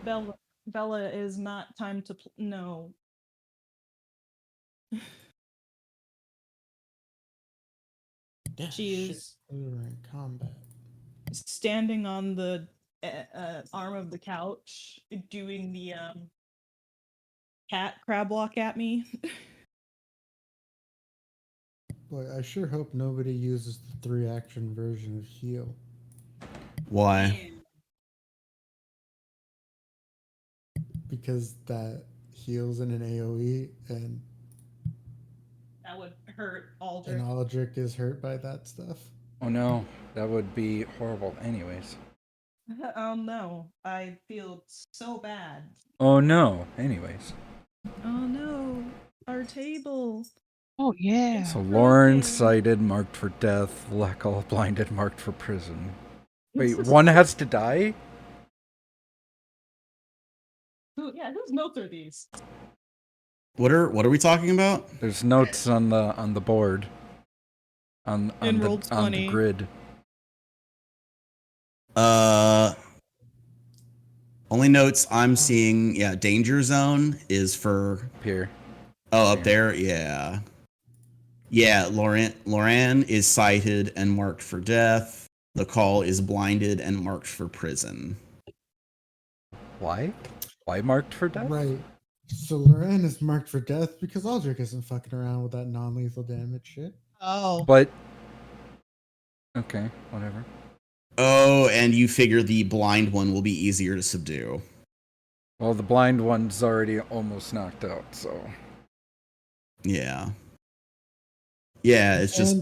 Bella, Bella is not time to no. Yeah, She shit. is We were in combat. standing on the arm of the couch, doing the cat crab walk at me. Boy, I sure hope nobody uses the 3-action version of heal. Why? Because that heals in an AoE and That would hurt Aldrich. Aldrich is hurt by that stuff. Oh no, that would be horrible anyways. Oh no, I feel so bad. Oh no, anyways. Oh no, our table. Oh yeah. So Lauren sighted, marked for death. Leckle blinded, marked for prison. Wait, one has to die? Whose notes are these? What are we talking about? There's notes on the board. On the grid. Only notes I'm seeing, danger zone is for here. Oh, up there, yeah. Yeah, Lauren is cited and marked for death. The call is blinded and marked for prison. Why? Why marked for death? Right. So Loren is marked for death because Aldrich isn't fucking around with that non-lethal damage shit. Oh. But okay, whatever. Oh, and you figure the blind one will be easier to subdue. Well, the blind one's already almost knocked out, so. Yeah. Yeah, it's just...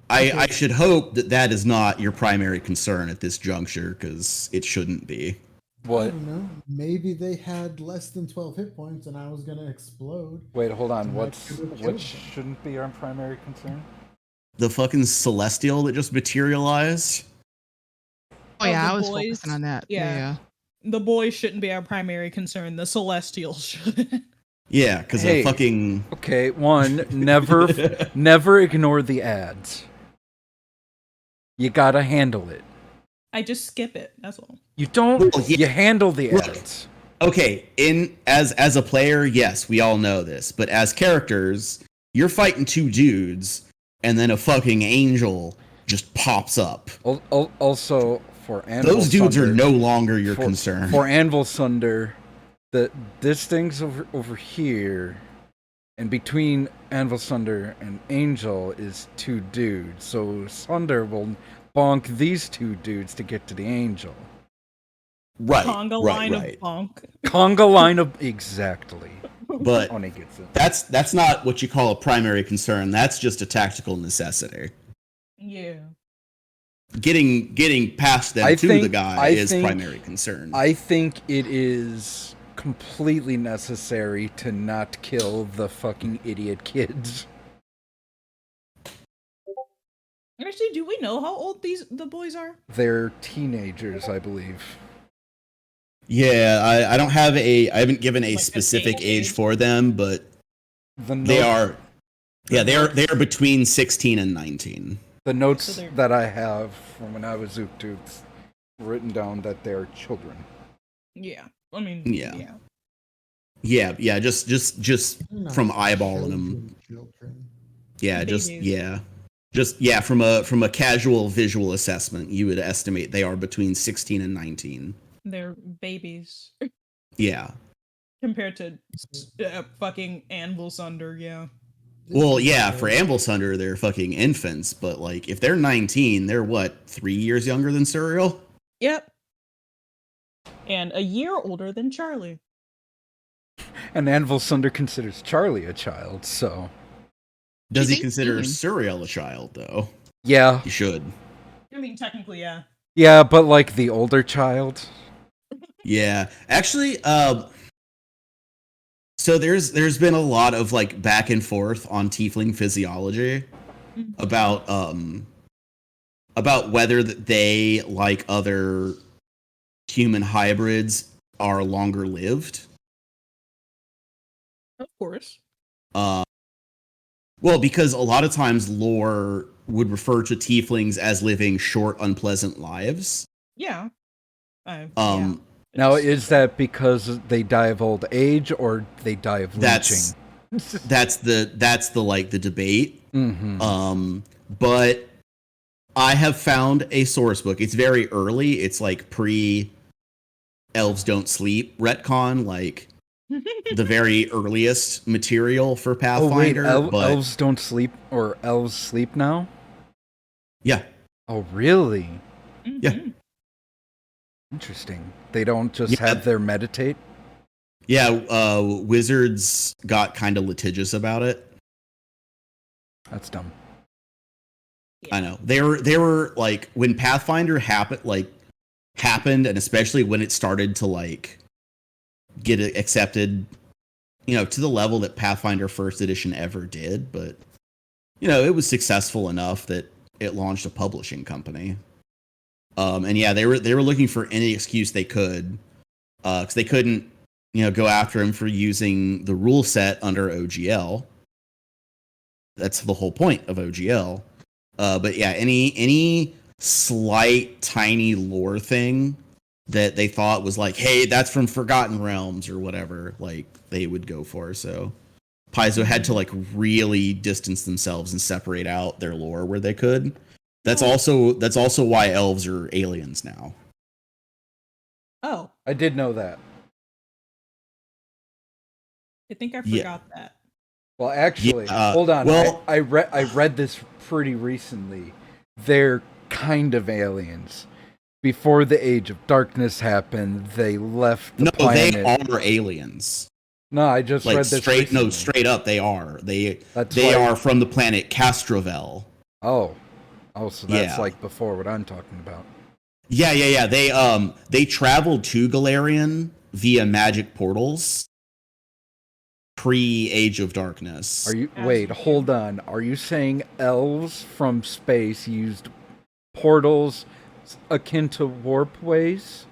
I should hope that is not your primary concern at this juncture, because it shouldn't be. What? I don't know. Maybe they had less than 12 hit points and I was going to explode. Wait, hold on. What shouldn't be our primary concern? The fucking Celestial that just materialized? Oh yeah, I was focusing on that. Yeah. The boys shouldn't be our primary concern. The Celestials should. Yeah, because of fucking... Okay, one, never ignore the ads. You gotta handle it. I just skip it, that's all. You don't, you handle the ads. Okay, as a player, yes, we all know this, but as characters, you're fighting two dudes, and then a fucking angel just pops up. Also, for Anvil those dudes Sunder, are no longer your concern. For Anvil Sunder, this thing's over here, and between Anvil Sunder and Angel is two dudes, so Sunder will bonk these two dudes to get to the Angel. Right. Conga line of bonk. Conga line of exactly. But that's not what you call a primary concern. That's just a tactical necessity. Yeah. Getting past them the guy is primary concern. I think it is completely necessary to not kill the fucking idiot kids. Actually, do we know how old the boys are? They're teenagers, I believe. Yeah, I don't have I haven't given a specific age for them, but they are between 16 and 19. The notes that I have from when I was Zook written down that they're children. Yeah. I mean, Yeah, just from eyeballing them. Yeah, from a casual visual assessment, you would estimate they are between 16 and 19. They're babies. Yeah. Compared to fucking Anvil Sunder, yeah. Well, yeah, for Anvil Sunder, they're fucking infants, but like if they're 19, they're what, 3 years younger than Suriel? Yep. And a year older than Charlie. And Anvil Sunder considers Charlie a child, so. Does he consider Suriel a child, though? Yeah. He should. I mean, technically, yeah. Yeah, but like the older child. Yeah. Actually, so there's been a lot of like back and forth on tiefling physiology about whether they, like other human hybrids, are longer lived. Of course. Well, because a lot of times lore would refer to tieflings as living short, unpleasant lives. Yeah. Now, is that because they die of old age or they die of leeching? That's the like the debate. Mm-hmm. But I have found a source book. It's very early. It's like pre Elves Don't Sleep retcon, like the very earliest material for Pathfinder. Oh wait, elves don't sleep, or elves sleep now? Yeah. Oh really? Yeah. Interesting. They don't just have their meditate? Yeah, wizards got kind of litigious about it. That's dumb. I know. They were like when Pathfinder happened, and especially when it started to like get accepted, to the level that Pathfinder First Edition ever did, but it was successful enough that it launched a publishing company. And yeah, they were looking for any excuse they could, because they couldn't, go after him for using the rule set under OGL. That's the whole point of OGL. But yeah, any slight tiny lore thing that they thought was like, hey, that's from Forgotten Realms or whatever, like they would go for. So Paizo had to like really distance themselves and separate out their lore where they could. That's also why elves are aliens now. Oh, I did know that. I think I forgot that. Well, actually, hold on. Well, I read this pretty recently. They're kind of aliens. Before the Age of Darkness happened, they left the planet. No, they are aliens. No, I just read this recently. No, straight up, they are. They are from the planet Castrovel. Oh, so that's like before what I'm talking about. Yeah. They traveled to Galarian via magic portals. Pre-Age of Darkness. Wait, hold on. Are you saying elves from space used portals akin to warp ways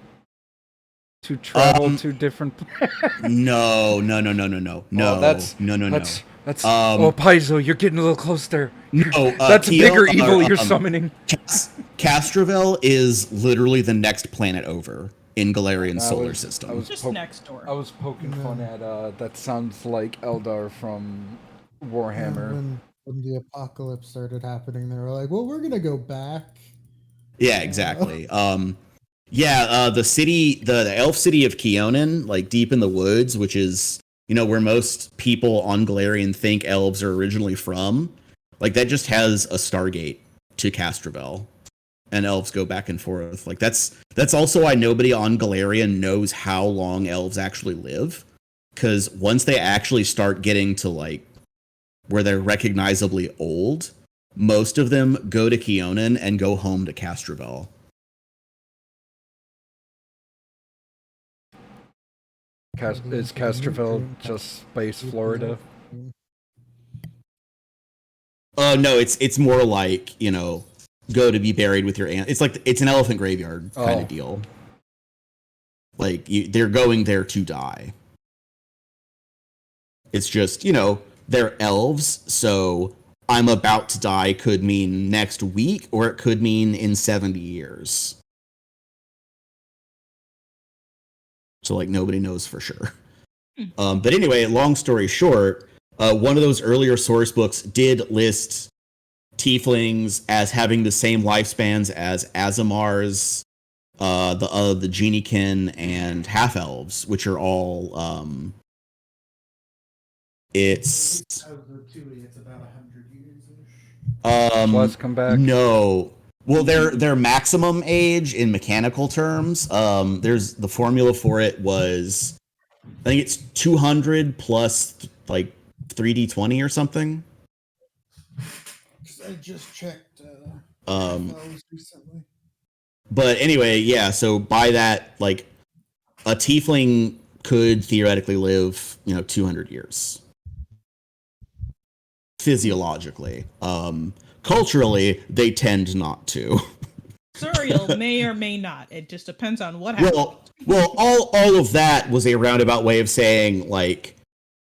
to travel to different planets? No. That's Paizo, you're getting a little close there. No, that's a bigger evil you're summoning. Castrovel is literally the next planet over in Galarian's solar system. I was just next door. I was poking fun at that sounds like Eldar from Warhammer. When the apocalypse started happening, they were like, well, we're gonna go back. Yeah, exactly. The city, the elf city of Keonan, like deep in the woods, which is, where most people on Galarian think elves are originally from, like that just has a Stargate to Castrovel. And elves go back and forth. Like that's also why nobody on Galarian knows how long elves actually live. Because once they actually start getting to like where they're recognizably old, most of them go to Keonan and go home to Castrovel. Is Castrovel just space Florida? No, it's more like, go to be buried with your aunt. It's like it's an elephant graveyard kind of deal. Like they're going there to die. It's just, they're elves, so I'm about to die could mean next week or it could mean in 70 years. So like nobody knows for sure. But anyway, long story short, one of those earlier source books did list tieflings as having the same lifespans as Azamars, the Geniekin, and half elves, which are all it's about 100 years-ish. Let's come back. No. Well, their maximum age in mechanical terms, there's the formula for it was, I think it's 200 plus like 3d20 or something. I just checked recently. But anyway, yeah, so by that, like, a tiefling could theoretically live, 200 years. Physiologically. Culturally, they tend not to. Suriel may or may not. It just depends on what happens. Well, all of that was a roundabout way of saying, like,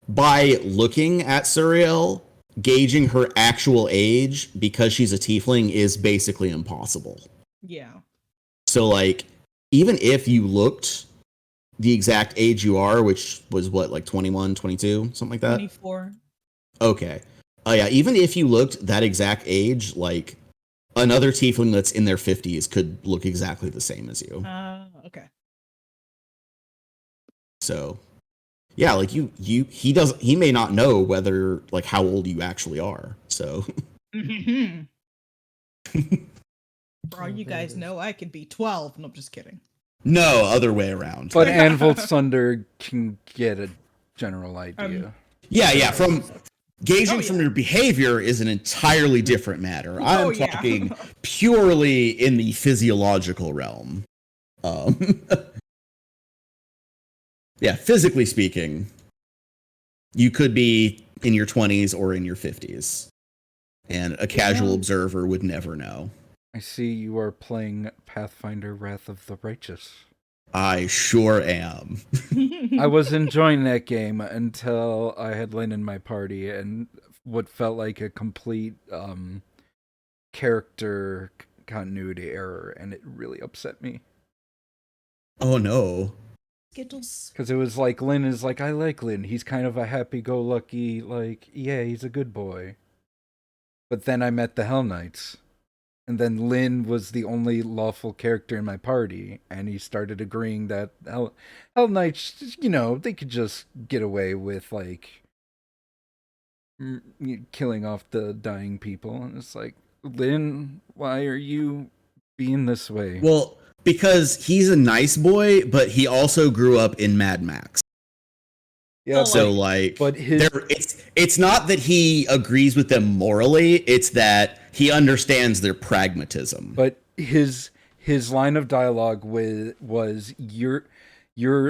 by looking at Suriel, gauging her actual age because she's a tiefling is basically impossible. Yeah. So, like, even if you looked the exact age you are, which was what, like 21, 22, something like that? 24. Okay. Oh yeah, even if you looked that exact age, like another tiefling that's in their 50s could look exactly the same as you. Okay. So, yeah, like he may not know whether, like, how old you actually are. So, for all you guys know, I could be 12. No, I'm just kidding. no, other way around. But Anvil Thunder can get a general idea. Yeah, from gauging from your behavior is an entirely different matter. I'm talking purely in the physiological realm. Yeah, physically speaking, you could be in your 20s or in your 50s, and a casual observer would never know. I see you are playing Pathfinder Wrath of the Righteous. I sure am. I was enjoying that game until I had Lynn in my party, and what felt like a complete character continuity error, and it really upset me. Oh no. Skittles. Because it was like, Lynn is like, I like Lynn. He's kind of a happy-go-lucky, like, yeah, he's a good boy. But then I met the Hell Knights. And then Lynn was the only lawful character in my party. And he started agreeing that Hell Knights, you know, they could just get away with, like, killing off the dying people. And it's like, Lynn, why are you being this way? Well, because he's a nice boy, but he also grew up in Mad Max. Yeah, so like, but it's not that he agrees with them morally; it's that he understands their pragmatism. But his line of dialogue was you're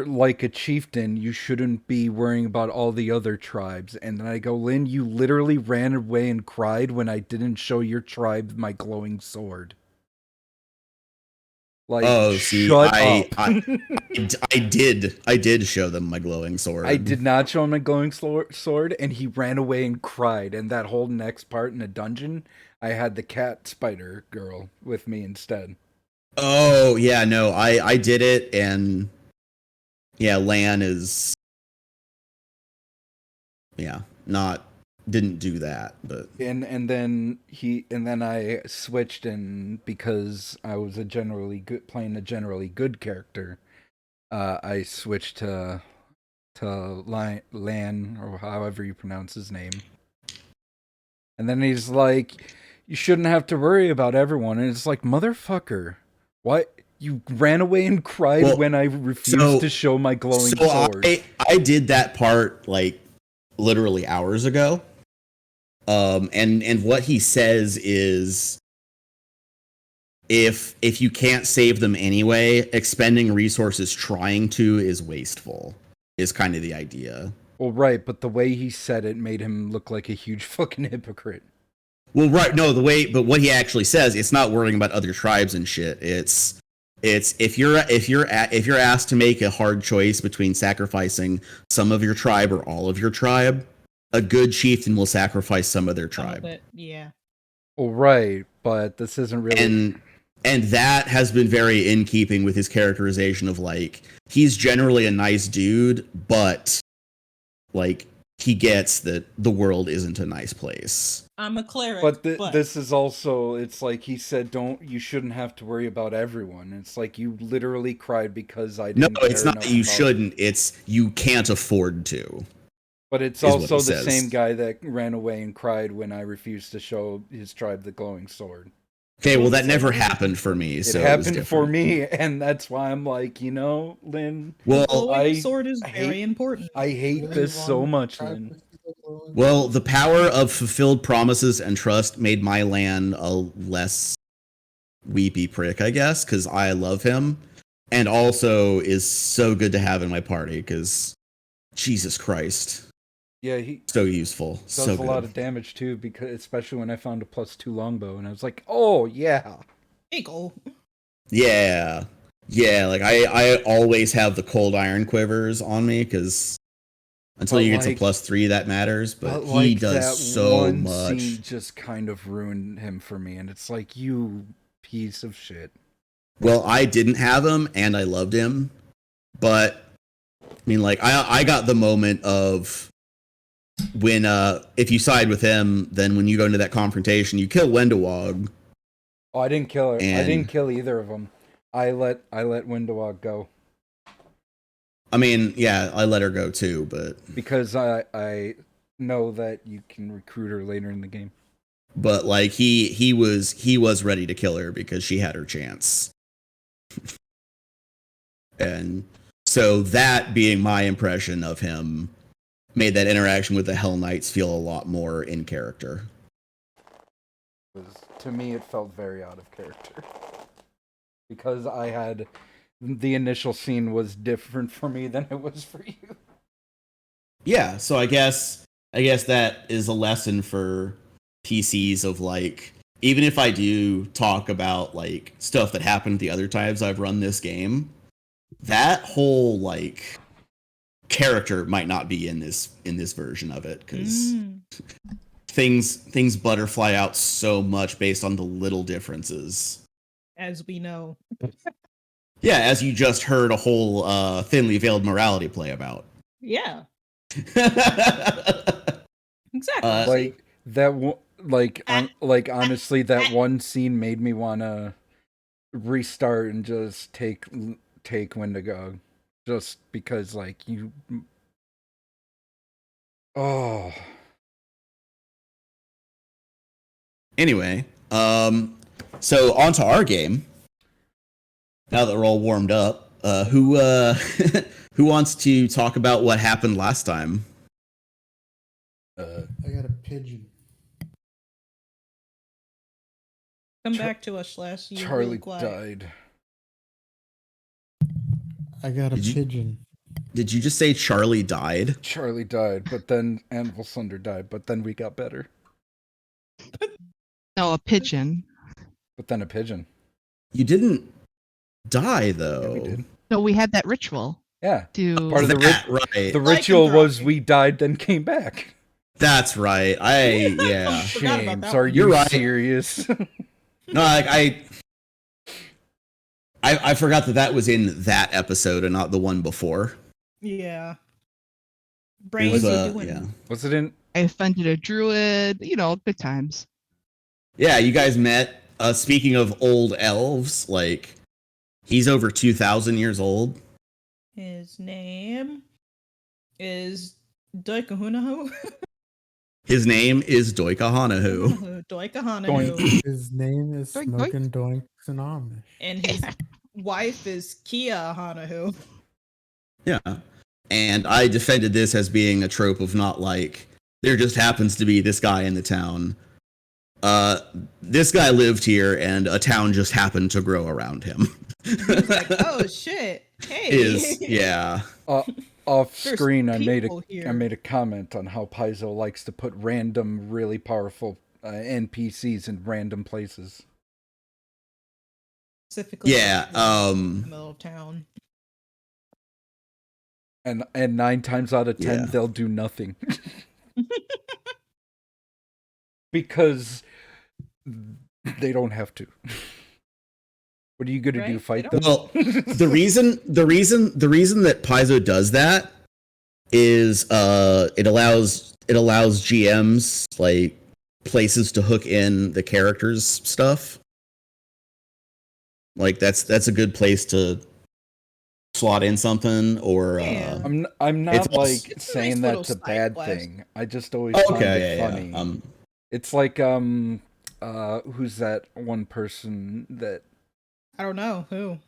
like a chieftain. You shouldn't be worrying about all the other tribes. And then I go, Lynn, you literally ran away and cried when I didn't show your tribe my glowing sword. Like, shut up. I did show them my glowing sword. I did not show him my glowing sword, and he ran away and cried. And that whole next part in the dungeon, I had the cat spider girl with me instead. Oh, yeah, no, I did it, and yeah, Lan is, yeah, didn't do that, but and then I switched, and because I was playing a generally good character, I switched to Lan, or however you pronounce his name. And then he's like, you shouldn't have to worry about everyone, and it's like, motherfucker, what? You ran away and cried when I refused to show my glowing sword. I did that part like literally hours ago. And what he says is, if you can't save them anyway, expending resources trying to is wasteful, is kind of the idea. Well, right, but the way he said it made him look like a huge fucking hypocrite. Well, right, no, but what he actually says, it's not worrying about other tribes and shit. It's if you're asked to make a hard choice between sacrificing some of your tribe or all of your tribe, a good chieftain will sacrifice some of their tribe. Yeah. Well, right, but this isn't really... And that has been very in keeping with his characterization of, like, he's generally a nice dude, but, like, he gets that the world isn't a nice place. I'm a cleric, but this is also, it's like he said, you shouldn't have to worry about everyone. It's like you literally cried because I didn't. No, it's not that you shouldn't. It's you can't afford to. But it's also the same guy that ran away and cried when I refused to show his tribe the glowing sword. Okay, well, that never happened for me. It happened for me, and that's why I'm like, Lynn. Well, the glowing sword is very important. I hate this so much, Lynn. Well, the power of fulfilled promises and trust made my Lan a less weepy prick, I guess, because I love him, and also is so good to have in my party, because Jesus Christ. Yeah, he so useful. Does so a lot of damage too, because especially when I found a +2 longbow, and I was like, oh yeah. Eagle. Yeah. Yeah, like I always have the cold iron quivers on me, because until you get to +3 that matters, but he does so much. Scene just kind of ruined him for me, and it's like, you piece of shit. Well, I didn't have him and I loved him, but mean, like, I got the moment of when, if you side with him, then when you go into that confrontation, you kill Wendawog. Oh, I didn't kill her. I And- didn't kill either of them. I let Windowog go. I mean, yeah, I let her go too, but Because I know that you can recruit her later in the game. but like he was ready to kill her because she had her chance. And so that being my impression of him made that interaction with the Hell Knights feel a lot more in character. To me, it felt very out of character. Because the initial scene was different for me than it was for you. Yeah, so I guess that is a lesson for PCs of like, even if I do talk about like stuff that happened the other times I've run this game, that whole like character might not be in this version of it, because things butterfly out so much based on the little differences. As we know. Yeah, as you just heard a whole thinly veiled morality play about. Yeah. Exactly. Like that. Like honestly, that one scene made me wanna restart and just take Wendigo, just because like you. Oh. Anyway, so on to our game. Now that we're all warmed up, who who wants to talk about what happened last time? I got a pigeon. Come back to us, Slash. You're Charlie really quiet. died. I got a pigeon. Did you just say Charlie died? Charlie died, but then Anvil Thunder died, but then we got better. No, a pigeon. But then a pigeon. You didn't die though. Yeah, we did. No, we had that ritual. Yeah. To Part of right. The ritual was we died, then came back. That's right. Yeah. James, are you serious? No, like I forgot that was in that episode and not the one before. Yeah. Brains are doing. Yeah. Was it in? I offended a druid. You know, good times. Yeah, you guys met. Speaking of old elves, like he's over 2,000 years old. His name is Doikahunahu. His name is Doikahanahu. Doikahanahu. His name is Doink, Smoking Doinks and Amish. And his wife is Kia Hanahu. Yeah. And I defended this as being a trope of not like, there just happens to be this guy in the town. This guy lived here and a town just happened to grow around him. He's like, oh shit. Hey. Yeah. Off screen, I made a a comment on how Paizo likes to put random, really powerful NPCs in random places. Specifically, yeah. In the middle of town. And 9 times out of 10, Yeah. they'll do nothing. Because they don't have to. What are you gonna do? Fight them? Well, the reason that Paizo does that is it allows GMs like places to hook in the characters' stuff. Like that's a good place to slot in something, or Yeah. I'm not like It's a saying nice that's a little bad side thing. I just always Oh, find okay, it yeah, funny. yeah. It's like who's that one person that? I don't know who.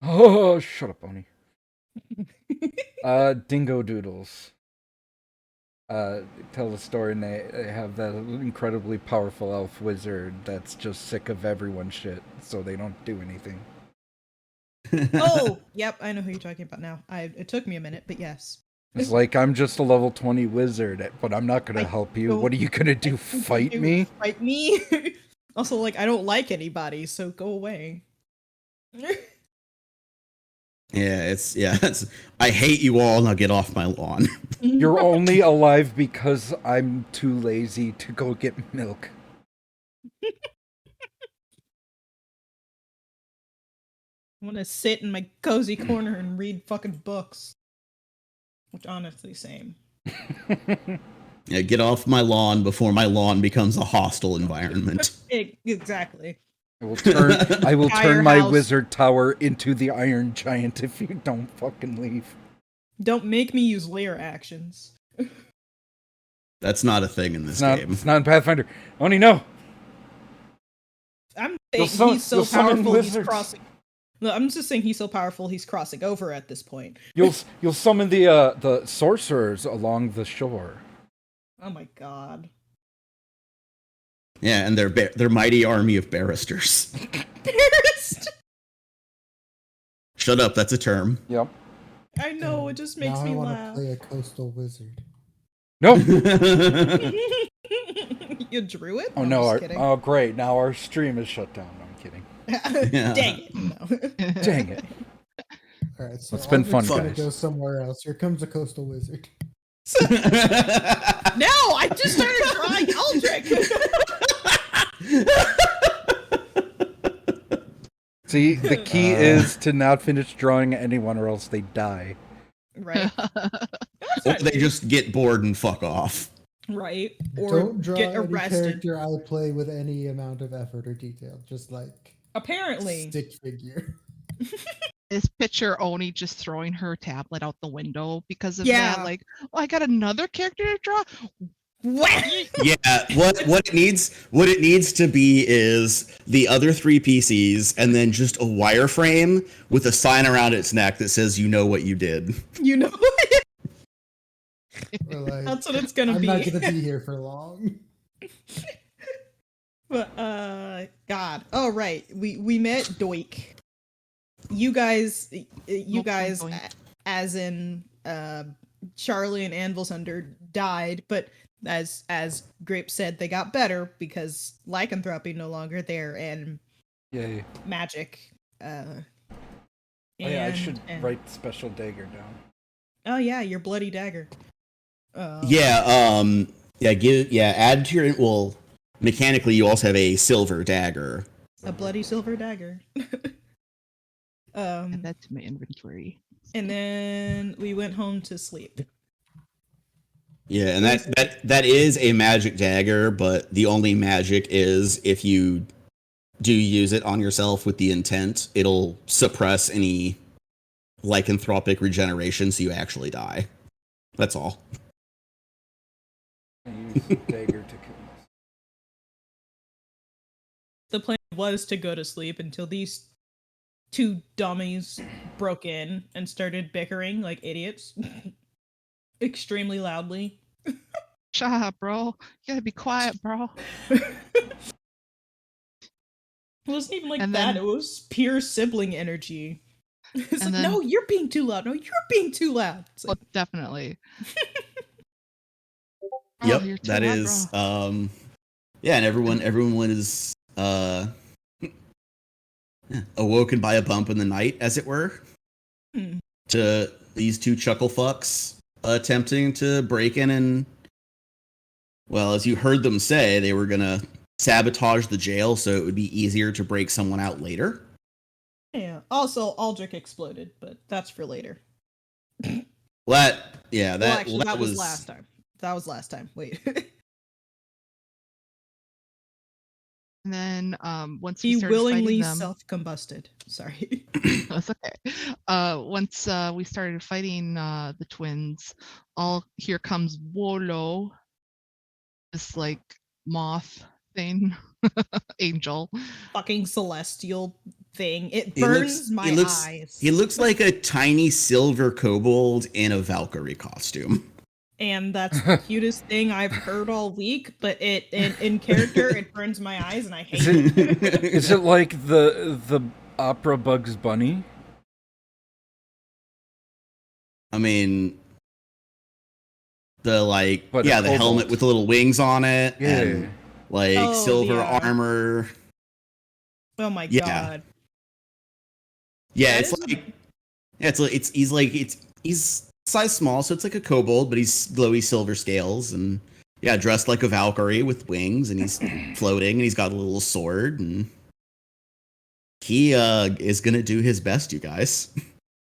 Oh, shut up, Bonnie. Dingo Doodles. Tell the story, and they have that incredibly powerful elf wizard that's just sick of everyone's shit, so they don't do anything. Oh, yep, I know who you're talking about now. It took me a minute, but yes. It's like, I'm just a level 20 wizard, but I'm not gonna help you. What are you gonna do? Fight me? Fight me? Also, like, I don't like anybody, so go away. It's I hate you all, now get off my lawn. You're only alive because I'm too lazy to go get milk. I want to sit in my cozy corner and read fucking books. Which honestly, same. Yeah, get off my lawn before my lawn becomes a hostile environment. Exactly. I will turn my Firehouse. wizard tower into the Iron Giant if you don't fucking leave. Don't make me use lair actions. That's not a thing in this game. It's not in Pathfinder. Oni, no. I'm You'll saying he's so summon powerful he's wizards. crossing. No, I'm just saying he's so powerful he's crossing over at this point. You'll summon the sorcerers along the shore. Oh my god. Yeah, and their mighty army of barristers. Shut up, that's a term. Yep. I know, it just makes now me I want laugh. to play a coastal wizard. No. You drew it? Oh I'm no! just kidding. Oh great! Now our stream is shut down. No, I'm kidding. Dang it! No. Dang it! All right, so It's been fun, Aldrich's gonna guys. go somewhere else. Here comes a coastal wizard. No, I just started drawing Aldrich. See, the key is to not finish drawing anyone, or else they die. Right. Or they just get bored and fuck off. Right. Or Don't draw get any arrested. character I play with any amount of effort or detail. Just like Apparently. stick figure. This picture Oni just throwing her tablet out the window because of Yeah. that. Like, oh, I got another character to draw. What? Yeah, what it needs to be is the other 3 PCs and then just a wireframe with a sign around its neck that says "You know what you did." You know. Or like, That's what it's gonna I'm be. not gonna be here for long. But God. Oh right. We met Doik. You guys Doink. as in Charlie and Anvil Sunder died, but as Grape said, they got better because lycanthropy no longer there and Yay! magic. Oh, yeah, I should write special dagger down. Oh yeah, your bloody dagger. Add to your mechanically you also have a silver dagger. A bloody silver dagger. Add that to my inventory. And then we went home to sleep. Yeah, and that is a magic dagger, but the only magic is if you do use it on yourself with the intent, it'll suppress any lycanthropic regeneration, so you actually die. That's all. I use dagger to kill myself. The plan was to go to sleep until these 2 dummies broke in and started bickering like idiots. Extremely loudly. Shut up, bro. You gotta be quiet, bro. It wasn't even like And that. then- It was pure sibling energy. It's And like, then- no, you're being too loud. No, you're being too loud. It's Well, like, definitely. Yep, You're too that loud, is bro. yeah, and everyone is awoken by a bump in the night, as it were. Hmm. To these 2 chuckle fucks attempting to break in and, well, as you heard them say, they were gonna sabotage the jail so it would be easier to break someone out later. yeah. Also, Aldrich exploded, but that's for later. Well, That was last time. That was last time. Wait. And then once we He started willingly fighting them, self-combusted. Sorry. that's okay. Once we started fighting the twins, here comes Wolo, this like moth thing, angel. Fucking celestial thing. It burns my eyes. He looks like a tiny silver kobold in a Valkyrie costume. And that's the cutest thing I've heard all week, but in character it burns my eyes and I hate it. Is it like the opera Bugs Bunny? I mean, the But the kobold. helmet with the little wings on it, Yeah. and Oh, silver yeah. armor. Oh my Yeah. god. Yeah, That he's size small, so it's like a kobold, but he's glowy silver scales and dressed like a Valkyrie with wings, and he's floating, and he's got a little sword, and he is gonna do his best, you guys.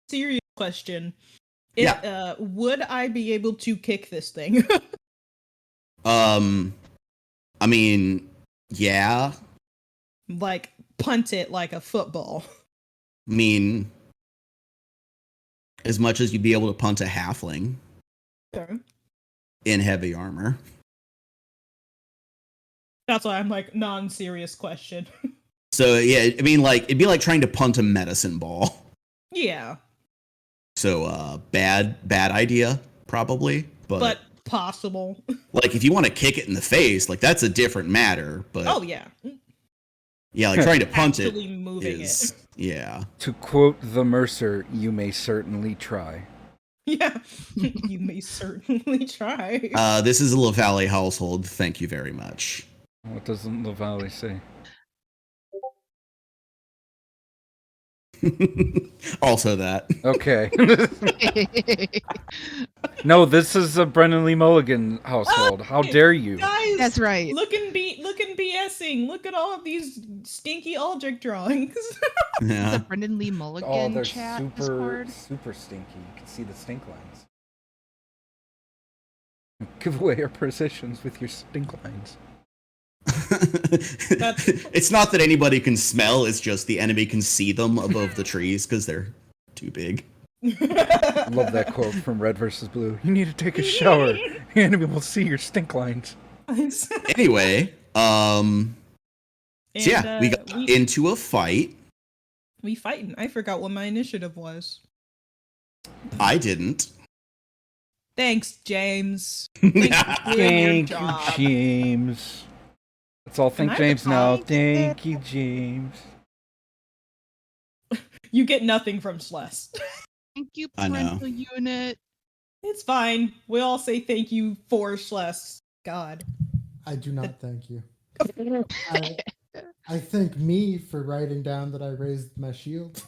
Serious question. Would I be able to kick this thing? I mean, yeah. Like punt it like a football. I mean, as much as you'd be able to punt a halfling Okay. in heavy armor. That's why I'm like non-serious question. So yeah, I mean, like it'd be like trying to punt a medicine ball. Yeah, So bad idea probably. but possible. Like if you want to kick it in the face, like that's a different matter. But Oh yeah, yeah, like trying to punt it actually moving is yeah. To quote the Mercer, you may certainly try. Yeah, you may certainly try. This is a LaValle household. Thank you very much. What does LaValle say? Also that. Okay. No, this is a Brennan Lee Mulligan household. How dare you? Guys, That's right. Look and BSing. Look at all of these stinky Aldrich drawings. The Yeah. Brendan Lee Oh, Mulligan they're chat super Discord. stinky. You can see the stink lines. Give away our positions with your stink lines. It's not that anybody can smell, it's just the enemy can see them above the trees because they're too big. I love that quote from Red vs. Blue. You need to take a shower. The enemy will see your stink lines. Anyway, so yeah, And, we got into a fight. we fighting. I forgot what my initiative was. I didn't. Thanks, James. Thank you for doing your job. James. Let's all thank I James now. recall- Thank you, James. You get nothing from Celeste. Thank you, I know. parental unit. It's fine. We all say thank you for Celeste. God. I do not thank you. I thank me for writing down that I raised my shield.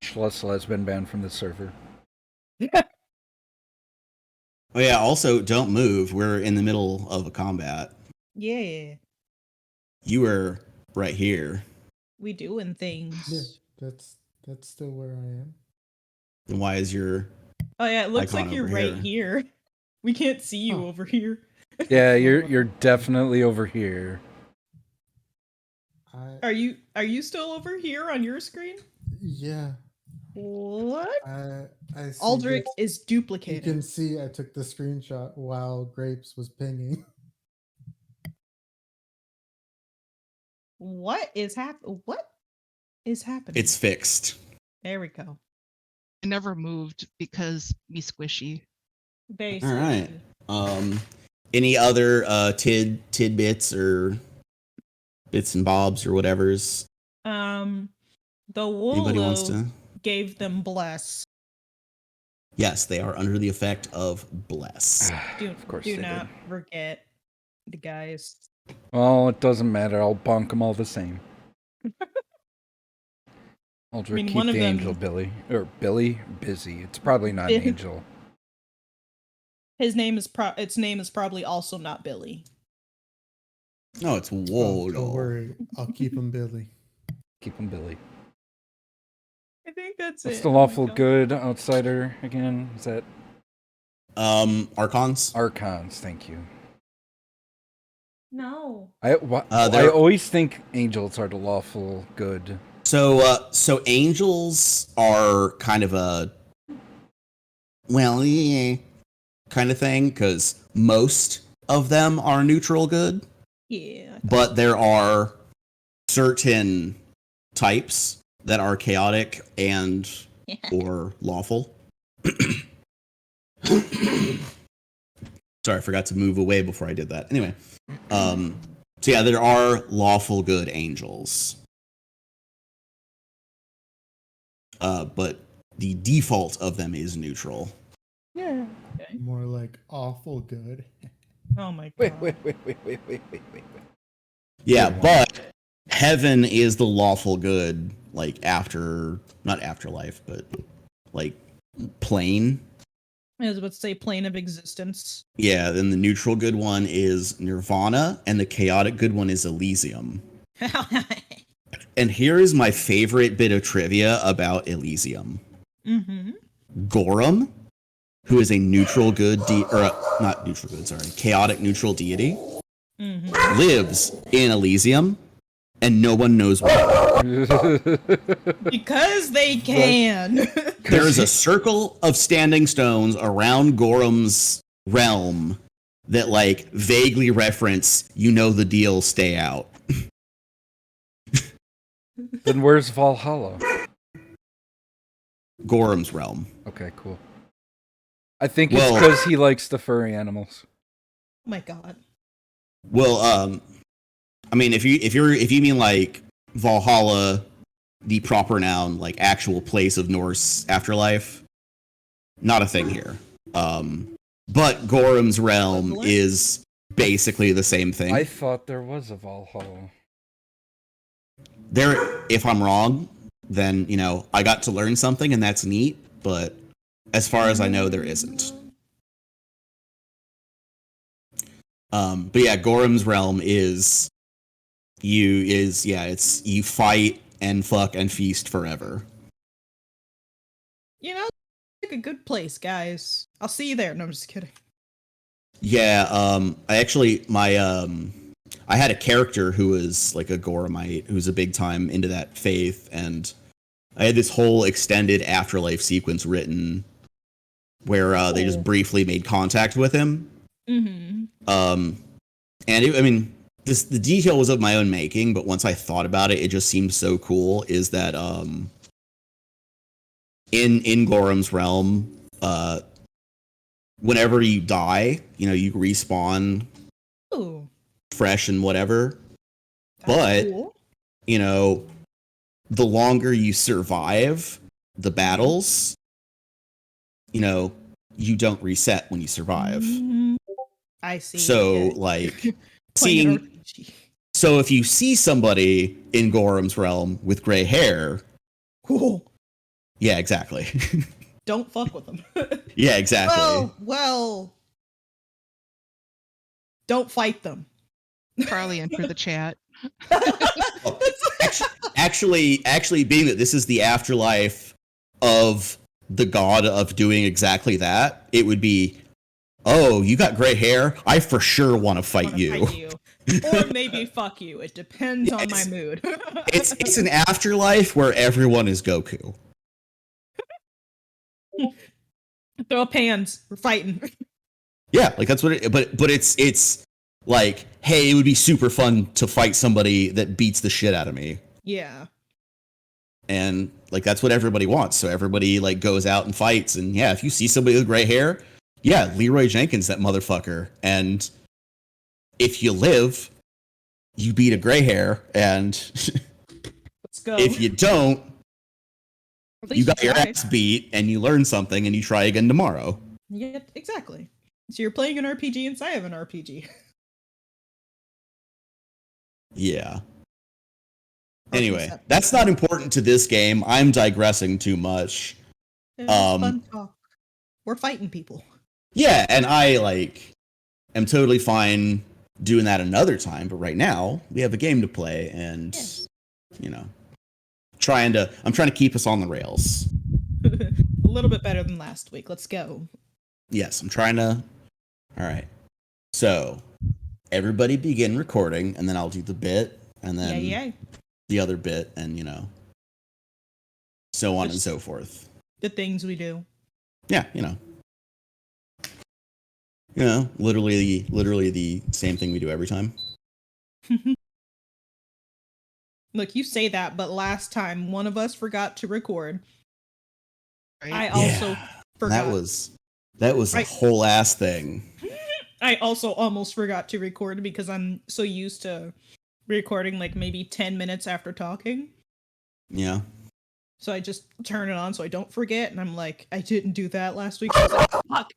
Schlessel has been banned from the server. Oh yeah, also don't move. We're in the middle of a combat. Yeah. You were right here. We doing Yeah, things. that's still where I am. Then why is your Oh yeah, it looks Icon like you're over right here. We can't see you Oh. over here. Yeah, you're definitely over here. Are you still over here on your screen? Yeah. What? I see Aldrich this. is You duplicated. can see I took the screenshot while Grapes was pinging. What is happening? it's fixed. There we go. I never moved because me squishy. Basically. All right. Any other tidbits or bits and bobs or whatever's The anybody wants Wolo to? gave them bless. Yes, they are under the effect of bless. Of course Do they not forget the guys. did. Well, it doesn't matter. I'll bonk them all the same. Aldrich, mean, keep one the of them- angel Billy. Or Billy? Busy. It's probably not an angel. His name is its name is probably also not Billy. No, it's Oh, Wolo. don't worry, I'll keep him Billy. Keep him Billy. I think that's What's it. the Oh my lawful God. good outsider again? Is that Archons. Archons? Thank you. No. I they're- always think angels are the lawful good. So angels are kind of a kind of thing because most of them are neutral good, Yeah. but there are certain types that are chaotic and or lawful. Sorry, I forgot to move away before I did that. Anyway, so yeah, there are lawful good angels. But the default of them is neutral. Okay. More like awful good. Oh my Wait. God. Yeah, Good one. but heaven is the lawful good, like not afterlife, but like plane. I was about to say plane of existence. Yeah, then the neutral good one is nirvana, and the chaotic good one is Elysium. And here is my favorite bit of trivia about Elysium. Mm-hmm. Gorham who is a neutral good not neutral good, sorry, chaotic neutral deity, lives in Elysium, and no one knows why. Because they can. There's a circle of standing stones around Gorham's realm that like vaguely reference, you know the deal, stay out. Then where's Valhalla? Gorham's realm. Okay, cool. I think it's because he likes the furry animals. Oh my god. Well, I mean, if you mean like Valhalla, the proper noun, like actual place of Norse afterlife, not a thing here. But Gorham's realm is basically the same thing. I thought there was a Valhalla. There, if I'm wrong, then you know I got to learn something, and that's neat. But as far as I know, there isn't. But yeah, Gorham's realm is it's you fight and fuck and feast forever. You know, like a good place, guys. I'll see you there. No, I'm just kidding. Yeah, I actually I had a character who was like a Goramite who's a big time into that faith, and I had this whole extended afterlife sequence written where they just briefly made contact with him. Mm-hmm. I mean, the detail was of my own making, but once I thought about it, it just seemed so cool. Is that in Gorham's realm, whenever you die, you know, you respawn fresh and whatever. But you know, the longer you survive the battles, you know, you don't reset when you survive. I see. So like so if you see somebody in Gorham's realm with gray hair, cool. Yeah, exactly. Don't fuck with them. Yeah, exactly. Well, don't fight them. Carly entered the chat. Actually, being that this is the afterlife of the god of doing exactly that, it would be, oh, you got gray hair? I for sure want to fight you. Or maybe fuck you. It depends on my mood. it's an afterlife where everyone is Goku. Throw up hands. We're fighting. Yeah, like that's what it. But it's like, hey, it would be super fun to fight somebody that beats the shit out of me. Yeah. And like that's what everybody wants. So everybody like goes out and fights. And yeah, if you see somebody with gray hair, yeah, Leroy Jenkins, that motherfucker. And if you live, you beat a gray hair. And let's go. If you don't, you got your ass beat and you learn something and you try again tomorrow. Yeah, exactly. So you're playing an RPG inside of an RPG. Yeah. Anyway, that's not important to this game. I'm digressing too much. Fun talk. We're fighting people. Yeah, and I like am totally fine doing that another time, but right now we have a game to play, and you know, I'm trying to keep us on the rails. A little bit better than last week. Let's go. Yes, I'm trying to. All right. So, everybody begin recording, and then I'll do the bit, and then the other bit, and you know, so on and so forth. The things we do. Yeah, you know, literally the same thing we do every time. Look, you say that, but last time one of us forgot to record. Right? I also forgot. That was a whole ass thing. I also almost forgot to record because I'm so used to recording like maybe 10 minutes after talking. Yeah. So I just turn it on so I don't forget, and I'm like, I didn't do that last week. So I was like, fuck.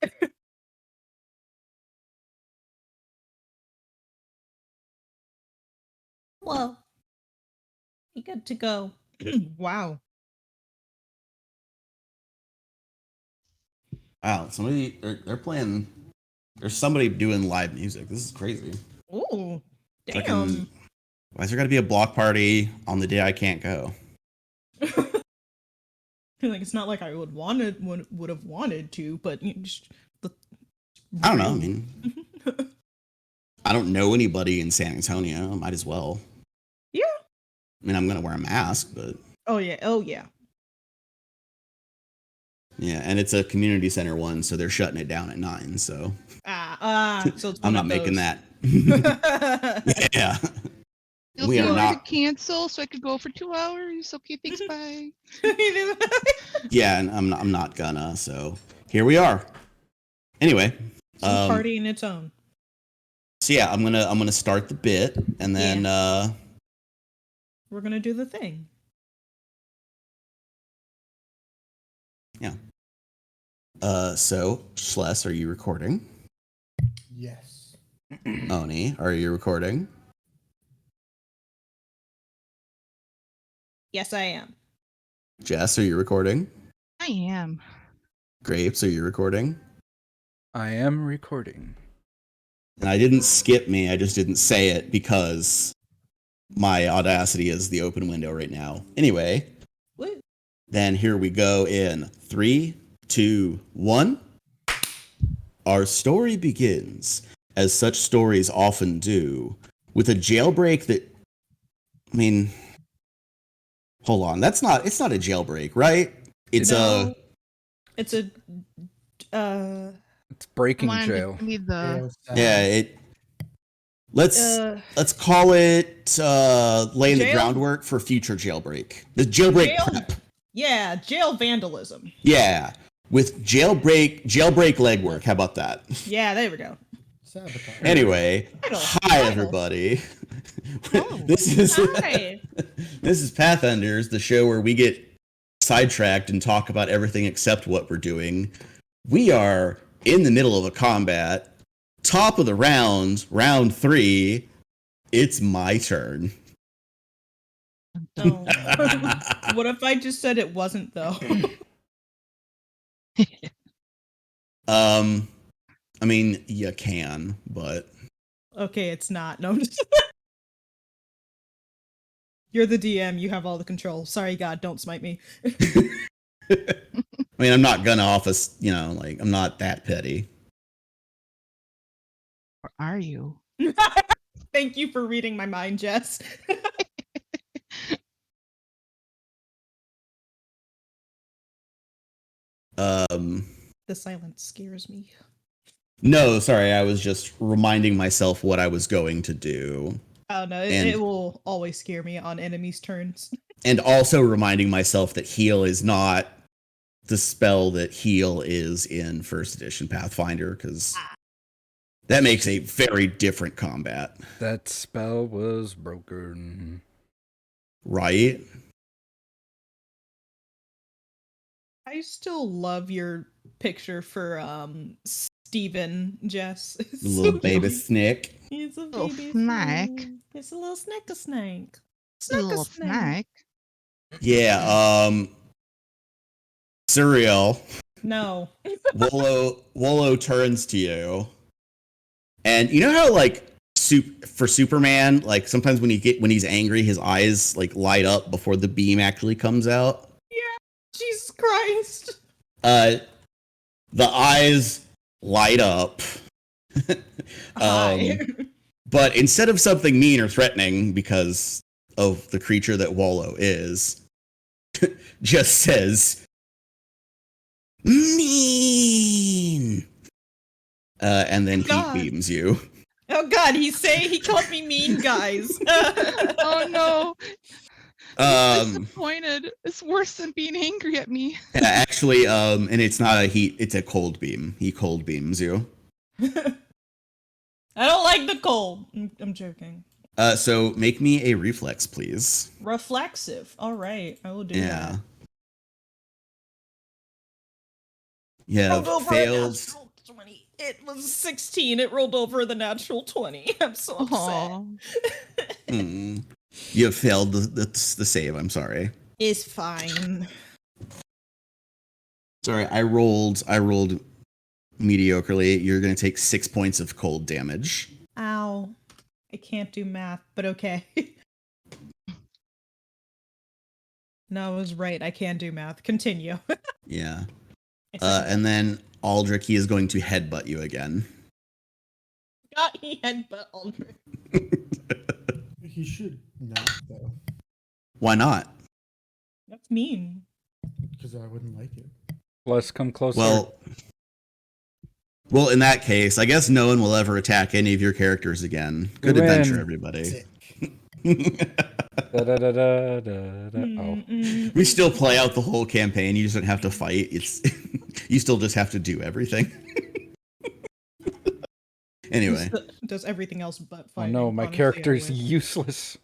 Well, you good to go. Wow. Wow, they're playing. There's somebody doing live music. This is crazy. Ooh, damn. Why is there got to be a block party on the day I can't go? Like it's not like I would have wanted to, but I don't know. I mean, I don't know anybody in San Antonio. Might as well. Yeah. I mean, I'm gonna wear a mask, but Oh yeah. Oh yeah. yeah, and it's a community center one, so they're shutting it down at 9. So So it's I'm one not of making those. that. Yeah, You'll we feel are free to not. cancel so I could go for 2 hours. Okay, thanks, bye. Yeah, and I'm not gonna. So here we are. Anyway, Some party in its own. so yeah, I'm gonna start the bit, and then We're gonna do the thing. yeah. So Schles, are you recording? Yes. Oni, are you recording? Yes, I am. Jess, are you recording? I am. Grapes, are you recording? I am recording. And I didn't skip me, I just didn't say it because my Audacity is the open window right now. Anyway, What? then here we go in 3, 2, 1. Our story begins, as such stories often do, with a jailbreak that, I mean, hold on, it's not a jailbreak, right? It's No. It's a It's breaking Come on, jail. give me the. let's call it laying the Jail? groundwork for future jailbreak. The jailbreak prep. Yeah, jail vandalism. Yeah, with jailbreak legwork. How about that? Yeah, there we go. Sabotage. Anyway, Title. hi everybody. Oh. This is Hi. this is Pathenders, the show where we get sidetracked and talk about everything except what we're doing. We are in the middle of a combat. Top of the round 3. It's my turn. Oh. What if I just said it wasn't though? I mean, you can, but Okay, it's not. No. You're the DM. You have all the control. Sorry, God, don't smite me. I mean, I'm not gonna office, like I'm not that petty. Or are you? Thank you for reading my mind, Jess. The silence scares me. No, sorry, I was just reminding myself what I was going to do. Oh no, And- it will always scare me on enemies' turns. And also reminding myself that heal is not the spell that heal is in first edition Pathfinder, because that makes a very different combat, That spell was broken. right? I still love your picture for Steven, Jess. It's The little so baby cute. snake. He's a Little baby snack. snake. It's a little snack. A little snack. Yeah, Suriel, No. Wolo turns to you. And you know how like for Superman, like sometimes when he's angry, his eyes like light up before the beam actually comes out? Jesus Christ. The eyes light up. Hi. But instead of something mean or threatening because of the creature that Wolo is, just says mean. And then God. he beams you. Oh God, he called me mean, guys. Oh no. Um, Disappointed. It's worse than being angry at me. actually, and it's not a heat; it's a cold beam. He cold beams you. I don't like the cold. I'm joking. So make me a reflex, please. Reflexive. All right, I will do Yeah. that. Yeah, Rolled over a failed. natural 20. It was 16. It rolled over the natural 20. I'm so upset. Oh. You have failed the save. I'm sorry. It's fine. Sorry, I rolled mediocrely. You're gonna take 6 points of cold damage. Ow. I can't do math, but okay. No, I was right. I can do math. Continue. Yeah. I second And then Aldrich, he is going to headbutt you again. God, he headbutt Aldrich. He should not though, Why not? That's mean. because I wouldn't like it. Let's come closer. Well, in that case, I guess no one will ever attack any of your characters again. Good We adventure, win. everybody. Sick. Da, da, da, da, da, da. Oh. We still play out the whole campaign. You just don't have to fight. It's you still just have to do everything. Anyway, Does everything else but Oh fighting. no, my Honestly, I character's wish. useless.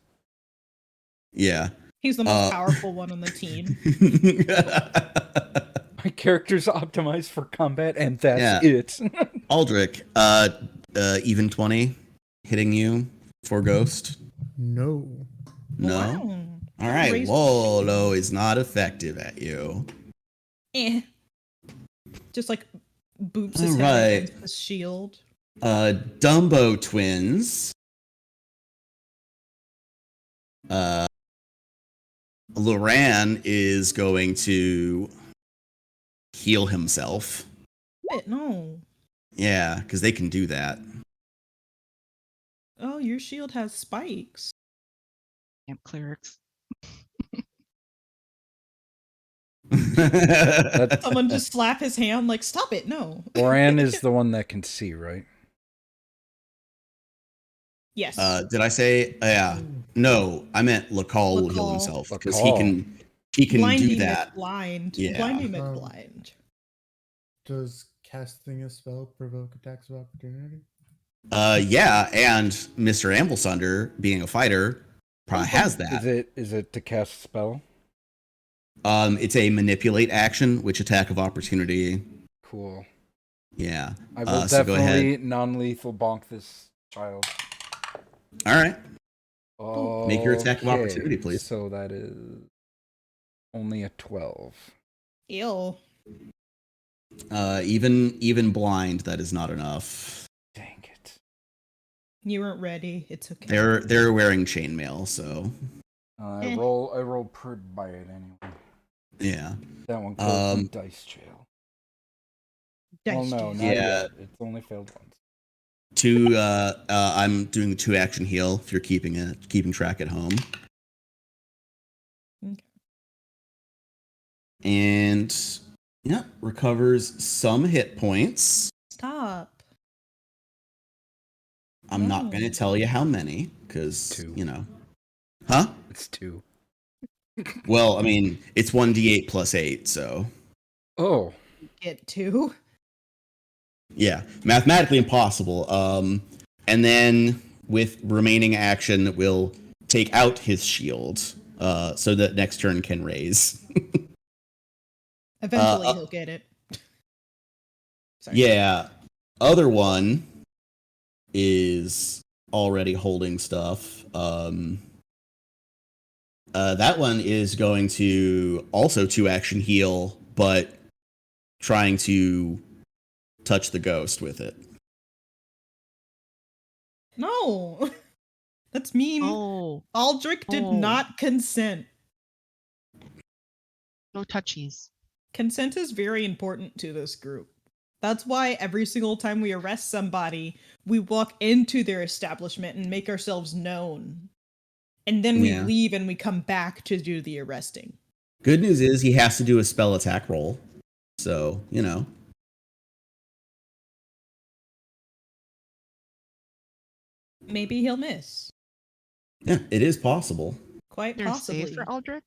yeah. He's the most powerful one on the team. My character's optimized for combat, and that's Yeah. it. Aldrich, even 20 hitting you for Ghost? No. No? Wow. All right, Raise- Wolo is not effective at you. Just like boops his All head right. against the shield. Dumbo twins. Loran is going to heal himself. Wait, no. Yeah, because they can do that. Oh, your shield has spikes. Camp clerics. Someone just slap his hand like, stop it, no. Oran is the one that can see, right? Yes. Did I say? Yeah. No, I meant Lakal will heal Lakal. himself because Lakal. he can Blinding do that. McBlind. Yeah. Blinding McBlind. Does casting a spell provoke attacks of opportunity? Yeah, and Mr. Amblesunder, being a fighter, probably has that. Is it to cast spell? It's a manipulate action, which attack of opportunity. Cool. Yeah. I will So go ahead. definitely non-lethal bonk this child. All right. Oh, Make your attack of opportunity, please. So that is only a 12. Ew. Even blind, that is not enough. Dang it. You weren't ready. It's okay. They're wearing chainmail, so I roll per by it anyway. yeah. That one goes in dice jail. Dice Well, no, jail. not Yeah. yet. It's only failed once. I'm doing the 2 action heal if you're keeping track at home. Okay. And yeah, recovers some hit points. Stop. I'm not No. going to tell you how many because 2. Huh? It's 2. Well, I mean, it's 1d8 plus 8, so Oh. Get 2. yeah, mathematically impossible. And then with remaining action, we'll take out his shield, so that next turn can raise. Eventually he'll get it. Sorry. Yeah, other one is already holding stuff. That one is going to also 2 action heal, but trying to touch the ghost with it. No. That's mean. Oh, Aldrich did Oh. not consent. no touchies. Consent is very important to this group. That's why every single time we arrest somebody, we walk into their establishment and make ourselves known. And then we Yeah. leave and we come back to do the arresting. Good news is he has to do a spell attack roll. So, Maybe he'll miss. yeah, it is possible. Quite There's possibly. save for Aldrich?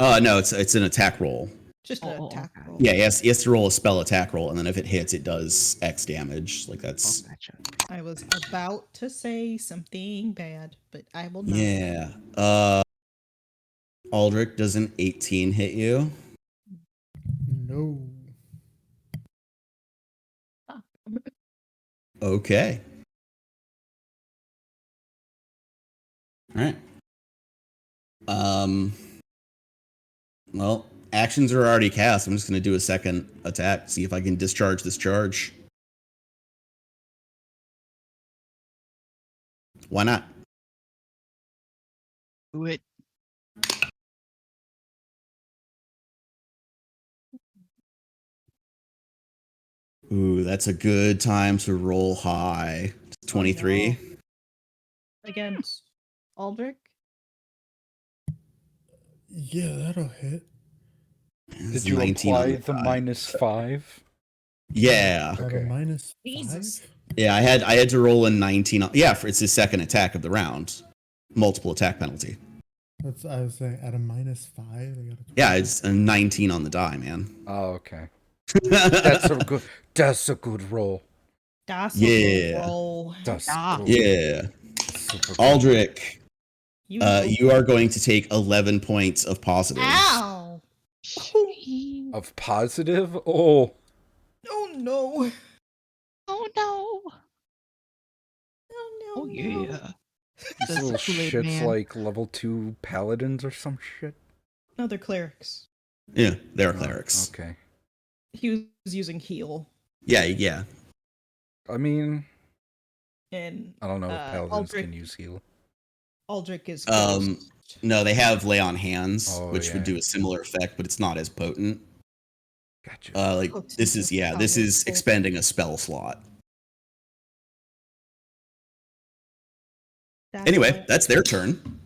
No, it's an attack roll. Just an Oh, attack okay. roll. Yeah, he has to roll a spell attack roll, and then if it hits, it does X damage. Like Oh, that's gotcha. I was about to say something bad, but I will not. yeah. Aldrich, does an 18 hit you? No. Okay. All right. Well, actions are already cast. I'm just going to do a second attack, see if I can discharge this charge. Why not? Do it. Ooh, that's a good time to roll high. 23. Against Aldrich. Yeah, that'll hit. It's Did you 19 on apply the the die. -5? Yeah. At a Okay. minus Jesus. 5? Yeah, I had to roll a 19. It's his second attack of the round. Multiple attack penalty. That's I was saying at a minus 5. I got a Yeah, it's a 19 on the die, man. Oh, okay. That's a good. That's a good roll. That's a Yeah. good roll. That's Ah. good. Yeah. Super good. Aldrich, You know. you are going to take 11 points of positives. Ow! Jeez. Of positive? Oh, Oh no! Oh no. Oh no! Oh yeah. these Says little the Kool-Aid shits man. like level 2 paladins or some shit. No, they're clerics. Yeah, they're Oh, clerics. Okay. He was using heal, Yeah. I mean, and I don't know if paladins Aldrich, can use heal. Aldrich is Um, ghost. No, they have lay on hands, Oh, which would yeah. do a similar effect, but it's not as potent. Gotcha. This is Powerful. expending a spell slot. Anyway, that's their turn.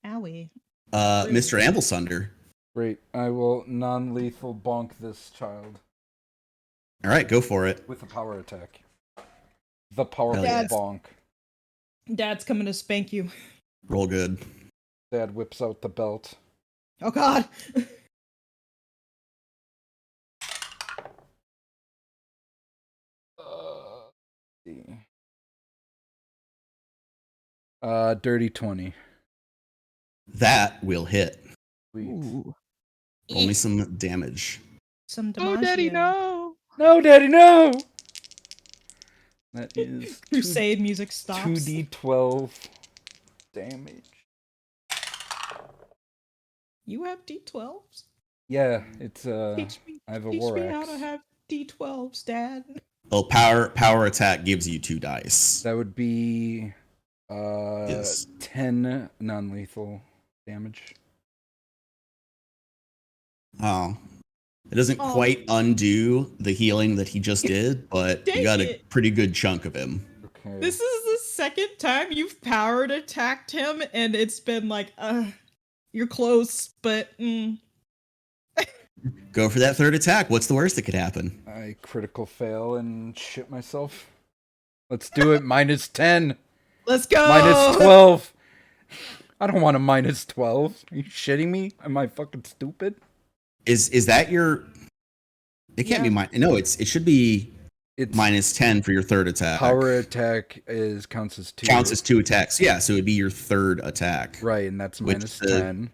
Owie. Mr. Amblesunder. Great. I will non-lethal bonk this child All right, go for it. with a power attack. The powerful Hell yeah. bonk. Dad's coming to spank you. Roll good. Dad whips out the belt. Oh God. See. Dirty 20. That will hit. Sweet. Ooh. Roll me some damage. Some Oh, Daddy, DiMaggio. no. No, Daddy, no! That is Crusade music stops. 2d12 damage. You have D12s? Yeah, it's Teach me. I have a Teach war me how axe. to have D12s, Dad. Well, power attack gives you 2 dice. That would be Yes. 10 non-lethal damage. Oh. It doesn't Oh. quite undo the healing that he just did, but you Dang got a it. pretty good chunk of him. Okay. This is the second time you've powered attacked him, and it's been like, you're close, but Go for that third attack. What's the worst that could happen? I critical fail and shit myself. Let's do it. -10. let's go. -12. I don't want a -12. Are you shitting me? Am I fucking stupid? Is that your? It can't be Yeah. mine. No, it should be It's -10 for your third attack. power attack counts as 2. Counts as 2 attacks. Yeah, so it'd be your third attack. Right, and that's Which -10,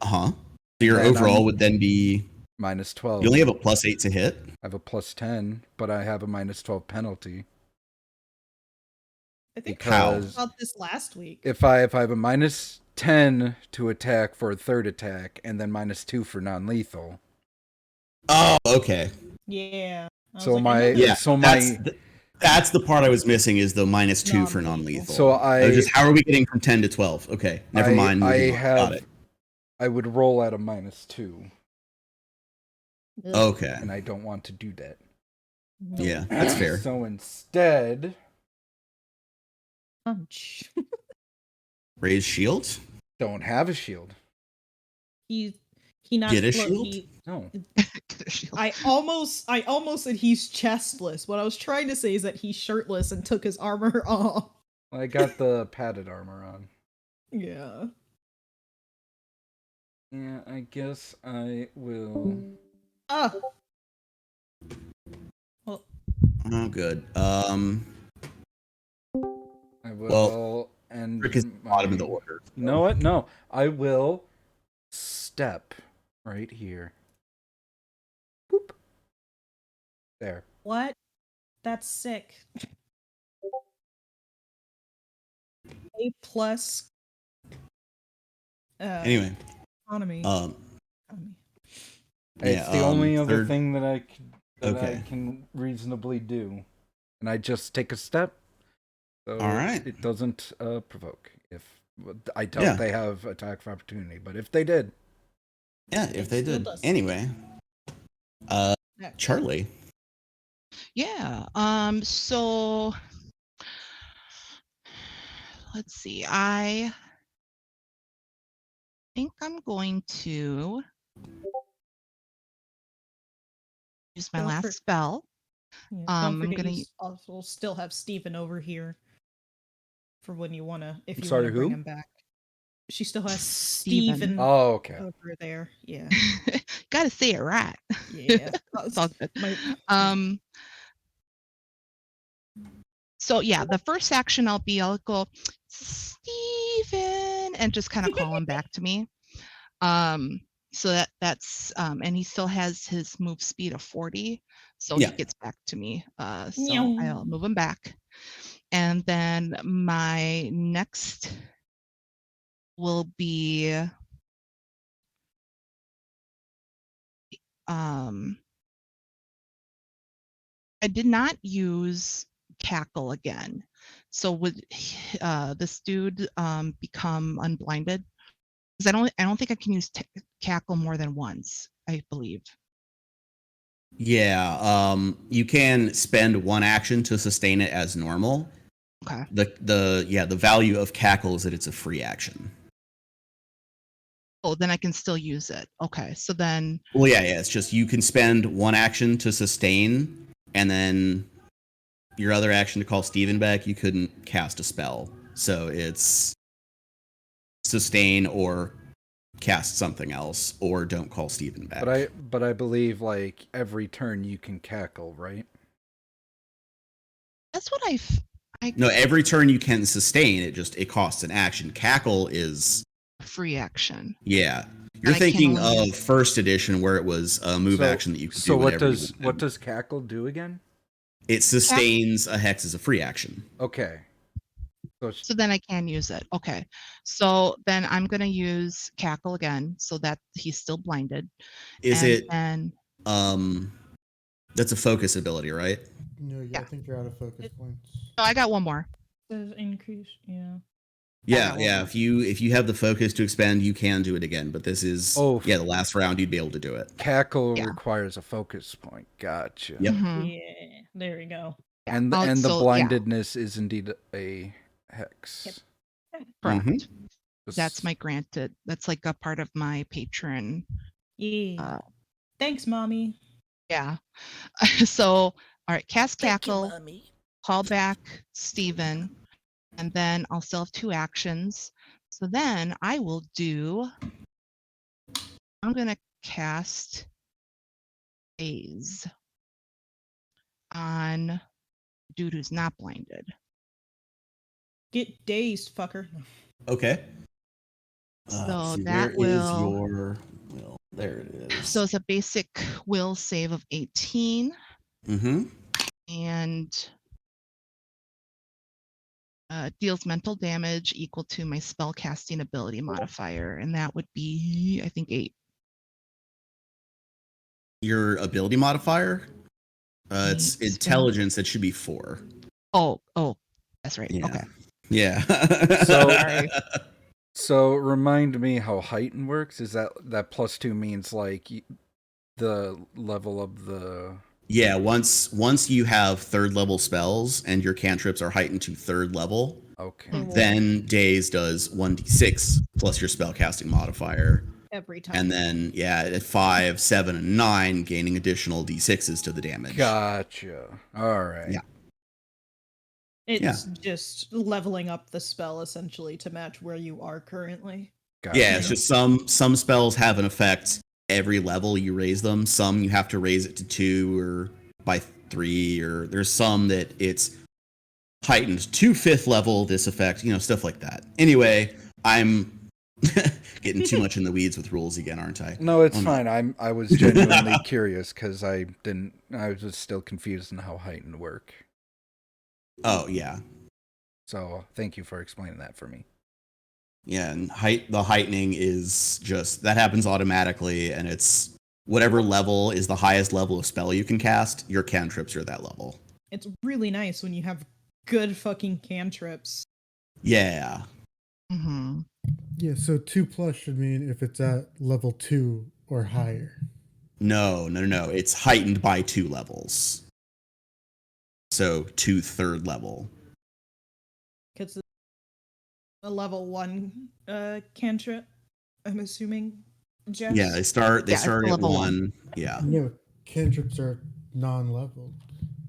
So your And overall I'm- would then be. -12. You only have a +8 to hit. I have a +10, but I have a -12 penalty. I think How? we Because talked about this last week. if I have a -10 to attack for a third attack, and then -2 for non-lethal. Oh, okay. Yeah. I was So like, I my- know that. Yeah. So that's the part I was missing is the -2 for Non-lethal. non-lethal. So how are we getting from 10 to 12? Okay, never mind. I moving on. Got it. I would roll at a -2, Ugh. Okay. and I don't want to do that. Yeah, that's fair. So instead, Punch. Raise shield. don't have a shield. he not Get a look, shield? No. I almost said he's chestless. What I was trying to say is that he's shirtless and took his armor off. I got the padded armor on. Yeah. Yeah, I guess I will. Ah. Oh, good. I will Well, end. Rick is at the bottom of the order. No, what? No, I will step right here. Boop. There. What? That's sick. A plus. Anyway, Economy. um, Economy. It's the only other third- thing that I Okay. can reasonably do, and I just take a step. So All right. It doesn't provoke. If I doubt Yeah. they have attack of opportunity, but if they did, Yeah, if they Still did. does. Anyway, Yeah. Charlie. Yeah. So let's see. I think I'm going to use my Don't last spell. Don't I'm forget gonna. you also still have Steven over here for when you wanna if I'm you sorry, wanna bring who? him back. She still has Steven. Steven Oh, okay. over there. Yeah. Gotta say it right. Yeah. It's all good. My Um. So yeah, the first action I'll go, Steven, and just kind of call him back to me. So that's and he still has his move speed of 40, so Yeah. he gets back to me. So Meow. I'll move him back. And then my next will be I did not use cackle again. So would this dude become unblinded? Because I don't think I can use cackle more than once, I believe. Yeah, you can spend one action to sustain it as normal. Okay. The value of cackle is that it's a free action. Oh, then I can still use it. Okay. So then Well, yeah, it's just you can spend one action to sustain, and then your other action to call Steven back. You couldn't cast a spell, so it's sustain or cast something else, or don't call Steven back. But I believe like every turn you can cackle, right? that's what I No, every turn you can sustain. It costs an action. Cackle is free action. yeah. You're I can thinking only of use- first edition where it was a move So- action that you could So do what whenever you does wanted. what does cackle do again? It sustains a hex as a free action. Okay. So then I can use it. Okay. So then I'm gonna use cackle again so that he's still blinded. Is and it then that's a focus ability, right? No, yeah, I Yeah. think you're out of focus points. oh, I got one more. says increase. Yeah. Yeah, got one yeah. more. If you have the focus to expend, you can do it again. But this is the last round you'd be able to do it. Cackle Yeah. requires a focus point. Gotcha. Yep. Mhm. Yeah. There we go. Yeah. And Oh, the so, yeah, blindedness is indeed a hex. correct. Mhm. That's my granted. That's like a part of my patron. Yeah. Thanks, mommy. Yeah. So all right, cast Thank you, cackle, mommy. call back Steven, and then I'll still have 2 actions. So then I will do I'm gonna cast Daze on dude who's not blinded. Get dazed, fucker. Okay. So let's see, that where is will your will? There it is. so it's a basic will save of 18 Mm-hmm. and deals mental damage equal to my spell casting ability modifier, and that would be I think 8. Your ability modifier? It's Spell. intelligence. It should be 4. Oh, that's right. Yeah. Okay. Yeah. Sorry. So remind me how heighten works. Is that +2 means like the level of the Yeah, once you have 3rd level spells and your cantrips are heightened to 3rd level, okay. then Daze does 1d6 plus your spellcasting modifier. Every time. And then at 5, 7, and 9, gaining additional d6s to the damage. Gotcha. All right. Yeah. It's just leveling up the spell essentially to match where you are currently. Gotcha. Yeah, it's just some spells have an effect every level you raise them. Some you have to raise it to 2 or by 3, or there's some that it's heightened to 5th level, this effect, stuff like that. Anyway, I'm getting too much in the weeds with rules again, aren't I? No, it's fine. I was genuinely curious because I was still confused on how heighten work. Oh, yeah. So thank you for explaining that for me. Yeah, and the heightening is just, that happens automatically, and it's whatever level is the highest level of spell you can cast, your cantrips are that level. It's really nice when you have good fucking cantrips. Yeah. Mm-hmm. Yeah, so 2+ should mean if it's at level 2 or higher. No. It's heightened by 2 levels. So to 3rd level. Because a level 1 cantrip, I'm assuming. Jess? Yeah, they start Yeah, it's at level 1. one. Yeah. Yeah, cantrips are non-leveled.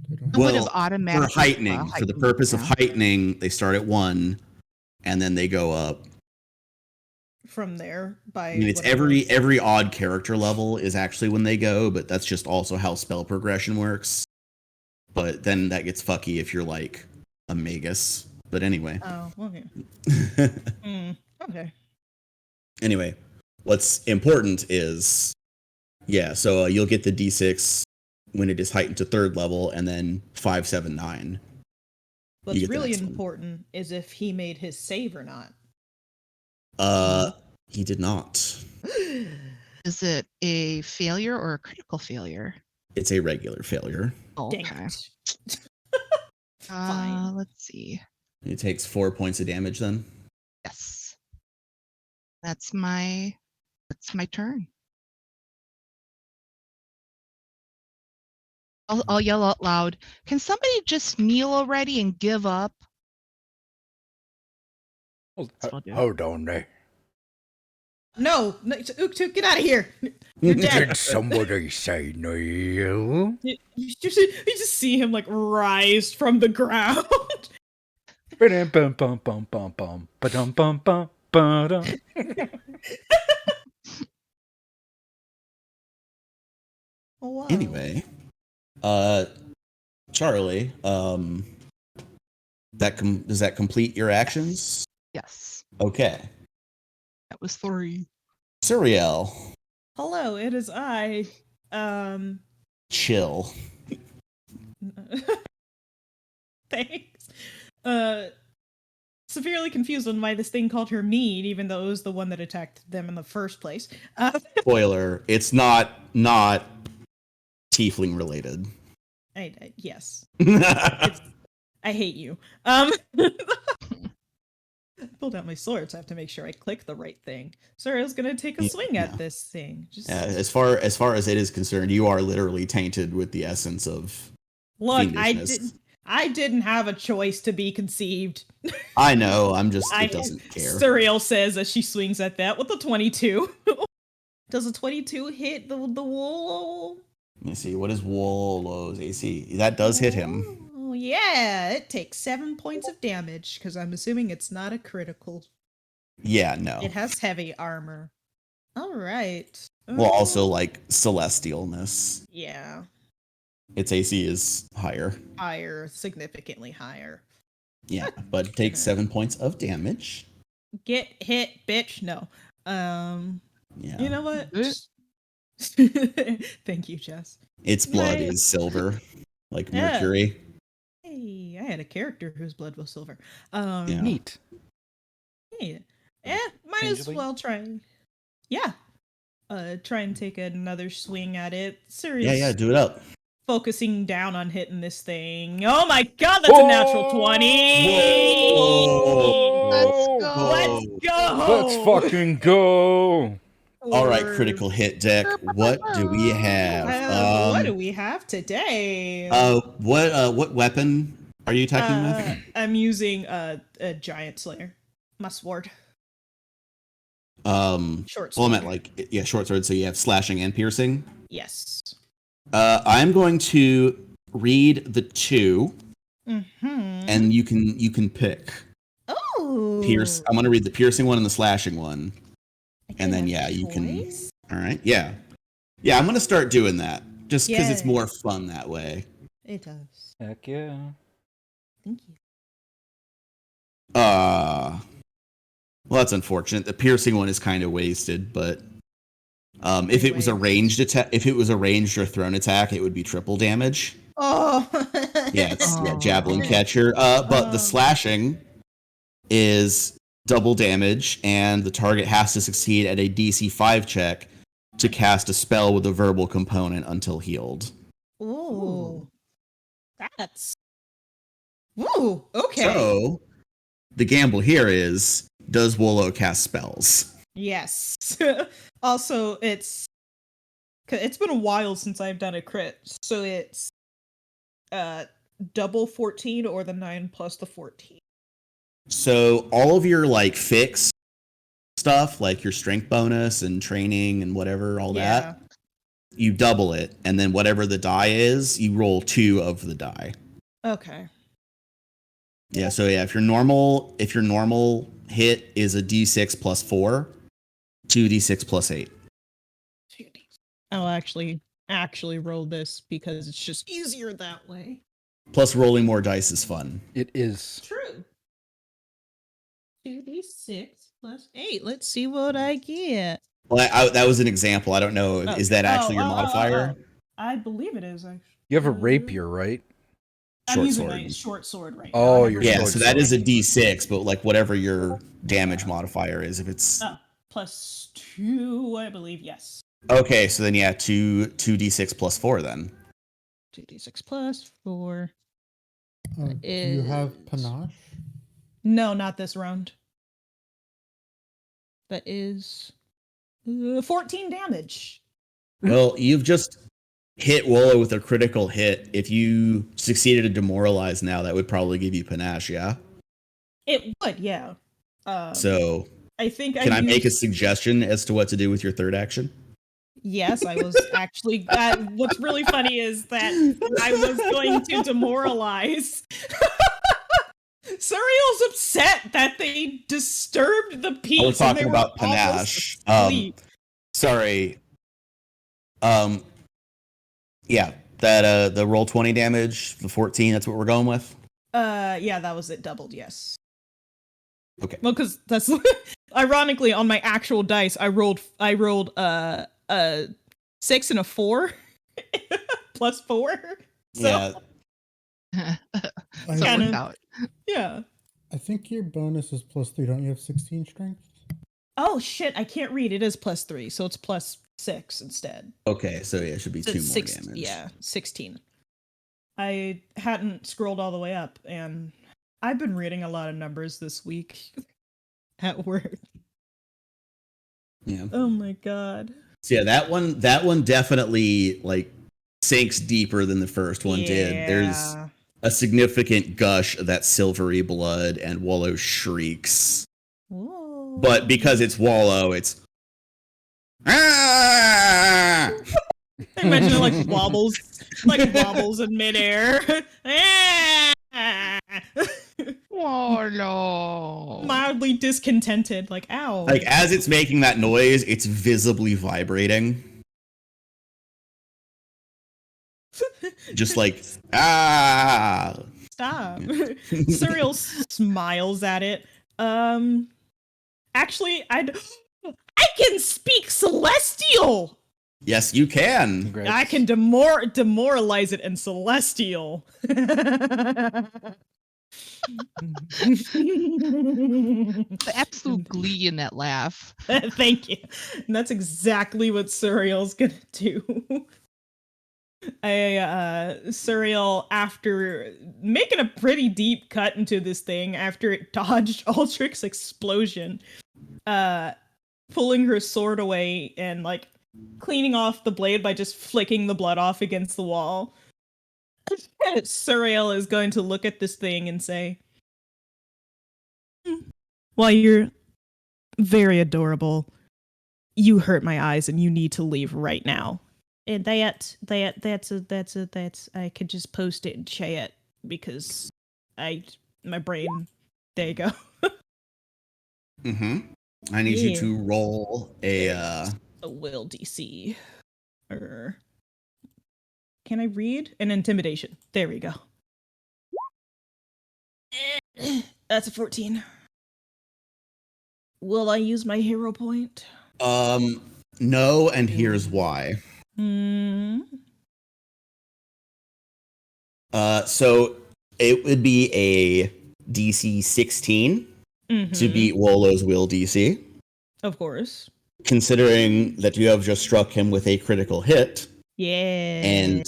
They don't It would have Well, for automatically heightening, for the heightened, purpose of yeah. heightening, they start at 1 and then they go up. From there by I mean, it's whatever. every odd character level is actually when they go, but that's just also how spell progression works. But then that gets fucky if you're like a magus. But anyway. Oh, okay. Okay. Anyway, what's important is, yeah, so you'll get the d6 when it is heightened to 3rd level, and then 5, 7, 9. What's get the really next one. important is if he made his save or not. He did not. Is it a failure or a critical failure? It's a regular failure. Dang Okay. it. Fine. Let's see. It takes 4 points of damage then. Yes. That's my turn. I'll yell out loud. Can somebody just kneel already and give up? Hold on there. No, Uktu, get out of here. You're dead. Did somebody say no? You just see him like rise from the ground. Oh, wow. Anyway, Charlie, does that complete your actions? Yes. Okay. That was 3. Suriel, Hello, it is I. chill. Thanks. Severely confused on why this thing called her mean, even though it was the one that attacked them in the first place. Spoiler, it's not tiefling related. Yes. I hate you. Pulled out my sword, so I have to make sure I click the right thing. Sorry, I was gonna take a swing at this thing. Just as far as it is concerned, you are literally tainted with the essence of look. fiendishness. I didn't have a choice to be conceived. I know. I'm just. It doesn't care. Suriel says as she swings at that with a 22. Does a 22 hit the Wolo? Let me see. What is Wolo's AC? That does hit him. Oh, yeah. It takes 7 points of damage, because I'm assuming it's not a critical. Yeah, no. It has heavy armor. All right. Well, also like celestialness. Yeah. Its AC is higher. Higher, significantly higher. Yeah, but it takes 7 points of damage. Get hit, bitch. No. Yeah. You know what? Thank you, Jess. Its blood Nice. is silver, like Yeah. mercury. Hey, I had a character whose blood was silver. Yeah. Neat. Hey, might as Changeling? well try. Yeah. Try and take another swing at it. Serious. Yeah, do it up. Focusing down on hitting this thing. Oh my god, that's a natural 20! Whoa. Let's go. Let's go! Let's fucking go. All right, critical hit deck. What do we have? What do we have today? What weapon are you attacking with? I'm using a giant slayer. My sword. Short sword. Well, I meant like short sword. So you have slashing and piercing. Yes. I'm going to read the 2, Mm-hmm. and you can pick. Oh. I'm going to read the piercing one and the slashing one, I and then have a you can. choice? All right, yeah. I'm going to start doing that just because it's Yay. more fun that way. It does. Heck yeah. Thank you. Well, that's unfortunate. The piercing one is kind of wasted, but if it was a ranged attack, if it was a ranged or thrown attack, it would be triple damage. Oh. Yeah, it's Oh. javelin catcher. But the slashing is double damage, and the target has to succeed at a DC 5 check to cast a spell with a verbal component until healed. Ooh. That's. Ooh. Okay. So the gamble here is: does Wolo cast spells? Yes. Also, it's been a while since I've done a crit, so it's double 14 or the 9 plus the 14? So all of your like fixed stuff, like your strength bonus and training and whatever, all that, you double it, and then whatever the die is, you roll 2 of the die. Okay. Yeah, so yeah, if your normal hit is a d6 plus 4, 2d6 plus 8. I'll actually roll this because it's just easier that way. Plus rolling more dice is fun. It is. True. 2d6 plus 8. Let's see what I get. Well, that was an example. I don't know. Is that actually your modifier? I believe it is, actually. You have a rapier, right? I'm using my short sword right now. Oh, your yeah, short so that sword. is a d6, but like whatever your damage modifier is, if it's plus 2, I believe, yes. okay, so then yeah, 2d6 plus 4 then. 2d6 plus 4. Do you have panache? No, not this round. That is 14 damage. Well, you've just hit Wolo with a critical hit. If you succeeded to demoralize now, that would probably give you panache, yeah? It would, yeah. So I think can I make a suggestion as to what to do with your third action? Yes, I was actually. What's really funny is that I was going to demoralize. Suriel's upset that they disturbed the peace. We're talking about panache. Sorry. Yeah, that the roll 20 damage, the 14. That's what we're going with. Yeah, that was it. Doubled, yes. Okay. Well, because that's ironically on my actual dice, I rolled a 6 and a 4 plus 4. So, yeah. So it worked out. Yeah. I think your bonus is +3. Don't you have 16 strength? Oh shit! I can't read. It is +3, so it's +6 instead. Okay, so yeah, it should be 2 more damage. Yeah, 16. I hadn't scrolled all the way up, and I've been reading a lot of numbers this week at work. Yeah. Oh my god. So yeah, that one definitely like sinks deeper than the first one did. There's a significant gush of that silvery blood, and Wolo shrieks. Whoa. But because it's Wolo, it's ah! I imagine it like wobbles in midair. Wolo. Mildly discontented, like ow. Like as it's making that noise, it's visibly vibrating. Just like ah. Stop. Suriel smiles at it. Actually, I can speak Celestial. Yes, you can. Congrats. I can demoralize it in Celestial. The absolute glee in that laugh. Thank you. And that's exactly what Suriel's gonna do. Suriel, after making a pretty deep cut into this thing, after it dodged Aldrich's explosion, pulling her sword away and like cleaning off the blade by just flicking the blood off against the wall. Suriel is going to look at this thing and say, "While you're very adorable, you hurt my eyes and you need to leave right now." And that's I could just post it in chat because my brain, there you go. I need you to roll a will DC. Can I read? An intimidation. There we go. That's a 14. Will I use my hero point? no, and here's why. So it would be a DC 16 to beat Wolo's will DC. Of course. Considering that you have just struck him with a critical hit. Yeah. And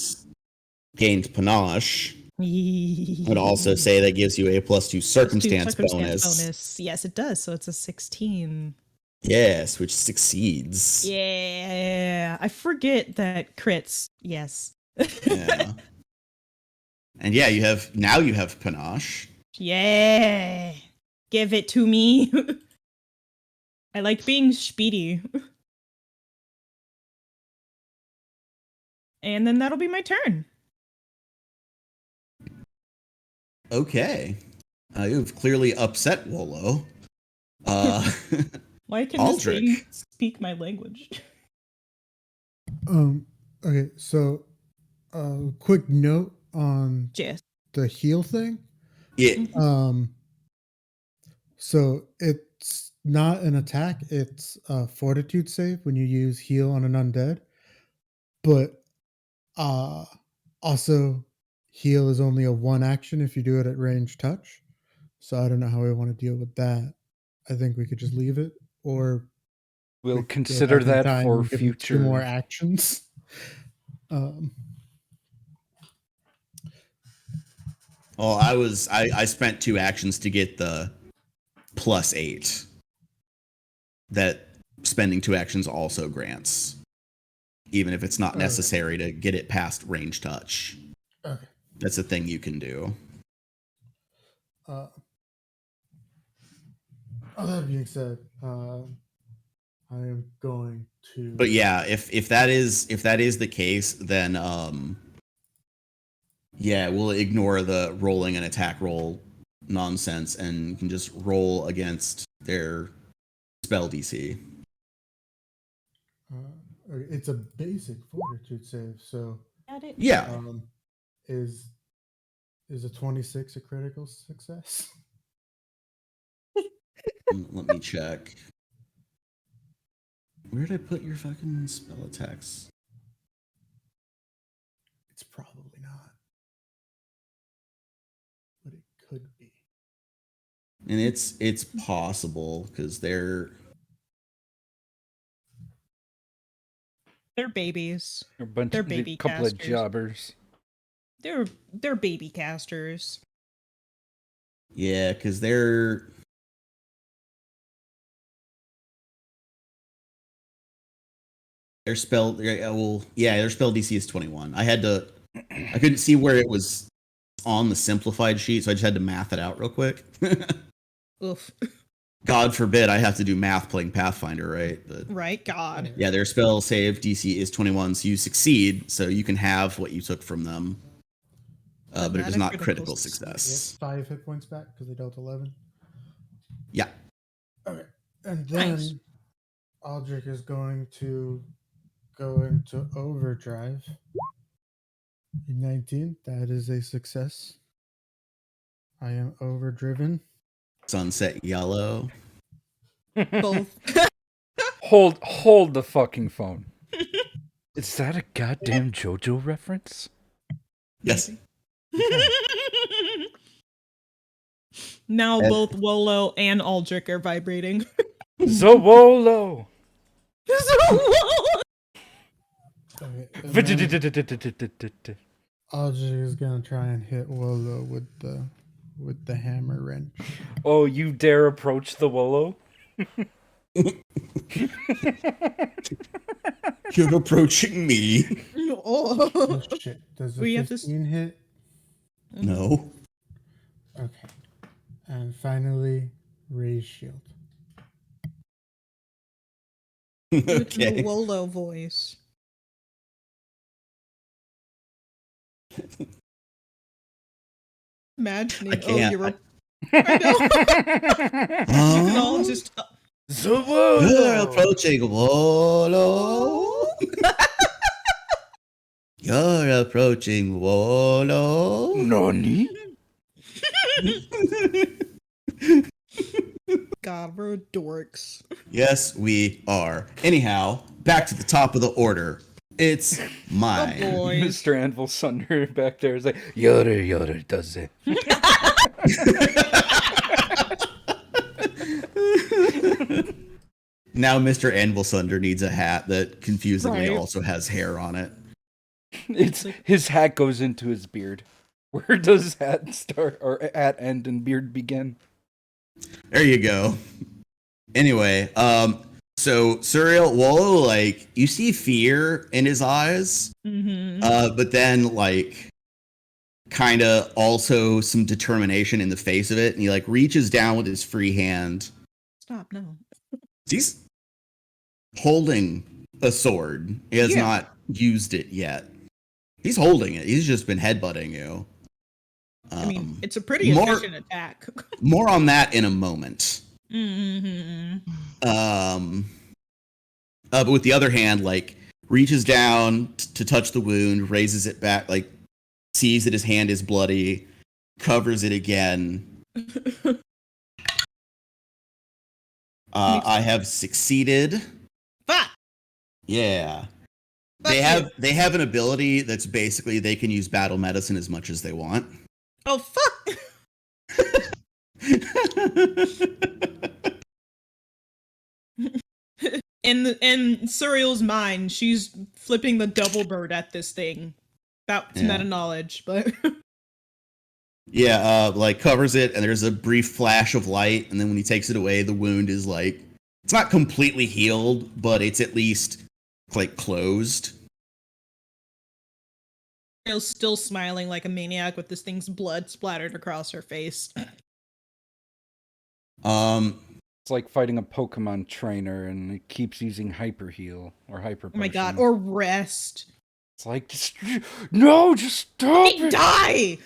gained panache. Would also say that gives you a +2 circumstance bonus. Yes, it does. So it's a 16. Yes, which succeeds. Yeah. I forget that crits. Yes. Yeah. And yeah, you have panache. Yeah. Give it to me. I like being speedy. And then that'll be my turn. Okay. You've clearly upset Wolo. Why can this thing Aldrich. speak my language? Okay, so quick note on Yes. the heal thing. Yeah. So it's not an attack, it's a fortitude save when you use heal on an undead. But also heal is only a one action if you do it at range touch. So I don't know how we want to deal with that. I think we could just leave it, or We'll we could go consider back in that time for and give him two more future. actions. Well, I spent 2 actions to get the +8 that spending 2 actions also grants, even if it's not necessary to get it past range touch. Okay. That's a thing you can do. That being said, I am going to. But yeah, if that is the case, then yeah, we'll ignore the rolling an attack roll nonsense and you can just roll against their spell DC. It's a basic fortitude save, so Yeah. Is a 26 a critical success? Let me check. Where did I put your fucking spell attacks? It's probably not, but it could be. And it's possible because they're babies. A bunch, They're a baby couple of casters. jobbers. They're baby casters. yeah, because their spell their spell DC is 21. I couldn't see where it was on the simplified sheet, so I just had to math it out real quick. Oof. God forbid I have to do math playing Pathfinder, right? But Right, God. yeah, their spell save DC is 21, so you succeed, so you can have what you took from them. But it is not critical It's success. 5 hit points back because they dealt 11. Yeah. Okay, and then Nice. Aldrich is going to go into overdrive. 19. That is a success. I am overdriven. Sunset yellow. Both. Hold the fucking phone. Is that a goddamn JoJo reference? Yes. Now both Wolo and Aldrich are vibrating. Zawolo! Okay, Aldrich is gonna try and hit Wolo with the hammer wrench. Oh, you dare approach the Wolo? You're approaching me. Oh shit! Does a We have to 15 hit? No. Okay. And finally, raise shield. With the Okay. Wolo voice. Imagining, I can't. you were. I know. You can all just. You're Zawolo! approaching Wolo. You're approaching Wolo. Nani? God, we're dorks. Yes, we are. Anyhow, back to the top of the order. It's mine. Oh boy. Mr. Anvil Sunder back there is like, Yoder does it. Now Mr. Anvil Sunder needs a hat that confusingly Right. also has hair on it. It's his hat goes into his beard. Where does hat start or hat end and beard begin? There you go. Anyway, so Surreal Wolo, like, you see fear in his eyes, Mm-hmm. but then, like, kind of also some determination in the face of it, and he like reaches down with his free hand. Stop, no. He's holding a sword. He has not used it yet. He's holding it. He's just been headbutting you. I mean, it's a pretty efficient attack. More on that in a moment. Mm-hmm. But with the other hand, like, reaches down to touch the wound, raises it back, like, sees that his hand is bloody, covers it again. I have succeeded. Fuck! Yeah. Fuck They have an ability that's basically they can use battle medicine as much as they want. Oh, fuck! In Suriel's mind, she's flipping the double bird at this thing. That's meta knowledge, but yeah, like covers it, and there's a brief flash of light, and then when he takes it away, the wound is like it's not completely healed, but it's at least like closed. Suriel's still smiling like a maniac with this thing's blood splattered across her face. It's like fighting a Pokemon trainer and it keeps using Hyper Heal or Hyper Potion. Oh my god, or rest. It's like, just stop it! Die!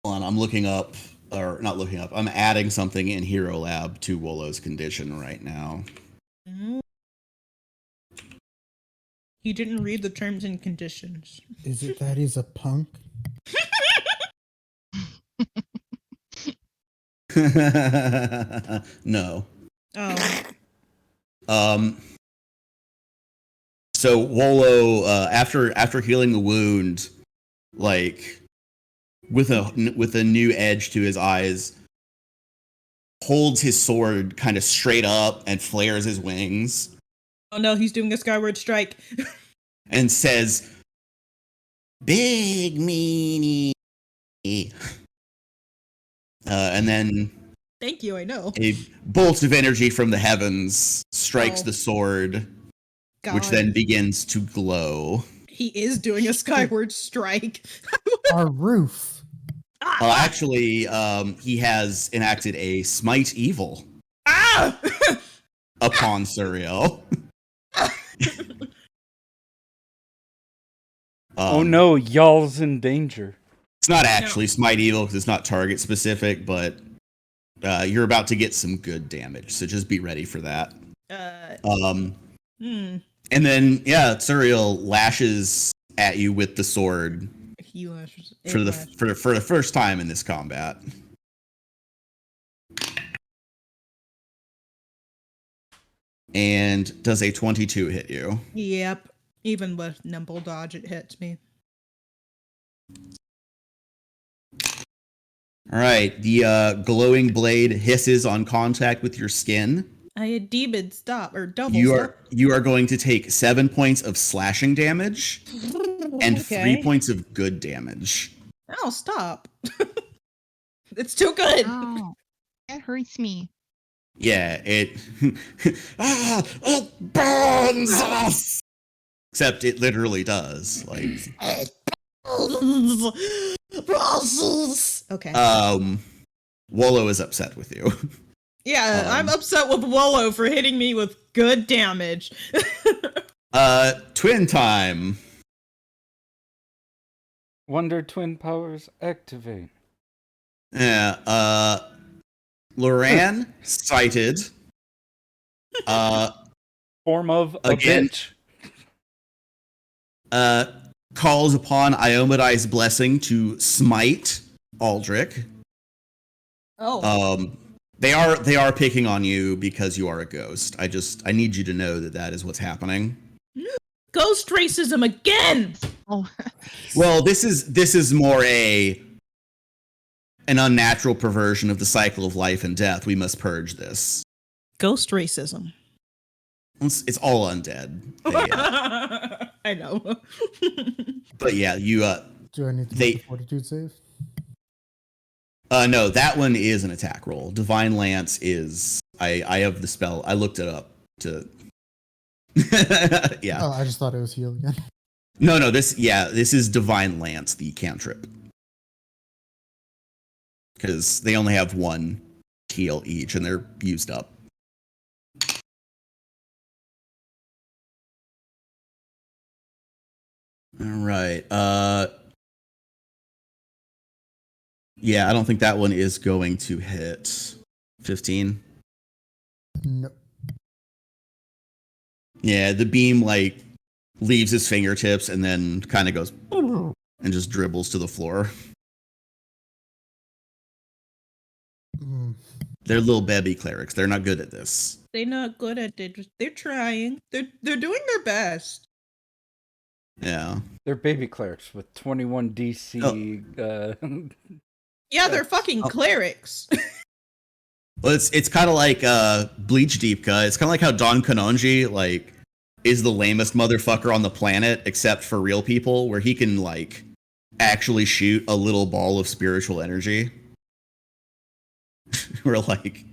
Hold on, I'm looking up, or not looking up, I'm adding something in Hero Lab to Wolo's condition right now. He didn't read the terms and conditions. Is it that he's a punk? No. Oh. So Wolo, after healing the wound, like with a new edge to his eyes, holds his sword kind of straight up and flares his wings. Oh no, he's doing a skyward strike. And says, "Big meanie." And then Thank you, I know. a bolt of energy from the heavens strikes the sword, which then begins to glow. He is doing a skyward strike. Our roof. Actually, he has enacted a smite evil upon Suriel. Oh no, y'all's in danger. It's not actually smite evil because it's not target specific, but you're about to get some good damage, so just be ready for that. And then Suriel lashes at you with the sword. He lashes for the first time in this combat. And does a 22 hit you? Yep. Even with nimble dodge, it hits me. All right. The glowing blade hisses on contact with your skin. I had demon stop or double. You are going to take 7 points of slashing damage and 3 points of good damage. Oh, stop! It's too good. Oh, that hurts me. Yeah, it it burns us. Except it literally does. Like Okay. Wolo is upset with you. Yeah, I'm upset with Wolo for hitting me with good damage. Twin time. Wonder Twin powers activate. Yeah, Loran sighted. Form of again, a bitch. Calls upon Iomede's blessing to smite Aldrich. Oh. They are picking on you because you are a ghost. I need you to know that is what's happening. Ghost racism again. Oh. Well, this is more an unnatural perversion of the cycle of life and death. We must purge this. Ghost racism. It's all undead. I know. But yeah, you Do I need to make a fortitude save? No, that one is an attack roll. Divine Lance is I have the spell. I looked it up to yeah. Oh, I just thought it was heal again. No, this is Divine Lance, the cantrip. Because they only have one heal each, and they're used up. All right. Yeah, I don't think that one is going to hit. 15. No. Yeah, the beam like leaves his fingertips and then kind of goes and just dribbles to the floor. Mm. They're little baby clerics. They're not good at this. They're not good at it. They're trying. They're doing their best. Yeah. They're baby clerics with 21 DC. Yeah, they're fucking clerics. Well, it's kind of like Bleach Deepka. It's kind of like how Don Kanonji like is the lamest motherfucker on the planet, except for real people, where he can like actually shoot a little ball of spiritual energy. Where like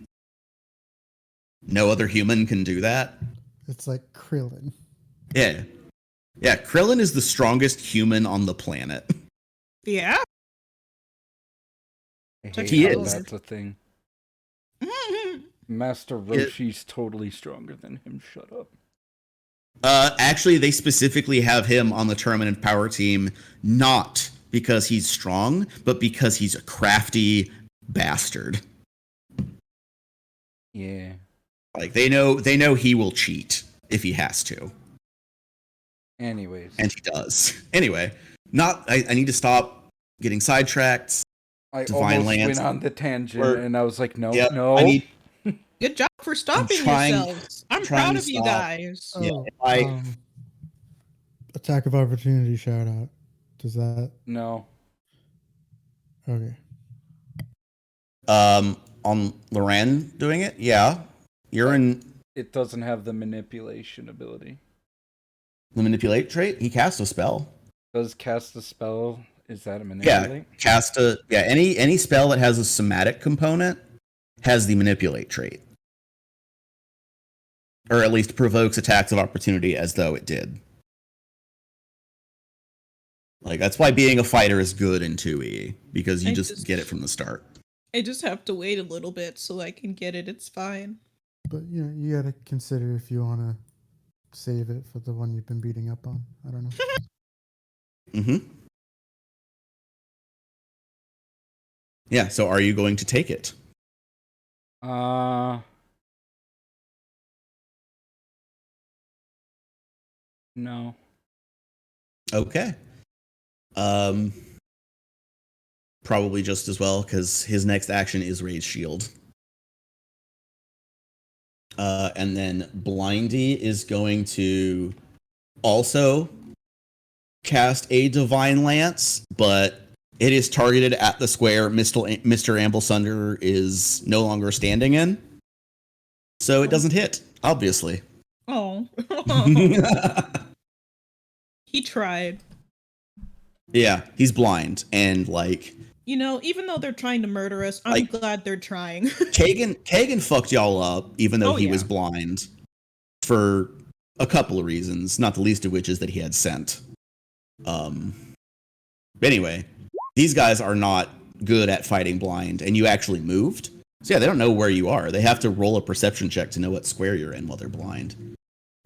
no other human can do that. It's like Krillin. Yeah. Yeah, Krillin is the strongest human on the planet. Yeah. I hate He how is. that's a thing. Master Roshi's totally stronger than him. Shut up. Actually, they specifically have him on the Tournament of Power team, not because he's strong, but because he's a crafty bastard. Yeah. Like they know he will cheat if he has to. Anyways. And he does. Anyway, I need to stop getting sidetracked. I Divine almost Lance. went on the tangent, Or- and I was like, no, Yep, no. I need Good job for stopping trying- yourselves. I'm trying proud to of you stop. guys. Yeah, Oh, attack of opportunity shout out. Does that? No. Okay. on Loren doing it. Yeah, you're in It doesn't have the manipulation ability. the manipulate trait. He cast a spell. Does cast a spell? Is that a Yeah, manipulate? any spell that has a somatic component has the manipulate trait, or at least provokes attacks of opportunity as though it did. Like that's why being a fighter is good in 2E, because you I just just- get it from the start. I just have to wait a little bit so I can get it. It's fine. But you know, you gotta consider if you wanna save it for the one you've been beating up on. I don't know. Mm-hmm. Yeah. So, are you going to take it? No. Okay. Probably just as well, because his next action is raise shield. And then Blindy is going to also cast a Divine Lance, but it is targeted at the square Mr. Amblesunder is no longer standing in. So it doesn't hit, obviously. Oh. He tried. Yeah, he's blind, and like You know, even though they're trying to murder us, I'm glad they're trying. Kagan fucked y'all up, even though he was yeah. blind, for a couple of reasons, not the least of which is that he had scent. But anyway, these guys are not good at fighting blind, and you actually moved. So yeah, they don't know where you are. They have to roll a perception check to know what square you're in while they're blind.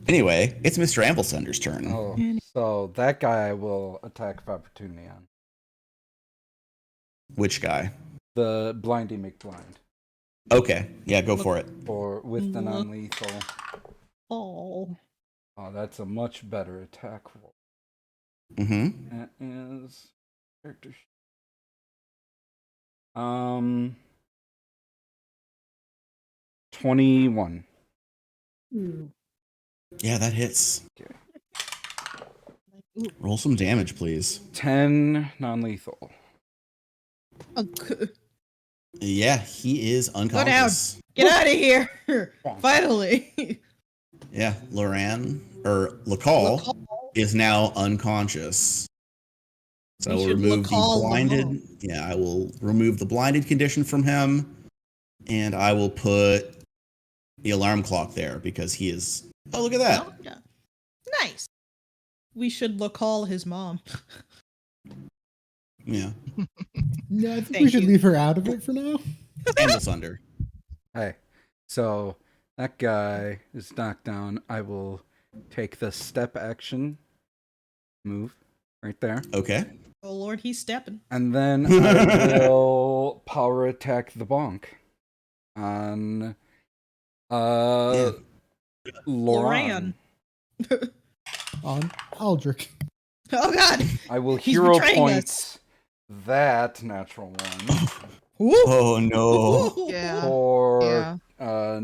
Anyway, it's Mr. Amblesunder's turn. Oh, so that guy I will attack of opportunity on. Which guy? The Blindy McBlind. Okay, yeah, go for it. Or with the non-lethal. Oh. Oh, that's a much better attack roll. Mm-hmm. That is character. 21. Yeah, that hits. Okay. Roll some damage, please. 10 non-lethal. Yeah, he is unconscious. Get out of here. Finally. Yeah, Lacal is now unconscious. So We I'll should remove the Lacal blinded. alone. Yeah, I will remove the blinded condition from him, and I will put the alarm clock there because he is. Oh, look at that! Nice. we should call his mom. Yeah. Yeah, I think Thank we should you. leave her out of it for now. Anvil Sunder. Hey, so that guy is knocked down. I will take the step action move right there. Okay. Oh Lord, he's stepping. And then I will power attack the bonk on Yeah. Loran. On Aldrich. Oh God. I will He's hero betraying point that natural one Woo. Oh no. Woo. Yeah. for Yeah.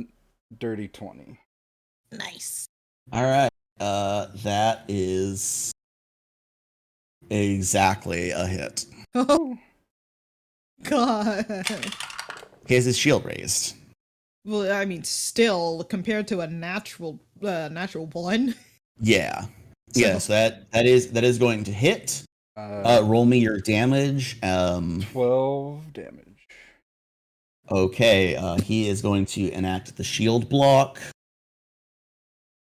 dirty 20. Nice. All right. That is exactly a hit. Oh God. He has his shield raised. Well, I mean, still compared to a natural one. Yeah. So- Yes, that is going to hit. Roll me your damage. 12 damage. Okay, he is going to enact the shield block.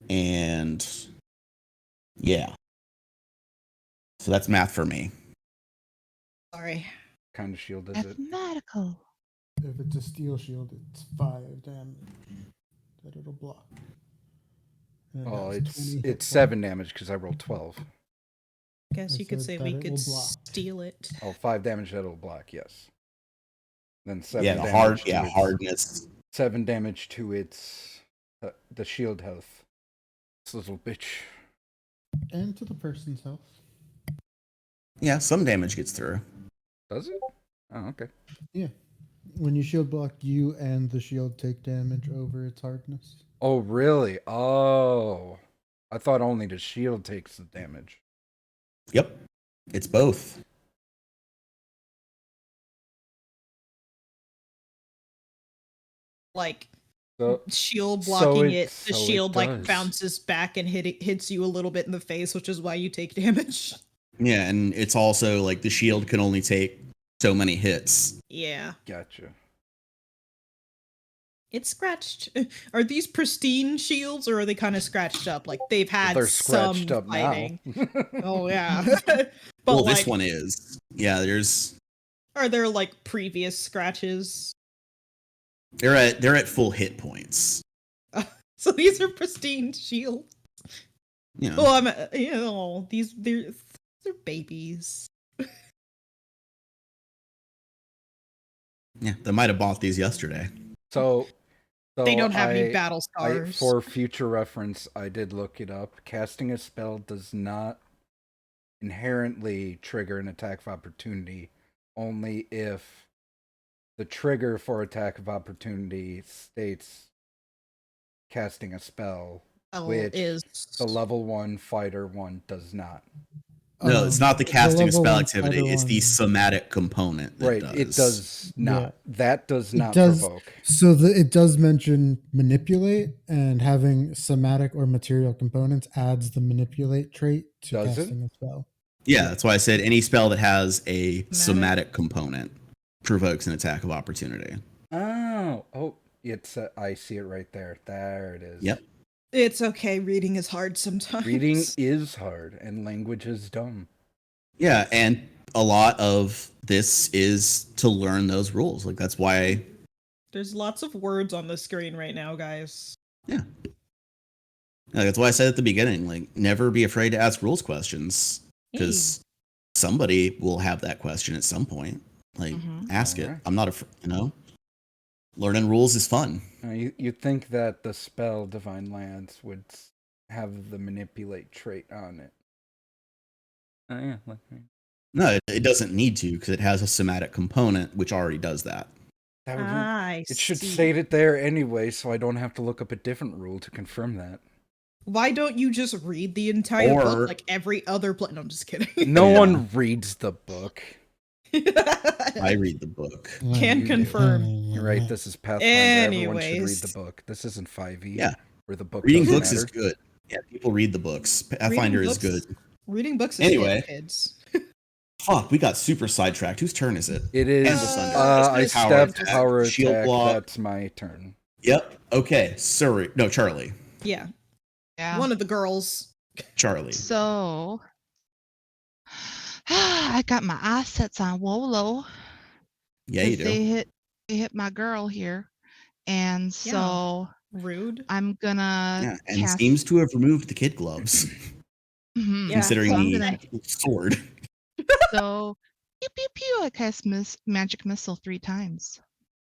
And yeah. So that's math for me. Sorry. What kind of shield is it? Mathematical. If it's a steel shield, it's 5 damage that it'll block. And it Oh, has 20 hit it's points. 7 damage because I rolled 12. Guess I you could said say that we it could will block. steal it. Oh, 5 damage that'll block, yes. Then 7 Yeah, damage to its, hardness. 7 damage to its the shield health. This little bitch. And to the person's health. Yeah, some damage gets through. Does it? Oh, okay. Yeah. When you shield block, you and the shield take damage over its hardness. Oh, really? Oh. I thought only the shield takes the damage. Yep. It's both. Like So, shield so blocking it- it, the so it shield like does. bounces back and hits you a little bit in the face, which is why you take damage. Yeah, and it's also like the shield can only take so many hits. Yeah. gotcha. It's scratched. Are these pristine shields or are they kind of scratched up? Like they've had They're some scratched up fighting. now. Oh yeah. But Well, like, this one is. Yeah, are there like previous scratches? they're at full hit points. So these are pristine shields. You know. Oh, they're babies. Yeah, they might have bought these yesterday. So They don't have any battle scars. For future reference, I did look it up. Casting a spell does not inherently trigger an attack of opportunity, only if the trigger for attack of opportunity states casting a spell, which is the level 1 fighter one does not. No, it's not the casting a level spell one activity. fighter It's the one- somatic component. That Right, does. it does not. Yeah. That does It not does- provoke. So it does mention manipulate, and having somatic or material components adds the manipulate trait to Does it? casting a spell. Yeah, that's why I said any spell that has a Somatic. somatic component provokes an attack of opportunity. Oh, it's I see it right there. There it is. Yep. It's okay. Reading is hard sometimes. Reading is hard and language is dumb. Yeah, and a lot of this is to learn those rules. Like that's why. There's lots of words on the screen right now, guys. Yeah. Yeah, that's why I said at the beginning, like, never be afraid to ask rules questions because somebody will have that question at some point. Like, ask it. Alright. I'm not afraid. Learning rules is fun. You'd think that the spell Divine Lance would have the manipulate trait on it. Oh yeah, No, it doesn't need to because it has a somatic component which already does that. that would I it should see. state it there anyway, so I don't have to look up a different rule to confirm that. Why don't you just read the entire Or- book like every other No, I'm just kidding. No Yeah. one reads the book. I read the book. Can confirm. You're right. This is Pathfinder. Everyone should read Anyways. the book. This isn't 5e. Yeah. Where the book Reading doesn't books is matter. good. Yeah, people read the books. Pathfinder is books- good. Reading books is Anyway. hip, kids. Fuck, we got super sidetracked. Whose turn is it? It is. Anderson. I It's power stepped attack, power shield attack. block. That's my turn. Yep. Okay. Sorry. No, Charlie. Yeah. Yeah. One of the girls Charlie. So I got my assets on Wolo. Yeah, you 'cause do. they hit my girl here. And so Rude. I'm gonna Yeah, and cast seems to have removed the kid gloves, Mhm. Yeah, considering so I'm the gonna sword. so pew pew pew I cast magic missile 3 times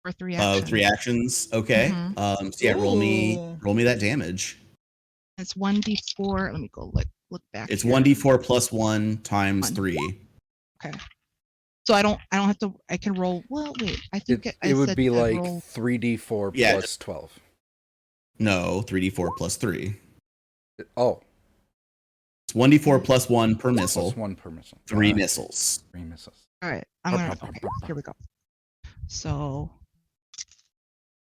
for 3 actions. 3 actions. Okay. Mhm. So yeah, roll me Ooh. that damage. It's 1d4. Let me go look back It's here. 1d4 plus 1 times 1. 3. Okay. So I don't have to. I can roll. Well, wait. I think I It would said be I'd like roll. 3d4 Yeah, plus 12. No, 3d4 plus 3. Oh, It's 1d4 plus 1 per missile. plus 1 per missile. 3 Got it. missiles. 3 missiles. All right. I'm gonna. Okay. Here we go. So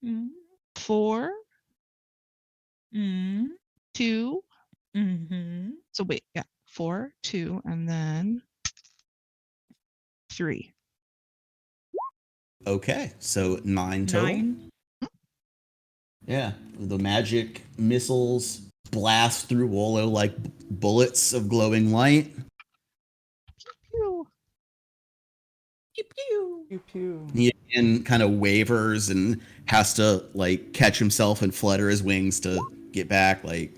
Mm, 4, mm, 2. mm-hmm. So wait. Yeah. 4, 2, and then 3. Okay, so 9 total. 9. Yeah, the magic missiles blast through Wolo like bullets of glowing light. Pew. Pew pew. Pew pew. He again kind of wavers and has to like catch himself and flutter his wings to get back. Like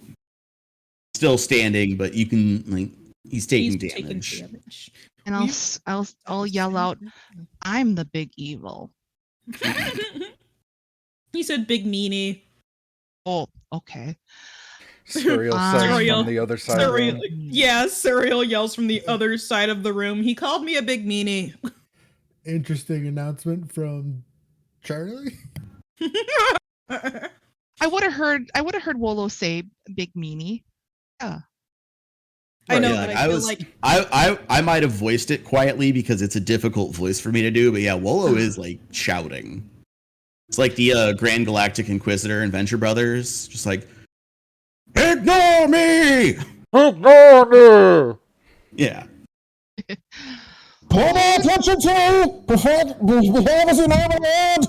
still standing, but you can like he's taking damage. And I'll yell out, "I'm the big evil." He said big meanie. Oh, okay. Suriel says Suriel. from the other side of the Suriel, room. yeah, Suriel yells from the other side of the room. He called me a big meanie. Interesting announcement from Charlie. I would have heard Wolo say big meanie. Yeah. I know, Yeah, but I I feel was like I might have voiced it quietly because it's a difficult voice for me to do, but yeah, Wolo is like shouting. It's like the Grand Galactic Inquisitor in Venture Brothers, just like ignore me. Ignore me! Yeah. Pay attention to behave as you normally.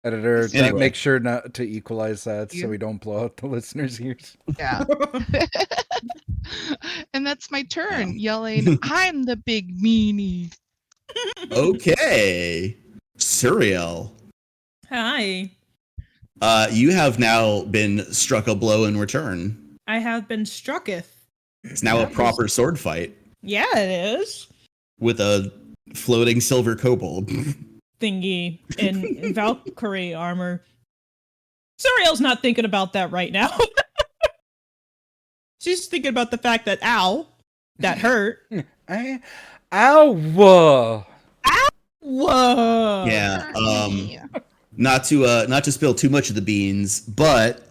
Editor, Anyway. make sure not to equalize that so we don't blow out the listeners' ears. Yeah. And that's my turn, yelling, "I'm the big meanie." Okay. Suriel. hi. You have now been struck a blow in return. I have been strucketh. It's now a proper sword fight Yeah, it is. with a floating silver kobold. Thingy in Valkyrie armor. Suriel's not thinking about that right now. She's thinking about the fact that ow, that hurt. Ow! Whoa. Yeah. Yeah. Not to spill too much of the beans, but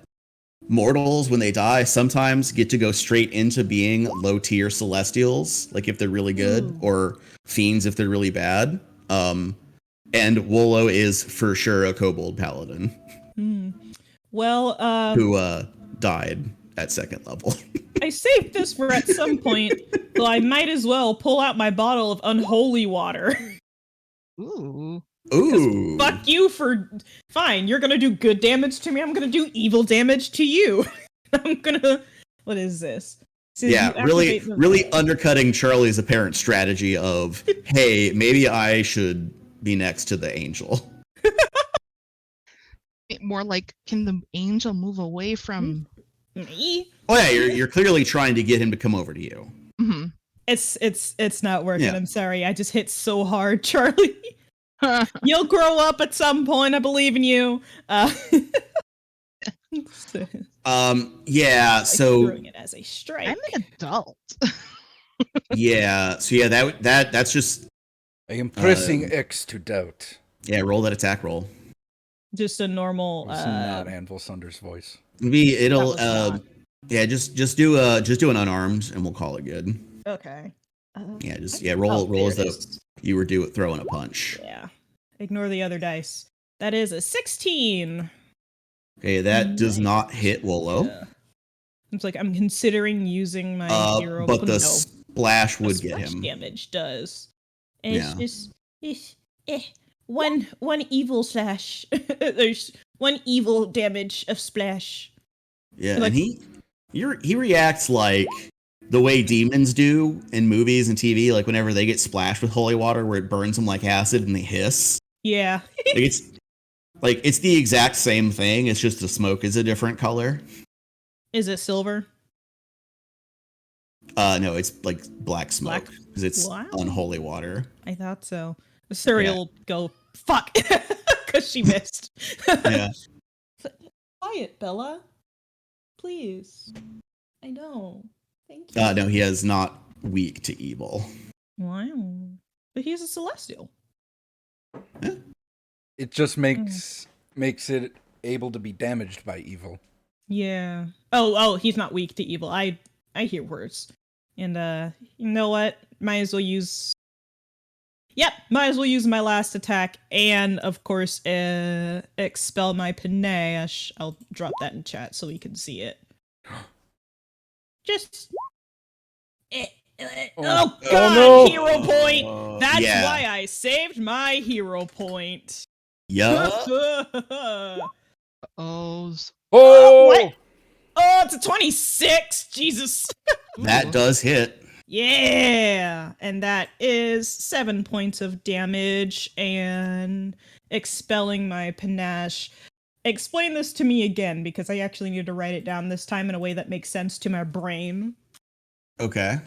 mortals when they die sometimes get to go straight into being low tier celestials, like if they're really good, or fiends if they're really bad. And Wolo is for sure a kobold paladin Well, who died at 2nd level. I saved this for at some point, so I might as well pull out my bottle of unholy water. Ooh. Ooh. Fuck you for... Fine, you're gonna do good damage to me, I'm gonna do evil damage to you. I'm gonna... What is this? Says Yeah, you really, activate the- really undercutting Charlie's apparent strategy of, hey, maybe I should be next to the angel. More like, can the angel move away from? Me? Oh yeah, you're clearly trying to get him to come over to you. Mhm. It's not working. Yeah. I'm sorry. I just hit so hard, Charlie. You'll grow up at some point. I believe in you. Yeah. So doing it as a strike. I'm an adult. yeah. So yeah, that's just I am pressing X to doubt. yeah. Roll that attack roll. Just a normal. It's not Anvil Sunder's voice. Maybe it'll That was yeah. Just do an unarmed and we'll call it good. Okay. Yeah. Roll as though you were throwing a punch. Yeah. Ignore the other dice. That is a 16. Okay, that does not hit Wolo. Yeah. It's like I'm considering using my hero. But the no, splash would get splash him. damage does. And it's Yeah. just one evil slash. There's one evil damage of splash. Yeah, Like- and he reacts like the way demons do in movies and TV, like whenever they get splashed with holy water, where it burns them like acid and they hiss. Yeah. It's the exact same thing. It's just the smoke is a different color. Is it silver? No, it's like black smoke because it's Wow. unholy water. I thought so. The cereal will go fuck because she missed. Yeah. Quiet, Bella. Please. I know. Thank you. No, he is not weak to evil. Wow. But he's a celestial. Yeah. It just makes it able to be damaged by evil. Yeah. Oh, he's not weak to evil. I hear words. And you know what? Might as well use my last attack and of course expel my panache. I'll drop that in chat so we can see it. Just oh god, no. hero point. That's Yeah. why I saved my hero point. Yeah. Oh, What? Oh, it's a 26. Jesus. That does hit. Yeah, and that is 7 points of damage and expelling my panache. Explain this to me again because I actually need to write it down this time in a way that makes sense to my brain. Okay.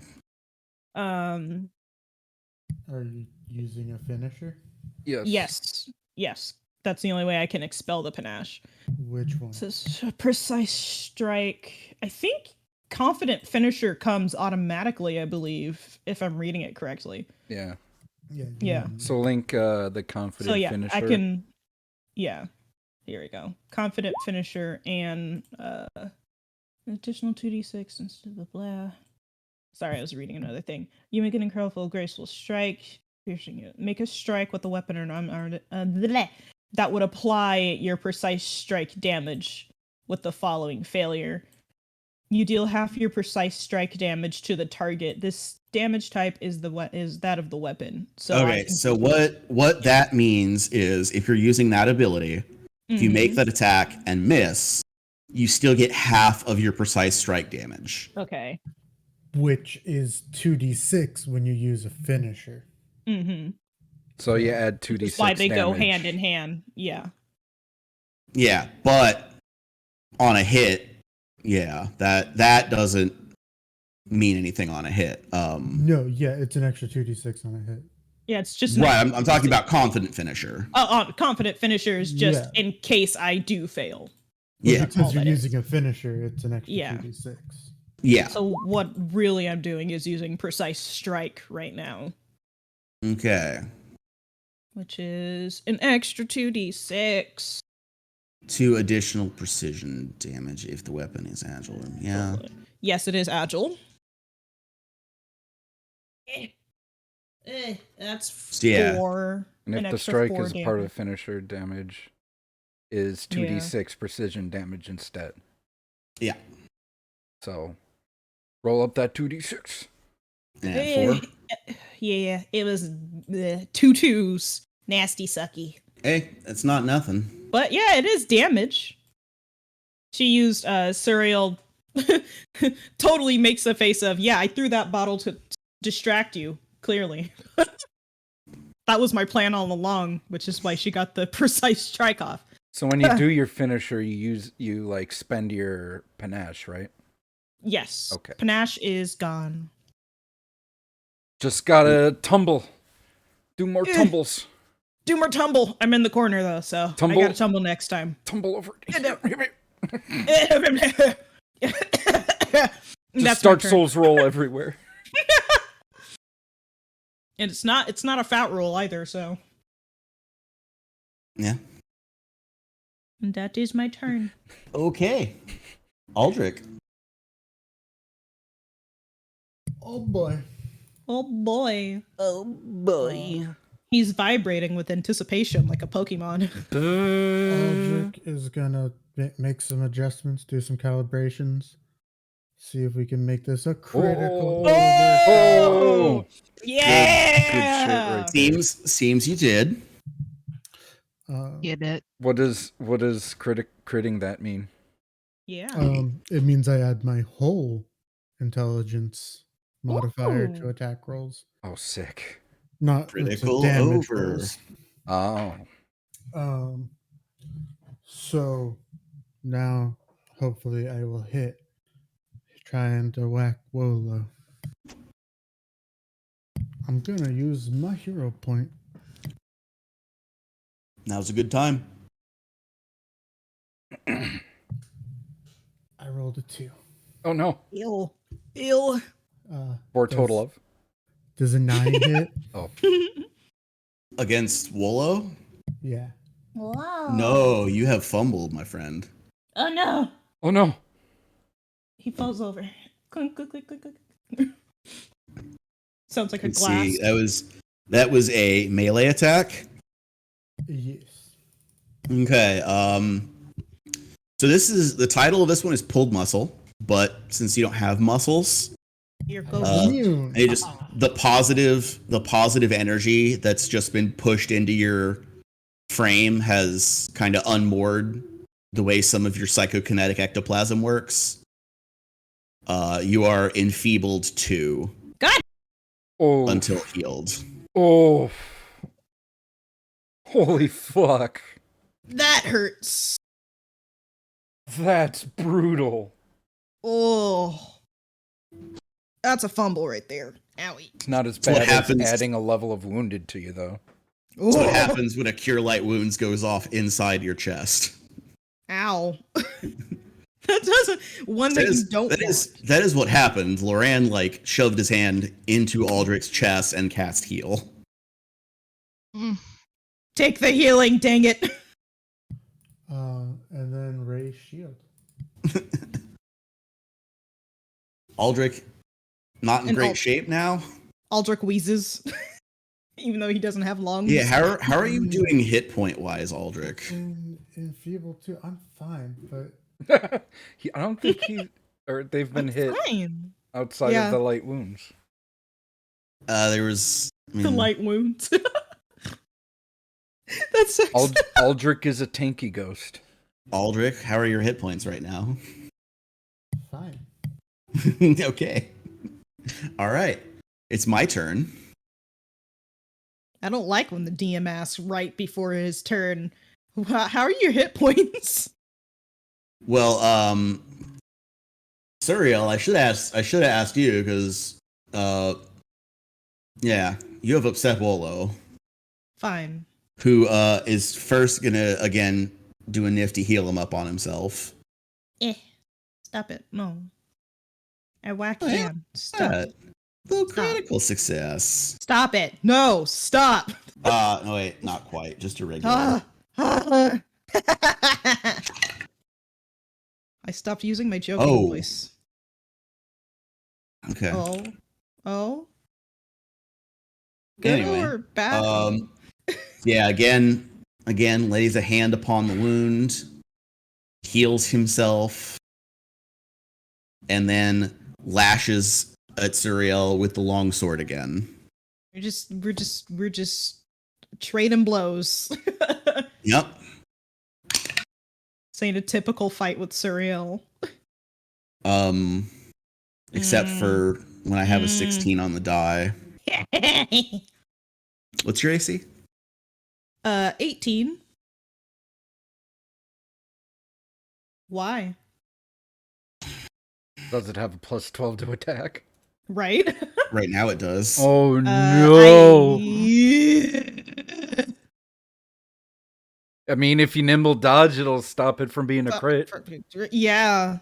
Are you using a finisher? Yes. That's the only way I can expel the panache. Which one? This is a precise strike. I think confident finisher comes automatically, I believe, if I'm reading it correctly. Yeah. Yeah. So link the confident So yeah, finisher. I can. Yeah, here we go. Confident finisher and additional 2d6 instead of blah. Sorry, I was reading another thing. You make an incredible, graceful strike, piercing it. Make a strike with a weapon or unarmed. That would apply your precise strike damage with the following failure. You deal half your precise strike damage to the target. This damage type is that of the weapon. So okay, so what that means is if you're using that ability, if you make that attack and miss, you still get half of your precise strike damage. Okay. Which is 2d6 when you use a finisher. Mm-hmm. So you add 2d6 That's why they go damage. hand in hand. Yeah. Yeah, but on a hit, yeah, that doesn't mean anything on a hit. No, yeah, it's an extra 2d6 on a hit. Yeah, it's just right. I'm talking about confident finisher. Confident finisher is just in case I do fail. Well, Yeah, because you're that using a finisher, it's an extra Yeah. 2d6. yeah. So what really I'm doing is using precise strike right now, Okay. which is an extra 2d6. 2 additional precision damage if the weapon is agile. Yeah. Yes, it is agile. That's 4. Yeah. And an if the extra strike 4 is part of finisher damage, is 2d6 precision damage instead. Yeah. So roll up that 2d6. And 4. Yeah, it was 2 2s. Nasty sucky. Hey, that's not nothing. But yeah, it is damage. She used Suriel totally makes a face of, yeah, I threw that bottle to distract you, clearly. That was my plan all along, which is why she got the precise strike off. So when you do your finisher, you like spend your panache, right? Yes. Okay. Panache is gone. Just gotta tumble. Do more tumbles. Do more tumble. I'm in the corner though, so Tumble. I gotta tumble next time. Tumble over. That's Dark Souls roll everywhere. And it's not a fat roll either, so. Yeah. And that is my turn. Okay. Aldrich. Oh boy. Oh boy. Oh boy. He's vibrating with anticipation like a Pokemon. Aldrich is gonna make some adjustments, do some calibrations, see if we can make this a critical. Oh! Yeah. Good shit right there. Seems you did. Get it? What does critting that mean? Yeah. It means I add my whole intelligence modifier Ooh. to attack rolls. Oh, sick. Not to Critical damage over. rolls. Oh. So now hopefully I will hit trying to whack Wolo. I'm gonna use my hero point. Now's a good time. I rolled a 2. Oh, no. Ill. For a total of? Does a 9 hit? Oh. Against Wolo? Yeah. Wow. No, you have fumbled, my friend. Oh no. Oh, no. He falls over. Clink, clink, clink, clink, clink. Sounds like a Let's glass. see. That was a melee attack. Yes. Okay. So this is the title of this one is pulled muscle, but since you don't have muscles, Here I'm goes. immune. it just the positive energy that's just been pushed into your frame has kind of unmoored the way some of your psychokinetic ectoplasm works. You are enfeebled 2 Oh. until healed. Oh. Holy fuck. That hurts. That's brutal. Oh. That's a fumble right there. Owie. It's not as So what bad as happens- adding a level of wounded to you, though. That's what Oh. happens when a cure light wounds goes off inside your chest. Ow. That doesn't one that you don't want. That is what happened. Loran like shoved his hand into Aldrich's chest and cast heal. Mm. Take the healing, dang it. And then raise shield. Aldrich, not in And great shape now. Aldrich wheezes. Even though he doesn't have lungs. Yeah, how are you doing hit point wise, Aldrich? Enfeebled 2. I'm fine, but I don't think they've been hit Fine. outside Yeah. of the light wounds. There was The light wounds. That's so sad. Aldrich is a tanky ghost. Aldrich, how are your hit points right now? fine. Okay. All right. It's my turn. I don't like when the DM asks right before his turn, how are your hit points? Well, Suriel, I should have asked you because yeah, you have upset Wolo, Fine. who is first gonna again do a nifty heal him up on himself. Stop it. No. I whack Oh, yeah. him. Stop. That little critical success. Stop it. No, stop. No wait, not quite. Just a regular. I stopped using my joking Oh. voice. Okay. Oh. Good Anyway, or bad? yeah, again lays a hand upon the wound, heals himself, and then lashes at Suriel with the longsword again. We're just trading blows. Yep. Saying a typical fight with Suriel. Except for when I have a 16 on the die. What's your AC? 18. Why? Does it have a plus 12 to attack? Right? Right now it does. Oh no! I mean, if you nimble dodge, it'll stop it from being a crit. Yeah.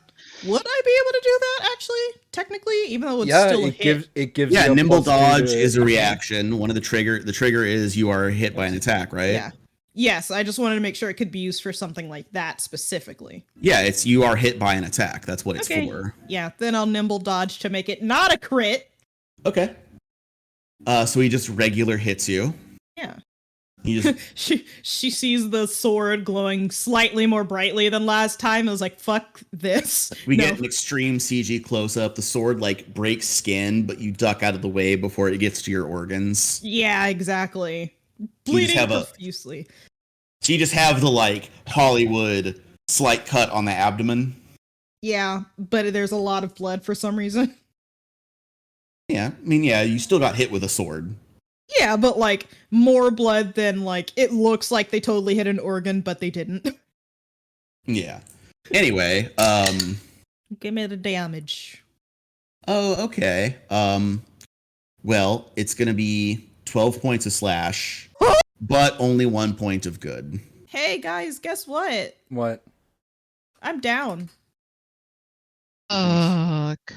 Would I be able to do that, actually? Technically? Even though it's Yeah, still a it hit. gives Yeah, you a nimble plus 2 dodge to- is a reaction. One of the trigger is you are hit by an attack, right? Yeah. Yes, I just wanted to make sure it could be used for something like that specifically. Yeah, it's you are hit by an attack. That's what it's Okay. for. Yeah, then I'll nimble dodge to make it not a crit. Okay. So he just regular hits you. Yeah. He just she sees the sword glowing slightly more brightly than last time. I was like, fuck this. we No. get an extreme CG close up. The sword like breaks skin, but you duck out of the way before it gets to your organs. Yeah, exactly. You just Bleeding have a- profusely. So you just have the like Hollywood slight cut on the abdomen. Yeah, but there's a lot of blood for some reason. Yeah, I mean, yeah, you still got hit with a sword. Yeah, but like more blood than like it looks like they totally hit an organ, but they didn't. Yeah. Anyway, Give me the damage. oh, okay. Well, it's gonna be 12 points of slash, but only 1 point of good. Hey guys, guess what? What? I'm down. Fuck.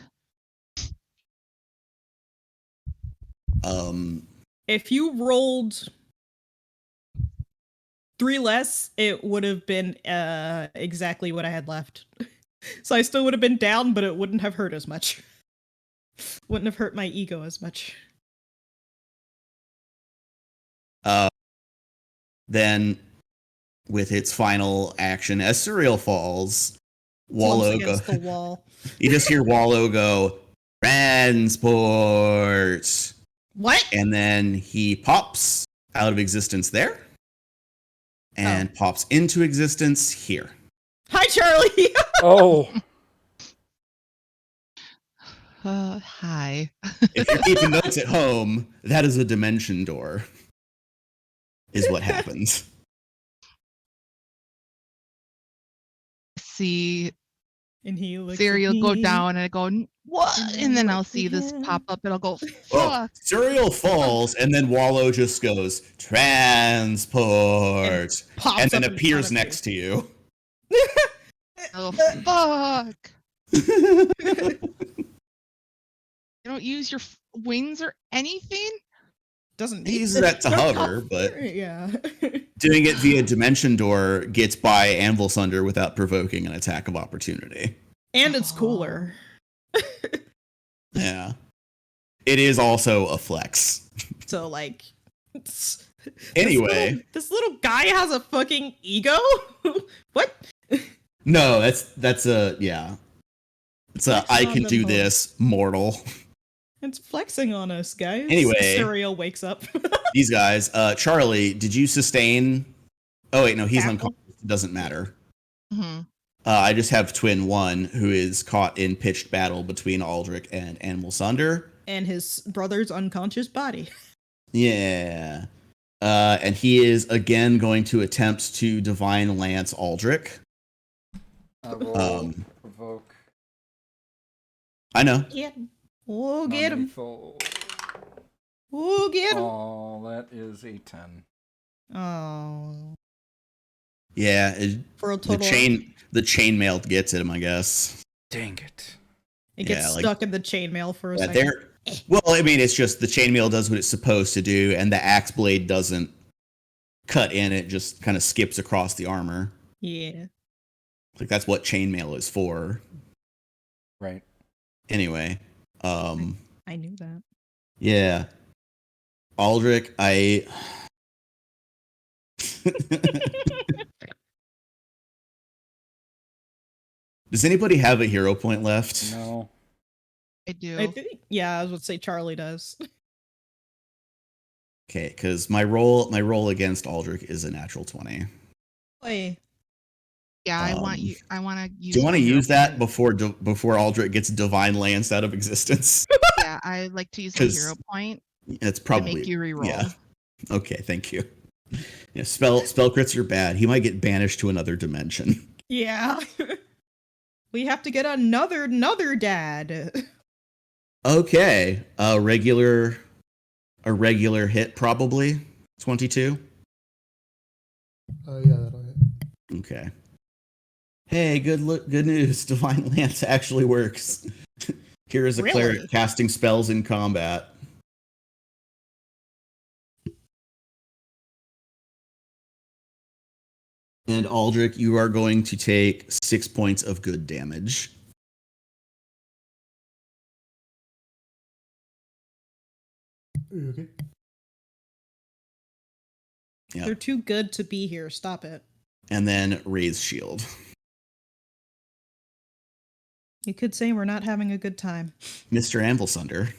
If you rolled 3 less, it would have been exactly what I had left. So I still would have been down, but it wouldn't have hurt as much. Wouldn't have hurt my ego as much. Then, with its final action, as Surreal falls, Slumps Wolo against go. the wall. You just hear Wolo go, transport, What? and then he pops out of existence there, and pops into existence here. Hi, Charlie. Oh, Hi. If you're keeping notes at home, that is a dimension door. Is what happens. See And he looks cereal at go me. down, and I go, what? And then I'll see this Yeah. pop up, and I'll go, Oh, fuck. Surreal falls, and then Wallow just goes, transport, Pops and then up in appears front of next to you. Oh, fuck. You don't use your wings or anything? Doesn't He need uses that to hover, but yeah. doing it via dimension door gets by Anvil Sunder without provoking an attack of opportunity. And it's cooler. Yeah. It is also a flex. So like it's- Anyway. this little guy has a fucking ego? What? No, that's a, yeah. It's a, Flexing I on can them do both. this, mortal. It's flexing on us, guys. Anyway. Serial wakes up. These guys, Charlie, did you sustain? Oh wait, no, he's Tackle? unconscious. It doesn't matter. Mm-hmm. I just have Twin 1, who is caught in pitched battle between Aldrich and Animal Sunder. And his brother's unconscious body. Yeah. And he is again going to attempt to Divine Lance Aldrich. roll, provoke. I know. Yeah. We'll get him. non-lethal. We'll get him. Oh, that is a 10. Oh. Yeah, For a the total. chainmail gets at him, I guess. Dang it. It gets yeah, like- stuck in the chainmail for a Yeah, second. there. Well, I mean, it's just the chainmail does what it's supposed to do, and the axe blade doesn't cut in; it just kind of skips across the armor. Yeah. Like that's what chainmail is for. Right. Anyway, I knew that. yeah, Aldrich, I. Does anybody have a hero point left? No. I do. I think, yeah, I was about to say Charlie does. Okay, because my roll against Aldrich is a natural 20. Wait. Yeah, I want you. I want to use. Do you want my to hero use that point. before Aldrich gets Divine Lance out of existence? Yeah, I like to use my 'Cause hero point It's to probably make you reroll. Yeah. Okay, thank you. Yeah, spell crits are bad. He might get banished to another dimension. Yeah. We have to get another dad. Okay, a regular hit probably 22. Yeah, that'll hit. Okay. Hey, good news. Divine Lance actually works. Here is a Really? cleric casting spells in combat. And Aldrich, you are going to take 6 points of good damage. Are you okay? Yeah. They're too good to be here. Stop it. And then raise shield. You could say we're not having a good time. Mr. Anvilsunder.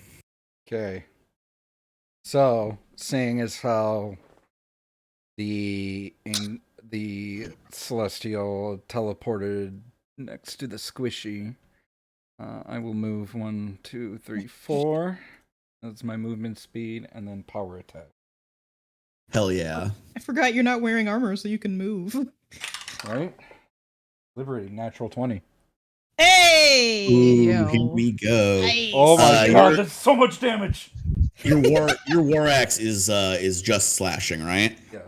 Okay. So, seeing as how the celestial teleported next to the squishy. I will move 1, 2, 3, 4. That's my movement speed, and then power attack. Hell yeah. I forgot you're not wearing armor, so you can move. Right? Liberating, natural 20. Hey! Ooh, here we go. Nice. Oh my god, your- that's so much damage! Your war axe is just slashing, right? Yes.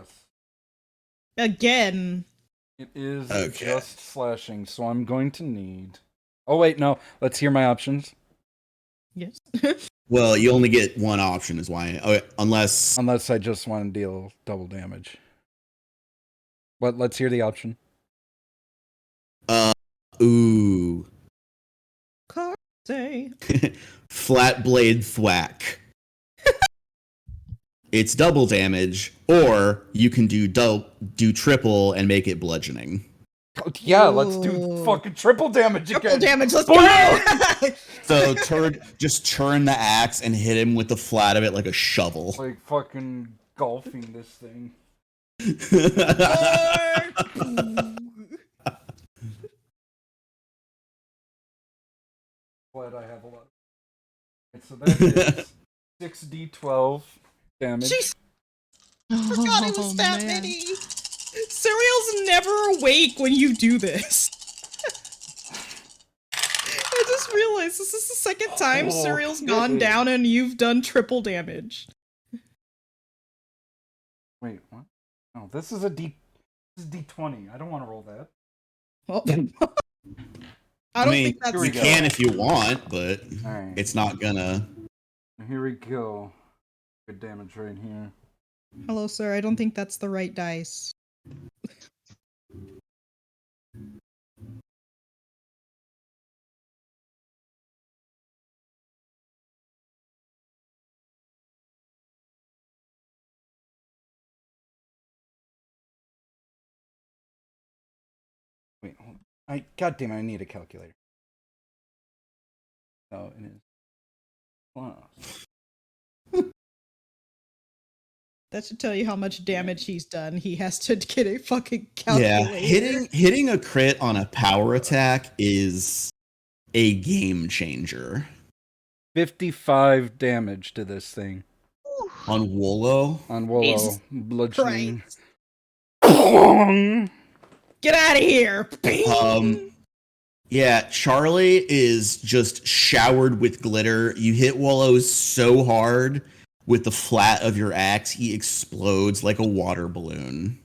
Again. It is Okay. just slashing, so I'm going to need... Oh wait, no. Let's hear my options. Yes. Well, you only get one option, is why. Unless Unless I just want to deal double damage. But let's hear the option. ooh, Say. flat blade thwack. It's double damage, or you can do triple and make it bludgeoning. Yeah, let's do Ooh. fucking triple damage Triple again. damage, let's Boom! go! So just turn the axe and hit him with the flat of it like a shovel. Like fucking golfing this thing. Glad I have a lot. Okay, so that is 6d12 damage. Jeez, forgot it was that man. many. Cereal's never awake when you do this. I just realized this is the second time Oh, Cereal's gone okay. down and you've done triple damage. Wait, what? No, this is d20. I don't want to roll that. Well, I don't mean, think that's Here we you go. can if you want, but Alright. it's not gonna. Here we go. Good damage right here. Hello, sir. I don't think that's the right dice. Wait, hold on. God damn it, I need a calculator. So it is plus. That should tell you how much damage he's done. He has to get a fucking Yeah, calculator. hitting a crit on a power attack is a game changer. 55 damage to this thing. On Wolo, On Wolo. Jesus Bludgeoning. Get out of here! yeah, Charlie is just showered with glitter. You hit Wolo so hard with the flat of your axe, he explodes like a water balloon.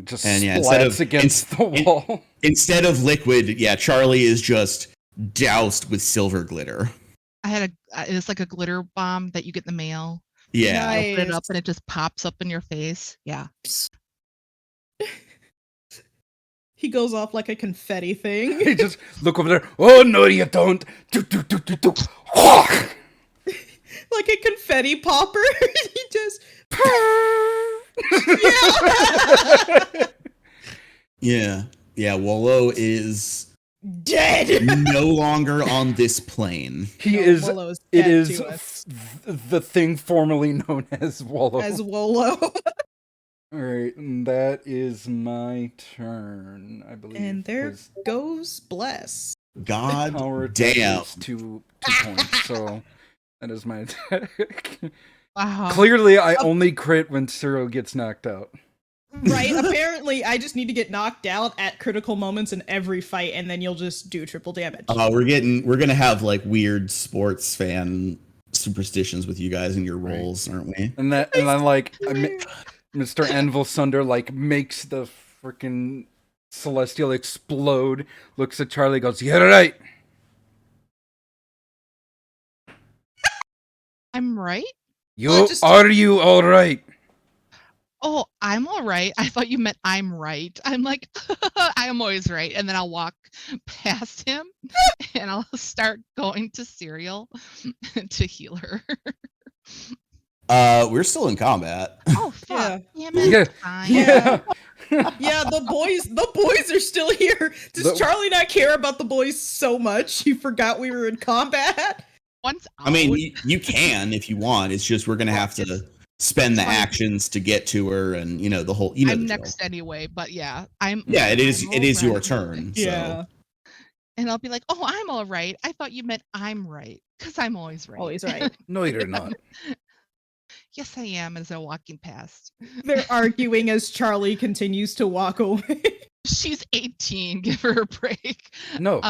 Just And yeah, splats against the wall. Instead of liquid, yeah, Charlie is just doused with silver glitter. I had it's like a glitter bomb that you get in the mail. Yeah. Nice. Open it up and it just pops up in your face. Yeah. He goes off like a confetti thing. He just look over there. Oh no, you don't. Do, do, do, do, do. Like a confetti popper. He just Yeah. Yeah, Wolo is dead. no longer on this plane. He No, is. Wolo is It dead is to us. the thing formerly known as Wolo. As Wolo. All right, and that is my turn, I believe. And there 'cause goes Bless. God power attack damn. is 2 points, so that is my attack. Wow. Clearly, I only crit when Cyril gets knocked out. Right? Apparently, I just need to get knocked out at critical moments in every fight, and then you'll just do triple damage. We're gonna have like weird sports fan superstitions with you guys in your roles, aren't we? And then like Mr. Anvil Sunder like makes the freaking Celestial explode, looks at Charlie, goes, "You're right." I'm right? Are you all right? Oh, I'm all right. I thought you meant I'm right. I'm like, I am always right. And then I'll walk past him and I'll start going to Cereal to heal her. We're still in combat. Oh, fuck. Damn it. Yeah. Fine. Yeah. Yeah, the boys are still here. Does Charlie not care about the boys so much? He forgot we were in combat? Once I mean, you can if you want. It's just we're gonna have to spend the Sorry. actions to get to her, and the whole. I'm the drill. next anyway, but yeah, I'm. Yeah, it is. I'm It is your alright. turn. Yeah. And I'll be like, "Oh, I'm all right. I thought you meant I'm right, because I'm always right." Always right. No, you're not. Yes, I am. As they're walking past, They're arguing as Charlie continues to walk away. she's 18. Give her a break. No.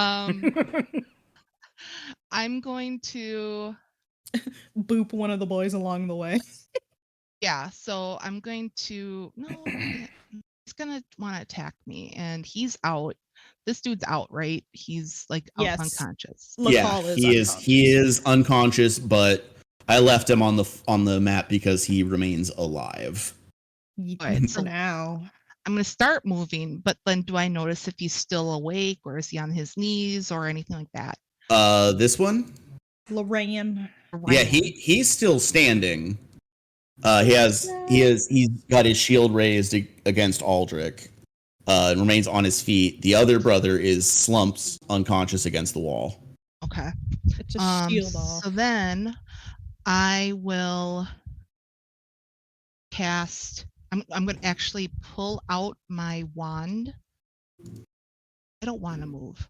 I'm going to. Boop one of the boys along the way. Yeah, so I'm going to. No, he's gonna want to attack me, and he's out. This dude's out, right? He's like Yes. unconscious. Yeah, LaCall he is. He is unconscious, but I left him on the map because he remains alive. Alright, For so now. I'm gonna start moving, but then do I notice if he's still awake or is he on his knees or anything like that? This one. Lorraine. Yeah, Ryan. he's still standing. He's got his shield raised against Aldrich. And remains on his feet. The other brother is slumped unconscious against the wall. Okay. It's just shield off. So then I will cast. I'm gonna actually pull out my wand. I don't want to move.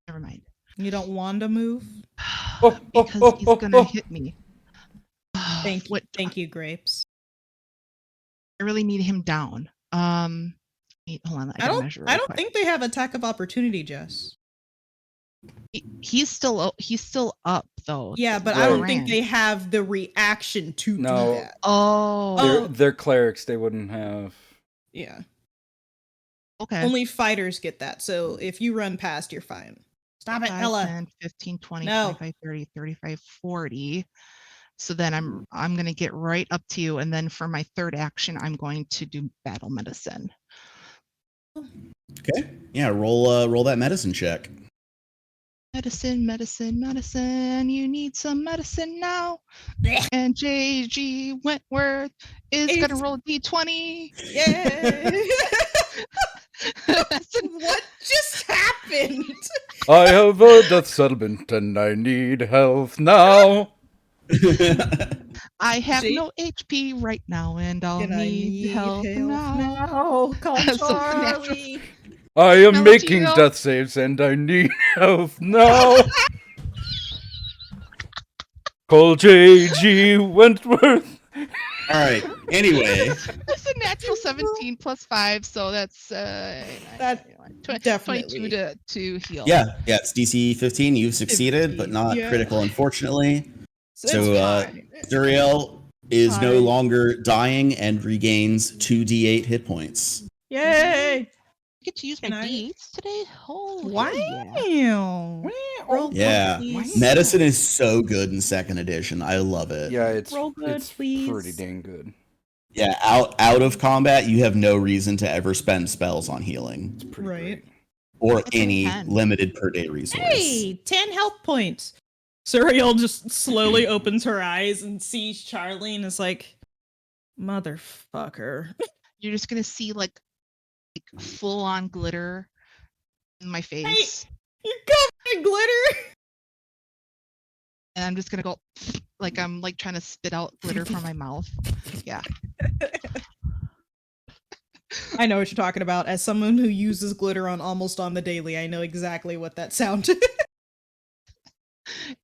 Never mind. You don't want to move? Because he's gonna hit me. Thank you, Grapes. I really need him down. Wait, hold on. I measure don't real quick. think they have attack of opportunity, Jess. He's still up though. Yeah, but Right. I don't think they have the reaction to No. do that. Oh, They're clerics. They wouldn't have. Yeah. okay. Only fighters get that. So if you run past, you're fine. Stop it, 5, Ella. 10, 15, 20, No. 25, 30, 35, 40. So then I'm going to get right up to you. And then for my third action, I'm going to do battle medicine. Okay. Yeah. Roll that medicine check. Medicine. You need some medicine now. And JG Wentworth is going to roll a D20. Yay! What just happened? I have a death settlement and I need health now. I have See? no HP right now, and I'll And I need help now. Call So natural- Charlie. I am Now, making Gio. death saves and I need health now. Call JG Wentworth. All right. Anyway, That's a natural 17 plus 5, so that's Definitely. 22 to heal. yeah, it's DC 15. You've succeeded, but not Yeah. critical, unfortunately. So, it's fine. Zuriel is no Fine. longer dying and regains 2d8 hit points. Yay! I get to use my Can I- D8s today. Holy Wow. yeah. Roll Yeah. good, please. Medicine is so good in second edition. I love it. Yeah, it's Roll good, it's please. pretty dang good. Yeah, out of combat, you have no reason to ever spend spells on healing It's pretty Right. great. or It's in any 10. limited per day resource. Hey, 10 health points. Suriel just slowly opens her eyes and sees Charlie and is like, motherfucker. You're just gonna see like full on glitter in my face. You're covered in glitter. And I'm just gonna go like I'm like trying to spit out glitter from my mouth. Yeah. I know what you're talking about. As someone who uses glitter almost on the daily, I know exactly what that sound is.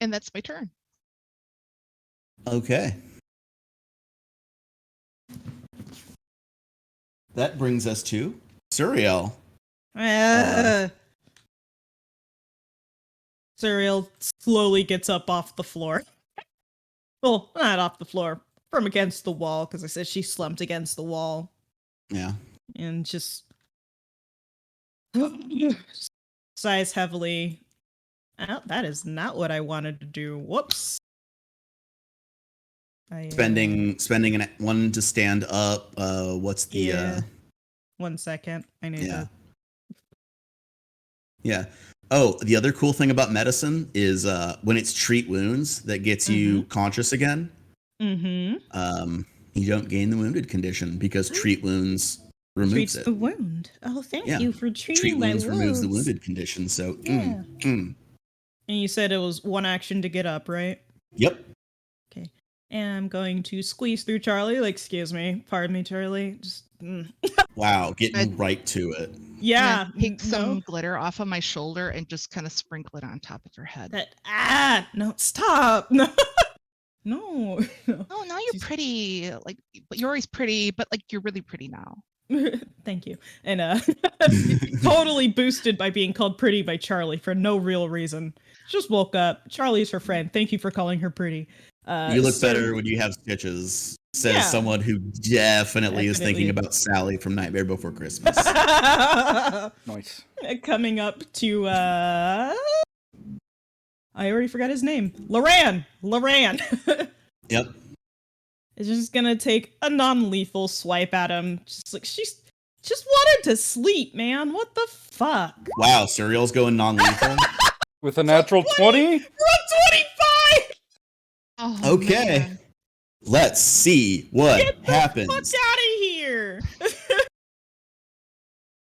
And that's my turn. Okay. That brings us to Suriel. Suriel slowly gets up off the floor. Well, not off the floor, from against the wall, because I said she slumped against the wall. Yeah. And just sighs heavily. Oh, that is not what I wanted to do. Whoops. Spending one to stand up. What's the Yeah. 1 second. I need yeah. to. Yeah. Oh, the other cool thing about medicine is when it's treat wounds that gets you conscious again. Mm-hmm. You don't gain the wounded condition because treat wounds removes Treats it. the wound. Oh, thank Yeah. you for treating Treat my wounds removes the wounds. wounded condition. So, Yeah. And you said it was one action to get up, right? Yep. Okay. And I'm going to squeeze through Charlie. Like, excuse me, pardon me, Charlie. Just Wow, getting right to it. yeah. Take some No. glitter off of my shoulder and just kind of sprinkle it on top of her head. No, stop. No. No. Oh, now you're pretty. Like, but you're always pretty, but like you're really pretty now. Thank you. And totally boosted by being called pretty by Charlie for no real reason. Just woke up. Charlie's her friend. Thank you for calling her pretty. You look better when you have stitches, says someone who definitely is thinking about Sally from Nightmare Before Christmas. Nice. Coming up to I already forgot his name. Loran. Yep. Is just gonna take a non-lethal swipe at him. Just like she's just wanted to sleep, man. What the fuck? Wow, Serial's going non-lethal. With a natural 20? We're on 25! Oh, Okay. man. Let's see what Get the happens. fuck out of here!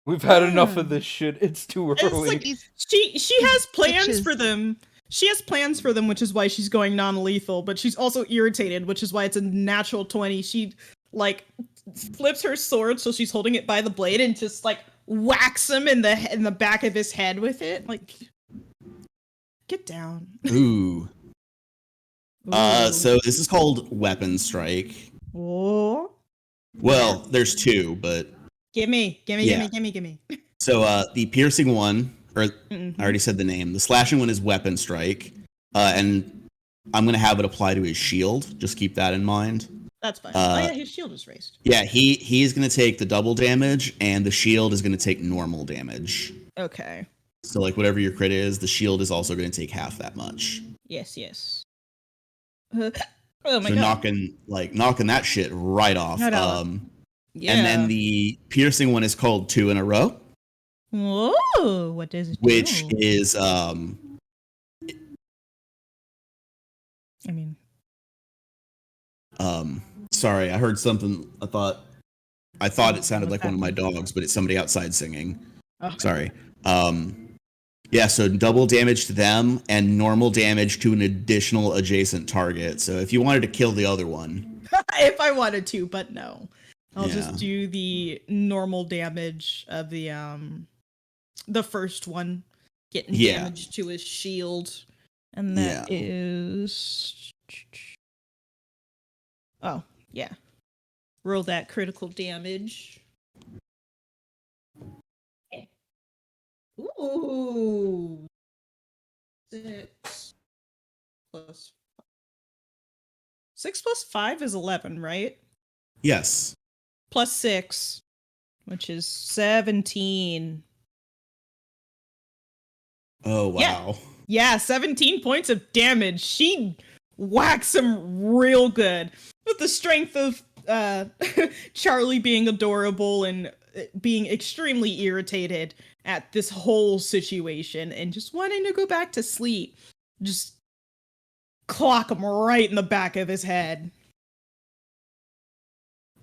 We've had enough of this shit. It's too It's early. like she has plans Bitches. for them. She has plans for them, which is why she's going non-lethal, but she's also irritated, which is why it's a natural 20. She, like, flips her sword so she's holding it by the blade and just, like, whacks him in the back of his head with it. Like, get down. Ooh. Ooh. So this is called Weapon Strike. Oh. Well, there's two, but Gimme. Yeah. So the piercing one, or I already said the name. The slashing one is Weapon Strike, and I'm gonna have it apply to his shield. Just keep that in mind. That's fine. Oh yeah, his shield is raised. Yeah, he's gonna take the double damage, and the shield is gonna take normal damage. Okay. So like whatever your crit is, the shield is also gonna take half that much. Yes. Oh my So god. knocking that shit right off. Right off. Yeah. And then the piercing one is called 2 in a row, Whoa, what does it which do? is I mean, sorry, I heard something. I thought it sounded What's like one of my happening? dogs, but it's somebody outside singing. Oh. Sorry. Yeah, so double damage to them and normal damage to an additional adjacent target. So if you wanted to kill the other one, if I wanted to, but no. I'll Yeah. just do the normal damage of the first one, getting Yeah. damage to his shield. And that is oh, yeah. Roll that critical damage. Ooh. 6 plus 6 plus 5 is 11, right? yes. Plus 6, which is 17. Oh wow. Yeah, 17 points of damage. She whacks him real good. With the strength of Charlie being adorable and being extremely irritated at this whole situation and just wanting to go back to sleep. Just clock him right in the back of his head.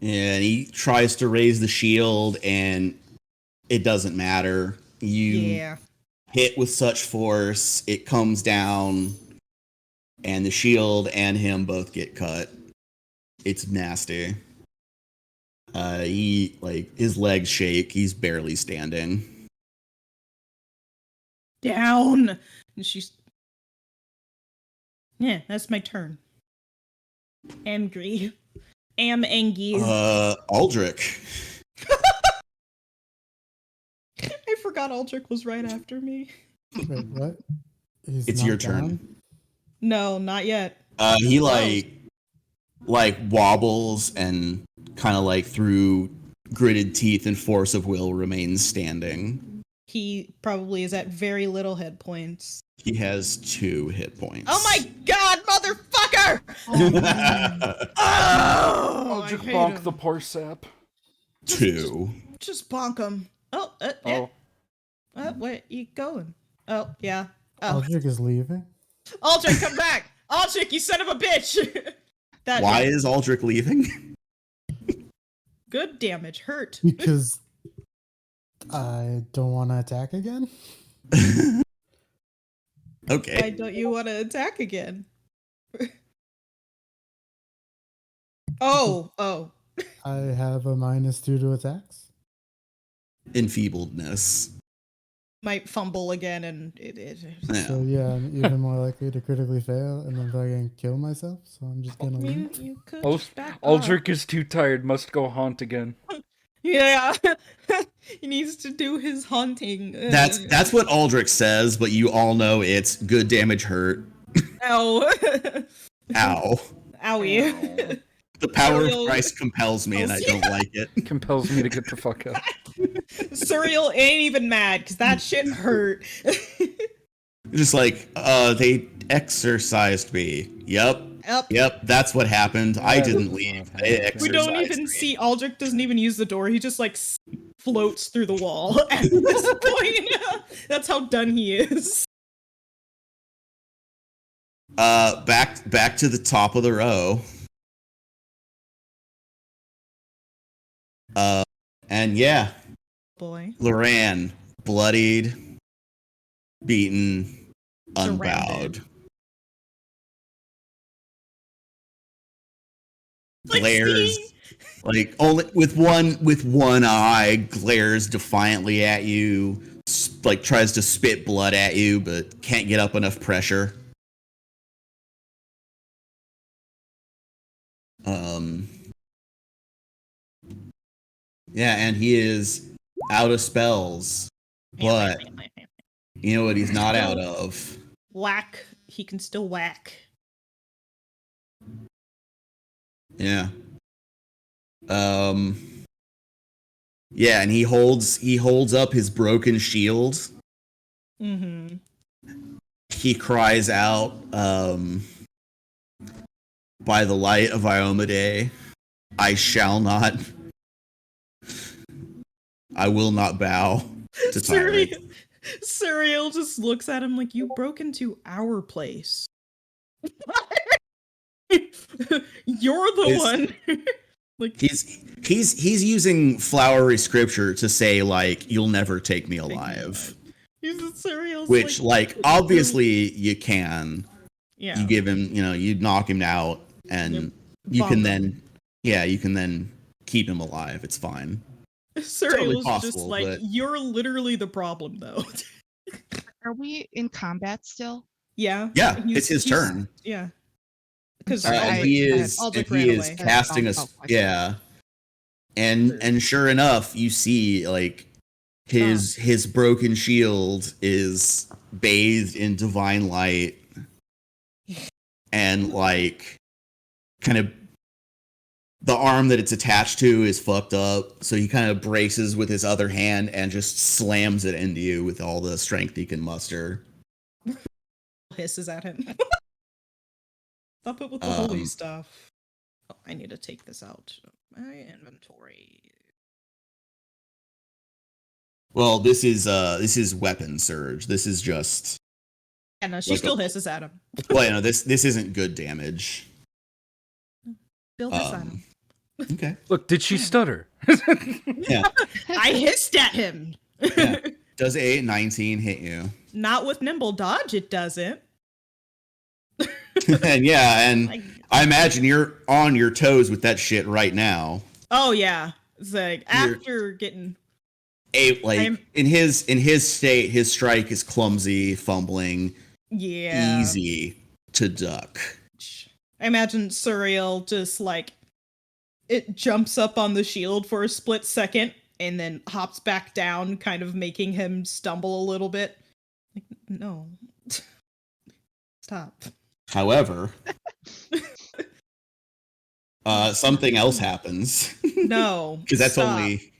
And he tries to raise the shield, and it doesn't matter. You hit with such force, it comes down, and the shield and him both get cut. It's nasty. His legs shake. He's barely standing. Down. And she's yeah, that's my turn. Angry. Am angry. Aldrich. I forgot Aldrich was right after me. Wait, what? He's It's not your turn. down? No, not yet. He wobbles and kind of like through gritted teeth and force of will remains standing. He probably is at very little hit points. He has 2 hit points. Oh my god, motherfucker! my! Oh, Aldrich bonk the poor sap. 2. Just bonk him. Oh, where you going? Oh, yeah. Oh, Aldrich is leaving. Aldrich, come back! Aldrich, you son of a bitch! Why is Aldrich leaving? Good damage, hurt. Because I don't want to attack again. Okay. Why don't you want to attack again? Oh. I have a -2 to attacks. Enfeebledness. Might fumble again and Yeah. So yeah, I'm even more likely to critically fail and then fucking kill myself. So I'm just gonna leave. you could Ald- just back up. Aldrich is too tired, must go haunt again. Yeah. He needs to do his haunting. That's what Aldrich says, but you all know it's good damage hurt. Ow. Ow. Owie. The power of Surreal- Christ compels me, and I don't like it. Compels me to get the fuck out. Surreal ain't even mad because that shit hurt. Just like, they exorcised me. Yep, that's what happened. I didn't leave. They exorcised We don't even me. see Aldrich doesn't even use the door. He just like floats through the wall at this point. That's how done he is. Back to the top of the row. And yeah, Boy. Loran, bloodied, beaten, unbowed. Surrounded. Like, Glares see? like only with one eye, glares defiantly at you, like tries to spit blood at you, but can't get up enough pressure. Yeah, and he is out of spells, but you know what he's not out of? Whack. He can still whack. Yeah. Yeah, and he holds up his broken shield. Mm-hmm. He cries out, by the light of Iomade, I will not bow to tyrants. Surreal just looks at him like, you broke into our place. You're the one. Like he's using flowery scripture to say like, you'll never take me alive. He's a Surreal's Which like obviously you can. Yeah. You give him, you knock him out, and you can then keep him alive. It's fine. Surreal's totally just possible, like, but- you're literally the problem though. Are we in combat still? Yeah. Yeah, it's his turn. Yeah. Because Sorry, He is Aldrich ran away. casting yeah. And sure enough, you see like his broken shield is bathed in divine light, and like kind of the arm that it's attached to is fucked up, so he kind of braces with his other hand and just slams it into you with all the strength he can muster. Hisses at him. Stop it with the holy stuff. Oh, I need to take this out of my inventory. Well, this is weapon surge. This is just Yeah, no, she Like still hisses at him. well, this isn't good damage. Still hiss at him. Okay. Look, did she stutter? Yeah. I hissed at him. Yeah. Does a 19 hit you? Not with nimble dodge, it doesn't. And yeah, and Like, I imagine you're on your toes with that shit right now. oh yeah, it's like after getting I'm- In his state, his strike is clumsy, fumbling, easy to duck. I imagine Surreal just like it jumps up on the shield for a split second and then hops back down, kind of making him stumble a little bit. Like, no. Stop. However, something else happens. No. Because that's stop. only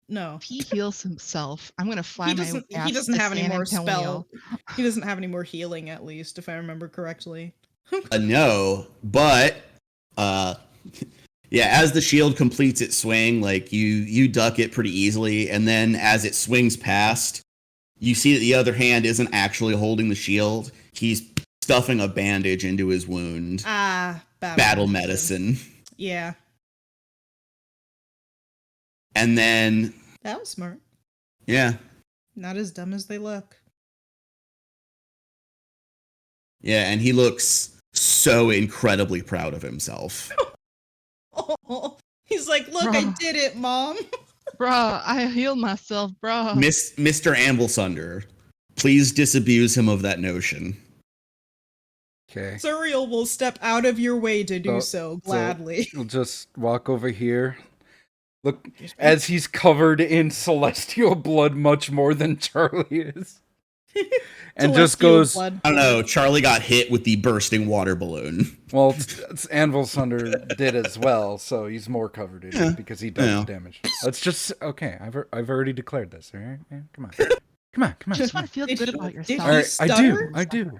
No. If he heals himself, I'm gonna fly He my doesn't, ass he doesn't to have any San more Antonio. spell. He doesn't have any more healing, at least, if I remember correctly. a no, but yeah, as the shield completes its swing, like you duck it pretty easily, and then as it swings past, you see that the other hand isn't actually holding the shield. He's stuffing a bandage into his wound. Ah, Battle medicine. Yeah. And then That was smart. yeah. Not as dumb as they look. Yeah, and he looks so incredibly proud of himself. He's like, look, I Bruh. did it, Mom. Bruh, I healed myself, bruh. Mr. Anvilsunder, please disabuse him of that notion. Okay. Suriel will step out of your way to do so gladly. We'll just walk over here. Look, as he's covered in celestial blood much more than Charlie is. And just Celestial goes, blood. I don't know. Charlie got hit with the bursting water balloon. well, Anvilsunder did as well, so he's more covered in it because he does damage. Let's just, okay, I've already declared this, all right? Man, come on. Come on. Just want to feel Did good you- about did yourself. you All right, stutter? I do.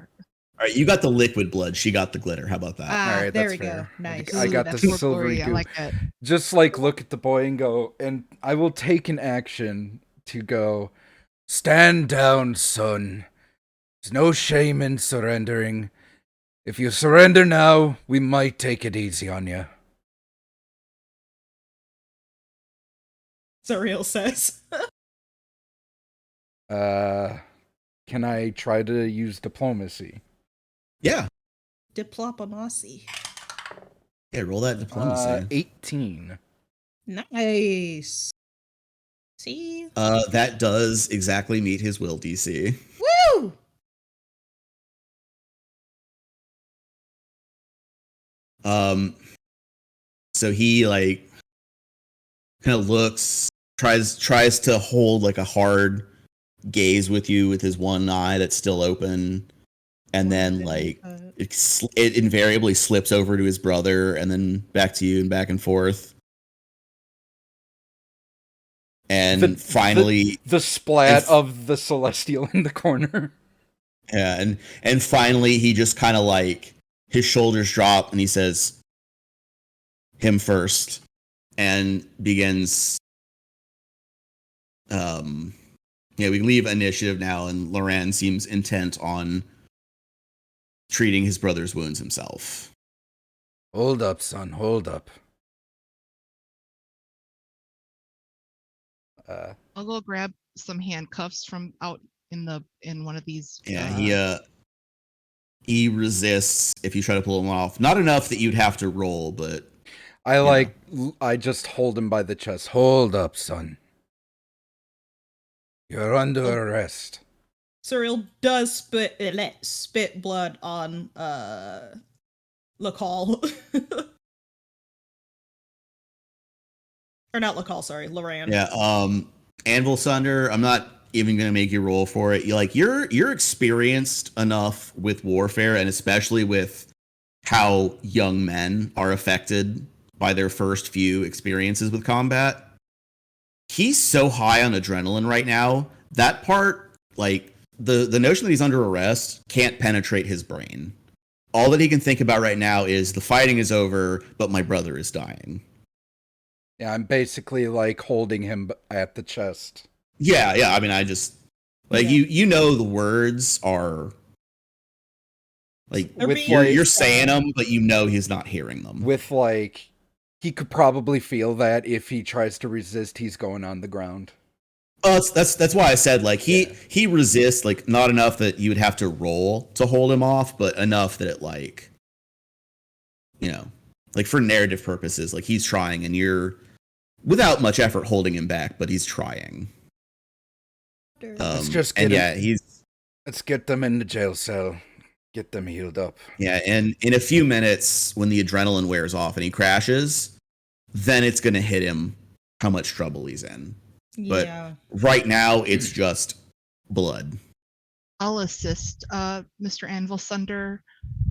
All right, you got the liquid blood. She got the glitter. How about that? Ah, All right, there that's we go. fair. Nice. I got That's the more silvery glory. I goo. like it. Just like look at the boy and go, and I will take an action to go, stand down, son. There's no shame in surrendering. If you surrender now, we might take it easy on you. Suriel says. Can I try to use diplomacy? Yeah. Diplomacy. Yeah, roll that diplomacy. 18. Nice. See? That does exactly meet his will DC. Woo! So he like kind of looks, tries to hold like a hard gaze with you with his one eye that's still open, and then like it invariably slips over to his brother and then back to you and back and forth. And finally, the splat of the celestial in the corner. Yeah, and finally he just kind of like his shoulders drop and he says, "Him first," and begins. Yeah, we leave initiative now, and Loran seems intent on treating his brother's wounds himself. Hold up, son. Hold up. I'll go grab some handcuffs from out in one of these. Yeah, he resists if you try to pull him off. Not enough that you'd have to roll, but I just hold him by the chest. Hold up, son. You're under arrest. Suriel does spit blood on Lacal. Or not Lacal, sorry, Loran. yeah. Anvilsunder, I'm not even gonna make you roll for it. You're experienced enough with warfare, and especially with how young men are affected by their first few experiences with combat. He's so high on adrenaline right now. That part, like the notion that he's under arrest can't penetrate his brain. All that he can think about right now is the fighting is over, but my brother is dying. Yeah, I'm basically like holding him at the chest. Yeah. I mean, I just like you know the words are like you're saying them, but you know he's not hearing them. With like, he could probably feel that if he tries to resist, he's going on the ground. Oh, that's why I said like he resists, like not enough that you would have to roll to hold him off, but enough that it like, you know, like for narrative purposes, like he's trying and you're without much effort holding him back, but he's trying. Let's just and get let's get them in the jail cell, get them healed up. Yeah, and in a few minutes, when the adrenaline wears off and he crashes, then it's gonna hit him how much trouble he's in. But right now, it's just blood. I'll assist Mr. Anvilsunder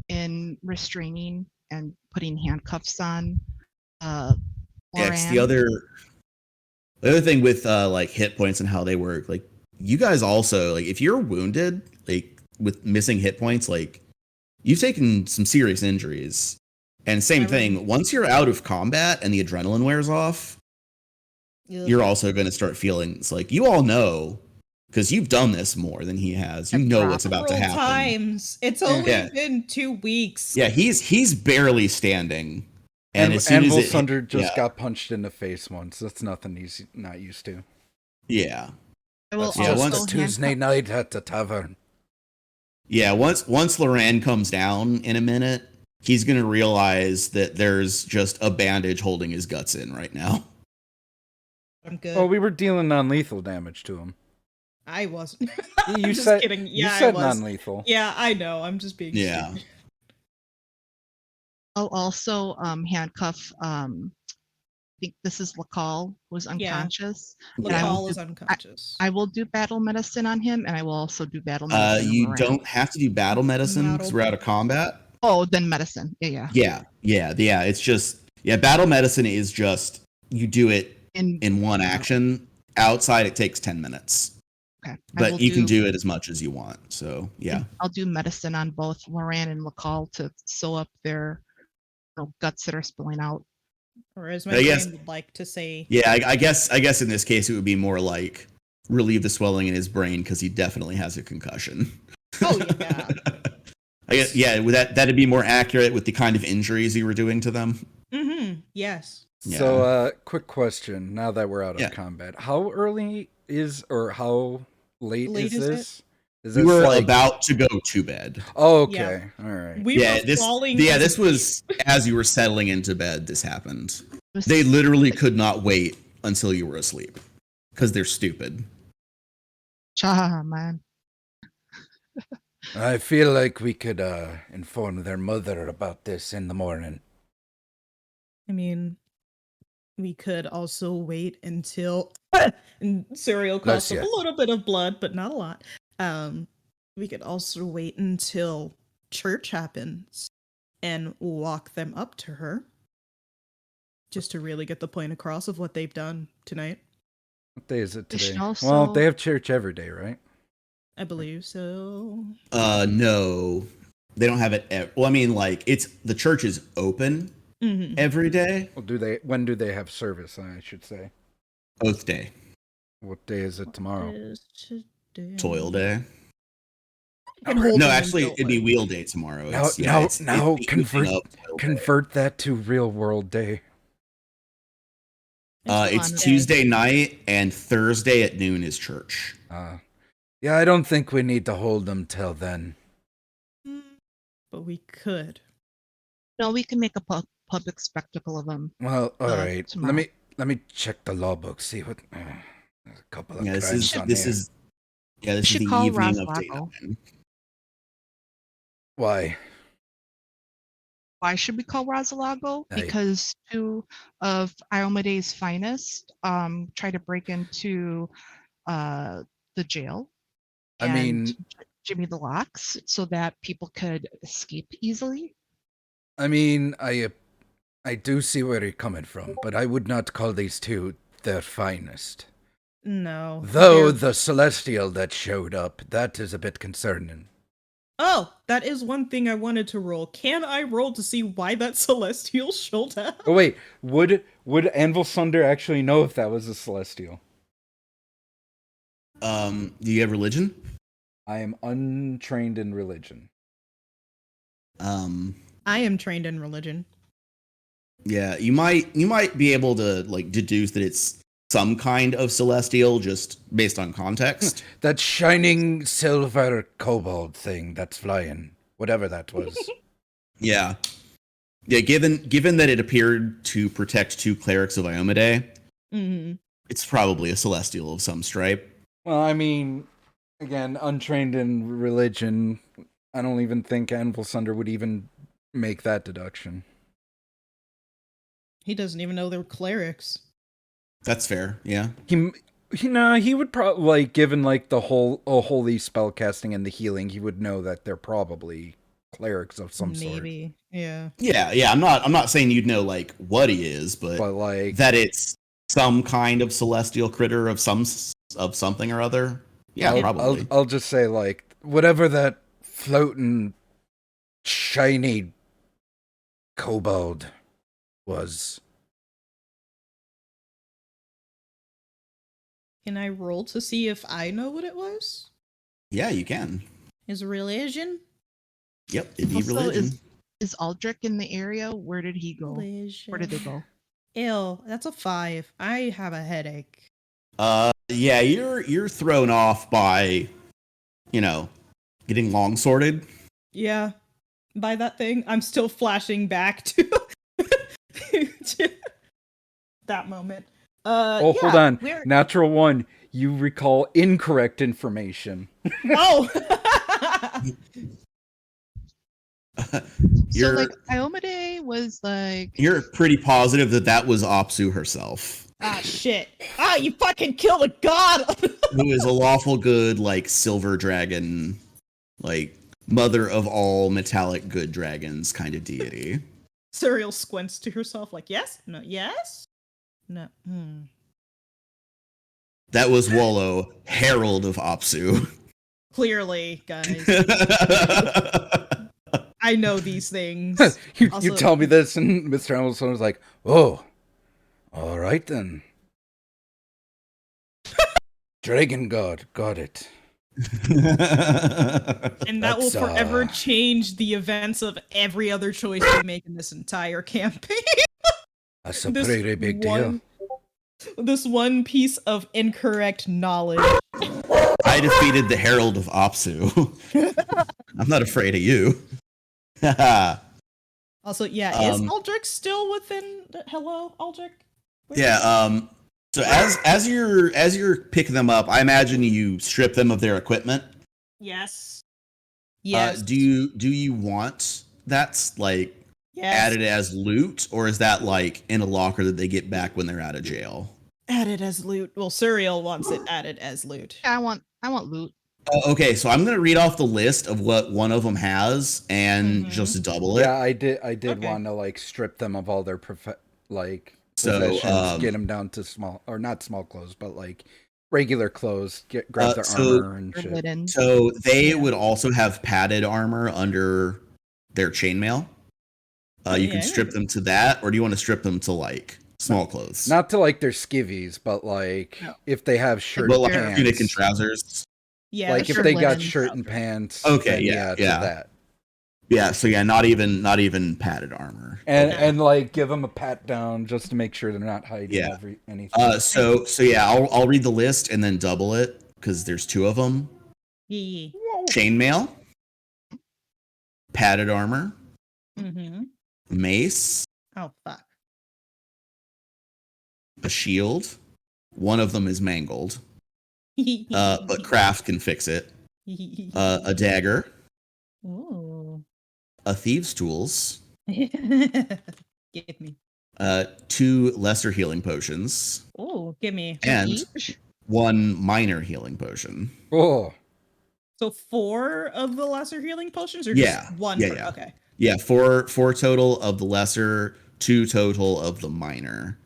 in restraining and putting handcuffs on. Yeah, it's the other thing with like hit points and how they work. Like you guys also like if you're wounded, like with missing hit points, like you've taken some serious injuries. And same thing, once you're out of combat and the adrenaline wears off, you're also going to start feeling it's like you all know because you've done this more than he has. You know what's about to happen. Times. It's only been 2 weeks. Yeah, he's barely standing. And as soon as Anvilsunder just got punched in the face once. That's nothing he's not used to. Yeah. Once Tuesday night at the tavern. Yeah, once Loran comes down in a minute, he's going to realize that there's just a bandage holding his guts in right now. I'm good. Oh, we were dealing non-lethal damage to him. I wasn't. You I'm just said kidding. you Yeah, said I was. non-lethal. Yeah, I know. I'm just being Yeah. stupid. I'll also handcuff. I think this is Lacal, who's unconscious. And I will Lacal do, is unconscious. I will do battle medicine on him, and I will also do battle medicine. on You Moran. don't have to do battle medicine because we're out of combat. Oh, then medicine. Yeah. Yeah. It's just battle medicine is just you do it In one action. Outside, it takes 10 minutes. Okay. But you can do it as much as you want. So, yeah. I'll do medicine on both Moran and Lacal to sew up their guts that are spilling out. Or as my I guess- brain would like to say. Yeah, I guess in this case, it would be more like relieve the swelling in his brain because he definitely has a concussion. Oh, yeah. I guess, that'd be more accurate with the kind of injuries you were doing to them. Mm-hmm. Yes. Yeah. So, quick question. Now that we're out of Yeah. combat, how early is or how late Late is is it? this? Is We this were like? about to go to bed. Oh, okay. All right. We were this falling. this was as you were settling into bed. This happened. Was- They literally could not wait until you were asleep because they're stupid. Cha, man. I feel like we could inform their mother about this in the morning. I mean, we could also wait until and Serial Bless costs up ya. a little bit of blood, but not a lot. We could also wait until church happens and walk them up to her. Just to really get the point across of what they've done tonight. What day is it We should today? Well, also- they have church every day, right? I believe so. No, they don't have it. Well, I mean, like the church is open Mm-hmm. every day. Well, when do they have service? I should say. Oath day, What day is it tomorrow? Is today? toil day. And hold No, them actually, until it'd be what? wheel day tomorrow. Now- It's- now- it's now the convert- evening of toil day. Convert that to real world day. It's on Tuesday night and Thursday at noon is church. Yeah, I don't think we need to hold them till then. But we could. No, we can make a public spectacle of them. Well, all right. Tomorrow. Let me check the law book. See what. There's a couple of Yeah, this crimes is on this here. is yeah, this is should the call evening of Roswago. day 9. Why? Why should we call Rosalago? Hey. Because two of Iomede's finest tried to break into the jail. I and mean- Jimmy the locks so that people could escape easily. I mean, I do see where you're coming from, but I would not call these two their finest. No. Though they're- the celestial that showed up, that is a bit concerning. Oh, that is one thing I wanted to roll. Can I roll to see why that celestial showed up? Oh wait, would Anvil Sunder actually know if that was a celestial? Do you have religion? I am untrained in religion. I am trained in religion. Yeah, you might be able to like deduce that it's some kind of celestial just based on context. That shining silver kobold thing that's flying, whatever that was. Yeah. Yeah, given that it appeared to protect two clerics of Iomade, Mm-hmm. it's probably a celestial of some stripe. Well, I mean, again, untrained in religion, I don't even think Anvil Sunder would even make that deduction. He doesn't even know they're clerics. That's fair. Yeah. He would probably, like, given like the whole holy spell casting and the healing, he would know that they're probably clerics of some sort. Maybe. Yeah. Yeah. I'm not saying you'd know like what he is, but like that it's some kind of celestial critter of something or other. Yeah, probably. I'll just say like whatever that floating shiny kobold was. Can I roll to see if I know what it was? Yeah, you can. Is religion? Yep, it'd be Also, religion. is Aldrich in the area? Where did he go? Religion. Where did they go? Ew, that's a 5. I have a headache. Yeah, you're thrown off by, getting long sorted. Yeah. by that thing. I'm still flashing back to, to that moment. Oh, hold yeah, on. Natural 1. You recall incorrect information. Oh! So like Iomade was like You're pretty positive that was Apsu herself, Ah, shit. Ah, you fucking killed a god! who is a lawful good, like, silver dragon, like, mother of all metallic good dragons kind of deity. Suriel squints to herself like, yes? No, yes? No. That was Wolo, herald of Apsu. Clearly, guys. I know these things. you Also- tell me this, and Mr. Hamilton was like, "Oh, all right then." Dragon God, got it. And that will That's, forever change the events of every other choice we make in this entire campaign. That's a This pretty big deal. This one piece of incorrect knowledge. I defeated the herald of Apsu. I'm not afraid of you. Also, yeah, is Aldrich still within hello, Aldrich? Yeah, so as you're picking them up, I imagine you strip them of their equipment. Yes. Yes. Do you want that's like added as loot, or is that like in a locker that they get back when they're out of jail? Added as loot. Well, Suriel wants it added as loot. I want loot. Okay, so I'm gonna read off the list of what one of them has and just double it. Yeah, I did Okay. want to like strip them of all their So, possessions, get them down to small, or not small clothes, but like regular clothes, grab their armor and Or shit. linen. So they would also have padded armor under their chainmail. You can strip them to that, or do you want to strip them to like small clothes? Not to like their skivvies, but like if they have shirt But and like pants. tunic and trousers. Yeah. Like if shirt they got linen. shirt and pants. Okay, then yeah. to that. Yeah, so yeah, not even padded armor. And like give them a pat down just to make sure they're not hiding anything. So yeah, I'll read the list and then double it because there's two of them. Yeah. Chainmail, padded armor, Mm-hmm. mace, Oh fuck. a shield. One of them is mangled, but craft can fix it. A dagger, Ooh. a thieves' tools, Give me. 2 lesser healing potions, Oh, give me. and Each? 1 minor healing potion. Oh, So 4 of the lesser healing potions, or Yeah. just 1? Yeah, per- yeah. Okay. Yeah, 4 total of the lesser, 2 total of the minor,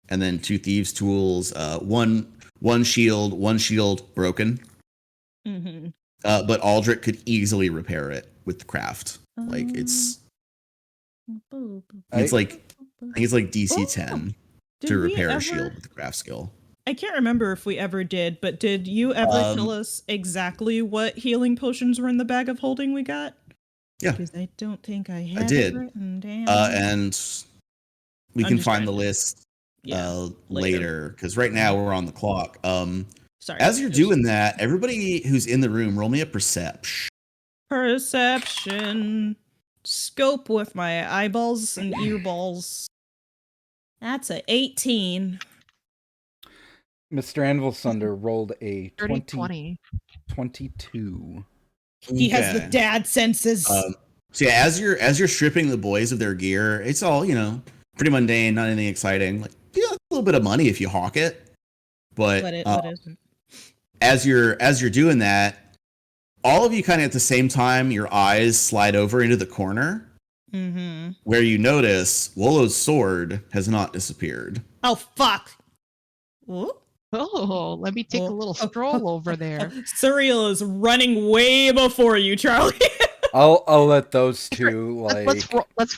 and then 2 thieves' tools. One shield broken. Mm-hmm. But Aldrich could easily repair it with the craft. Like it's like I think it's like DC 10 to repair a shield with the craft skill. I can't remember if we ever did, but did you ever tell us exactly what healing potions were in the bag of holding we got? Yeah. Because I don't think I had did. it written down. And we I'm can just find the trying to- list later. later because right now we're on the clock. Sorry. As you're doing that, everybody who's in the room, roll me a perception. Perception. Scope with my eyeballs and earballs. That's a 18. Mr. Anvil Thunder rolled a 30-20. 22. He has the Okay. dad senses. So yeah, as you're stripping the boys of their gear, it's all pretty mundane, not anything exciting. Like a little bit of money if you hawk it, but what isn't? as you're doing that, all of you kind of at the same time, your eyes slide over into the corner Mm-hmm. where you notice Wolo's sword has not disappeared. Oh fuck! Ooh. Oh, let me take a little stroll over there. Suriel is running way before you, Charlie. I'll let those two like. Let's roll. Let's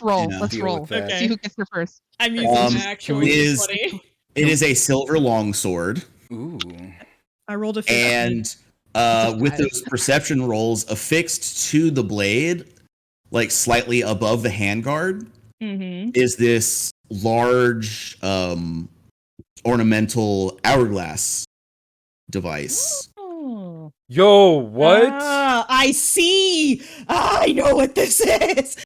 deal roll. with that. Okay. See who gets there first. I'm using Um, an actual it is- D20. It is a silver longsword, Ooh. I rolled a 15. and with those perception rolls affixed to the blade, like slightly above the handguard, Mm-hmm. is this large ornamental hourglass device. Oh. Yo, what? Ah, I see. I know what this is.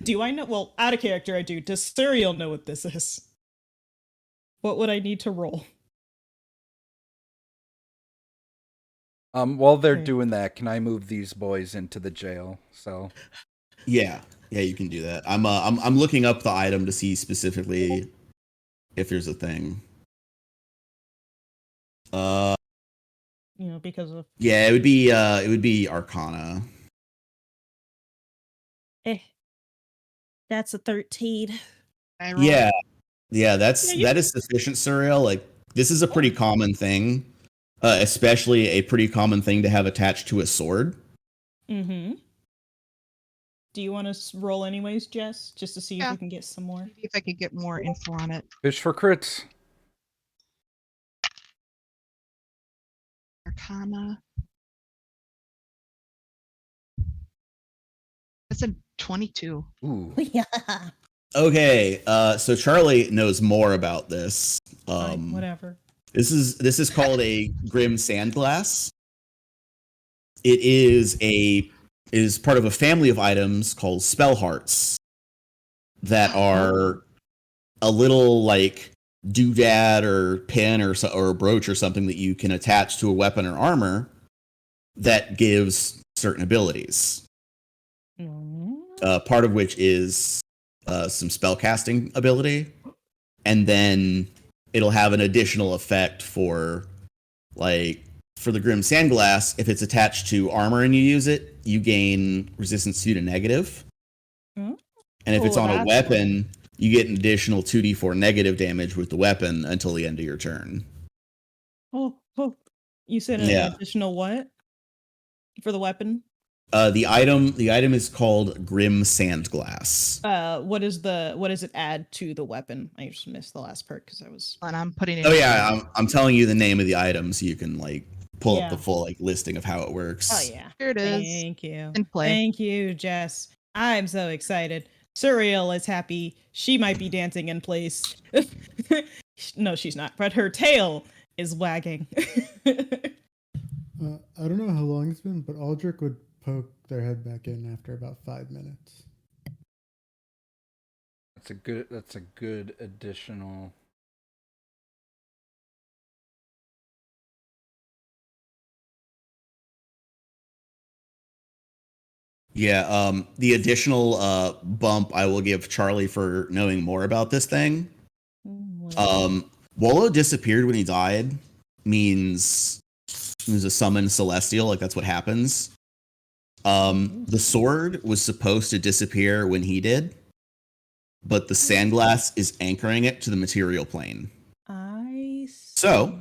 Do I know? Well, out of character, I do. Does Suriel know what this is? What would I need to roll? While they're Okay. doing that, can I move these boys into the jail cell? Yeah, you can do that. I'm looking up the item to see specifically if there's a thing. Because of Yeah, it would be Arcana. that's a 13. I rolled Yeah, Yeah, that is sufficient, Surreal. Like this is a pretty common thing, especially a pretty common thing to have attached to a sword. Mm-hmm. Do you want to roll anyways, Jess, just to see if Yeah. we can get some more? maybe if I could get more info on it. Fish for crits. Arcana. That's a 22. Ooh. Yeah. Okay, so Charlie knows more about this. Fine, whatever. This is called a Grim Sandglass. It is part of a family of items called spell hearts that are a little like doodad or pin or a brooch or something that you can attach to a weapon or armor that gives certain abilities. Part of which is some spell casting ability, and then it'll have an additional effect for the Grim Sandglass. If it's attached to armor and you use it, you gain resistance 2 to negative. Hmm? And if it's on a that's weapon, you get an additional 2d4 negative damage with the weapon until the end of your turn. Oh, you said an Yeah. additional what for the weapon? The item is called Grim Sandglass. What does it add to the weapon? I just missed the last part because I was. And I'm putting it Oh yeah, I'm telling you the name of the item so you can pull up Yeah. the full listing of how it works. Oh yeah. Here it is. Thank you. In play. Thank you, Jess. I'm so excited. Surreal is happy. She might be dancing in place. No, she's not. But her tail is wagging. I don't know how long it's been, but Aldrich would poke their head back in after about 5 minutes. That's a good additional. Yeah, the additional bump I will give Charlie for knowing more about this thing. Wolo disappeared when he died means he was a summoned celestial, like that's what happens. The sword was supposed to disappear when he did, but the sandglass is anchoring it to the material plane. I see.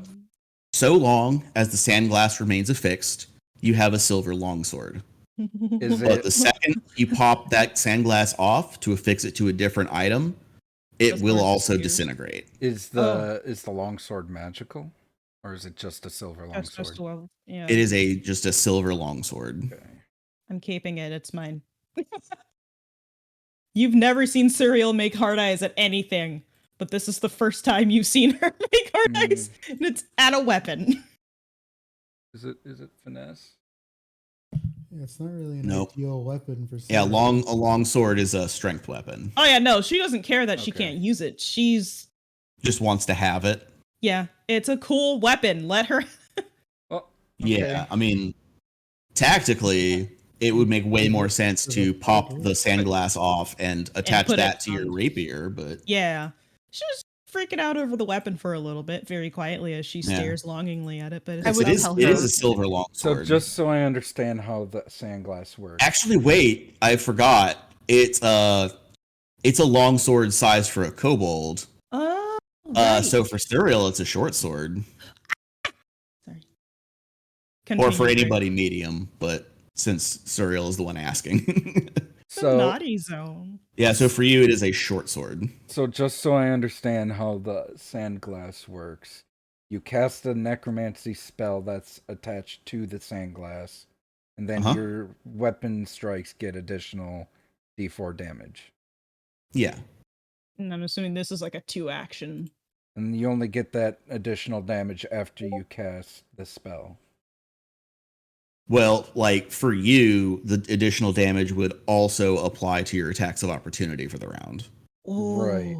So long as the sandglass remains affixed, you have a silver longsword. Is But it the second you pop that sandglass off to affix it to a different item, it The will sword also disappears. disintegrate. is the longsword magical, or is it just a silver That's just longsword? well, yeah. It is just a silver longsword. Okay. I'm keeping it. It's mine. You've never seen Surreal make hard eyes at anything, but this is the first time you've seen her make hard eyes, and it's at a weapon. Is it finesse? Yeah, it's not really an Nope. ideal weapon for. Yeah, somebody. a longsword is a strength weapon. Oh yeah, no, she doesn't care that she Okay. can't use it. She's Just wants to have it. yeah, it's a cool weapon. Let her. Oh, Yeah, I mean, tactically, it would make way more sense to pop the sandglass off and attach put that it to your on. rapier, but Yeah, she was freaking out over the weapon for a little bit, very quietly as she Yeah. stares longingly at it. But I it's would it is tell it is her- a silver So longsword. just so I understand how the sandglass works. Actually, wait, I forgot. It's a longsword size for a kobold. oh, right. So for Suriel, it's a short sword, Sorry. or for Continue, Greg. anybody medium. But since Suriel is the one asking, The So naughty zone. yeah. So for you, it is a short sword. So just so I understand how the sandglass works, you cast a necromancy spell that's attached to the sandglass, and then Uh-huh. your weapon strikes get additional d4 damage. Yeah. And I'm assuming this is like a 2-action. And you only get that additional damage after you cast the spell. Well, like for you, the additional damage would also apply to your attacks of opportunity for the round. Right.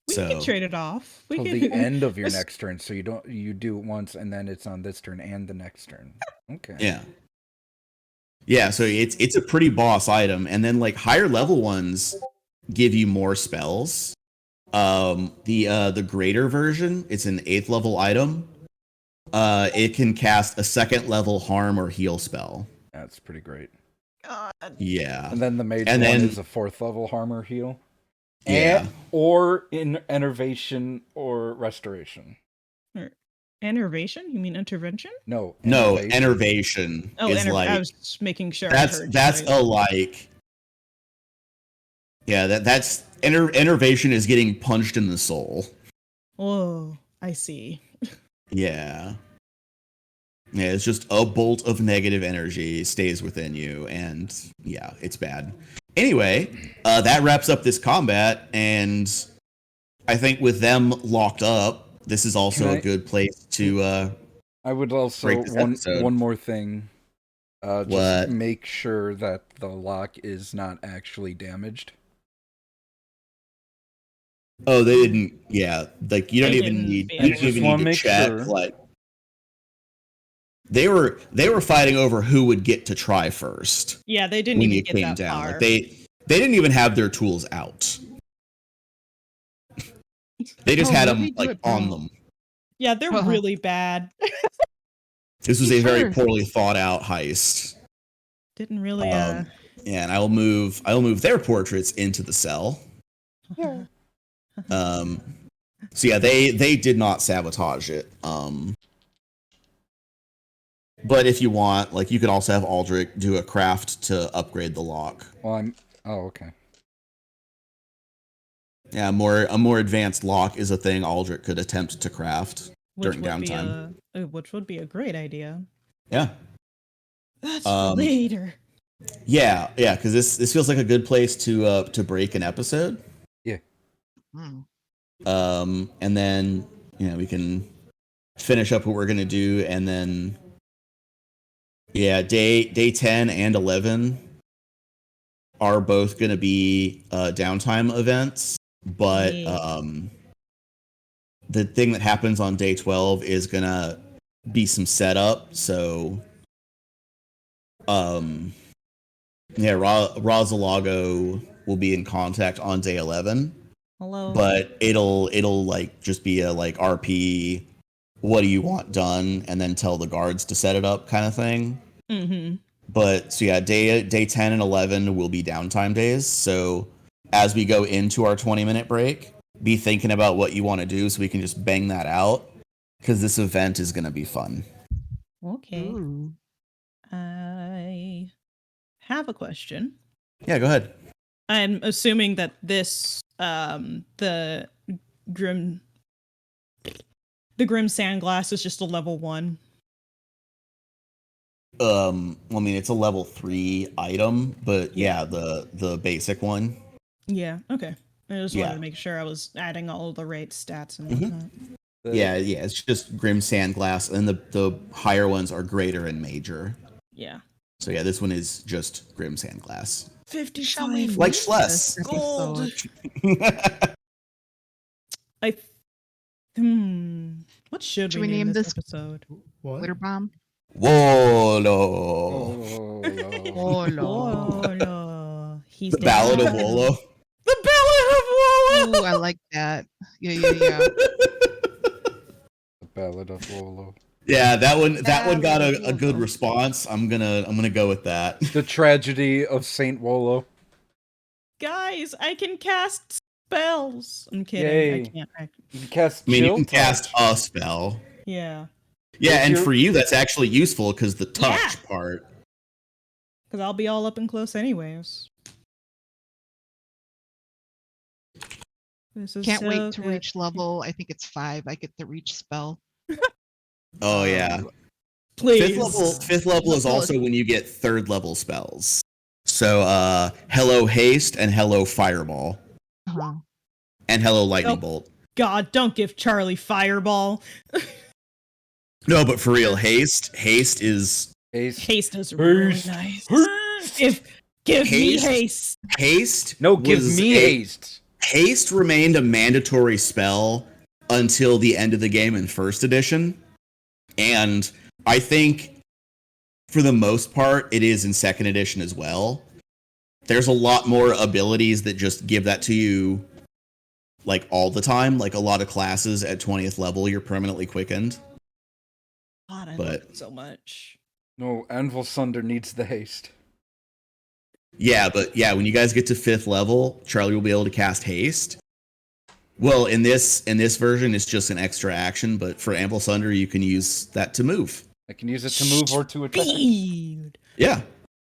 We can So trade it off. We Till can, the end of your Let's- next turn, so you do it once and then it's on this turn and the next turn. Okay. yeah. Yeah, so it's a pretty boss item. And then like higher level ones give you more spells. The greater version, it's an 8th level item. It can cast a 2nd level harm or heal spell. That's pretty great. God. Yeah. And then the mage And one then- is a 4th level harm or heal. Yeah. Or in enervation or restoration. Enervation? You mean intervention? No. No, enervation. enervation Oh, is like I was just making sure. I that's heard that's you a like yeah, that's enervation is getting punched in the soul. Oh, I see. Yeah. Yeah, it's just a bolt of negative energy stays within you, and yeah, it's bad. Anyway, that wraps up this combat, and I think with them locked up, this is also Can a good place to I would also break this episode. one more thing. Just What? make sure that the lock is not actually damaged. Oh, they didn't. Yeah, like you don't They even didn't need. be You don't able even to. need to Make check. sure. Like they were fighting over who would get to try first Yeah, they didn't when even you get came that down. far. Like they didn't even have their tools out. They just Oh, had really? them Do like it, on bro. them. Yeah, they're Uh-huh. really bad. This was a very Sure. poorly thought out heist. Didn't really. Yeah, and I will move their portraits into the cell. Yeah. So yeah, they did not sabotage it. But if you want, like, you could also have Aldrich do a craft to upgrade the lock. Well, okay. Yeah, a more advanced lock is a thing Aldrich could attempt to craft Which during would downtime. which would be a great idea. Yeah, That's Um, for later. yeah, because this feels like a good place to break an episode. Hmm. And then we can finish up what we're gonna do, and then day 10 and 11 are both gonna be downtime events, but Yeah. the thing that happens on day 12 is gonna be some setup. So Rosalago will be in contact on day 11. Hello. But it'll like just be a like RP, what do you want done, and then tell the guards to set it up kind of thing. Mm-hmm. But so yeah, day 10 and 11 will be downtime days. So as we go into our 20-minute break, be thinking about what you want to do so we can just bang that out, because this event is going to be fun. Okay. Ooh. I have a question. Yeah, go ahead. I'm assuming that this the grim sandglass is just a level 1. I mean, it's a level 3 item, but yeah, the basic one. Yeah, okay. I just Yeah. wanted to make sure I was adding all of the right stats and Mhm. whatnot. Yeah, it's just Grim Sandglass, and the higher ones are greater and major. Yeah. So yeah, this one is just Grim Sandglass. 55 Like This Schless. gold. episode. What should Should we we name name this this- episode? What? Glitter bomb. Wolo. Oh, Wolo. He's The Ballad of down. Wolo. The Ballad of Wolo. Ooh, I like that. Yeah. The Ballad of Wolo. Yeah, that one got Ballad a of good Wolo. response. I'm gonna go with that. The tragedy of Saint Wolo. Guys, I can cast spells. I'm kidding. Yay. I can't. You can cast I mean, you Chill can cast Touch. a spell. Yeah. Yeah, If and you're- for you, that's actually useful because the touch Yeah. part. Because I'll be all up and close anyways. This is Can't so wait to good. reach level. I think it's 5. I get the reach spell. Oh yeah. Please. Fifth level is Level also when you get 3rd level spells. So Hello Haste and Hello Fireball Uh-huh. and Hello Lightning Oh. Bolt. God, don't give Charlie Fireball. No, but for real, haste is Haste is really Haste. nice. Haste. Give me Haste. haste. haste. No, give was me haste. Haste remained a mandatory spell until the end of the game in first edition, and I think for the most part it is in second edition as well. There's a lot more abilities that just give that to you like all the time. Like a lot of classes at 20th level, you're permanently quickened. God, I love But- it so much. No, Anvil Sunder needs the haste. Yeah, but yeah, when you guys get to 5th level, Charlie will be able to cast haste. Well, in this version, it's just an extra action, but for Ample Sunder, you can use that to move. I can use it to move or to attack. Speed. Yeah,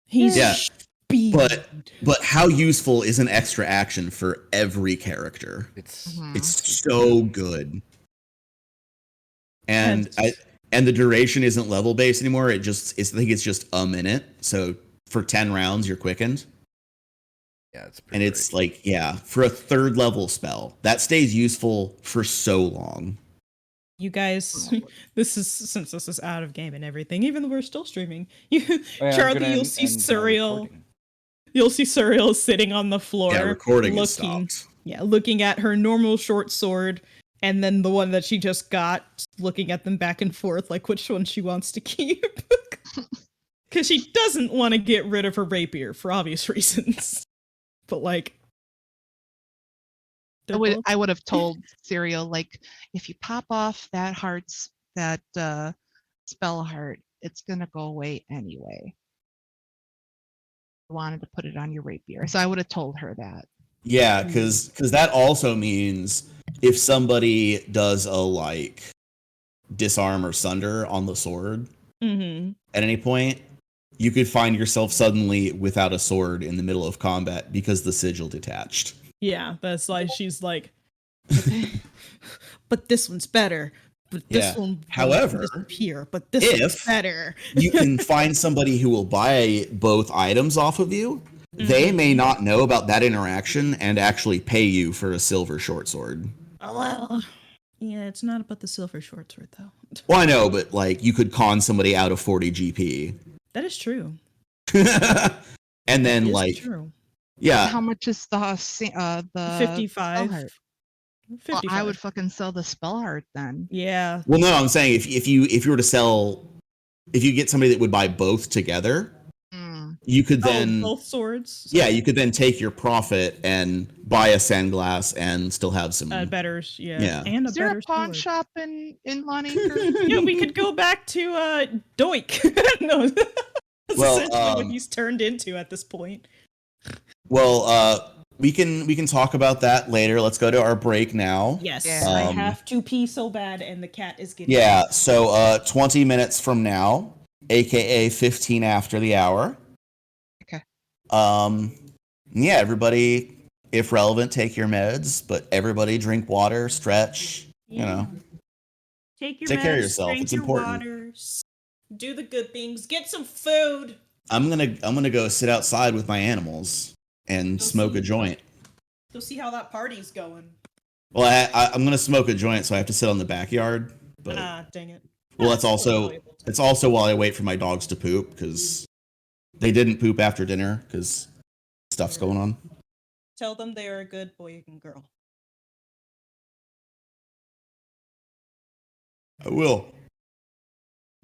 He's Yeah, speed. but how useful is an extra action for every character? It's Mhm. It's so good. And That's- and the duration isn't level based anymore. I think it's just a minute. So for 10 rounds, you're quickened. yeah, it's pretty And it's great. like, yeah, for a 3rd level spell, that stays useful for so long. You guys, this is out of game and everything. Even though we're still streaming, you, Oh, yeah, I'm Charlie, gonna you'll end see my Surreal. recording. You'll see Surreal sitting on the floor, Yeah, recording is looking, stopped. looking at her normal short sword, and then the one that she just got, looking at them back and forth, like which one she wants to keep. Because she doesn't want to get rid of her rapier for obvious reasons. But like, they're both- I would have told Serial, like, if you pop off that spell heart, it's gonna go away anyway. I wanted to put it on your rapier, so I would have told her that. Yeah, because that also means if somebody does a like disarm or sunder on the sword Mhm. at any point, you could find yourself suddenly without a sword in the middle of combat because the sigil detached. Yeah, that's like she's like, but this one's better. But this Yeah. one will However, disappear. But this if- one's better. You can find somebody who will buy both items off of you. They may not know about that interaction and actually pay you for a silver short sword. Oh, well, yeah, it's not about the silver short sword though. Well, I know, but like you could con somebody out of 40 GP. That is true. And then It's like true. yeah, How much is the 55. spell heart? Well, 55. I would fucking sell the spell heart then. Yeah. well no, I'm saying if you were to sell, if you get somebody that would buy both together, Mm. you could then both swords. yeah, you could then take your profit and buy a sandglass and still have some better, Yeah. and a Is there better a pawn sword. shop in Longacre? Yeah, we could go back to Doik. No, that's Well, essentially what he's turned into at this point. well we can talk about that later. Let's go to our break now. Yes, Yeah. I Um, have to pee so bad, and the cat is getting. Yeah, so 20 minutes from now, aka 15 after the hour. Okay. Yeah, everybody, if relevant, take your meds, but everybody drink water, stretch, you know. Take your Take care of meds, yourself. drink It's your important. water, do the good things, get some food. I'm gonna go sit outside with my animals and Go smoke a see. joint. Go see how that party's going. Well, I'm gonna smoke a joint, so I have to sit on the backyard. But Dang it. well, that's Still also valuable. it's also while I wait for my dogs to poop because they didn't poop after dinner because stuff's going on. Tell them they are a good boy and girl. I will.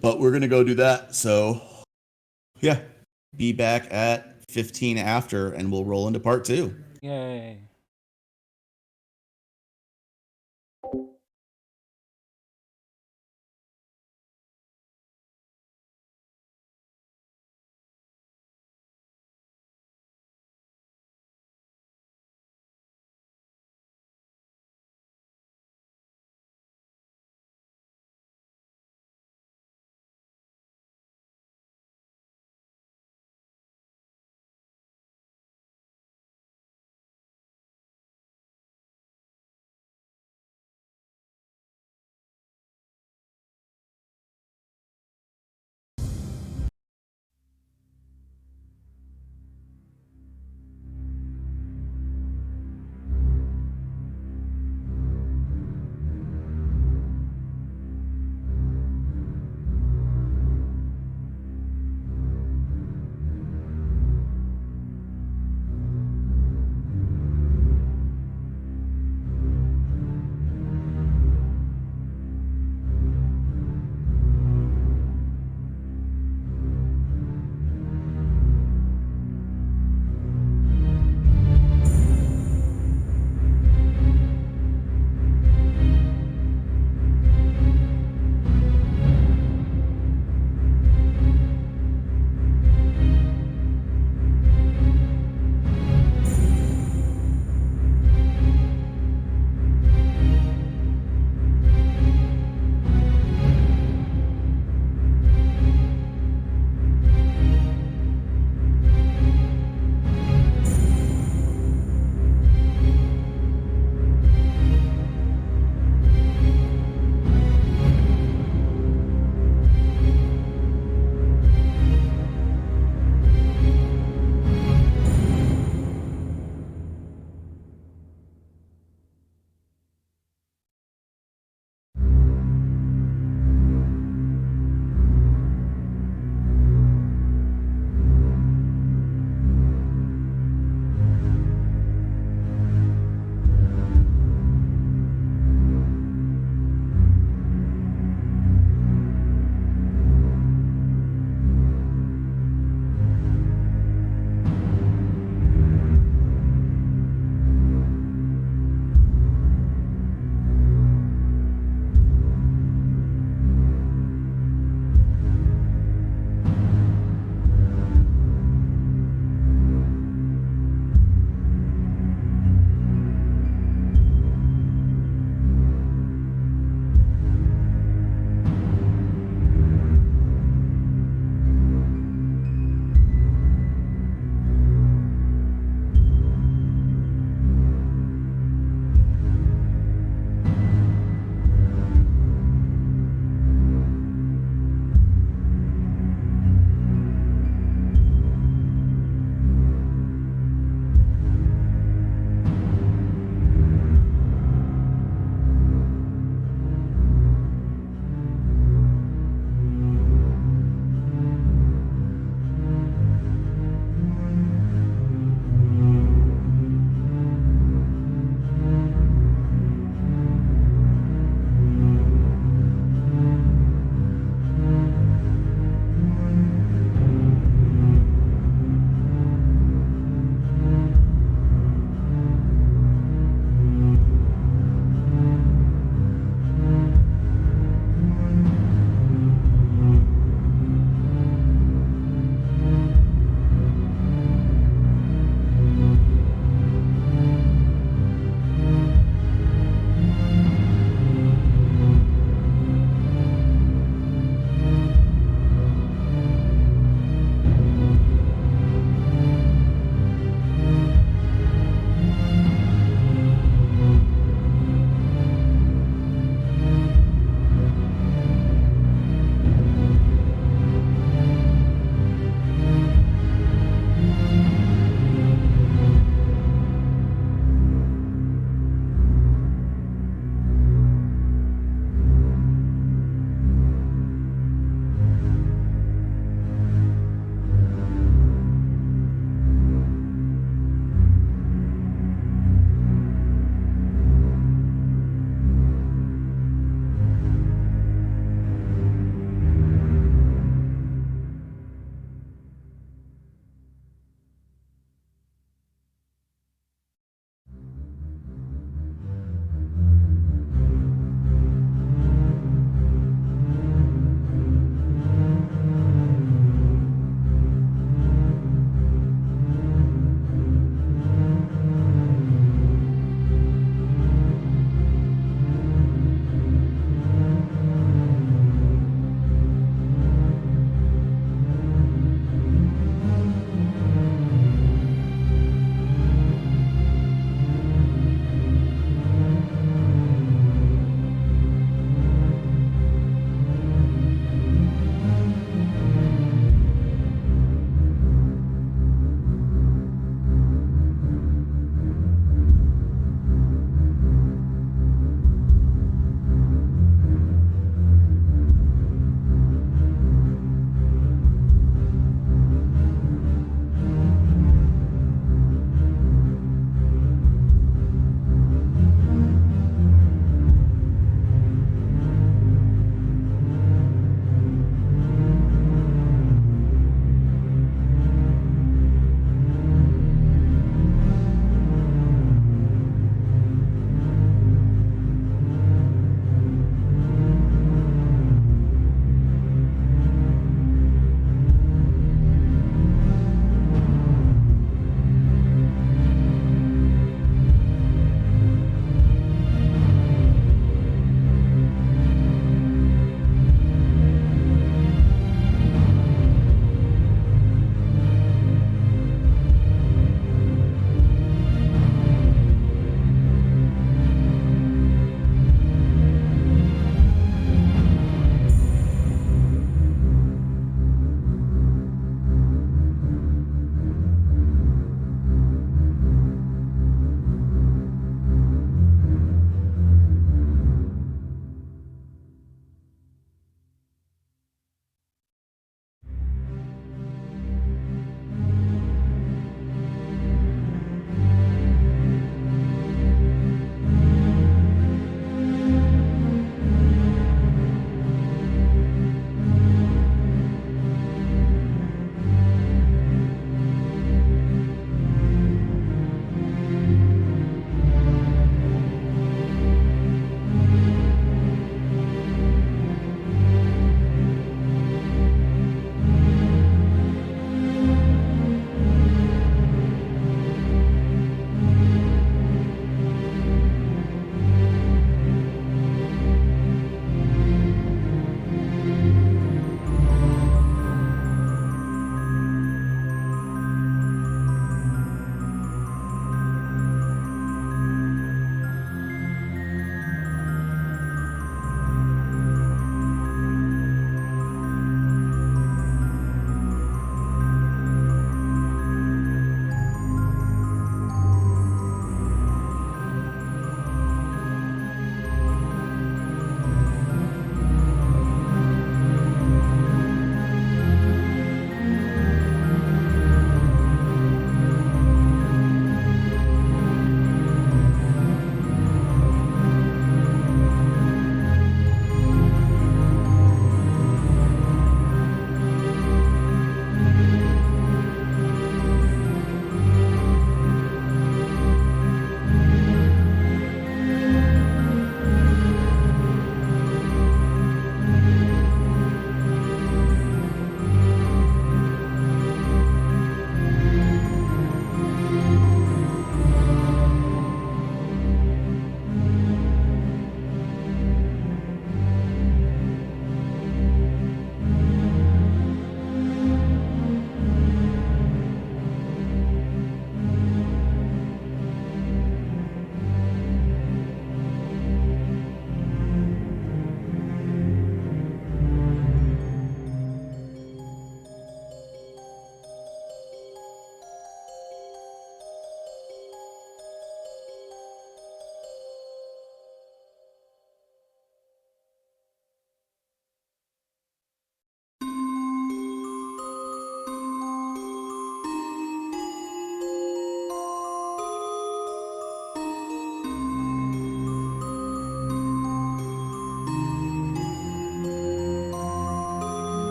But we're gonna go do that. So yeah, be back at 15 after, and we'll roll into part 2. Yay.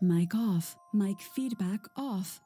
Mic off. Mic feedback off.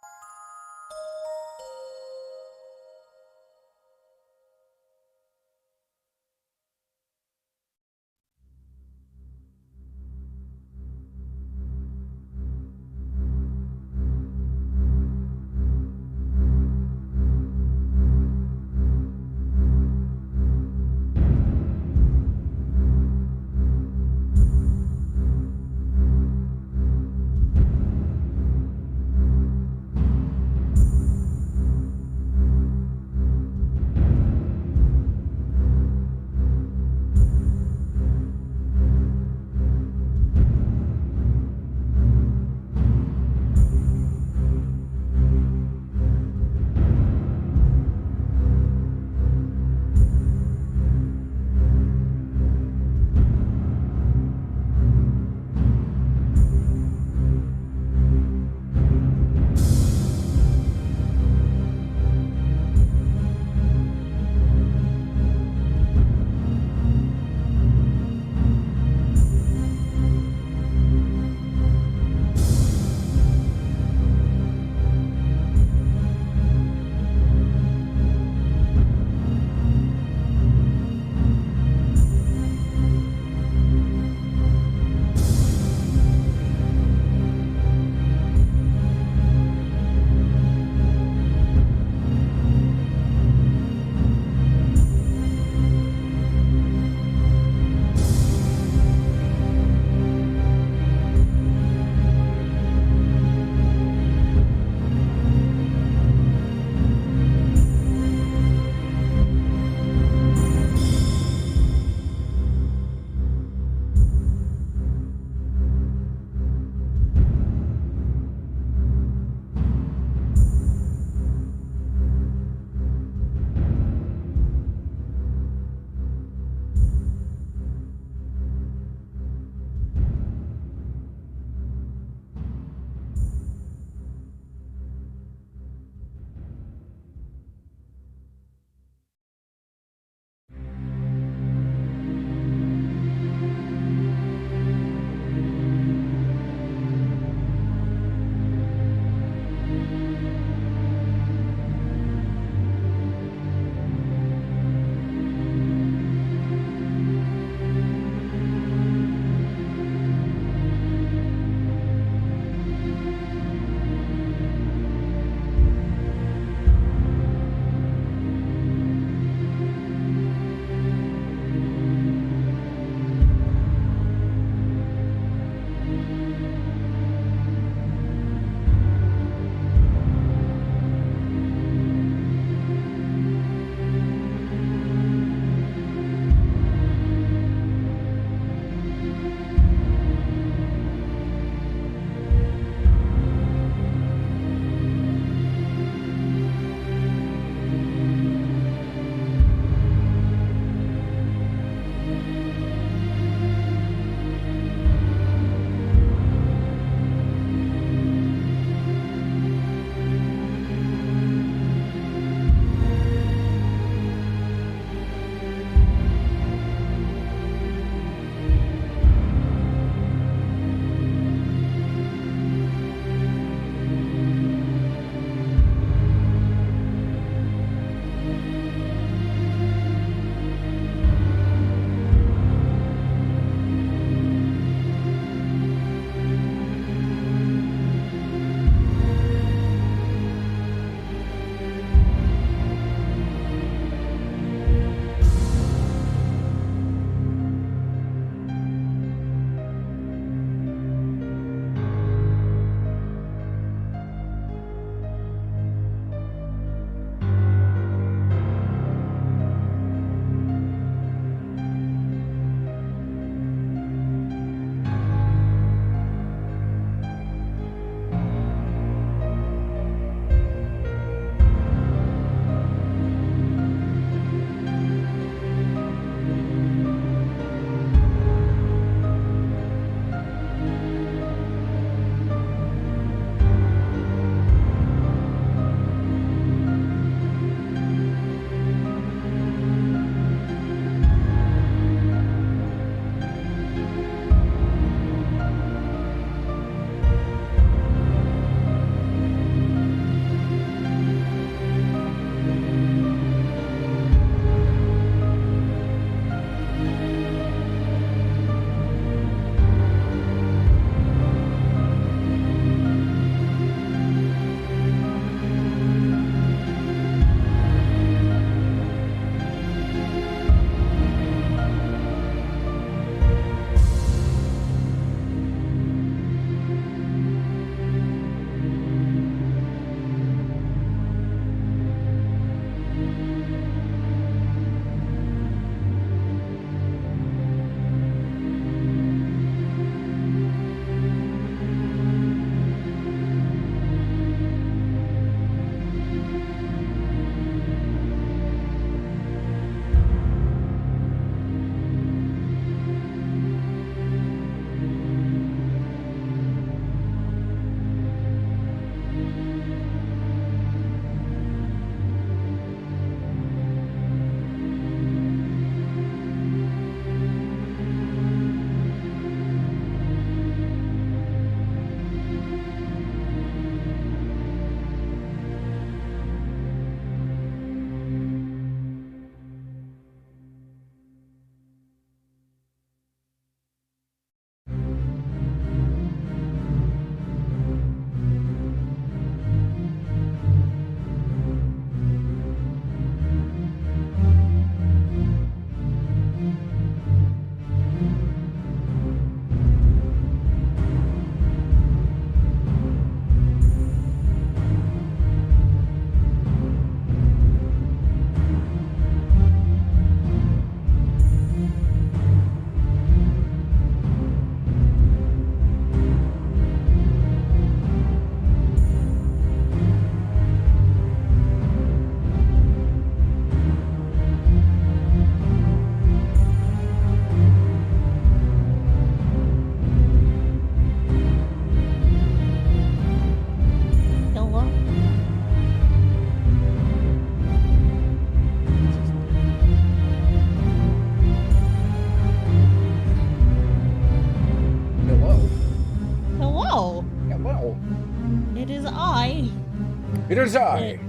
It is I,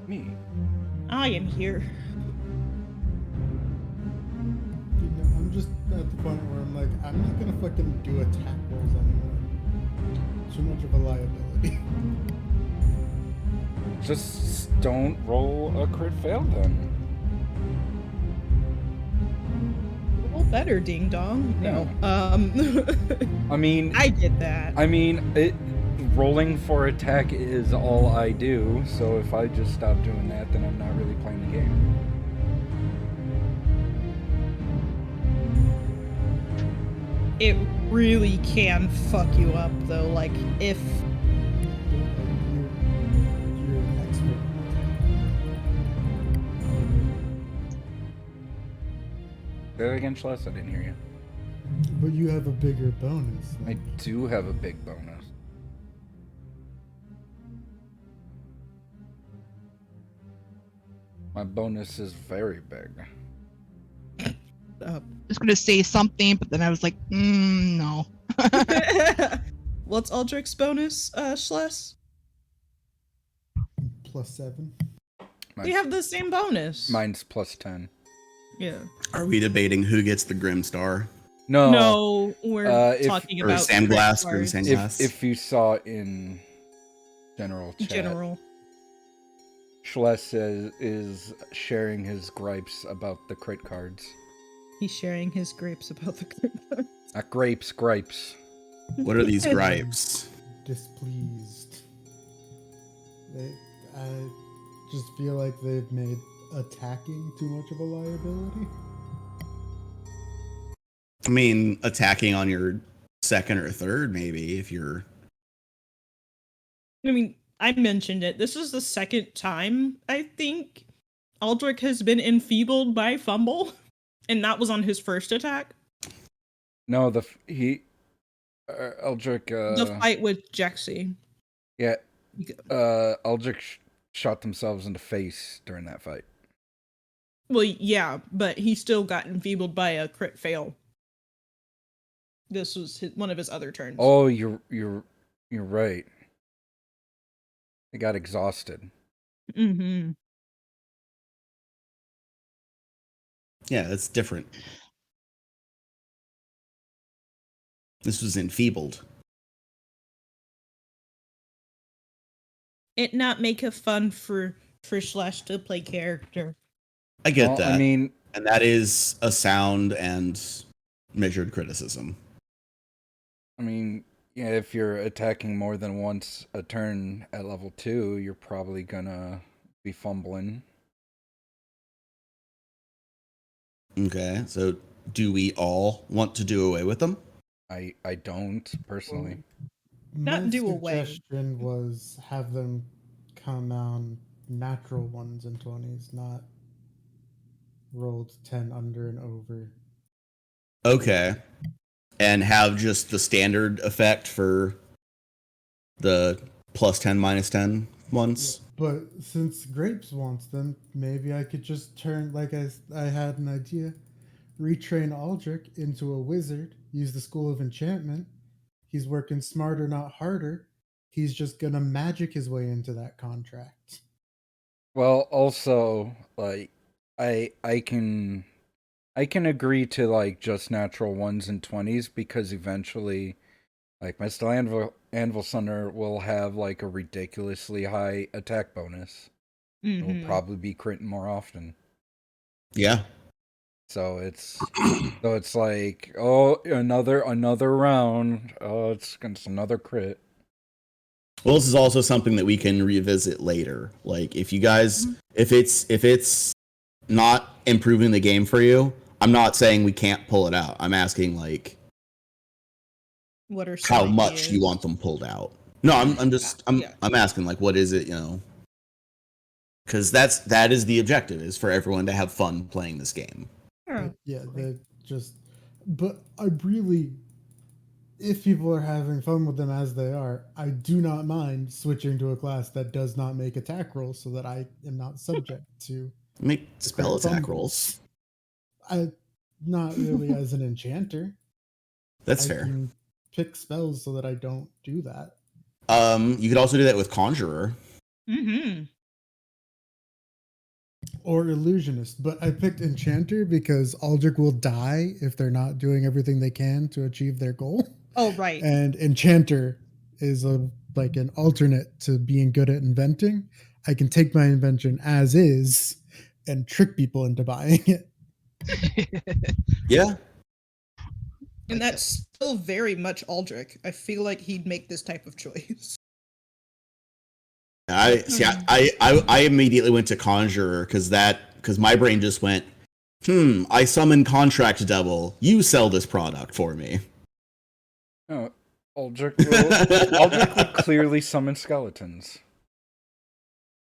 me. I am here. You know, I'm just at the point where I'm like, I'm not gonna fucking do attack rolls anymore. Too much of a liability. Just don't roll a crit fail then. Roll better, ding dong. No. I mean, I get that. I mean, rolling for attack is all I do, so if I just stop doing that, then I'm not really playing the game. It really can fuck you up though. Like if You're an expert. Say that again, Schles? I didn't hear you. But you have a bigger bonus. I do have a big bonus. My bonus is very big. I was going to say something, but then I was like, no. What's Aldrich's bonus, Schles? +7. We have the same bonus. Mine's +10. Yeah. Are we debating who gets the Grim Star? No, we're talking Or about Sandglass, crit Grim cards. Sandglass? If you saw in general chat, General. Schles is sharing his gripes about the crit cards. He's sharing his grapes about the crit cards. Not grapes, gripes. What are these gripes? Displeased. I just feel like they've made attacking too much of a liability. I mean, attacking on your second or third, maybe, if you're... I mean, I mentioned it. This is the second time, I think, Aldrich has been enfeebled by fumble, and that was on his first attack. No, Eldrick. The fight with Jexy. Yeah, Eldrick shot themselves in the face during that fight. Well, yeah, but he still got enfeebled by a crit fail. This was one of his other turns. Oh, you're right. They got exhausted. Mm-hmm. Yeah, that's different. This was enfeebled. It not make it fun for Slash to play character. I get Well, that. I mean, and that is a sound and measured criticism. Yeah, if you're attacking more than once a turn at level 2, you're probably gonna be fumbling. Okay, so do we all want to do away with them? I don't, personally. Not My do away. suggestion was have them come on natural 1s and 20s, not rolled 10 under and over. Okay. And have just the standard effect for the +10, -10 ones? But since Grapes wants them, maybe I could just turn, like I had an idea, retrain Aldrich into a wizard, use the School of Enchantment. He's working smarter, not harder. He's just gonna magic his way into that contract. Well, also, like, I can agree to, like, just natural 1s and 20s, because eventually, like, my Anvil Sunder will have, like, a ridiculously high attack bonus. Mm-hmm. It will probably be critting more often. Yeah. So it's like, oh, another round. Oh, it's another crit. Well, this is also something that we can revisit later. Like, if you guys, if it's not improving the game for you, I'm not saying we can't pull it out. I'm asking, like, what are some how much ideas? you want them pulled out. No, I'm asking, like, what is it, because that is the objective, is for everyone to have fun playing this game. Yeah, but I really, if people are having fun with them as they are, I do not mind switching to a class that does not make attack rolls so that I am not subject to Make spell attack fumbles. rolls. Not really as an enchanter. That's I fair. can pick spells so that I don't do that. You could also do that with Conjurer. Mm-hmm. Or illusionist, but I picked enchanter because Aldrich will die if they're not doing everything they can to achieve their goal. Oh, right. And enchanter is like an alternate to being good at inventing. I can take my invention as is and trick people into buying it. Yeah. And that's still very much Aldrich. I feel like he'd make this type of choice. I see. I immediately went to conjurer because my brain just went, I summon contract devil. You sell this product for me. No, Aldrich would clearly summon skeletons.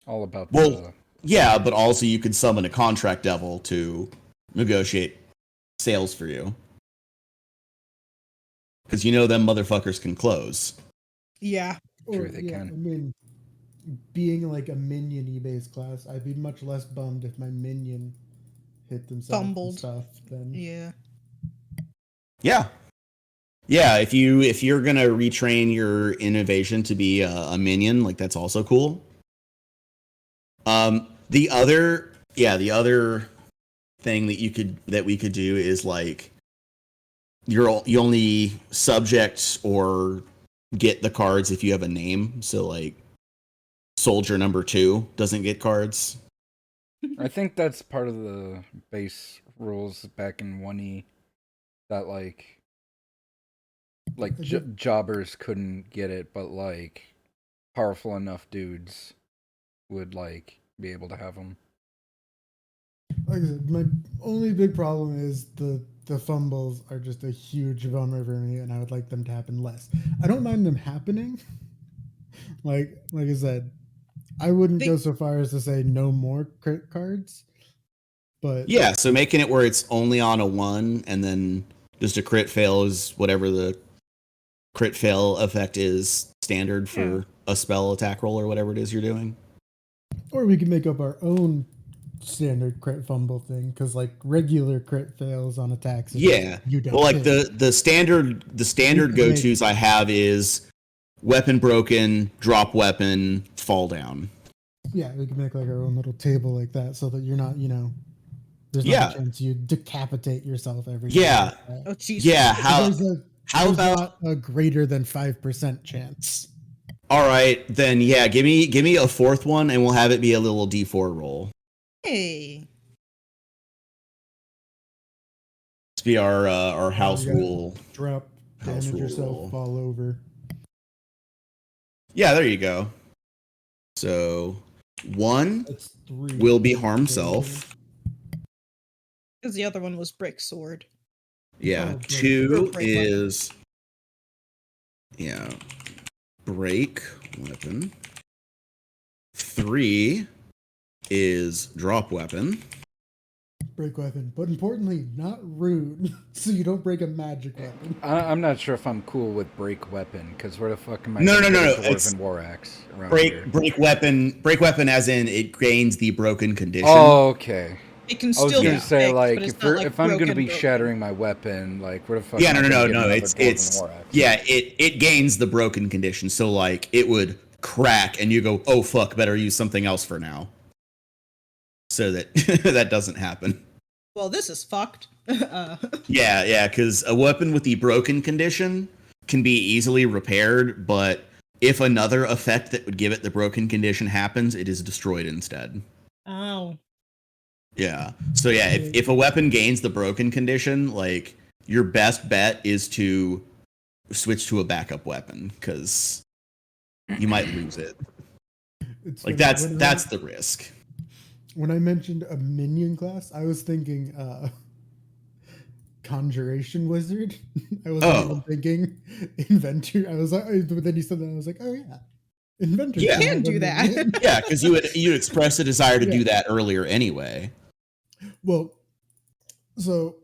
All about Well, yeah, but also you could summon a contract devil to negotiate sales for you. Because you know them motherfuckers can close. Yeah. Sure they can. I mean, being like a minion-y based class, I'd be much less bummed if my minion hit themselves Fumbled. and stuff. Then Yeah. Yeah, if you're gonna retrain your innovation to be a minion, like that's also cool. The other thing that we could do is like you only subject or get the cards if you have a name. So like soldier number 2 doesn't get cards. I think that's part of the base rules back in 1E that like jobbers couldn't get it, but like powerful enough dudes would like be able to have them. like I said, my only big problem is the fumbles are just a huge bummer for me, and I would like them to happen less. I don't mind them happening. like I said, I wouldn't go so far as to say no more crit cards. But yeah, so making it where it's only on a 1 and then just a crit fail is whatever the crit fail effect is standard for a spell attack roll or whatever it is you're doing. Or we can make up our own standard crit fumble thing, because like regular crit fails on attacks. Yeah. You don't. Well, like the standard go-tos I have is weapon broken, drop weapon, fall down. Yeah, we can make like our own little table like that so that you're not, there's not a chance you decapitate yourself every time. Oh, Jesus. Yeah, how about not a greater than 5% chance? All right, then give me a fourth one and we'll have it be a little D4 roll. Hey. Let's be our house rule. Drop, damage yourself, fall over. Yeah, there you go. So 1 will be harm self. Because the other one was brick sword. Yeah, 2 is break weapon. 3 is drop weapon. Break weapon, but importantly, not rune, so you don't break a magic weapon. I'm not sure if I'm cool with break weapon, because where the fuck am I? No. Dwarven war axe around here. Break weapon, as in it gains the broken condition. Oh, okay. It can I was still gonna be say fixed, like if I'm gonna be broken. shattering my weapon, like where the fuck? Yeah, am I no. gonna get It's Dwarven war axe? it gains the broken condition. So like it would crack, and you go, oh fuck, better use something else for now, so that that doesn't happen. Well, this is fucked. Yeah, because a weapon with the broken condition can be easily repaired, but if another effect that would give it the broken condition happens, it is destroyed instead. Oh. Yeah. So yeah, if a weapon gains the broken condition, like your best bet is to switch to a backup weapon, because you might lose it. It's like funny, that's the risk. When I mentioned a minion class, I was thinking conjuration wizard. I wasn't even thinking inventor. I was like, but then you said that, I was like, oh yeah, inventor. You can do that. Yeah, because you expressed a desire to do that earlier anyway. Well, so.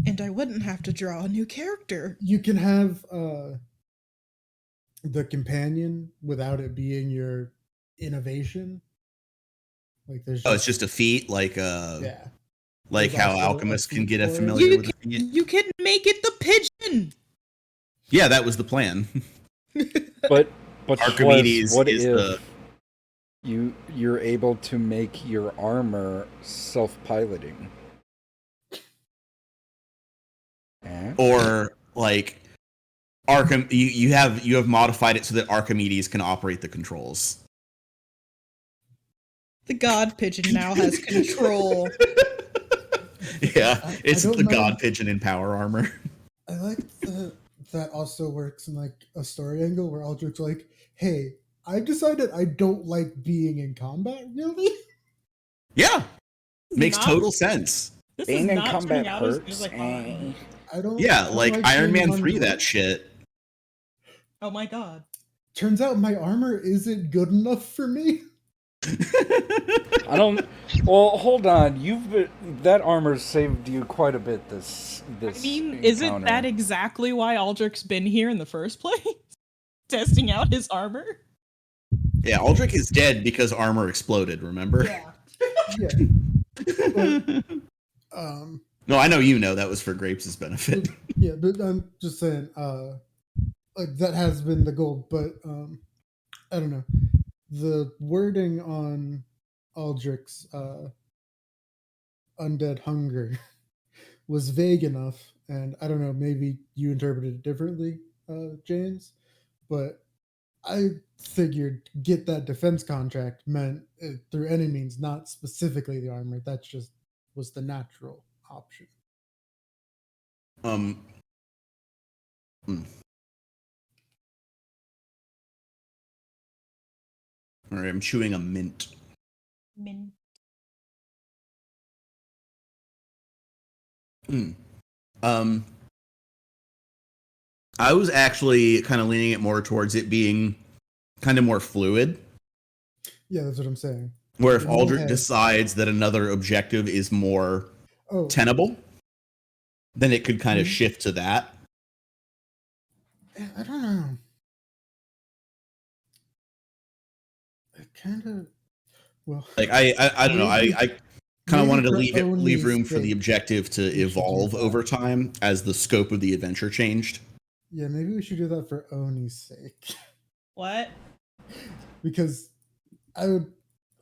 And I wouldn't have to draw a new character. You can have the companion without it being your innovation. Like there's it's just a feat, like like there's how also alchemists can get feat familiar with a feat. You can make it the pigeon. Yeah, that was the plan. But Archimedes what is if you're able to make your armor self-piloting. Or like you have modified it so that Archimedes can operate the controls. The god pigeon now has control. Yeah, it's don't the know. god pigeon in power armor. I like that also works in like a story angle where Aldrich's like, hey, I've decided I don't like being in combat, really? Yeah, makes Not- total sense. This Being is in not combat turning out as good hurts. as I thought. I don't. Yeah, I don't like Iron being Man 3, hungover. that shit. Oh my god. Turns out my armor isn't good enough for me. I don't. Well, hold on. That armor saved you quite a bit. This I mean, encounter. isn't that exactly why Aldrich's been here in the first place? Testing out his armor? Yeah, Aldrich is dead because armor exploded, remember? Yeah. But, No, I know you know that was for Grapes' benefit. yeah, but I'm just saying, like that has been the goal, but I don't know. The wording on Aldrich's undead hunger was vague enough, and I don't know, maybe you interpreted it differently, James, but I figured get that defense contract meant through any means, not specifically the armor. That just was the natural option. Hmm. All right, I'm chewing a mint. Mint. I was actually kind of leaning it more towards it being kind of more fluid. Yeah, that's what I'm saying. Where if In my Aldrich head- decides that another objective is more Oh, tenable, then it could kind of shift to that. I don't know. It kind of, well, Like I don't know. Maybe- I kind of wanted to maybe for leave Oni's room for the sake, objective to we should do evolve that. over time as the scope of the adventure changed. yeah, maybe we should do that for Oni's sake. What? Because I would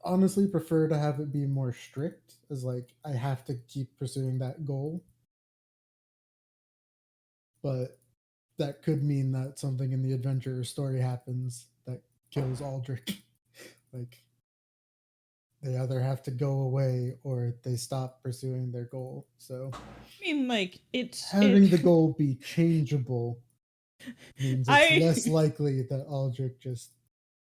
honestly prefer to have it be more strict, as like I have to keep pursuing that goal. But that could mean that something in the adventure or story happens that kills Aldrich. Like they either have to go away or they stop pursuing their goal. So I mean, like, it's... having the goal be changeable means it's I- less likely that Aldrich just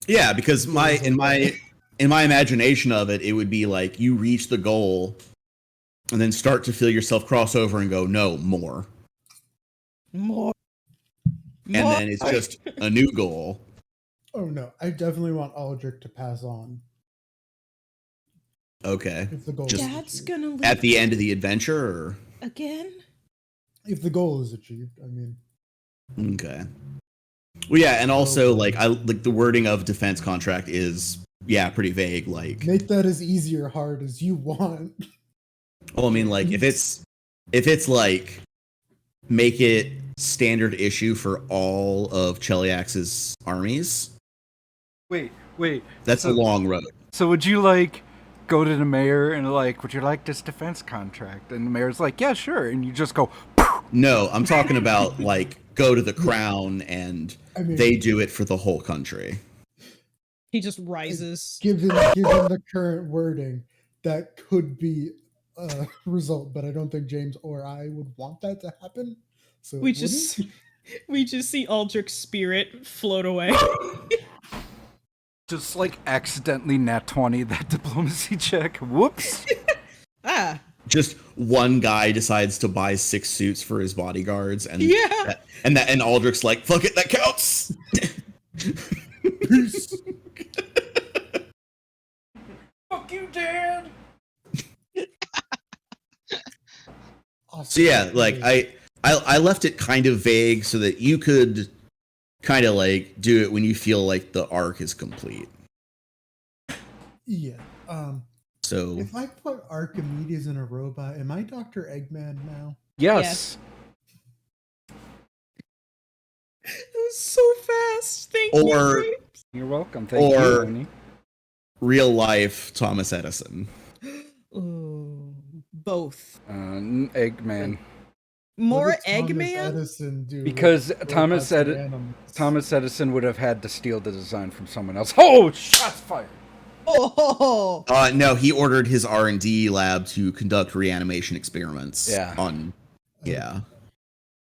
Yeah, because goes in away. my imagination of it, it would be like you reach the goal and then start to feel yourself cross over and go, no, more. More. And then it's just a new goal. Oh no, I definitely want Aldrich to pass on Okay. if the goal Just is Dad's achieved. gonna leave At the end of the adventure, or again? If the goal is achieved, I mean, okay. Well, yeah, and also like the wording of defense contract is pretty vague. Like, make that as easy or hard as you want. well, I mean, like if it's like make it standard issue for all of Cheliax's armies, Wait. that's a long road. So would you like go to the mayor and like, would you like this defense contract? And the mayor's like, yeah, sure. And you just go, No, I'm talking about like go to the crown and I mean, they do it for the whole country. He just rises. given the current wording, that could be a result, but I don't think James or I would want that to happen. So We it just wouldn't. we just see Aldrich's spirit float away. just like accidentally nat 20 that diplomacy check. Whoops. Ah. Just one guy decides to buy 6 suits for his bodyguards, and Yeah. and Aldrich's like, fuck it, that counts. Peace. Fuck you, Dad. Awesome. So yeah, like I left it kind of vague so that you could kind of like do it when you feel like the arc is complete. Yeah. So If I put Archimedes in a robot, am I Dr. Eggman now? Yes. It was so fast. Thank Or- you. You're welcome. Thank Or- you, Ernie. real life Thomas Edison? Ooh, both. Eggman. More What did Thomas Eggman? Edison do Because with Thomas robots and animals? Edison would have had to steal the design from someone else. Oh, shots fired! Oh, No, he ordered his R&D lab to conduct reanimation experiments. Yeah. Yeah.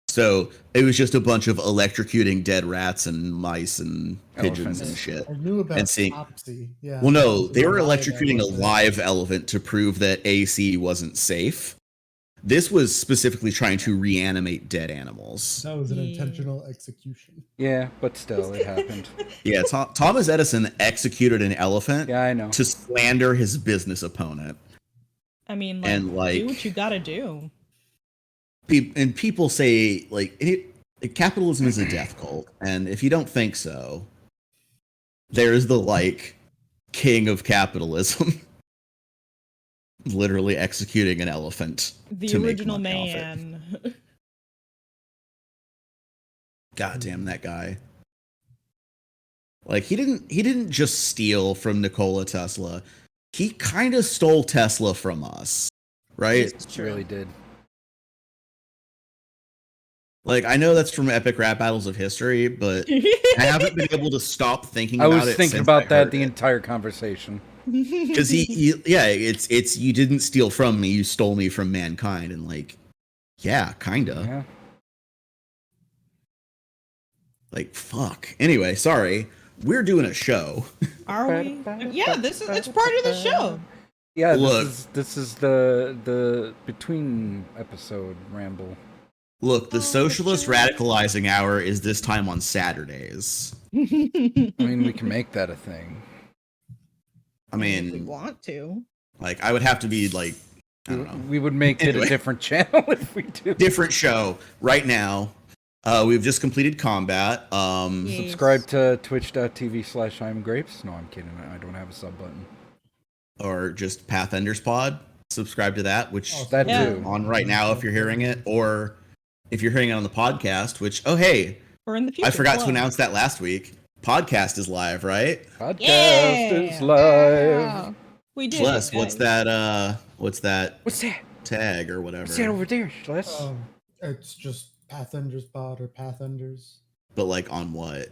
So it was just a bunch of electrocuting dead rats and mice and pigeons Elephants. and shit. I knew about And seeing- Topsy. Yeah. Well, no, Topsy they were alive electrocuting a elephant. live elephant to prove that AC wasn't safe. This was specifically trying to reanimate dead animals. That was an Yeah. intentional execution. Yeah, but still, it happened. Yeah, Thomas Edison executed an elephant Yeah, I know. to slander his business opponent. I mean, And, do like- what you gotta do. And people say, like, capitalism is a death cult. And if you don't think so, there's the, like, king of capitalism literally executing an elephant The to make original money off it. man. God damn that guy. Like he didn't just steal from Nikola Tesla. He kind of stole Tesla from us. Right? It's It really did. Like I know that's from epic rap battles of history, but I haven't been able to stop thinking I about was it thinking since about I that heard the it. entire conversation. Because it's you didn't steal from me, you stole me from mankind, and like, yeah, kinda. Yeah. Like, fuck. Anyway, sorry. We're doing a show. Are we? Yeah, it's part of the show. Yeah, Look. this is the between episode ramble. Look, the socialist radicalizing hour is this time on Saturdays. I mean, we can make that a thing. I if we mean, want to. like, I would have to be like, I don't know, We would make it Anyway. a different channel if we do. different show right now. We've just completed combat. Yeah. Subscribe to twitch.tv/I'mGrapes. No, I'm kidding. I don't have a sub button. Or just Pathenders Pod. Subscribe to that, which Oh, That Yeah. too. on right now if you're hearing it, or if you're hearing it on the podcast. Which hey, Or in the future. I forgot well. to announce that last week. Podcast is live, right? Podcast is live. We did. Celeste, it, what's guys. that? What's that What's that? tag or whatever? What's that over there, Celeste? It's just Pathenders Pod or Pathenders. But like on what?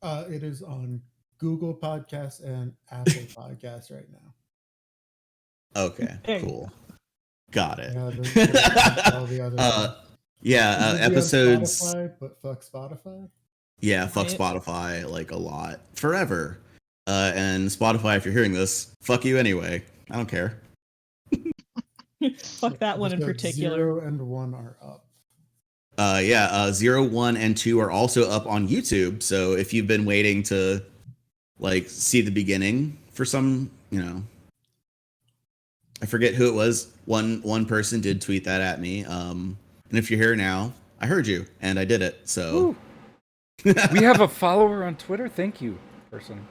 It is on Google Podcasts and Apple Podcasts right now. Okay, There you cool. Got it. Yeah, there's all the other ones. Yeah, It would be on episodes. Spotify, but fuck Spotify. Yeah, fuck Right. Spotify like a lot forever. And Spotify, if you're hearing this, fuck you anyway. I don't care. Fuck that one in Episode particular. 0 and 1 are up. 0, 1, and 2 are also up on YouTube. So if you've been waiting to like see the beginning for some, I forget who it was. One person did tweet that at me. And if you're here now, I heard you and I did it. So We have a follower on Twitter. Thank you, person.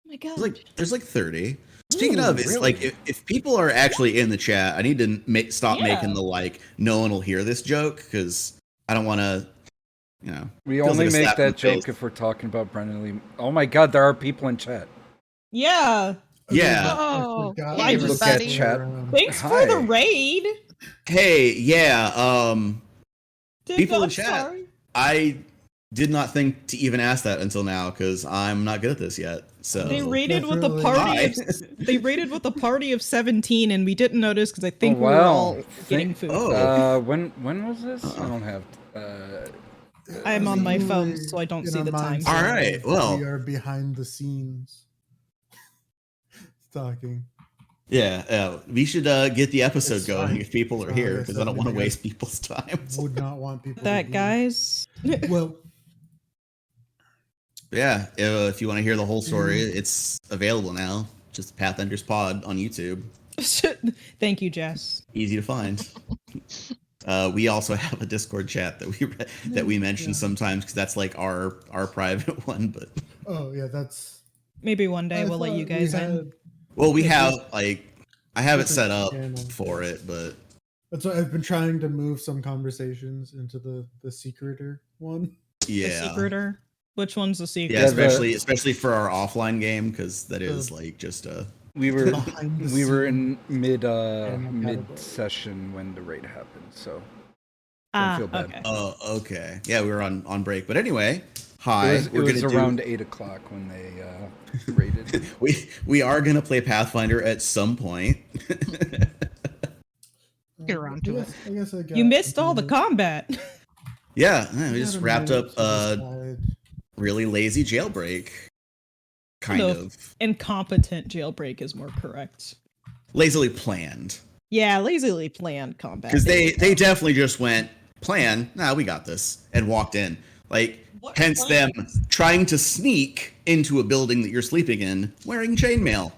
Oh my god. there's like 30. Speaking Ooh, of, it's really? like if people are actually in the chat, I need to stop Yeah. making the like no one will hear this joke because I don't want to, We Feels only like a make slap in that the joke face. if we're talking about Brendan Lee. Oh my god, there are people in chat. Yeah. Yeah. Oh, forgot hey, there was everybody. people Chat. around. Thanks Hi. for the raid. Hey, yeah. People in I'm chat. sorry. I did not think to even ask that until now because I'm not good at this yet. So They raided with a Definitely. party of Hi. they raided with a party of 17 and we didn't notice because I think Oh, we were wow. all getting food. Oh. When was this? I don't have. I'm on my phone, Usually so I don't in see a the time. mindset All right, of well. we are behind the scenes talking. yeah, we should get the episode It's going fine. if people are It's here fine. because I don't want to Something waste people's time. Would not want people That to hear. guys. Well, Yeah, if you want to hear the whole story, it's available now. Just Pathenders Pod on YouTube. Thank you, Jess. Easy to find. We also have a Discord chat that we mention Yeah. sometimes because that's like our private one. But oh yeah, that's. Maybe one day I we'll let thought you we guys in. had- well, we Yeah, have just- like I have it set different up channels. for it, but That's why I've been trying to move some conversations into the secreter one. The yeah, secreter. Which one's the secret? Yeah, Yeah, especially for our offline game, because that is like just a. We were Behind the we were in scenes mid category. session when the raid happened, so don't feel bad. Okay. Oh, okay. Yeah, we were on break, but anyway, hi. It was around 8 o'clock when they raided. We are gonna play Pathfinder at some point. Get around to it. I guess I got You missed a all the minute. combat. Yeah, I we got just a wrapped minute up to decide. really lazy jailbreak. Kind No. of Incompetent jailbreak is more correct. lazily planned. Yeah, lazily planned combat. Because they definitely just went plan. Nah, we got this, and walked in. Like, What hence them plans? trying to sneak into a building that you're sleeping in wearing chainmail.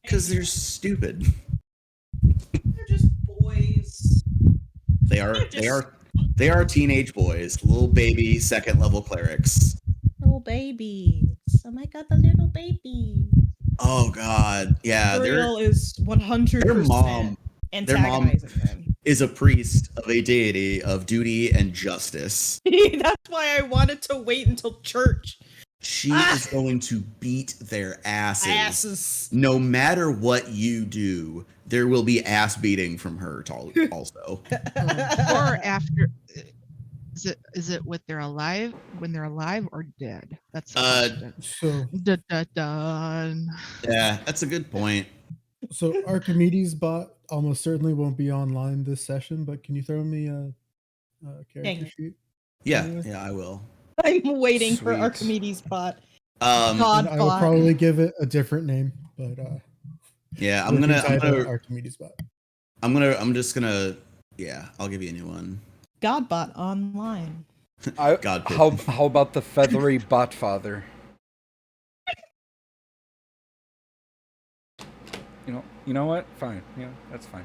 Because they're stupid. They're just boys. They are teenage boys, little baby second level clerics. Little babies. Oh my god, the little baby. Oh god, yeah. Uriel is 100% their mom antagonizing them. is a priest of a deity of duty and justice. That's why I wanted to wait until church. She is going to beat their Asses. No matter what you do, there will be ass beating from her also. Or after, is it when they're alive or dead? That's the question. So Dun. Yeah, that's a good point. So Archimedes bot almost certainly won't be online this session, but can you throw me a Dang character it. sheet? Yeah, I will. I'm waiting for Sweet. Archimedes bot. Um, God And I will bot. probably give it a different name, but yeah, we can title it Archimedes bot. I'm just gonna yeah, I'll give you a new one. Godbot online. God, How about the feathery bot father? You know what? Fine. Yeah, that's fine.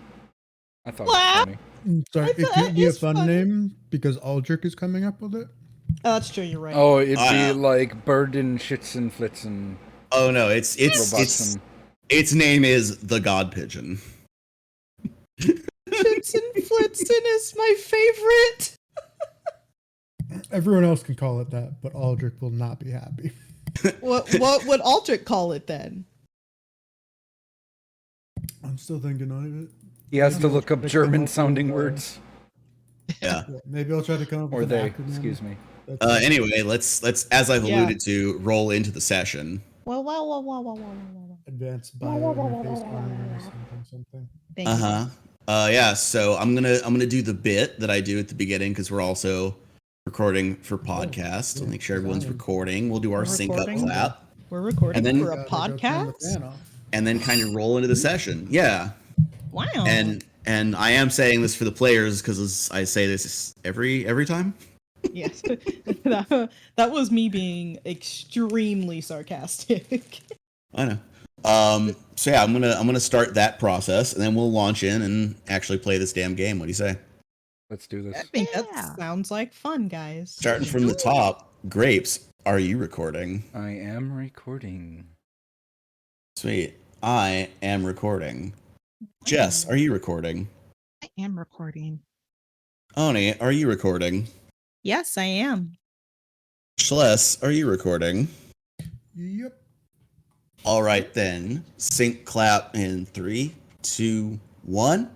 I thought it was What? funny. Sorry, I it thought can't be a it's fun funny. name because Aldrich is coming up with it. Oh, that's true. You're right. Oh, it'd be Uh, like Burden, Schitzen, Flitzen, Oh no, it's Robotzen. its name is the God Pigeon. Flitzen is my favorite. Everyone else can call it that, but Aldrich will not be happy. What would Aldrich call it then? I'm still thinking on it. He has to Yeah. look up They come German up sounding with, words. Yeah. Yeah, maybe I'll try to come up Or with they, an acronym. excuse me. That's Anyway, let's as I've Yeah. alluded to, roll into the session. Wow. advanced bio interface armor or something. Thank you. Yeah, so I'm gonna do the bit that I do at the beginning because we're also recording for podcast. yeah, I'll make sure everyone's fine. recording. We'll do our We're sync up recording? clap We're recording And then- for a Gotta go turn the podcast. fan off. and then kind of roll into the session. Yeah. Wow. And I am saying this for the players because I say this every time. Yes, that was me being extremely sarcastic. I know. So yeah, I'm gonna start that process, and then we'll launch in and actually play this damn game. What do you say? Let's do this. I think Yeah. that sounds like fun, guys. Starting from the top, Grapes, are you recording? I am recording. Sweet. I am recording. Jess, are you recording? I am recording. Oni, are you recording? Yes, I am. Schles, are you recording? Yep. All right then. Sync clap in 3, 2, 1.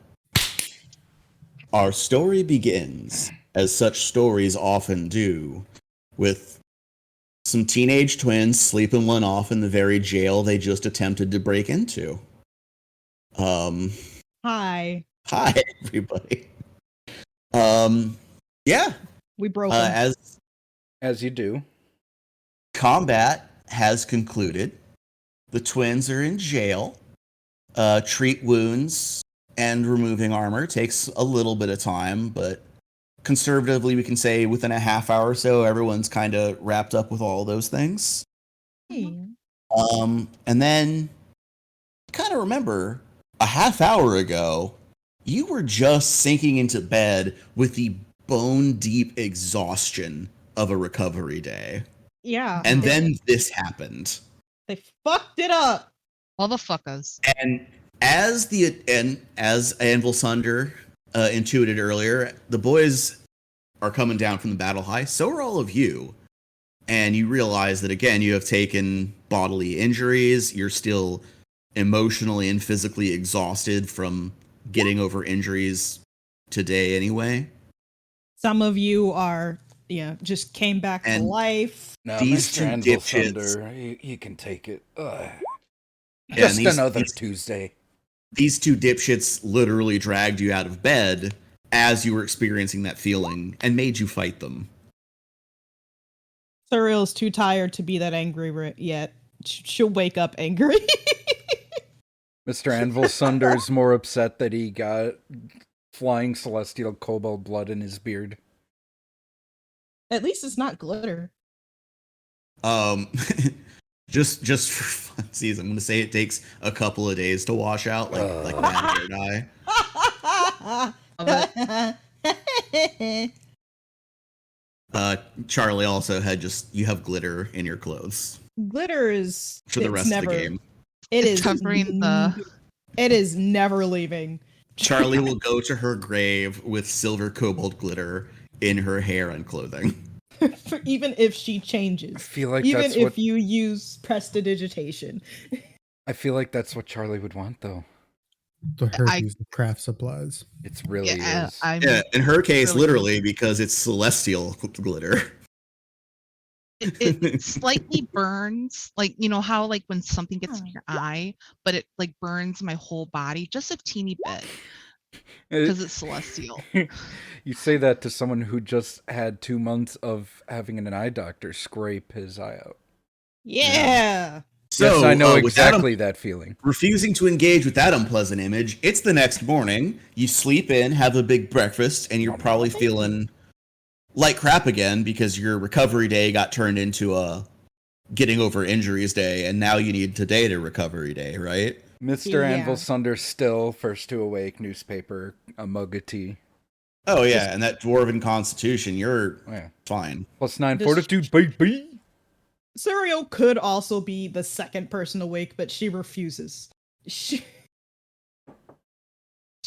Our story begins, as such stories often do, with some teenage twins sleeping one off in the very jail they just attempted to break into. Hi. Hi everybody. Yeah. We broke 'em. As As you do. combat has concluded, the twins are in jail. Treat wounds and removing armor takes a little bit of time, but conservatively, we can say within a half hour or so, everyone's kind of wrapped up with all those things. Hey. And then kind of remember a half hour ago, you were just sinking into bed with the bone deep exhaustion of a recovery day. Yeah. And then this happened. they fucked it up. All the fuckers. And as Anvil Sunder intuited earlier, the boys are coming down from the battle high. So are all of you. and you realize that again you have taken bodily injuries. You're still emotionally and physically exhausted from getting over injuries today anyway. Some of you are, just came back to And life. Now, These Mr. two Anvil dipshits- Thunder, you can take it. Yeah, Just and another Tuesday. These two dipshits literally dragged you out of bed as you were experiencing that feeling and made you fight them. Surreal's too tired to be that angry yet. She'll wake up angry. Mr. Anvil Thunder's more upset that he got flying celestial cobalt blood in his beard. At least it's not glitter. Just for funsies, I'm gonna say it takes a couple of days to wash out, like bad hair dye. Charlie also had you have glitter in your clothes Glitter is for the rest of the game. It is covering the. It is never leaving. Charlie will go to her grave with silver cobalt glitter in her hair and clothing. Even if she changes. I feel like even that's if what you use prestidigitation. I feel like that's what Charlie would want, though. The Herpes of craft supplies. It's really is. Yeah, in her case, really- literally, because it's celestial glitter. It slightly burns, like how like when something gets in your eye, but it like burns my whole body just a teeny bit because it's celestial. You say that to someone who just had 2 months of having an eye doctor scrape his eye out. Yeah. So yes, I know with exactly that feeling. refusing to engage with that unpleasant image, it's the next morning. You sleep in, have a big breakfast, and you're probably feeling like crap again because your recovery day got turned into a getting over injuries day, and now you need today to recovery day, right? Mr. Yeah. Anvil Thunder still first to awake newspaper, a mug of tea. Oh yeah, and that dwarven constitution, you're Oh, yeah. fine. +9 This- fortitude, baby. Serial could also be the second person awake, but she refuses. She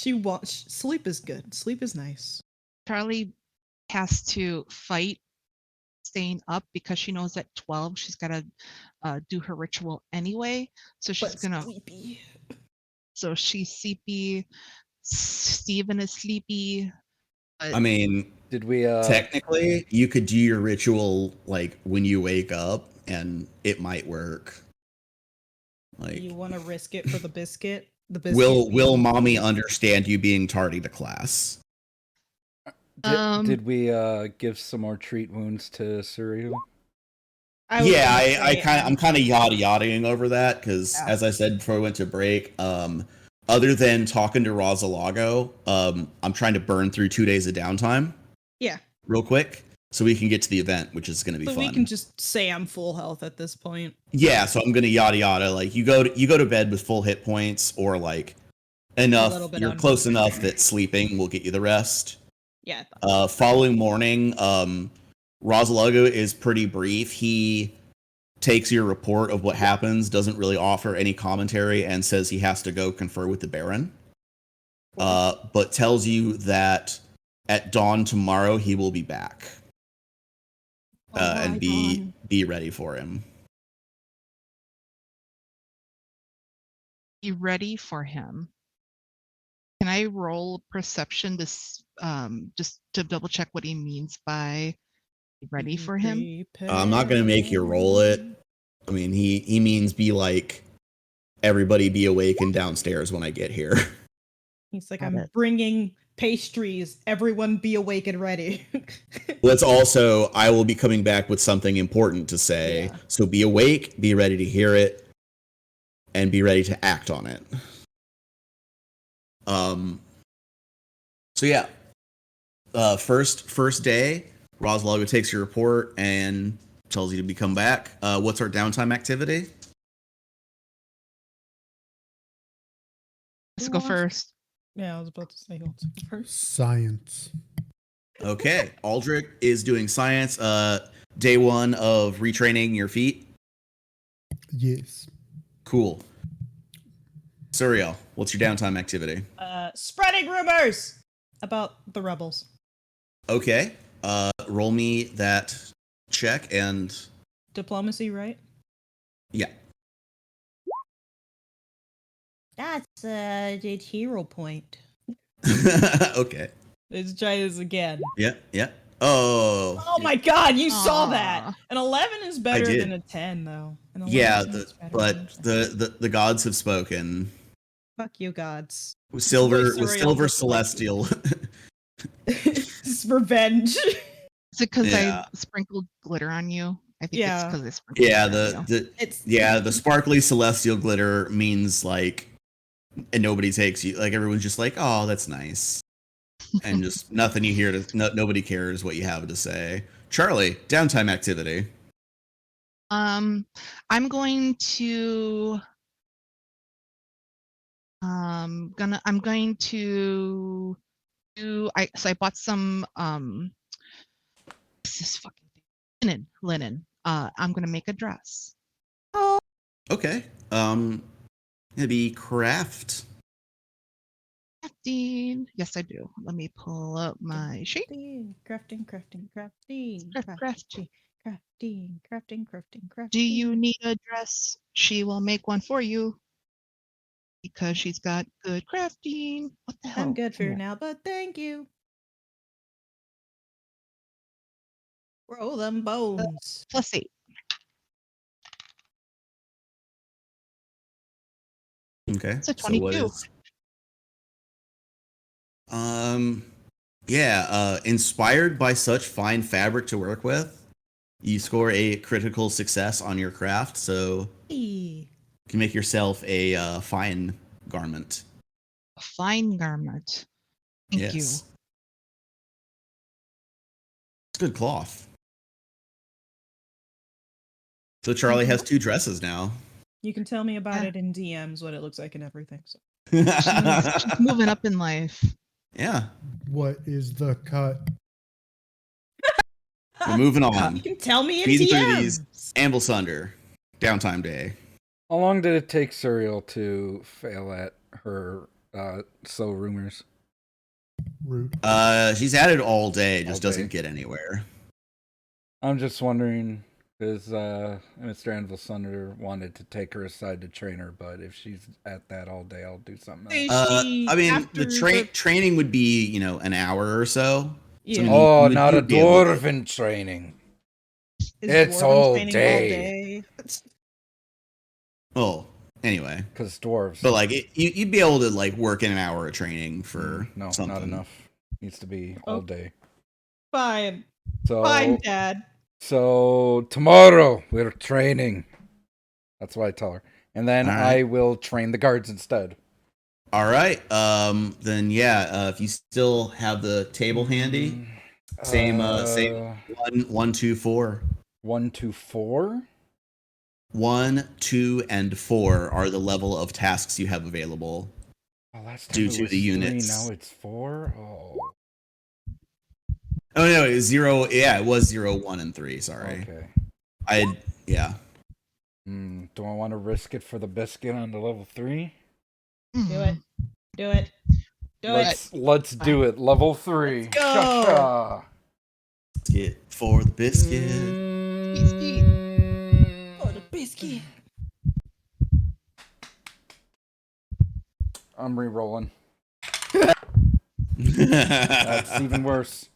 wants sleep is good. Sleep is nice. Charlie has to fight staying up because she knows at 12 she's got to do her ritual anyway. So she's But gonna. sleepy. So she's sleepy. Steven is sleepy. But I mean, Did we technically, you could do your ritual like when you wake up, and it might work. Like, You want to risk it for the biscuit? The biscuit. will mommy understand you being tardy to class? did we give some more treat wounds to Surreal? I was Yeah, gonna I say, kind of I'm kind of yada-yadaing over that because, Yeah. as I said before we went to break, other than talking to Rosalago, I'm trying to burn through 2 days of downtime Yeah. real quick so we can get to the event, which is going to be So fun. we can just say I'm full health at this point. Yeah, so I'm gonna yada yada. Like you go to bed with full hit points, or like enough. little bit You're under. close enough that sleeping will get you the rest. Yeah. Following morning, Rosalago is pretty brief. He takes your report of what happens, doesn't really offer any commentary, and says he has to go confer with the Baron. But tells you that at dawn tomorrow he will be back. And be ready for him. be ready for him. Can I roll perception to just to double check what he means by be ready for him? I'm not gonna make you roll it. I mean, he means be like, everybody be awakened downstairs when I get here. He's like, Got I'm it. bringing pastries. Everyone be awake and ready. Let's also, I will be coming back with something important to say. Yeah. So be awake, be ready to hear it, and be ready to act on it. So yeah. First day, Rosalago takes your report and tells you to come back. What's our downtime activity? Let's go first. Yeah, I was about to say who wants to go first. Science. Okay, Aldrich is doing science. Day 1 of retraining your feet. Yes. Cool. Suriel, what's your downtime activity? Spreading rumors about the rebels. Okay. Roll me that check, and Diplomacy, right? yeah. That's it's hero point. Okay. Let's try this again. Yeah, yeah. Oh. Oh my god, you saw that! Aw. An 11 is better did. than a 10, though. An 11 Yeah, is better than a but 10. the gods have spoken. Fuck you, gods. With silver Voice with Surreal silver looks like celestial. This is revenge. Is it because Yeah. I sprinkled glitter on you? I think it's Yeah. because I sprinkled Yeah, glitter on you. the sparkly celestial glitter means like, and nobody takes you, like everyone's just like, oh, that's nice, and just nothing you hear nobody cares what you have to say. Charlie, downtime activity. I'm going to I'm going to do I bought some what's this fucking thing? Linen. I'm gonna make a dress. Okay. It'd be craft. Crafting. Yes, I do. Let me pull up my sheet. Crafting. Craft. Do you need a dress? She will make one for you because she's got good crafting. What the hell? I'm good for Come on. now, but thank you. Roll them bones. +8. Okay. It's a So what 22. is inspired by such fine fabric to work with, you score a critical success on your craft, so Hey. you can make yourself a fine garment. A fine garment. Thank you. It's good cloth. So Charlie has 2 dresses now. You can tell me about Yeah. it in DMs, what it looks like and everything. So. She's moving up in life. Yeah, What is the cut? we're moving on. You can tell me in Speeding through DMs. these. Amble Sunder, downtime day. How long did it take Suriel to fail at her sow rumors? Root. She's at it all day, just All doesn't day. get anywhere. I'm just wondering, because Mr. Anvil Sunder wanted to take her aside to train her, but if she's at that all day, I'll do something Is else. she I mean, after the training would be, an hour or so. Yeah. I mean, Oh, you would- not you a would be able to- dwarven training. Is It's dwarven all training day. Oh, anyway. Because dwarves. But, like, you'd be able to, like, work in an hour of training for no, something. not enough. Needs to be Oh. all day. Fine. So, Fine, Dad. So tomorrow we're training. That's what I tell her. And then All right. I will train the guards instead. All right. Then, yeah, if you still have the table handy, same 1, 2, 4. 1 to 4? 1, 2, and 4 are the level of tasks you have available. Oh, last Due time it to was the 3, units. now it's 4? Oh. Oh no, it was 0. Yeah, it was 0, 1, and 3. Sorry. Okay. Yeah. Do I want to risk it for the biscuit on the level 3? Do it. Do it. Do it. Let's do it. Level 3. Let's go. Cha-cha. Get for the biscuit. Oh, the biscuit. I'm re-rolling. That's That's even worse.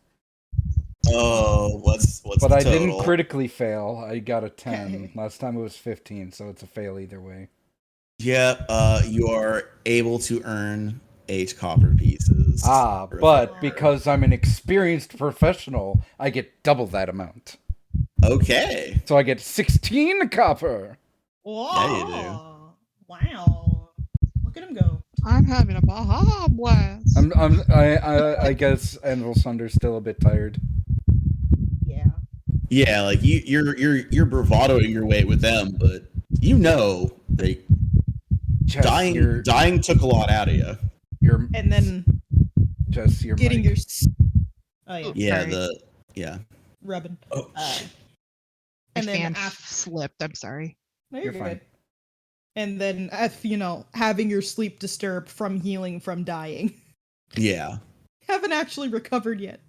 Oh, what's But the I total? didn't critically fail. I got a 10. Okay. Last time it was 15, so it's a fail either way. Yep. You are able to earn 8 copper pieces. Ah, but because I'm an experienced professional, I get double that amount. Okay. So I get 16 copper. Whoa. Yeah, you do. Wow. Look at him go. I'm having a Baja blast. I guess Anvil Sunder's still a bit tired. Yeah. Yeah, like you're bravadoing your way with them, but they Jess, dying took a lot out of you. And then Jess, your getting mic. Oh yeah. Yeah, Sorry. Rubbing. Oh, And My then fan after, slipped. I'm sorry. no, You're good. fine. And then having your sleep disturbed from healing from dying. yeah. Haven't actually recovered yet.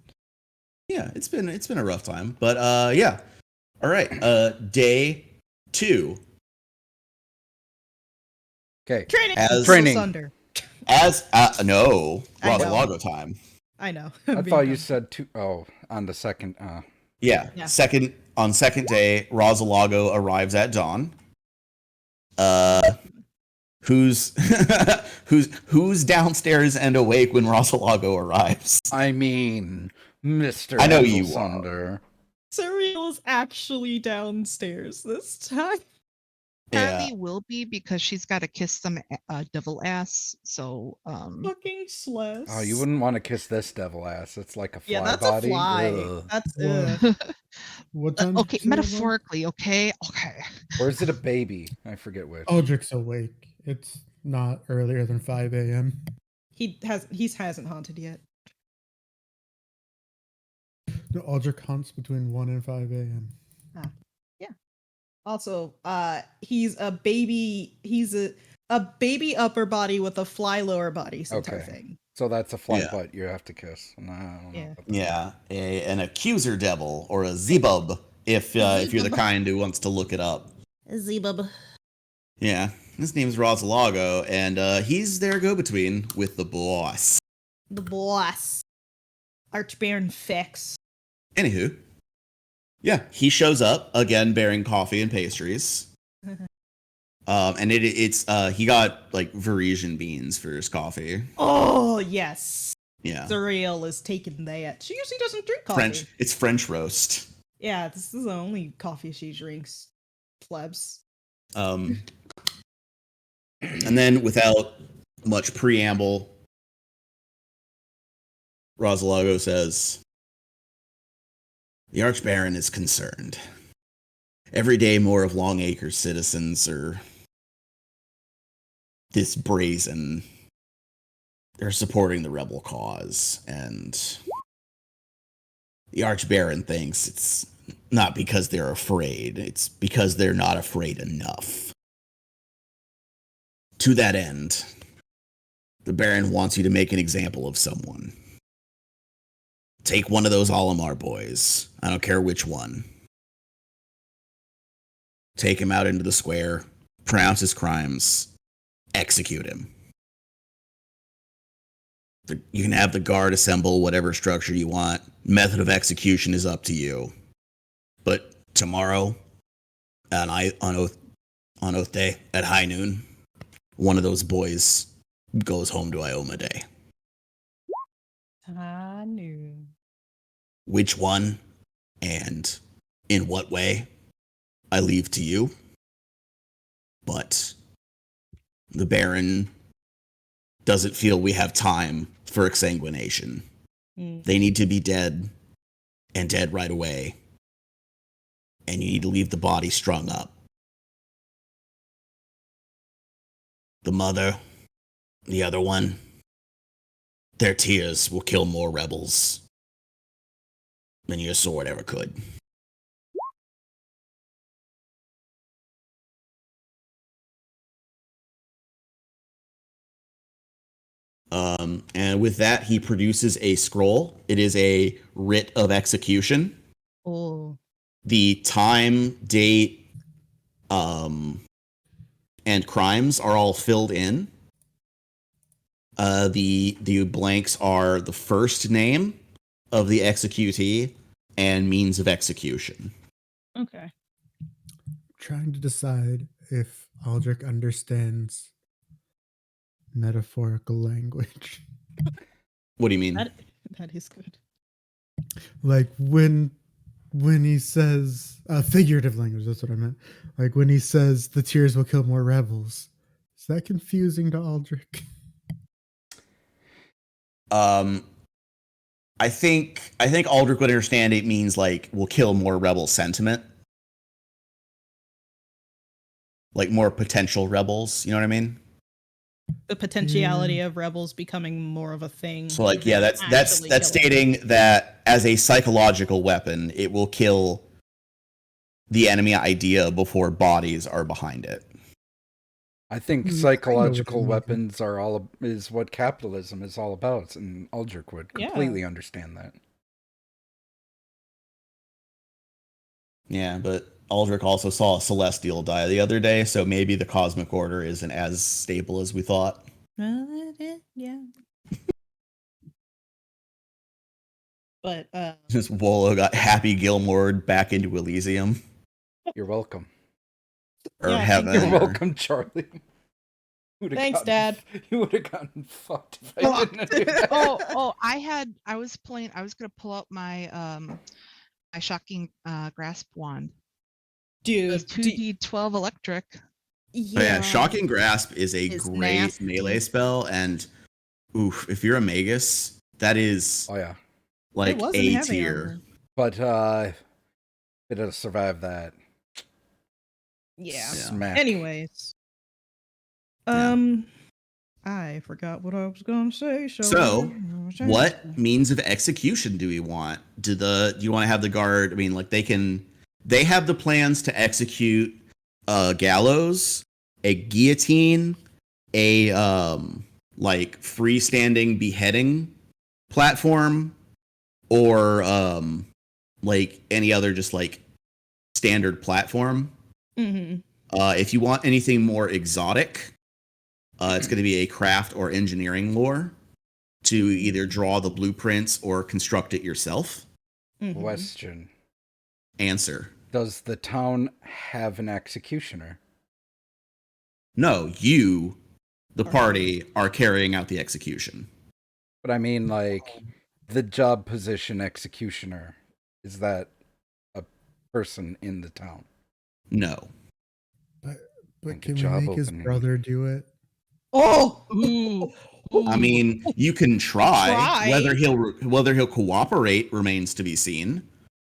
Yeah, it's been a rough time, but yeah. All right. Day 2. Okay. Training. As- Training. Sunder. No, I know. Rosalago time. I know. I thought you said 2. Oh, on the second. Yeah. Yeah. Second day, Rosalago arrives at dawn. Who's who's downstairs and awake when Rosalago arrives? I mean, Mr. I know you Sunder. Surreal's actually downstairs this time. Partly will be because she's got to kiss some devil ass. So Fucking Sless. Oh, you wouldn't want to kiss this devil ass. It's like a fly Yeah, that's body. a fly. Ugh. That's What time? okay, did you say it was? metaphorically, okay. Or is it a baby? I forget which. Aldrich's awake. It's not earlier than 5 a.m. He hasn't haunted yet. No, Aldrich hunts between 1 and 5 a.m. Also, he's a baby. He's a baby upper body with a fly lower body sort of Okay. thing. So that's a fly Yeah. butt you have to kiss. No, I don't know Yeah. about that. Yeah, an accuser devil or a zebub if you're the kind who wants to look it up. Zebub. Yeah, his name's Rosalago, and he's their go-between with the boss. The boss. Archbaron Fex. Anywho, yeah, he shows up again bearing coffee and pastries. And it's he got like Varisian beans for his coffee. Oh yes. Yeah, Surreal is taking that. She usually doesn't drink coffee. It's French roast. Yeah, this is the only coffee she drinks. Plebs. And then without much preamble, Rosalago says, "The Archbaron is concerned. Every day more of Longacre's citizens are this brazen. They're supporting the rebel cause, and the Archbaron thinks it's not because they're afraid, it's because they're not afraid enough. To that end, the Baron wants you to make an example of someone. Take one of those Olimar boys. I don't care which one. Take him out into the square, pronounce his crimes, execute him. You can have the guard assemble whatever structure you want. Method of execution is up to you. But tomorrow, on Oath Day, at high noon, one of those boys goes home to Ioma Day. I knew. Which one and in what way, I leave to you. But the Baron doesn't feel we have time for exsanguination. They need to be dead, and dead right away. And you need to leave the body strung up. The mother, the other one, their tears will kill more rebels than your sword ever could." And with that, he produces a scroll. It is a writ of execution. Oh. The time, date, and crimes are all filled in. The blanks are the first name of the executee and means of execution. Okay. Trying to decide if Aldrich understands metaphorical language. What do you mean? That is good. Like when he says figurative language, that's what I meant. Like when he says the tears will kill more rebels. Is that confusing to Aldrich? I think Aldrich would understand it means like will kill more rebel sentiment. Like more potential rebels, you know what I mean? The potentiality of rebels becoming more of a thing. So like yeah, that's Actually killing stating that as a psychological weapon, it will kill the enemy idea before bodies are behind it. I think I know psychological what you mean. weapons is what capitalism is all about, and Aldrich would completely understand that. Yeah, but Aldrich also saw a celestial die the other day, so maybe the cosmic order isn't as stable as we thought. Yeah. But Just Wolo got Happy Gilmore back into Elysium You're welcome. or Yeah, heaven. You're or- welcome, Charlie. Thanks, Dad. You would have gotten fucked if I didn't do that. I was gonna pull out my my shocking grasp wand. dude, It's 2d12 electric. Oh, yeah, Shocking Grasp is a It's great nasty. melee spell, and oof, if you're a magus, that is Oh yeah, like It wasn't A heavy tier. armor. but it'll survive that. Yeah. Smack. Anyways. Yeah. I forgot what I was gonna say. So, what means of execution do we want? Do you want to have the guard? I mean, like they have the plans to execute a gallows, a guillotine, a like freestanding beheading platform, or like any other just like standard platform. Mm-hmm. If you want anything more exotic, it's going to be a craft or engineering lore to either draw the blueprints or construct it yourself. Mm-hmm. Question: Answer: does the town have an executioner? no, you, the party, are carrying out the execution. But I mean, like, the job position executioner. Is that a person in the town? No. But Like a can we job make his opening. brother do it? Oh, Ooh. I mean, you can try. Try. Whether he'll cooperate remains to be seen.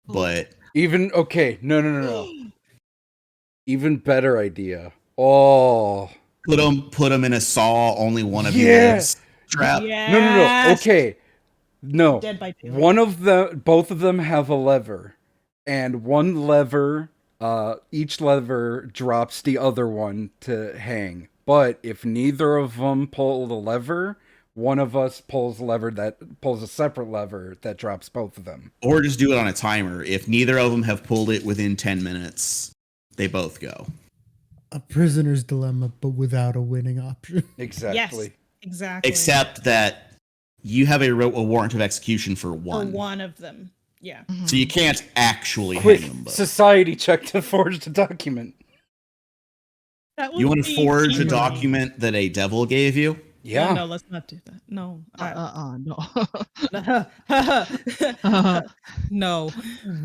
But Even okay, no. Even better idea. Oh, put him in a saw. Only one of you Yeah. lives. Trap. no. Okay, no. Dead by daylight. One of them, both of them have a lever, and one lever, each lever drops the other one to hang. But if neither of them pull the lever, one of us pulls a separate lever that drops both of them. Or just do it on a timer. If neither of them have pulled it within 10 minutes, they both go. A prisoner's dilemma, but without a winning option. Exactly. Yes, exactly. Except that you have a warrant of execution for for one. one of them. Yeah. So you can't actually Quick, hang them both. society check to forge the document. That You want would to be forge a cheating. document that a devil gave you? Yeah. No, let's not do that. No. No. No.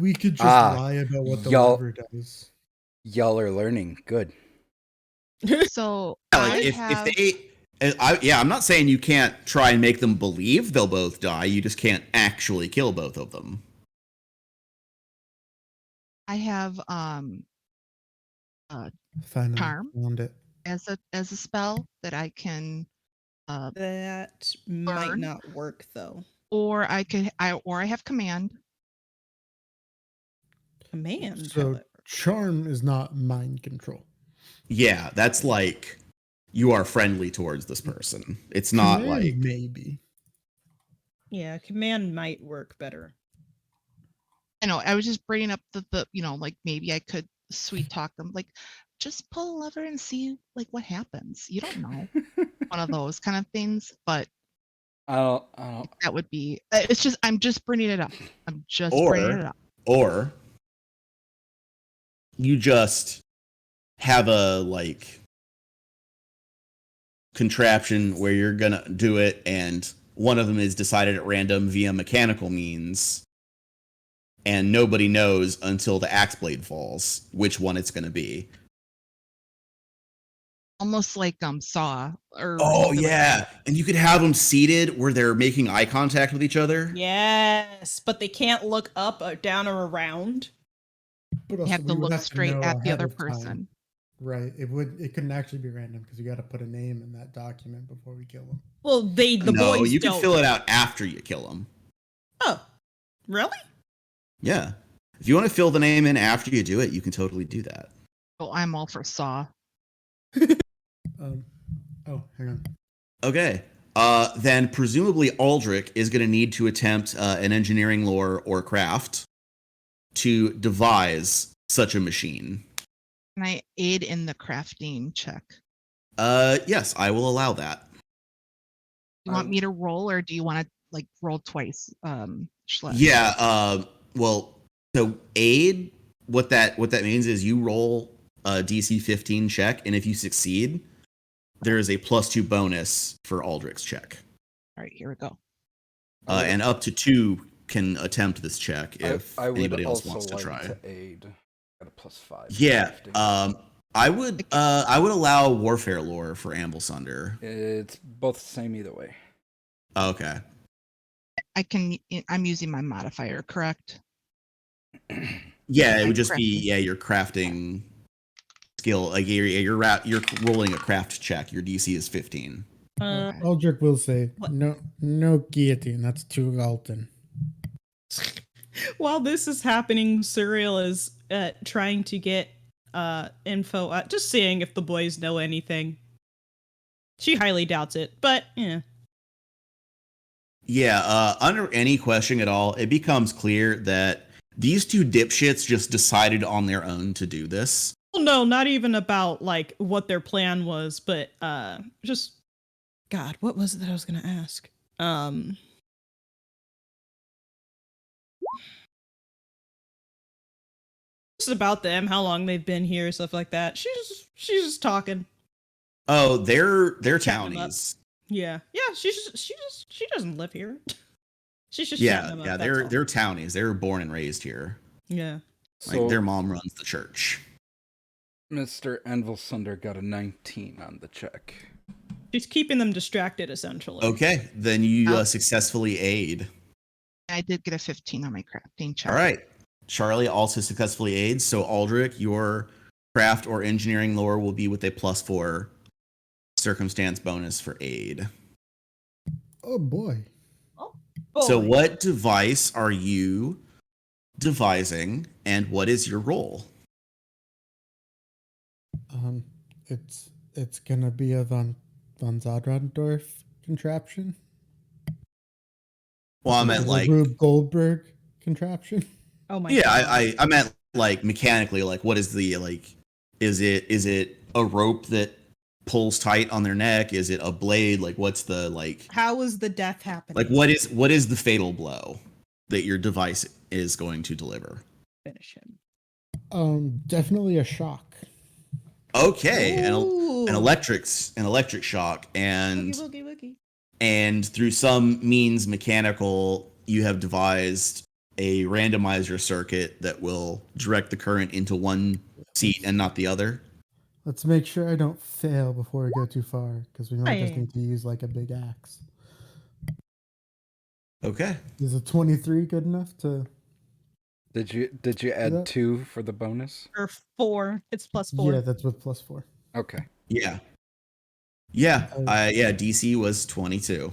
We could just Ah, lie about what the y'all- lever does. Y'all are learning. Good. So Yeah, I like have, if they, I'm not saying you can't try and make them believe they'll both die. You just can't actually kill both of them. I have Finally Charm? found it. as a spell that I can That might Burn. not work though. or I have command. Command. So however. charm is not mind control. Yeah, that's like you are friendly towards this person. It's not Command, like maybe. Yeah, command might work better. I know. I was just bringing up the like maybe I could sweet talk them, like just pull a lever and see like what happens. You don't know. One of those kind of things, but I don't. that would be. It's just I'm just bringing it up. I'm just bringing it up. or you just have a like contraption where you're gonna do it and one of them is decided at random via mechanical means and nobody knows until the axe blade falls which one it's gonna be. Almost like Saw or Oh something like yeah, that. and you could have them seated where they're making eye contact with each other. Yes, but they can't look up or down or around. But You also have to we would look have to straight know at the ahead other of time. person. Right. It couldn't actually be random because you got to put a name in that document before we kill them. Well, the No, boys you don't. can fill it out after you kill them. Oh, really? Yeah. If you want to fill the name in after you do it, you can totally do that. So I'm all for Saw. Oh, hang on. Okay. Then presumably Aldrich is going to need to attempt an engineering lore or craft to devise such a machine. Can I aid in the crafting check? Yes, I will allow that. Do you want me to roll, or do you want to like roll twice? Schlepp? Yeah. Well, so aid. What that means is you roll a DC 15 check, and if you succeed, there is a +2 bonus for Aldrich's check. All right, here we go. And up to 2 can attempt this check if I would anybody else also wants to like try. to aid. Got a +5. Yeah. crafting. I would allow warfare lore for Amblsunder. It's both the same either way. Okay. I'm using my modifier, correct? Yeah, it Like would just be crafting. your crafting skill. Like you're rolling a craft check. Your DC is 15. Okay. Aldrich will say, What? no guillotine. That's too Galton. While this is happening, Surreal is trying to get info, just seeing if the boys know anything. She highly doubts it, but yeah. Yeah, under any question at all, it becomes clear that these two dipshits just decided on their own to do this. Well, no, not even about like what their plan was, but just God, what was it that I was gonna ask? Just about them, how long they've been here, stuff like that. She's just talking. Oh, they're Chatting 'em up. townies. Yeah, she doesn't live here. She's just Yeah, chatting them yeah, up, that's all. they're townies. They were born and raised here. Yeah. Like their mom runs the church. Mr. Anvilsunder got a 19 on the check. She's keeping them distracted, essentially. Okay, then you successfully aid. I did get a 15 on my crafting check. All right. Charlie also successfully aids. So Aldrich, your craft or engineering lore will be with a +4 circumstance bonus for aid. Oh boy. So what device are you devising, and what is your role? It's gonna be a von Zadrandorf contraption. Well, I meant like Rube Goldberg contraption. Oh my yeah, God. I meant like mechanically, like what is the like? Is it a rope that pulls tight on their neck? Is it a blade? Like what's the like? How is the death happening? Like what is the fatal blow that your device is going to deliver? Finish him. Definitely a shock. Okay, an Ooh. electric shock, and Woogie, woogie. and through some means mechanical, you have devised a randomizer circuit that will direct the current into one seat and not the other. Let's make sure I don't fail before we go too far, because we might just Aye. need to use like a big axe. Okay. Is a 23 good enough to? Did you add that? 2 for the bonus? Or 4. It's +4. Yeah, that's with +4. Okay. Yeah. Yeah. DC was 22.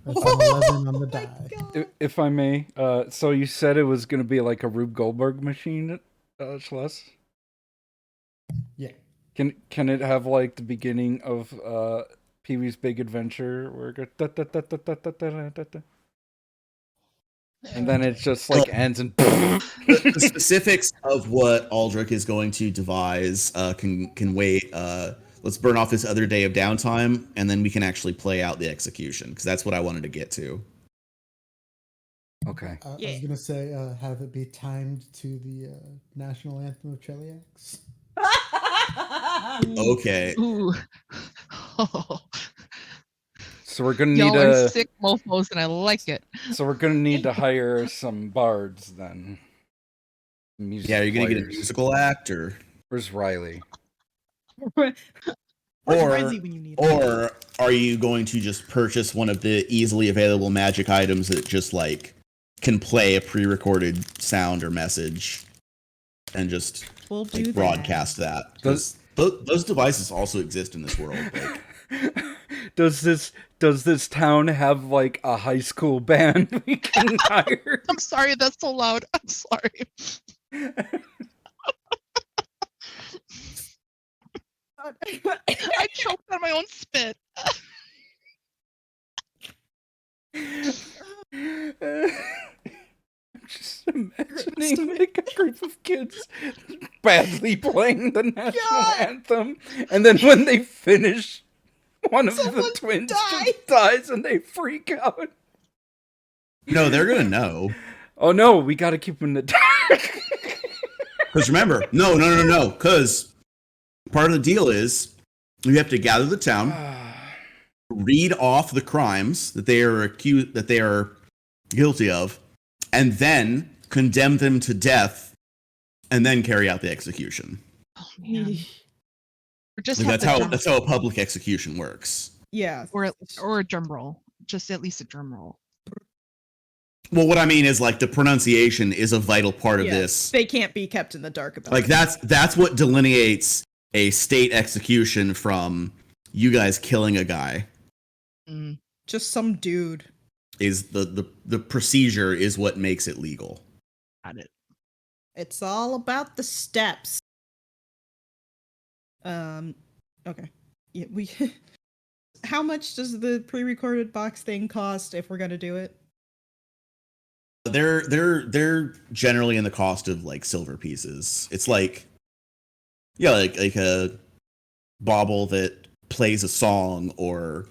That's an 11 on the die. If I may, so you said it was going to be like a Rube Goldberg machine, Schles? Yeah. Can it have like the beginning of Pee-wee's Big Adventure where it goes da, da, da, da, da, da, da, da, da. And then it just like ends and The specifics of what Aldrich is going to devise can wait. Let's burn off this other day of downtime, and then we can actually play out the execution, because that's what I wanted to get to. Okay. I was gonna say have it be timed to the national anthem of Cheliax. Okay. Ooh. Oh. So we're gonna need Y'all are sick mofos, and I like it. So we're gonna need to hire some bards then. Music Yeah, are you going to get a players. musical act, or Where's Riley? Where's Rizzy when you need him? or are you going to just purchase one of the easily available magic items that just like can play a pre-recorded sound or message and just We'll do like broadcast that? Because those devices also exist in this world. Like, Does this town have like a high school band we can hire? I'm sorry, that's so loud. I'm sorry. I choked on my own spit. I'm just imagining like a group of kids badly playing the national anthem, and then when they finish, one of the Someone twins dies. just dies and they freak out. No, they're gonna know. Oh no, we gotta keep them in the dark. Because remember, no. Because part of the deal is you have to gather the town, read off the crimes that they are guilty of, and then condemn them to death, and then carry out the execution. Oh man. Or just Like, have that's how a public execution works. Yeah. or a drum roll. Just at least a drum roll. Well, what I mean is like the pronunciation is a vital part of Yeah, this. They can't be kept in the dark about Like it. that's what delineates a state execution from you guys killing a guy. Mm. Just some dude. Is the procedure is what makes it legal. Got it. It's all about the steps. Okay. Yeah, we how much does the pre-recorded box thing cost if we're gonna do it? They're generally in the cost of like silver pieces. It's like like a bauble that plays a song or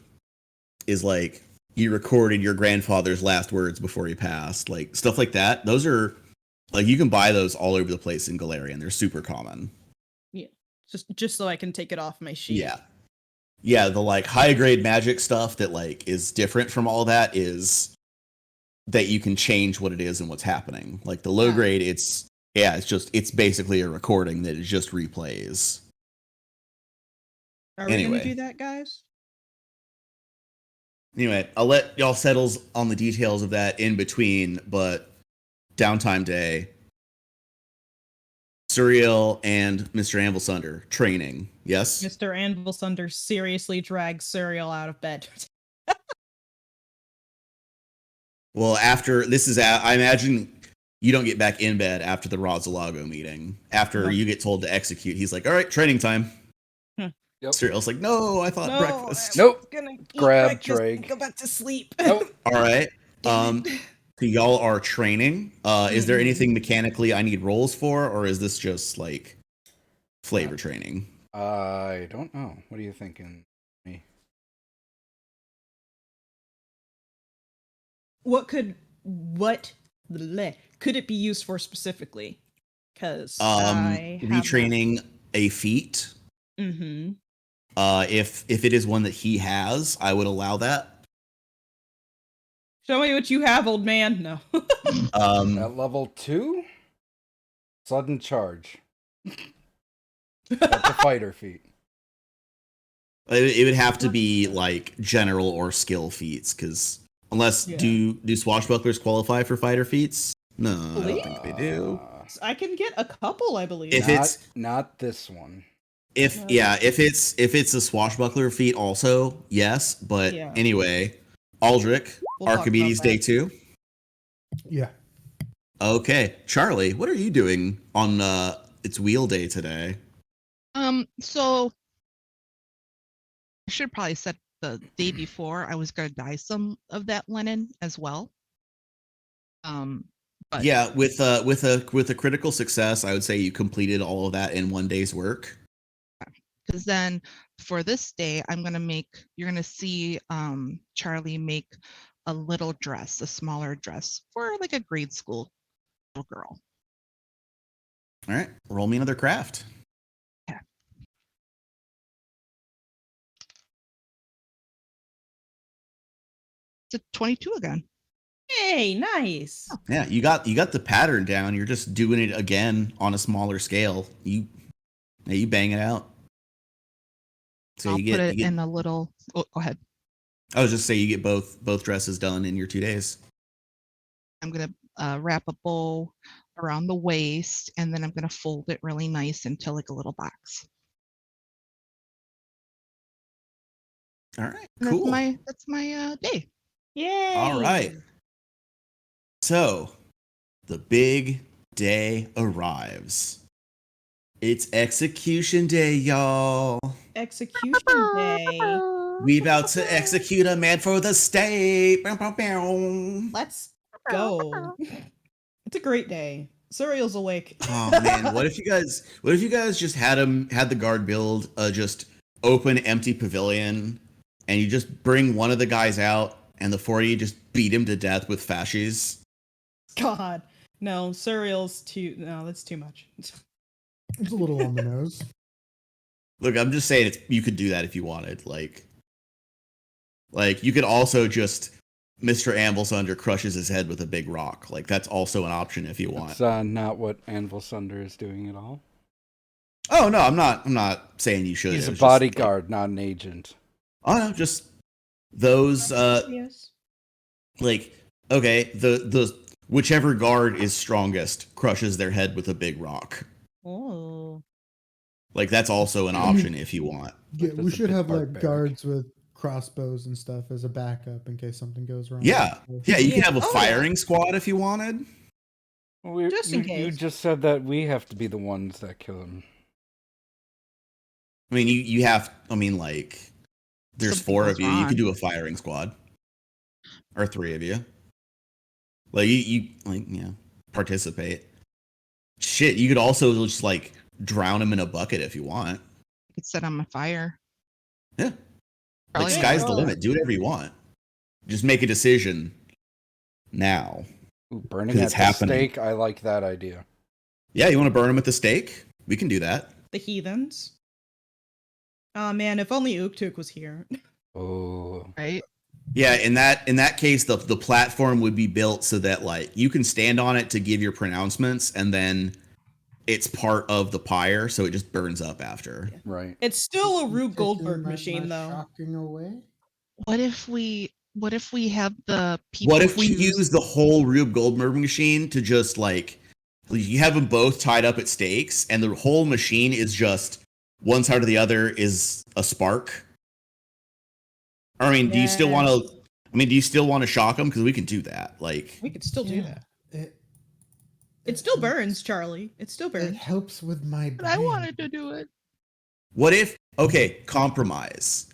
is like you recorded your grandfather's last words before he passed, like stuff like that. Those are like you can buy those all over the place in Galarian. They're super common. Yeah. Just so I can take it off my sheet. Yeah. Yeah, the like high grade magic stuff that like is different from all that is that you can change what it is and what's happening. Like the low grade, it's basically a recording that it just replays. Are we Anyway. gonna do that, guys? Anyway, I'll let y'all settle on the details of that in between, but downtime day, Suriel and Mr. Anvilsunder training. Yes? Mr. Anvilsunder seriously drags Suriel out of bed. Well, after this is I imagine you don't get back in bed after the Rosalago meeting. After you get told to execute, he's like, all right, training time. Yep. Suriel's like, no, I thought breakfast. Nope. Gonna eat Grab breakfast and Drake. go back to sleep. Nope. All right. So y'all are training. Is there anything mechanically I need rolls for, or is this just like flavor training? I don't know. What are you thinking? Me. What could it be used for specifically? Because retraining a feat. Mm-hmm. If it is one that he has, I would allow that. Show me what you have, old man. No. At level 2, sudden charge. That's a fighter feat. It would have to be like general or skill feats, because unless do swashbucklers qualify for fighter feats? No, I don't think they do. I can get a couple, I believe. If it's not this one. if it's a swashbuckler feat also, yes. But anyway, Aldrich, We'll talk Archimedes about day that. 2. Yeah. Okay, Charlie, what are you doing on its wheel day today? So I should probably set the day before I was gonna dye some of that linen as well. But Yeah, with a critical success, I would say you completed all of that in one day's work. because then for this day, you're gonna see Charlie make a little dress, a smaller dress for like a grade school little girl. All right, roll me another craft. It's a 22 again. Hey, nice. Yeah, you got the pattern down. You're just doing it again on a smaller scale. You bang it out. So I'll you get, put it you get in a little. Oh, go ahead. I was just say you get both dresses done in your 2 days. I'm gonna wrap a bow around the waist, and then I'm gonna fold it really nice into like a little box. All right, And cool. That's my day. Yay. All right. So, the big day arrives. It's execution day, y'all. Execution day. We about to execute a man for the state. Bow, bow, bow. Let's go. It's a great day. Suriel's awake. Oh man, what if you guys just had the guard build a just open empty pavilion, and you just bring one of the guys out, and the 40 just beat him to death with fasces? God. No, Suriel's too... No, that's too much. It's a little on the nose. Look, I'm just saying you could do that if you wanted. Like you could also just Mr. Anvilsunder crushes his head with a big rock. Like that's also an option if you want. It's not what Anvilsunder is doing at all. Oh no, I'm not saying you should. He's a It's just, bodyguard, not an agent. Oh no, just those Yes. like okay, the whichever guard is strongest crushes their head with a big rock. Oh. Like that's also an option if you want. Yeah, we That's a should bit have like barbaric. guards with crossbows and stuff as a backup in case something goes wrong. Yeah. Yeah, you can have a Oh, firing squad if you wanted. Just in You case. just said that we have to be the ones that kill him. I mean, you have. I mean, like, there's Something 4 goes of you. You wrong. could do a firing squad, or 3 of you. Like you like participate. Shit, you could also just like drown him in a bucket if you want. You could set him on fire. Yeah, like Probably sky's the not. limit. Do whatever you want. Just make a decision now. Ooh, burning 'Cause at it's the happening. stake, I like that idea. Yeah, you want to burn him at the stake? We can do that. The heathens. Oh man, if only Uktuk was here. Oh, Right? Yeah, in that case, the platform would be built so that like you can stand on it to give your pronouncements, and then it's part of the pyre, so it just burns up after. right. It's still a You Rube taking Goldberg my machine, though. Shocking away. What if we have the people What if we choose- use the whole Rube Goldberg machine to just like you have them both tied up at stakes, and the whole machine is just one side or the other is a spark? I mean, do you still want to? I mean, do you still want to shock them? Because we can do that. Like, We could still do Yeah, that. It It still burns, Charlie. It still It burns. helps with my. But I brain. wanted to do it. what if? Okay, compromise.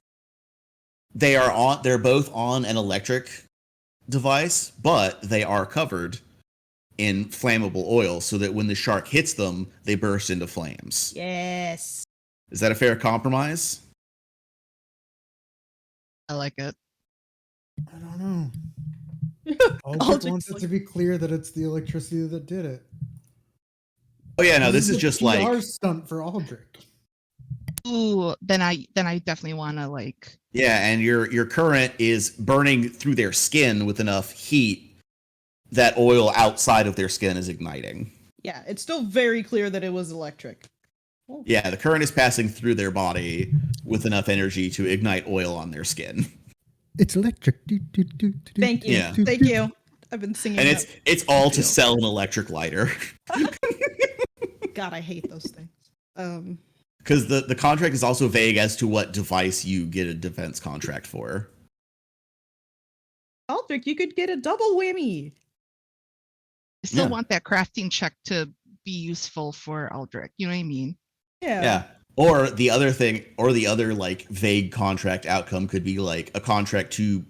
They're both on an electric device, but they are covered in flammable oil, so that when the shark hits them, they burst into flames. Yes. Is that a fair compromise? I like it. I don't know. I'll Aldrich just wants it like- to be clear that it's the electricity that did it. Oh yeah, no, this is a just PR like stunt for Aldrich. Ooh, then I definitely want to like. yeah, and your current is burning through their skin with enough heat that oil outside of their skin is igniting. Yeah, it's still very clear that it was electric. Yeah, the current is passing through their body with enough energy to ignite oil on their skin. It's electric. Thank you. Yeah. Thank you. I've been singing And that. it's all to sell an electric lighter. God, I hate those things. Because the contract is also vague as to what device you get a defense contract for. Aldrich, you could get a double whammy. I still Yeah. want that crafting check to be useful for Aldrich. You know what I mean? Yeah. Or the other thing, or the other like vague contract outcome could be like a contract to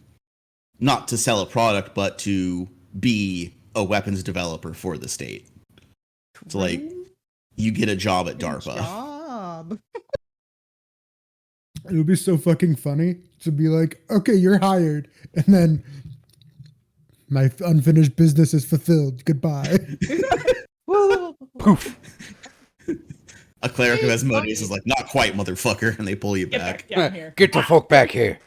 not to sell a product, but to be a weapons developer for the state. So like you get a job at Good DARPA. job. It would be so fucking funny to be like, okay, you're hired, and then my unfinished business is fulfilled. Goodbye. Woo. Poof. A cleric of Asmodeus is like, not quite, motherfucker, and they pull you Get back. back down here. Get the fuck back here.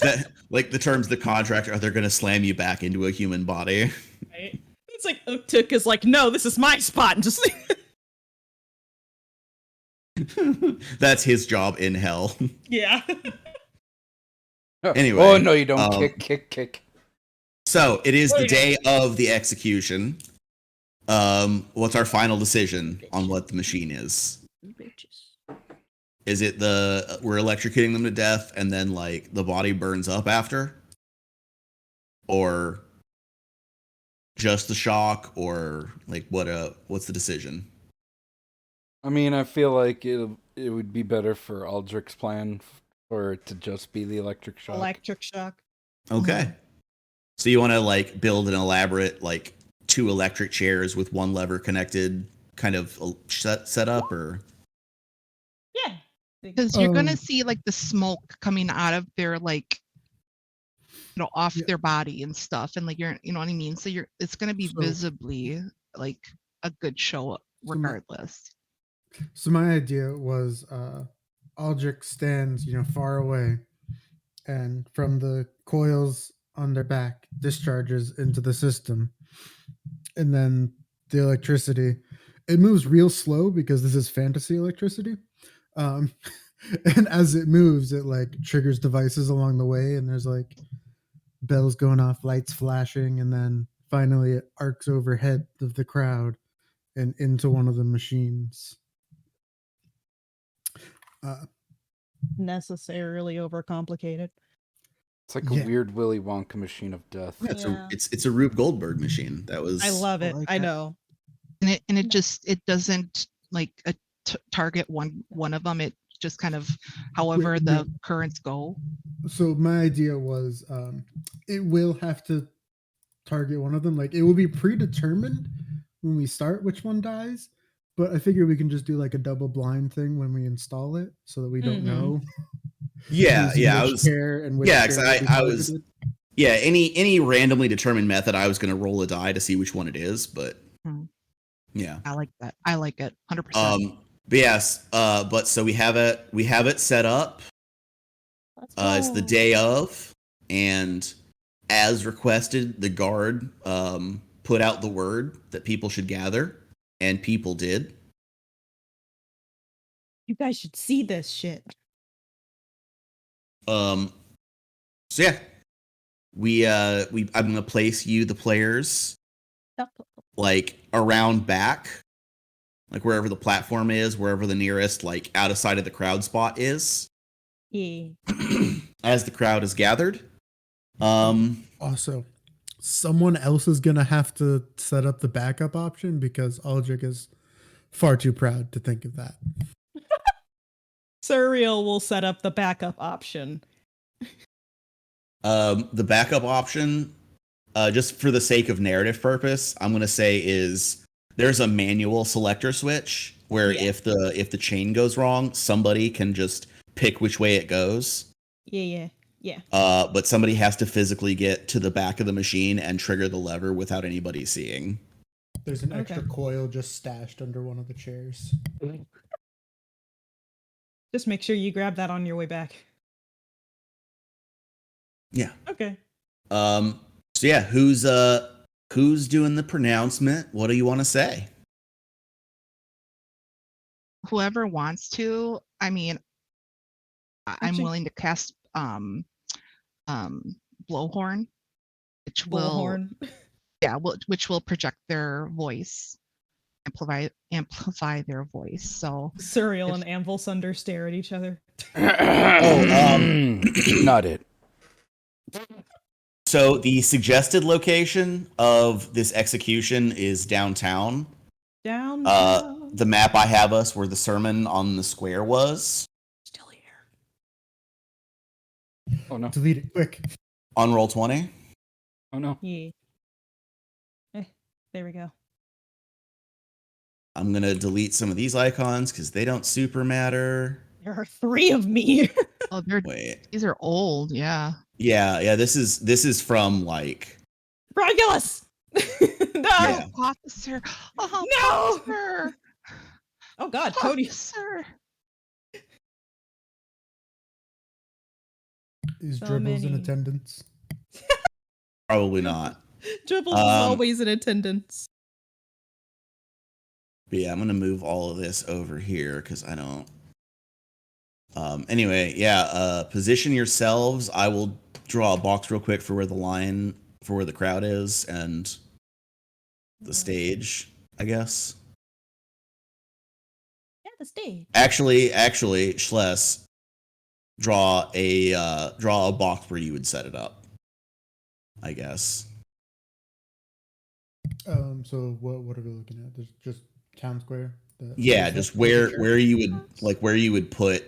That, like the terms of the contract are they're gonna slam you back into a human body. Right? It's like Uktuk is like, no, this is my spot, and just That's his job in hell. yeah. Anyway, Oh no, you don't kick. So it is the Wait. day of the execution. What's our final decision on what the machine is? Is it we're electrocuting them to death and then like the body burns up after? Or just the shock, or like what's the decision? I mean, I feel like it would be better for Aldrich's plan for it to just be the electric shock. Electric shock. Okay. So you want to like build an elaborate like two electric chairs with one lever connected kind of set up, or Yeah. Because you're gonna Um, see like the smoke coming out of their like, off Yeah. their body and stuff, and like you know what I mean. So it's gonna be So- visibly like a good show So my- regardless. So my idea was Aldrich stands, far away, and from the coils on their back discharges into the system. And then the electricity, it moves real slow because this is fantasy electricity. Um and as it moves, it like triggers devices along the way, and there's like bells going off, lights flashing, and then finally it arcs overhead of the crowd and into one of the machines. Necessarily overcomplicated. It's like a Yeah. weird Willy Wonka machine of death. yeah, Yeah. it's a Rube Goldberg machine. That was I love I it. like I that. know. And it doesn't like target one of them. It just kind of however Wait, the wait. currents go. So my idea was it will have to target one of them. Like it will be predetermined when we start which one dies, but I figure we can just do like a double blind thing when we install it so that we don't Mhm. know yeah, using yeah. I which was chair and which yeah, chair 'cause will be I was targeted. yeah, any randomly determined method, I was going to roll a die to see which one it is, but Hmm. yeah. I like that. I like it 100%. But yes, but so we have it set up. Let's It's the day of, and as requested, the guard put out the word that people should gather, and people did. You guys should see this shit. So yeah, I'm gonna place you, the players, like around back, like wherever the platform is, wherever the nearest like out of sight of the crowd spot is. Yeah. As the crowd is gathered. Also, someone else is gonna have to set up the backup option because Aldrich is far too proud to think of that. Surreal will set up the backup option. The backup option, just for the sake of narrative purpose, I'm gonna say is there's a manual selector switch where Yeah. if the chain goes wrong, somebody can just pick which way it goes. Yeah. But somebody has to physically get to the back of the machine and trigger the lever without anybody seeing. There's an extra Okay. coil just stashed under one of the chairs. Just make sure you grab that on your way back. Yeah. Okay. So yeah, who's doing the pronouncement? What do you want to say? Whoever wants to, I mean, I'm Actually- willing to cast blowhorn, which will Bullhorn. which will project their voice, amplify their voice. So Surreal If- and Anvil Sunder stare at each other. Not it. So the suggested location of this execution is downtown. Down. The map I have us where the sermon on the square was Still here. Oh no. Delete it quick. on roll 20. Oh no. Yeah. There we go. I'm gonna delete some of these icons because they don't super matter. There are 3 of me. oh, Wait, these are old. Yeah. yeah. This is from like Regulus! No! Yeah. Officer. Oh, No! officer. Oh god, Cody. Officer. Is So Dribbles in many. attendance? probably not. Dribbles is Um, always in attendance. But yeah, I'm gonna move all of this over here because I don't. Anyway, yeah. Position yourselves. I will draw a box real quick for where the crowd is and the stage, I guess. Yeah, the stage. Actually, Schless, draw a box where you would set it up, I guess. So what are we looking at? There's just town square. Yeah, just where you would put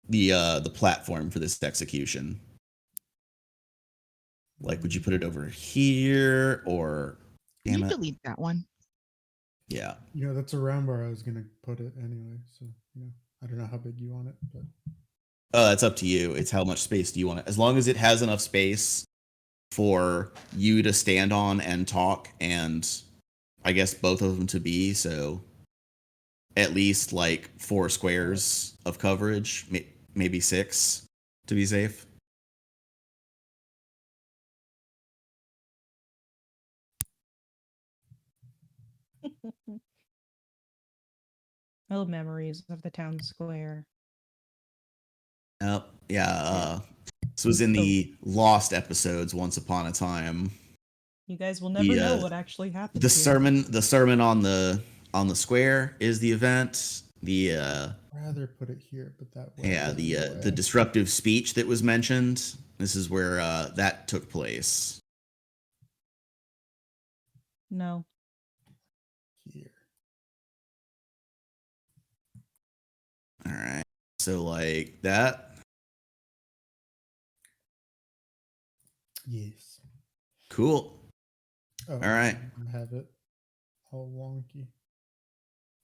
the platform for this execution. Like, would you put it over here or Can Damn you it. delete that one? Yeah. That's around where I was gonna put it anyway. So I don't know how big you want it, but Oh, that's up to you. It's how much space do you want it. As long as it has enough space for you to stand on and talk, and I guess both of them to be, so at least like 4 squares of coverage, maybe 6 to be safe. Oh, memories of the town square. Yep. Yeah. This was in the Lost episodes once upon a time. You guys will never know The what actually happened. the here. sermon on the square is the event. The rather put it here, but that way. yeah, it goes the away. disruptive speech that was mentioned. This is where that took place. No. Here. All right. So like that. Yes. Cool. Oh, All right. I have it all wonky.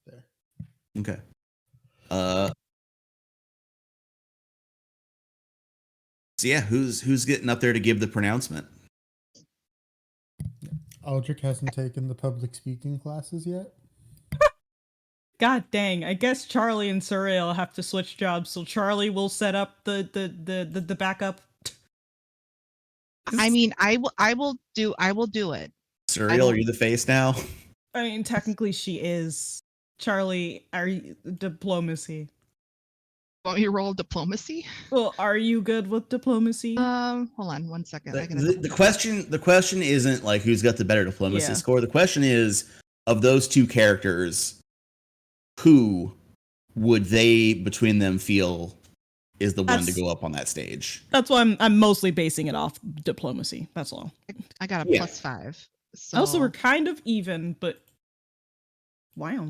There. Okay. So yeah, who's getting up there to give the pronouncement? Aldrich hasn't taken the public speaking classes yet. God dang! I guess Charlie and Surreal have to switch jobs, so Charlie will set up the backup. I mean, I will do it. Surreal, are you the face now? I mean, technically she is. Charlie, are you diplomacy? Want me to roll diplomacy? Well, are you good with diplomacy? Hold on 1 second. The question isn't like who's got the better diplomacy Yeah. score. The question is, of those two characters, who would they between them feel is the one to go up on that stage? That's why I'm mostly basing it off diplomacy. That's all. I got a Yeah. +5. So Also, we're kind of even, but wow.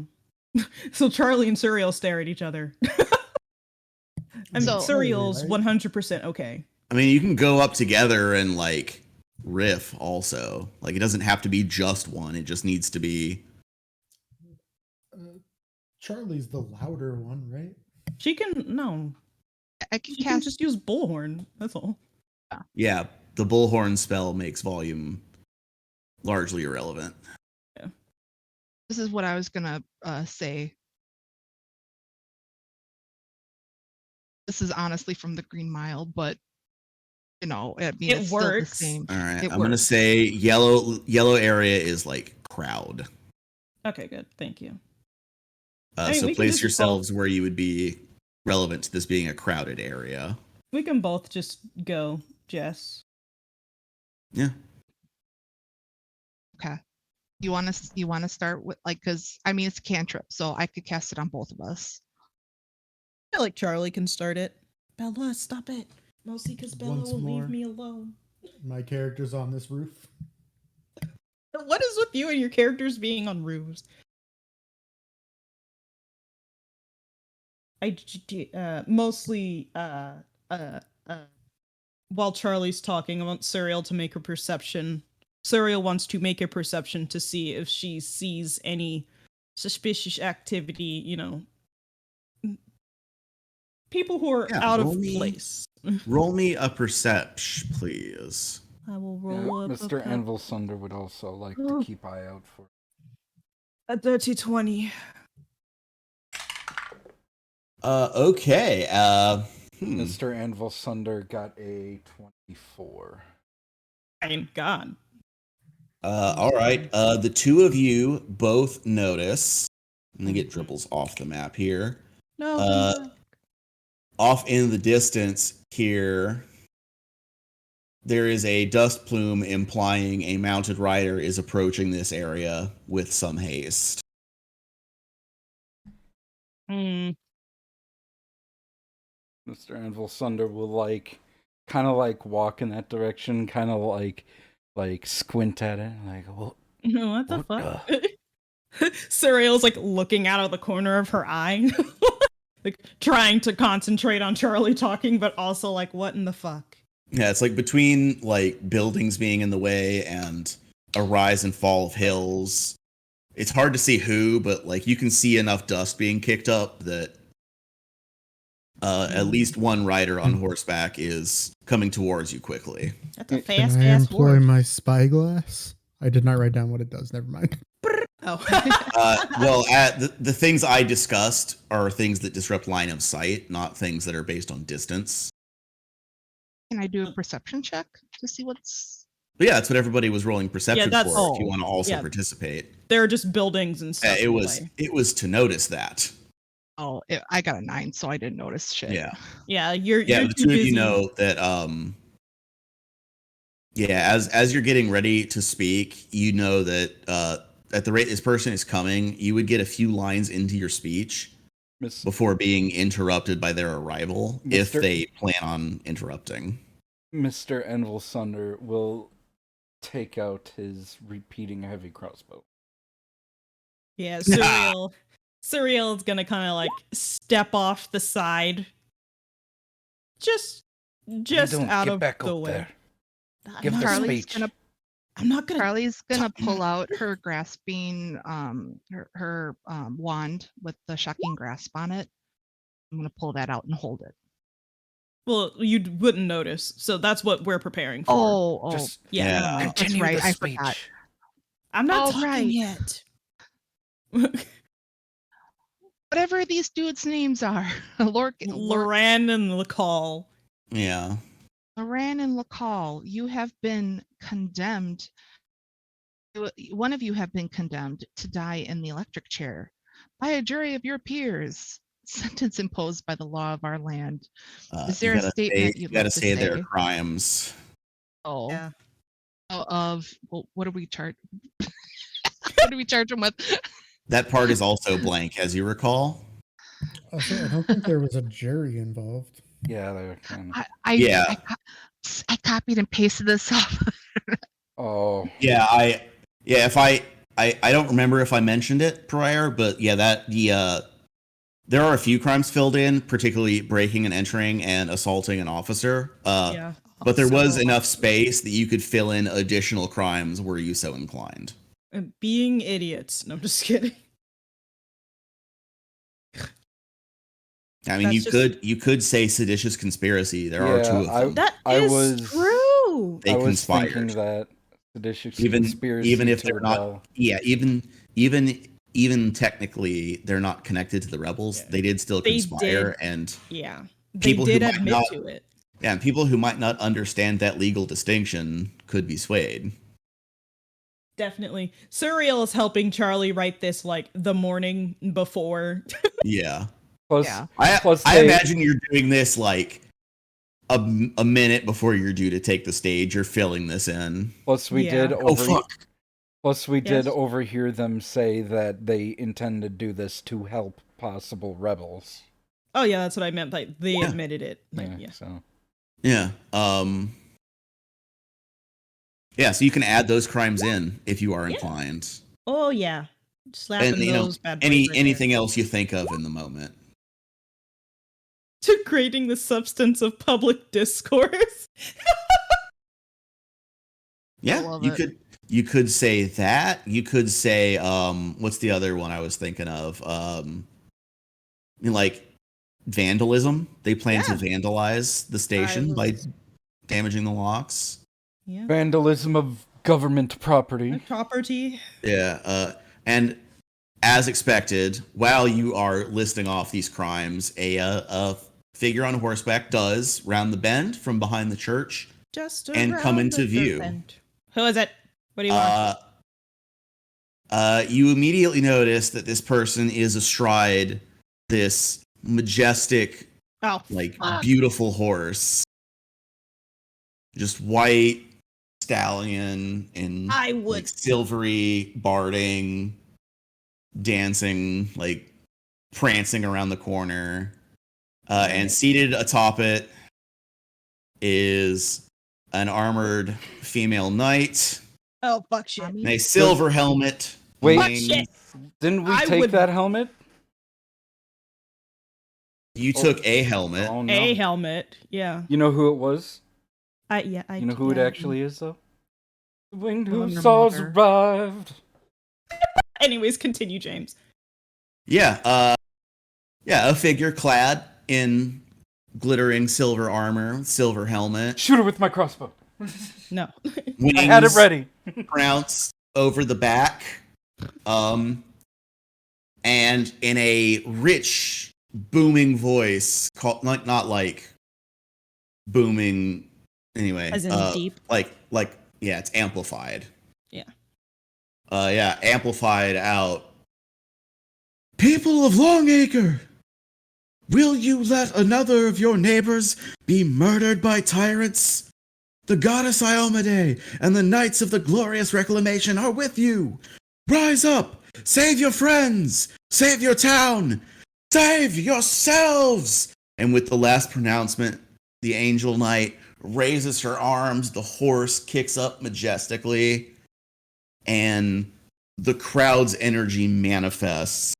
So Charlie and Surreal stare at each other. I mean, So- Surreal's Right? 100% okay. I mean, you can go up together and like riff also. Like it doesn't have to be just one. It just needs to be. Charlie's the louder one, right? She can I can She can cast just use bullhorn. That's all. Yeah, the bullhorn spell makes volume largely irrelevant. this is what I was gonna say. This is honestly from the Green Mile, but I mean, It it's still the works. same. All right, It I'm gonna works. say yellow area is like crowd. Okay, good. Thank you. I mean, So we can place just yourselves where you would be relevant to this being a crowded area. We can both just go, Jess. Yeah. Okay. You want to start with because I mean it's a cantrip, so I could cast it on both of us. I feel like Charlie can start it. Bella, stop it. Mostly because Bella Once will more. leave me alone. My character's on this roof. What is with you and your characters being on roofs? Mostly while Charlie's talking, I want Suriel to make a perception. Suriel wants to make a perception to see if she sees any suspicious activity, people who are Yeah, out of roll me- place. Roll me a perception, please. I will Yeah, roll up Mr. Anvil Sunder would also like to keep eye out for. a dirty 20. Okay. Mr. Anvil Sunder got a 24. Thank God. All right. The two of you both notice. Let me get dribbles off the map here. No. Off in the distance here, there is a dust plume implying a mounted rider is approaching this area with some haste. Mm. Mr. Anvil Sunder will kind of walk in that direction, kind of like squint at it, like, well, What the What fuck? Suriel's looking out of the corner of her eye. Trying to concentrate on Charlie talking, but also what in the fuck? Yeah, it's between buildings being in the way and a rise and fall of hills. It's hard to see who, but like you can see enough dust being kicked up that at least one rider on horseback is coming towards you quickly. That's a Can fast I ass employ horse. my spyglass? I did not write down what it does. Never mind. Oh. Well, the things I discussed are things that disrupt line of sight, not things that are based on distance. Can I do a perception check to see what's? But yeah, that's what everybody was rolling perception that's- for. If you oh, want to also yeah. participate, There are just buildings and stuff. it in the was way. it was to notice that. Oh, I got a 9, so I didn't notice shit. Yeah, Yeah, you're the too two of busy. you know that. Yeah, as you're getting ready to speak, you know that at the rate this person is coming, you would get a few lines into your speech before being interrupted by their arrival, if they plan on interrupting. Mr. Envelsunder will take out his repeating heavy crossbow. Yeah, Surreal is gonna kind of like step off the side, just out of the way. Give the Carly's speech. I'm not gonna. Carly's gonna pull out her grasping, her wand with the shocking grasp on it. I'm gonna pull that out and hold it. Well, you wouldn't notice, so that's what we're preparing for. Oh, Just yeah. that's continue right. the I speech. forgot. I'm not Oh, talking right. yet. Whatever these dudes' names are, Loran and Lacal. Yeah. Loran and Lacal, you have been condemned. One of you have been condemned to die in the electric chair by a jury of your peers. Sentence imposed by the law of our land. Is there a statement you'd like to say? Their crimes. Oh, Yeah. What do we charge? What do we charge them with? That part is also blank, as you recall. Also, I don't think there was a jury involved. Yeah, they were kind of. I copied and pasted this off. Oh. Yeah, if I don't remember if I mentioned it prior, but yeah, there are a few crimes filled in, particularly breaking and entering and assaulting an officer. Yeah. But there was enough space that you could fill in additional crimes were you so inclined. Being idiots. No, I'm just kidding. I mean, you could say seditious conspiracy. There are two of them. That is true. They conspired. Thinking that seditious even conspiracy if they're rebel. not. Yeah, even technically, they're not connected to the rebels. Yeah. They did still conspire, and they did admit to it. Yeah, and people who might not understand that legal distinction could be swayed. Definitely. Surreal is helping Charlie write this like the morning before. Yeah. Plus, I imagine you're doing this like a minute before you're due to take the stage. You're filling this in. Plus, we did overhear them say that they intend to do this to help possible rebels. Oh yeah, that's what I meant. Like they admitted it. Like, So. Yeah. Yeah, so you can add those crimes in if you are inclined. Oh yeah. Slapping those bad boys anything else you think of in the moment. Degrading the substance of public discourse. Yeah, you could say that. You could say what's the other one I was thinking of? Like vandalism. They plan to vandalize the station by damaging the locks. Yeah. Vandalism of government property. Yeah, and as expected, while you are listing off these crimes, a figure on horseback does round the bend from behind the church and come into view. Who is it? What do you want? You immediately notice that this person is astride this majestic, beautiful horse. Just white stallion in like silvery barding, dancing, like prancing around the corner. And seated atop it is an armored female knight. Oh, fuck shit. And a silver helmet. Wait, shit. Didn't we take that helmet? You took a helmet. Oh, no. A helmet, yeah. You know who it was? I You know who it actually is, though? The winged Well, your hussars mother. arrived. Anyways, continue, James. Yeah, a figure clad in glittering silver armor, silver helmet, Shoot her with my crossbow. No. wings I had it ready. pronounced over the back, and in a rich, booming voice, not like booming. Anyway, As in deep? like yeah, it's amplified. Yeah. Amplified out. People of Longacre, will you let another of your neighbors be murdered by tyrants? The goddess Iomade and the knights of the glorious reclamation are with you. Rise up, save your friends, save your town, save yourselves. And with the last pronouncement, the angel knight raises her arms, the horse kicks up majestically, and the crowd's energy manifests.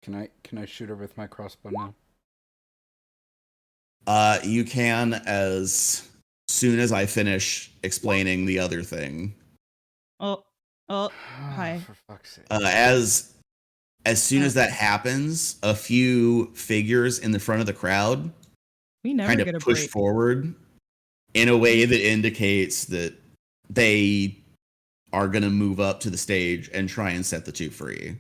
Can I shoot her with my crossbow now? You can as soon as I finish explaining the other thing. Oh, hi. For fuck's sake. As soon as that happens, a few figures in the front of the crowd We never kind get a of push break. forward in a way that indicates that they are going to move up to the stage and try and set the two free.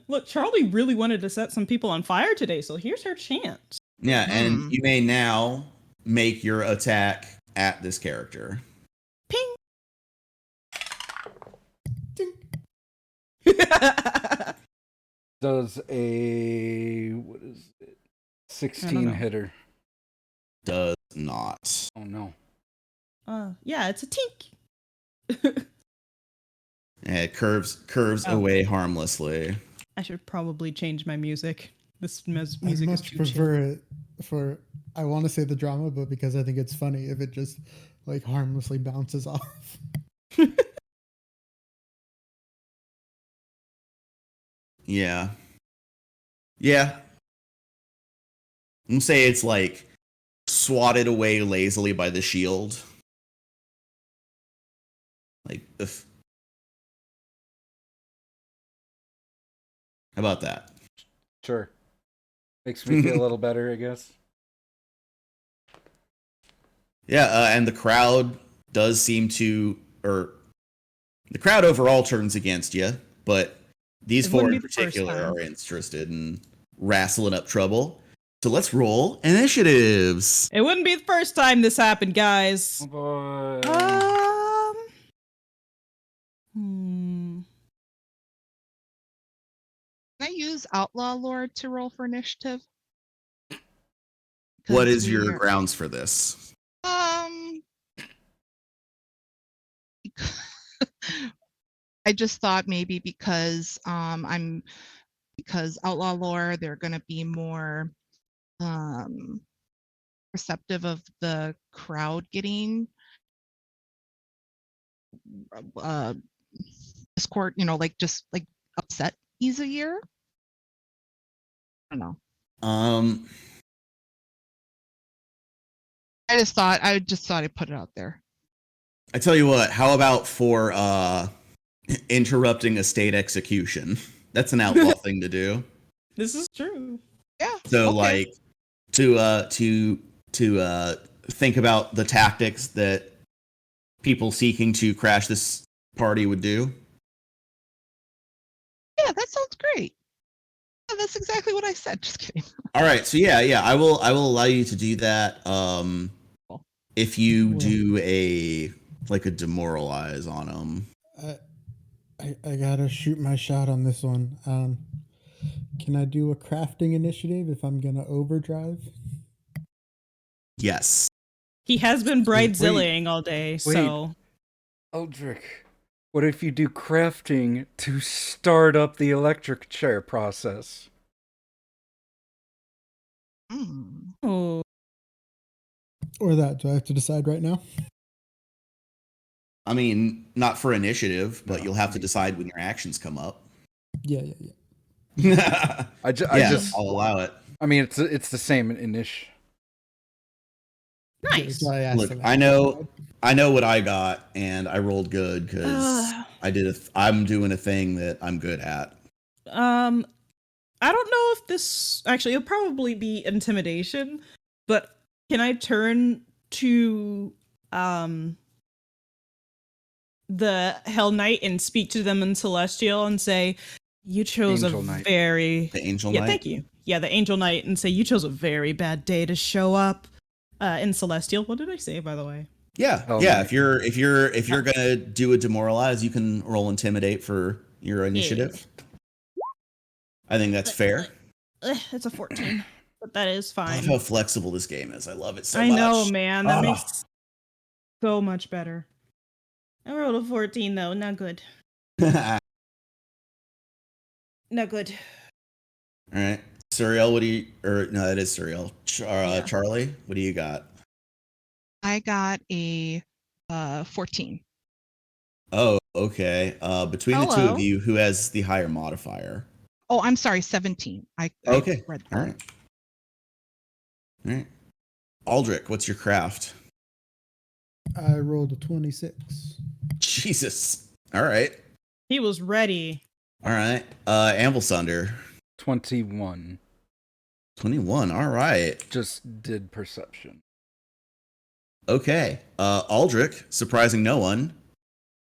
Look, Charlie really wanted to set some people on fire today, so here's her chance. Yeah, and Hmm. you may now make your attack at this character. Ping. Does a what is it? 16 know. hitter. Does not. Oh no. Yeah, it's a tink. It curves Oh. away harmlessly. I should probably change my music. This music I is much too chill. prefer it for, I want to say the drama, but because I think it's funny if it just like harmlessly bounces off. Yeah. Yeah. I'm gonna say it's like swatted away lazily by the shield. Like, if. How about that? Sure. Makes me feel a little better, I guess. Yeah, and the crowd does seem to, or the crowd overall turns against you, but these It four wouldn't in be the first particular time. are interested in wrestling up trouble. So let's roll initiatives. It wouldn't be the first time this happened, guys. Oh boy. Can I use Outlaw Lord to roll for initiative? What 'Cause is your we're- grounds for this? I just thought maybe because because outlaw lore, they're gonna be more receptive of the crowd getting discord, like just like upset easier. I don't know. I just thought I'd put it out there. I tell you what, how about for interrupting a state execution? That's an outlaw thing to do. This is true. Yeah. So okay. like to think about the tactics that people seeking to crash this party would do. Yeah, that sounds great. Yeah, that's exactly what I said. Just kidding. All right, so yeah, I will allow you to do that. If you Cool. do a demoralize on them. I gotta shoot my shot on this one. Can I do a crafting initiative if I'm gonna overdrive? Yes. He has been bridezilling all day, wait. so Eldrick, what if you do crafting to start up the electric chair process? oh, Or that? Do I have to decide right now? I mean, not for initiative, but No, you'll have I to mean- decide when your actions come up. Yeah. Yeah, I just I'll allow it. I mean it's the same inish. Nice. So I asked Look, the I last know what I got, and I rolled good because I'm doing a thing that I'm good at. I don't know if this actually it'll probably be intimidation, but can I turn to the Hell Knight and speak to them in Celestial and say, you chose Angel a Knight. very The Angel yeah, Knight. thank you. Yeah, the Angel Knight, and say you chose a very bad day to show up in Celestial. What did I say, by the way? Yeah, Hell yeah. Knight. If you're gonna do a demoralize, you can roll intimidate for your initiative. I think that's fair. It's a 14, but that is I love fine. how flexible this game is. I love it so I much. know, man. That Ah. makes so much better. I rolled a 14 though. Not good. All Not good. right, Suriel. What do you? Or no, that is Suriel. Yeah. Charlie, what do you got? I got a 14. Oh, okay. Between the two of Hello. you, who has the higher modifier? Oh, I'm sorry, 17. I Okay. read All that. right. All right. Aldrich, what's your craft? I rolled a 26. Jesus. All right. He was ready. All right. Anvilsunder. 21. 21. All right. Just did perception. Okay. Aldrich, surprising no one,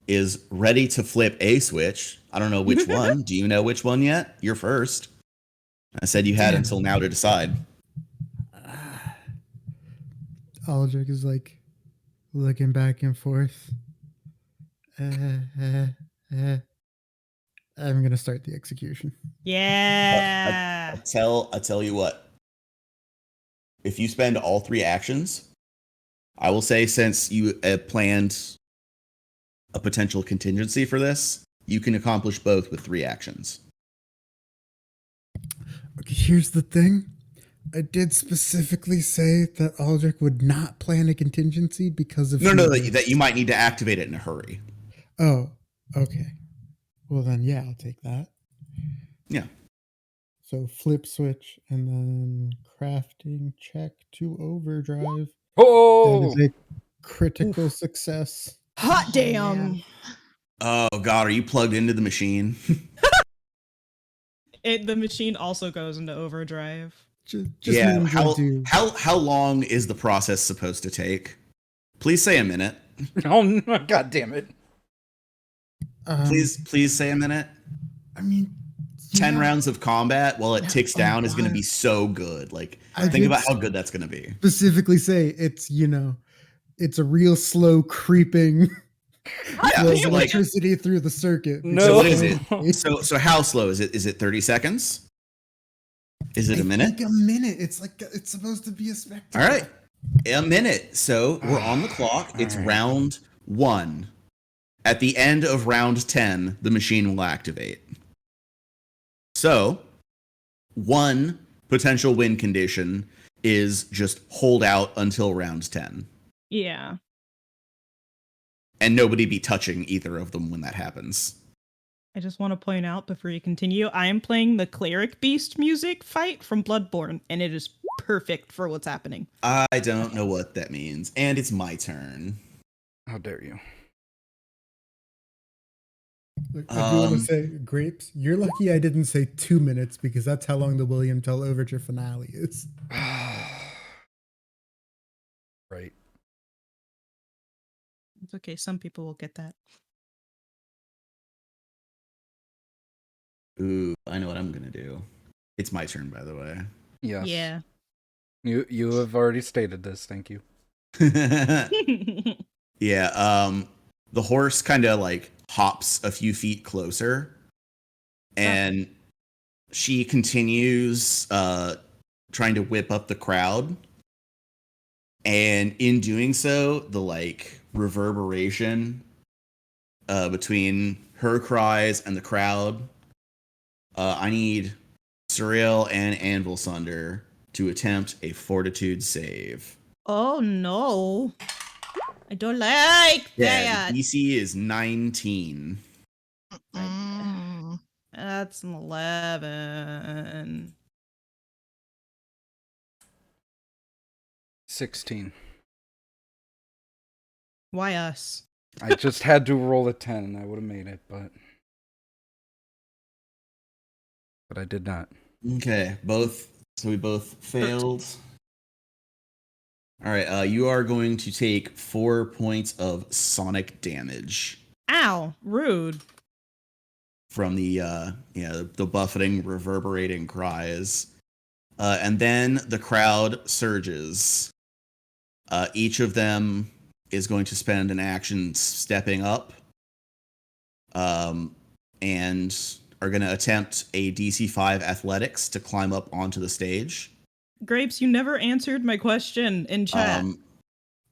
is ready to flip a switch. I don't know which one. Do you know which one yet? You're first. I said you had Damn. until now to decide. Aldrich is like looking back and forth. I'm gonna start the execution. Yeah. I tell you what. If you spend all 3 actions, I will say, since you planned a potential contingency for this, you can accomplish both with 3 actions. Okay, here's the thing. I did specifically say that Aldrich would not plan a contingency because of No, fear. that you might need to activate it in a hurry. Oh, okay. Well then, yeah, I'll take that. Yeah. So flip switch and then crafting check to overdrive. Oh! That is a critical success. Hot Oh, damn. man. Oh God, are you plugged into the machine? The machine also goes into overdrive. Just Yeah. means I do. How long is the process supposed to take? Please say a minute. Oh, no, God damn it. Please say a minute. I mean, 10 yeah, rounds of combat while it ticks Oh, down is going to God. be so good. Like, I think did about how good that's going to be. specifically say it's it's a real slow creeping Yeah, flow of so, like, electricity through the circuit. No. so what is it? because So how slow is it? Is it 30 seconds? Is it I a minute? think a minute. It's like it's supposed to be a spectacle. All right, a minute. So we're on the clock. It's All right. round 1. At the end of round 10, the machine will activate. So, one potential win condition is just hold out until round 10. Yeah. And nobody be touching either of them when that happens. I just want to point out before you continue, I am playing the Cleric Beast music fight from Bloodborne, and it is perfect for what's happening. I don't know what that means. And it's my turn. How dare you? Look, I do want to say, Grapes, you're lucky I didn't say 2 minutes because that's how long the William Tell Overture finale is. Right. It's okay. Some people will get that. Ooh, I know what I'm going to do. It's my turn, by the way. Yes. Yeah. You have already stated this. Thank you. Yeah, the horse kind of like hops a few feet closer, and she continues trying to whip up the crowd. And in doing so, the like reverberation between her cries and the crowd, I need Suriel and Anvilsunder to attempt a fortitude save. Oh no. I don't like Yeah, that. the DC is 19. Mm. That's an 11. 16. Why us? I just had to roll a 10 and I would have made it, but I did not. Okay, so we both failed. All right, you are going to take 4 points of sonic damage Ow, rude. from the the buffeting, reverberating cries, and then the crowd surges. Each of them is going to spend an action stepping up, and are going to attempt a DC 5 athletics to climb up onto the stage. Grapes, you never answered my question in chat.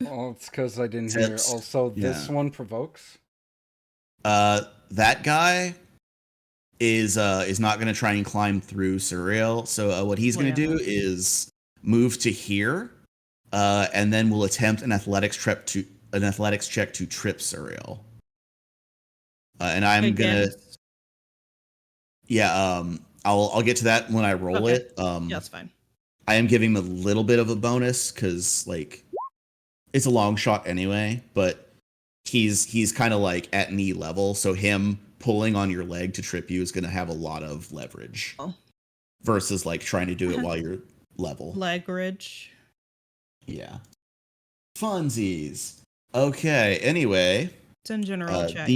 Oh, it's because I didn't hear. Also, this one provokes. That guy is not going to try and climb through Surreal. So what he's going to do is move to here, and then we'll attempt an athletics check to trip Surreal. And I'm gonna, I'll get to that when I roll it. Yeah, that's fine. I am giving him a little bit of a bonus because like it's a long shot anyway, but he's kind of like at knee level, so him pulling on your leg to trip you is going to have a lot of leverage versus like trying to do it while you're level. Leverage. Yeah. Funsies. Okay. Anyway, it's in general chat.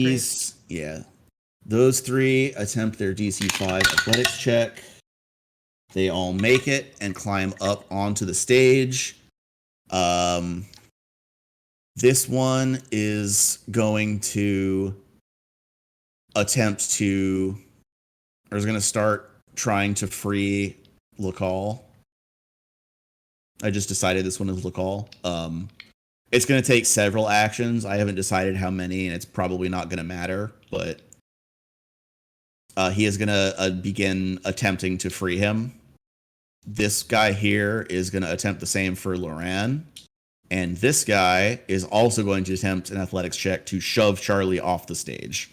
Those 3 attempt their DC 5 athletics check. They all make it and climb up onto the stage. This one is going to start trying to free Lacal. I just decided this one is Lacal. It's going to take several actions. I haven't decided how many, and it's probably not going to matter, but he is going to begin attempting to free him. This guy here is going to attempt the same for Loran. And this guy is also going to attempt an athletics check to shove Charlie off the stage.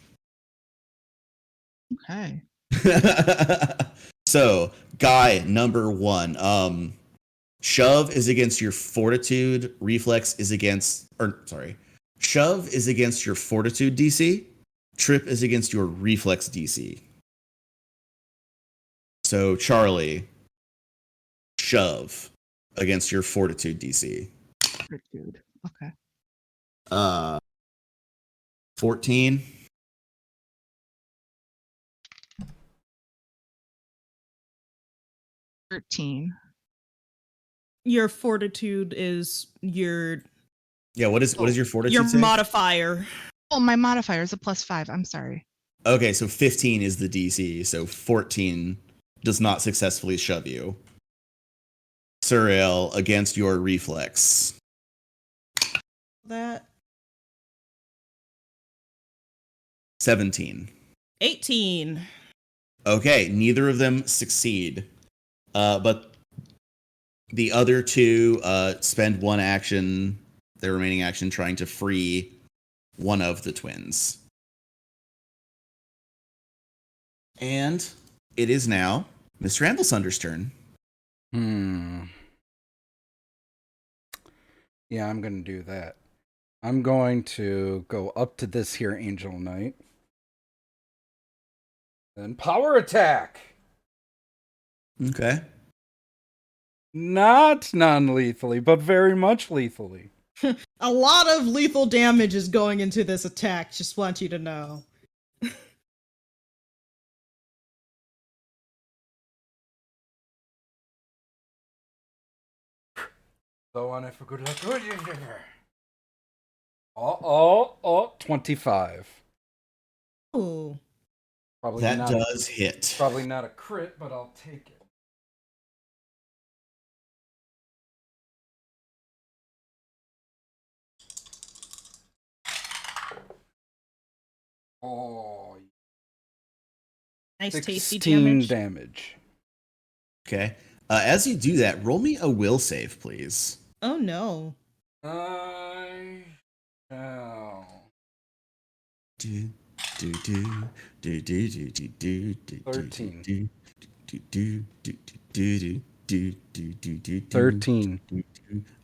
Okay. So, guy number 1. Shove is against your fortitude. Shove is against your fortitude DC. Trip is against your reflex DC. So, Charlie, shove against your fortitude DC. Fortitude. Okay. 14. 13. Your fortitude is your what is your fortitude? Your modifier. Oh, my modifier is a +5. I'm sorry. Okay, so 15 is the DC, so 14 does not successfully shove you. Surreal against your reflex. That 17. 18. Okay, neither of them succeed. But the other 2 spend their remaining action, trying to free one of the twins. And it is now Mr. Anvilsunder's turn. Yeah, I'm going to do that. I'm going to go up to this here Angel Knight. Then power attack! Okay. Not non-lethally, but very much lethally. A lot of lethal damage is going into this attack, just want you to know. So on it for good luck. 25. Oh. Probably that does hit. Probably not a crit, but I'll take it. Oh. Nice tasty damage. damage. Okay. As you do that, roll me a will save, please. Oh no. I shall. 13.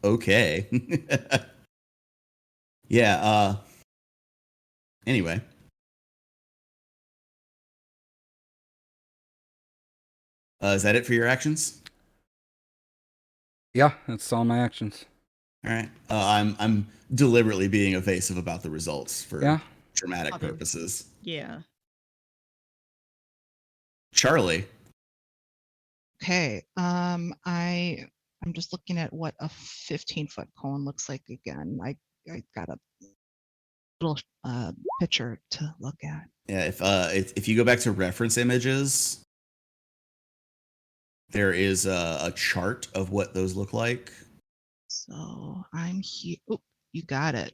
Okay. Yeah. Anyway. Is that it for your actions? Yeah, that's all my actions. All right. I'm deliberately being evasive about the results for Yeah. dramatic Okay. purposes. Yeah. Charlie. Okay. I'm just looking at what a 15-foot cone looks like again. I got a little picture to look at. Yeah, if you go back to reference images, there is a chart of what those look like. So I'm here. Oh, you got it.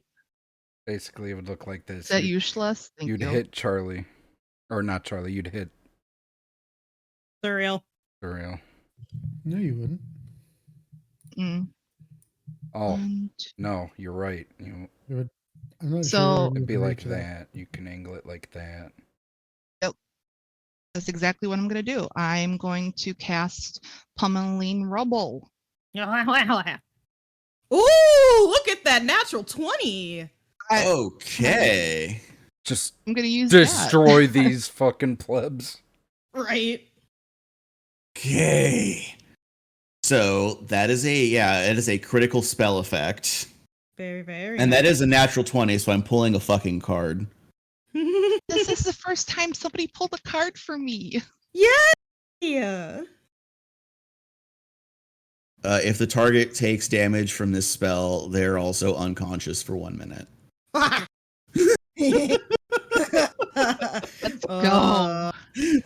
Basically, it would look like this. Is that useless? Thank You'd you. hit Charlie. Or not Charlie, you'd hit Surreal. Surreal. No, you wouldn't. Mm. Oh, And no, you're right. It would. I'm not So- sure. It'd be like that. You can angle it like that. that's exactly what I'm going to do. I'm going to cast Pummeling Rubble. Ooh, look at that natural 20. Okay. Just I'm going to use destroy these fucking plebs. Right. Okay. So that is it is a critical spell effect. Very, very. And that is a natural 20, so I'm pulling a fucking card. This is the first time somebody pulled a card for me. Yeah. If the target takes damage from this spell, they're also unconscious for 1 minute. Let's go.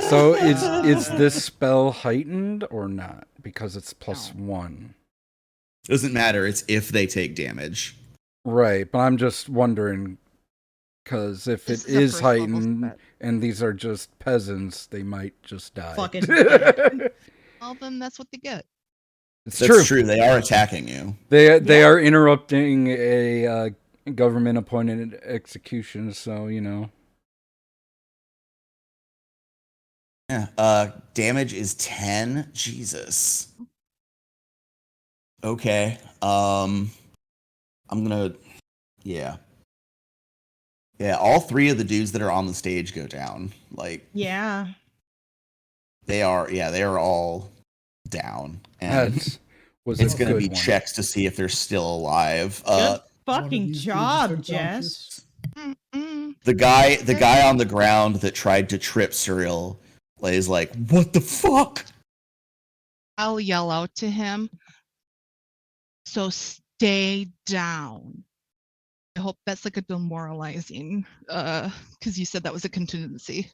So is this spell heightened or not? Because it's +1. Doesn't matter. It's if they take damage. Right, but I'm just wondering, because if This it is a is first level heightened spell. and these are just peasants, they might just die. Fucking dead. Well, then that's what they get. It's That's true. true. They are attacking you. They are interrupting a government appointed execution, so you know. Yeah. Damage is 10. Jesus. Okay. I'm gonna. Yeah. Yeah. All 3 of the dudes that are on the stage go down. Like Yeah. they are. Yeah, they are all down. And That was it's a gonna good be one. checks to see if they're still alive. Good one of fucking these dudes job, is Jess. unconscious. Mm-mm. The guy on the ground that tried to trip Cyril is like, what the fuck? I'll yell out to him. So stay down. I hope that's like a demoralizing, because you said that was a contingency.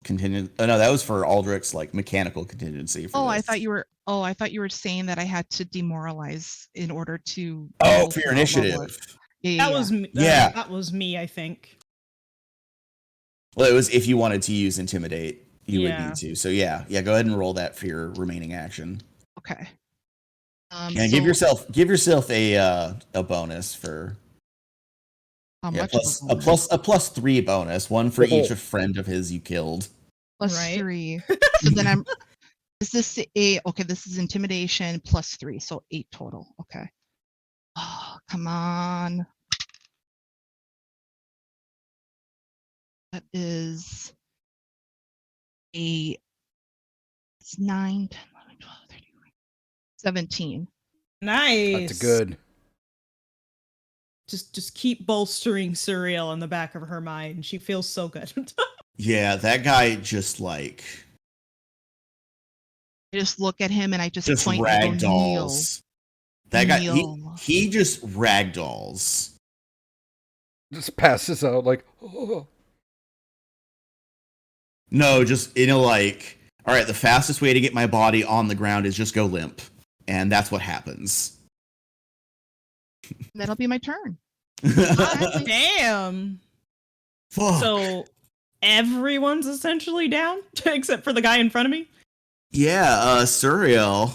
Continue. Oh no, that was for Aldrich's like mechanical contingency. For I this. thought you were. Oh, I thought you were saying that I had to demoralize in order to. Oh, go for your that level. initiative. Yeah. That was Yeah. that was me, I think. Well, it was if you wanted to use intimidate, you would Yeah. need to. So yeah. Go ahead and roll that for your remaining action. Okay. And So give yourself a bonus for how much? plus of a a +3 bonus, one for each Oh. a friend of his you killed. Plus Right. 3. So then is this okay, this is intimidation plus 3, so 8 total. Okay. Oh, come on. That is it's 9, 10, 11, 12, 13, 17. Nice. That's good. Just keep bolstering Surreal in the back of her mind. She feels so good. Yeah, that guy just like I just look at him and I just just point and go, kneel. ragdolls. That guy Kneel. he just ragdolls. Just passes out like, oh. No, just like, all right, the fastest way to get my body on the ground is just go limp. And that's what happens. That'll be my turn. Damn. Fuck. So everyone's essentially down except for the guy in front of me. Yeah, Surreal.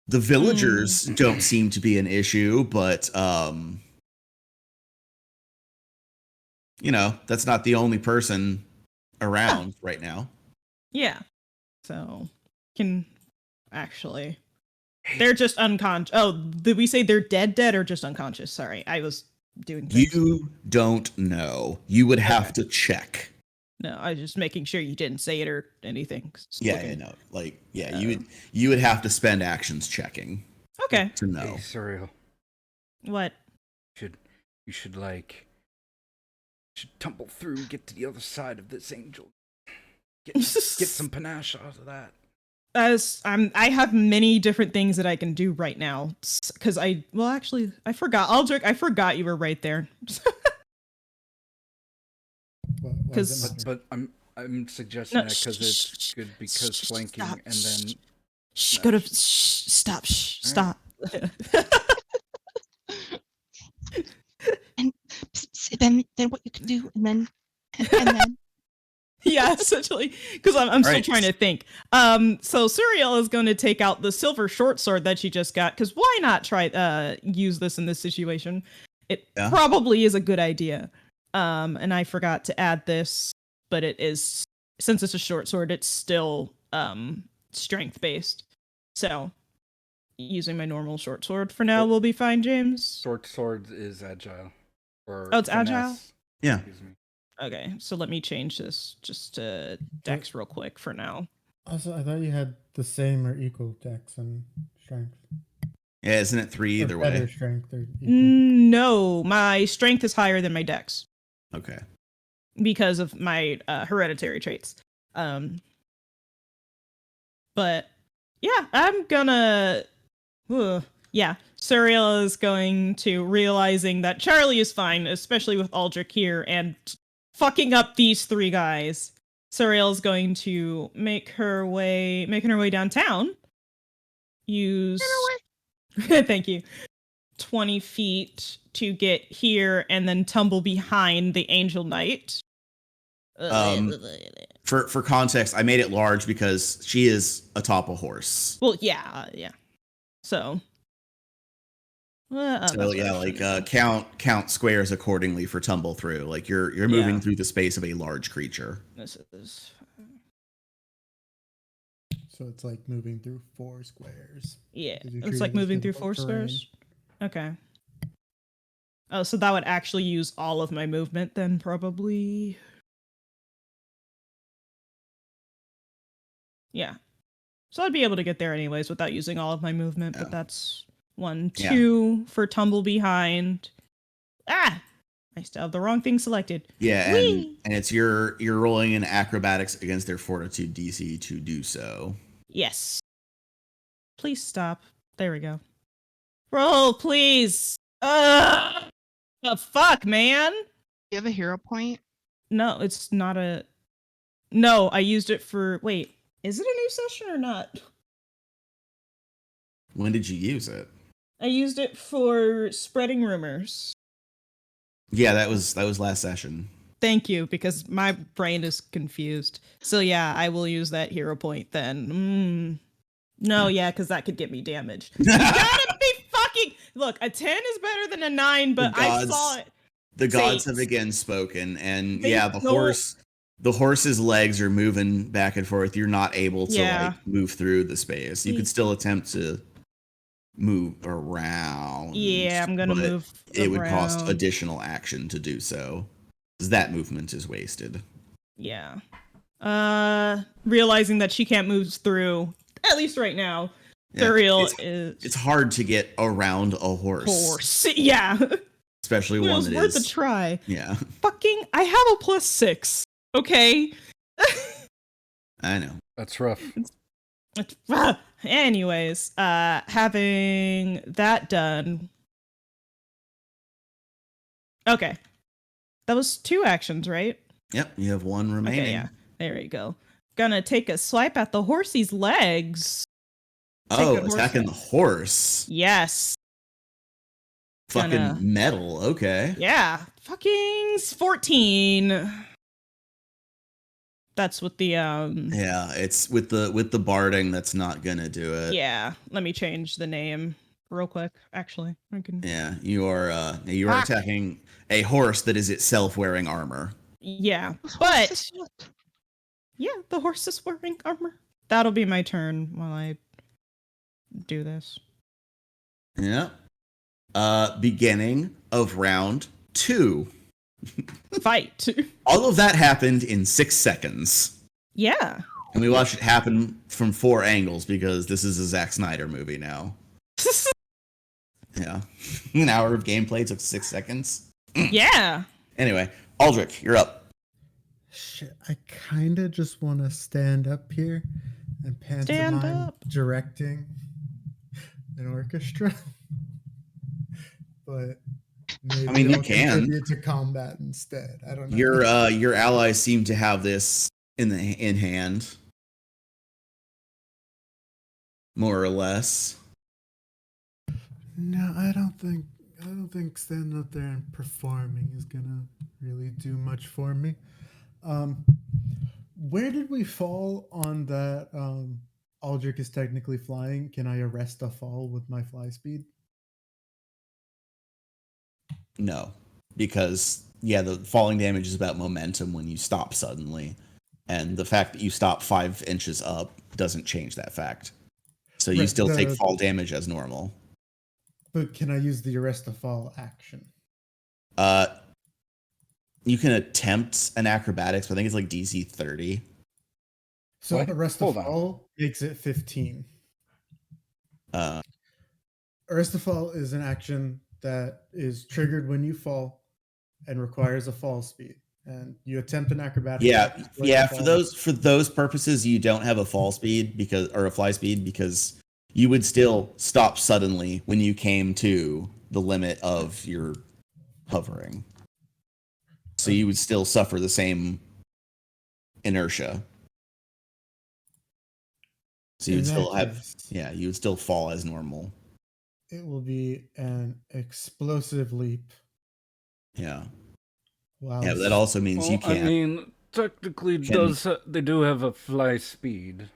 The villagers don't seem to be an issue, but you know, that's not the only person around right now. Yeah. So can actually They're just unconscious. Oh, did we say they're dead or just unconscious? Sorry, I was doing things. You don't know. You would have to check. No, I was just making sure you didn't say it or anything. Just Yeah, looking. no. Like, yeah, you would have to spend actions checking. Okay. To know. Hey, Surreal. What? You should tumble through and get to the other side of this angel. Get some panache out of that. I have many different things that I can do right now because I forgot. Aldrich, I forgot you were right there. But I'm suggesting that because it's good because flanking stop, and then go to stop stop. And then what you can do, and then Yeah, essentially, because I'm still right. trying to think. So Suriel is going to take out the silver short sword that she just got, because why not try use this in this situation? It probably is a good idea. And I forgot to add this, but it is, since it's a short sword, it's still strength based. So using my normal short sword for now will be fine, James. Short sword is agile. Or it's finesse. agile? Yeah. Excuse me. Okay, so let me change this just to Dex real quick for now. Also, I thought you had the same or equal dex and strength. Yeah, isn't it 3 either way? Better strength or equal. No, my strength is higher than my Dex Okay. because of my hereditary traits. But yeah, I'm gonna. Yeah, Suriel is going to, realizing that Charlie is fine, especially with Aldrich here, and fucking up these 3 guys. Suriel is going to making her way downtown. Use thank you. 20 feet to get here and then tumble behind the Angel Knight. For context, I made it large because she is atop a horse. Well, yeah. So count squares accordingly for tumble through. Like you're moving through the space of a large creature. This is. So it's like moving through 4 squares. Yeah, it's like moving through 4 squares. Okay. Oh, so that would actually use all of my movement then, probably. Yeah. So I'd be able to get there anyways without using all of my movement, but that's 1, 2 for tumble behind. I still have the wrong thing selected. Yeah, and it's you're rolling in acrobatics against their fortitude DC to do so. Yes. Please stop. There we go. Roll, please. The fuck, man? Do you have a hero point? No, it's not a. No, I used it for. Wait, is it a new session or not? When did you use it? I used it for spreading rumors. Yeah, that was last session. Thank you, because my brain is confused. So yeah, I will use that hero point then. No, yeah, because that could get me damaged. You gotta be fucking. Look, a 10 is better than a 9, but I saw it. The gods have again spoken, and the horse's legs are moving back and forth. You're not able to like move through the space. You could still attempt to move around. Yeah, I'm gonna move. It would cost additional action to do so. That movement is wasted. Yeah. Realizing that she can't move through, at least right now. Suriel is. It's hard to get around a horse. Yeah. Especially one that is. It was worth a try. Yeah. Fucking, I have a +6. Okay. I know. That's rough. Anyways, having that done. Okay. That was 2 actions, right? Yep, you have 1 remaining. Okay, yeah. There you go. Gonna take a swipe at the horsey's legs. Attacking the horse. Yes. Fucking metal, okay. Yeah. Fucking 14. That's with the Yeah, it's with the barding that's not gonna do it. Yeah. Let me change the name real quick. Actually, I can. Yeah, you are attacking a horse that is itself wearing armor. Yeah, but yeah, the horse is wearing armor. That'll be my turn while I do this. Yeah. Beginning of round 2. Fight. All of that happened in 6 seconds. Yeah. And we watched it happen from 4 angles because this is a Zack Snyder movie now. Yeah. An hour of gameplay took 6 seconds. Yeah. Anyway, Aldrich, you're up. Shit, I kind of just want to stand up here and pantomime up. directing an orchestra. But maybe I mean, you I'll can. contribute to combat instead. I don't know. Your allies seem to have this in hand, more or less. No, I don't think standing up there and performing is gonna really do much for me. Where did we fall on that? Aldrich is technically flying. Can I arrest a fall with my fly speed? No, because the falling damage is about momentum when you stop suddenly, and the fact that you stop 5 inches up doesn't change that fact. So you Right, still take fall damage as normal. But can I use the arrest a fall action? You can attempt an acrobatics, but I think it's like DC 30. So What? arrest a Hold on. fall makes it 15. Uh, Arrest a fall is an action that is triggered when you fall and requires a fall speed. And you attempt an acrobatic. For those purposes, you don't have a fall speed or a fly speed because you would still stop suddenly when you came to the limit of your hovering. So you would still suffer the same inertia. So you would still you would still fall as normal. It will be an explosive leap. Yeah. Wow. Yeah, but that also means you can't. I mean, technically, they do have a fly speed.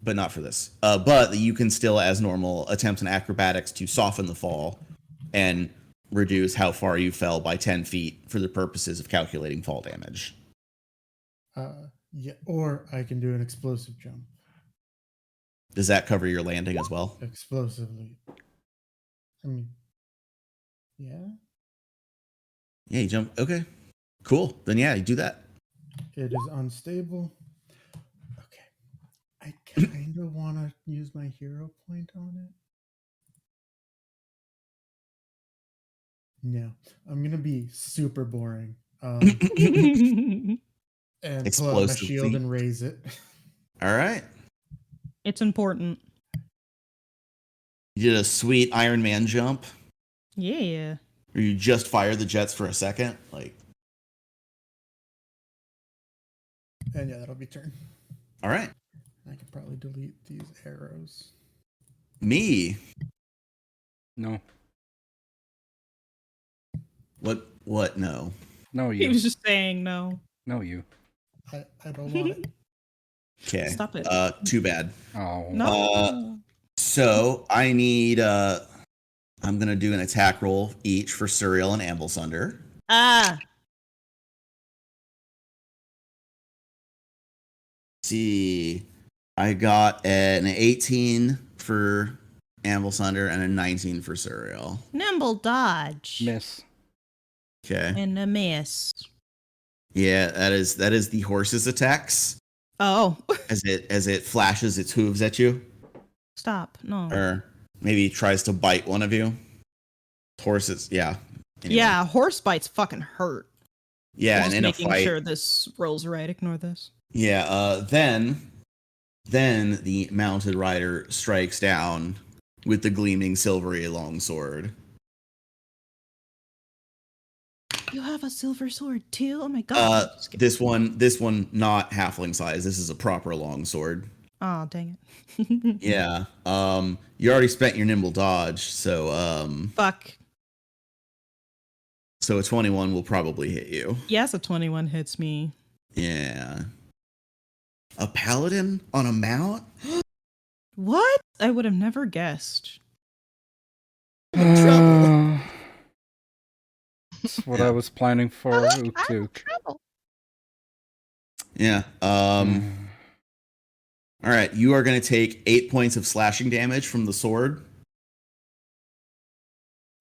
But not for this. But you can still, as normal, attempt an acrobatics to soften the fall and reduce how far you fell by 10 feet for the purposes of calculating fall damage. Yeah, or I can do an explosive jump. Does that cover your landing as well? Explosive leap. I mean, yeah. Yeah, you jump. Okay, cool. Then yeah, you do that. It is unstable. Okay. I kind of want to use my hero point on it. No, I'm going to be super boring. And pull out my shield and raise it. All right. It's important. You did a sweet Iron Man jump. Yeah. Or you just fire the jets for a second. And yeah, that'll be turn. All right. I can probably delete these arrows. Me. No. What? No. No, He you. was just saying no. No, you. I don't want it. Okay. Stop it. Too bad. Oh. No. So I need I'm gonna do an attack roll each for Suriel and Amblsunder. See, I got an 18 for Amblsunder and a 19 for Suriel. Nimble dodge. Miss. Okay. And a miss. Yeah, that is the horse's attacks. Oh. as it flashes its hooves at you. Stop. No. Or maybe tries to bite one of you. Horses, yeah. Anyway. Yeah, horse bites fucking hurt. Yeah, Just and in a making fight. sure this rolls right. Ignore this. Yeah, then the mounted rider strikes down with the gleaming silvery longsword. You have a silver sword too? Oh my god. This one not halfling size. This is a proper longsword. Oh, dang it. Yeah. You already spent your nimble dodge, so Fuck. So a 21 will probably hit you. Yes, a 21 hits me. Yeah. A paladin on a mount? What? I would have never guessed. Trouble. That's what I was planning for. Utuk. Yeah. All All right, you are going to take 8 points of slashing damage from the sword.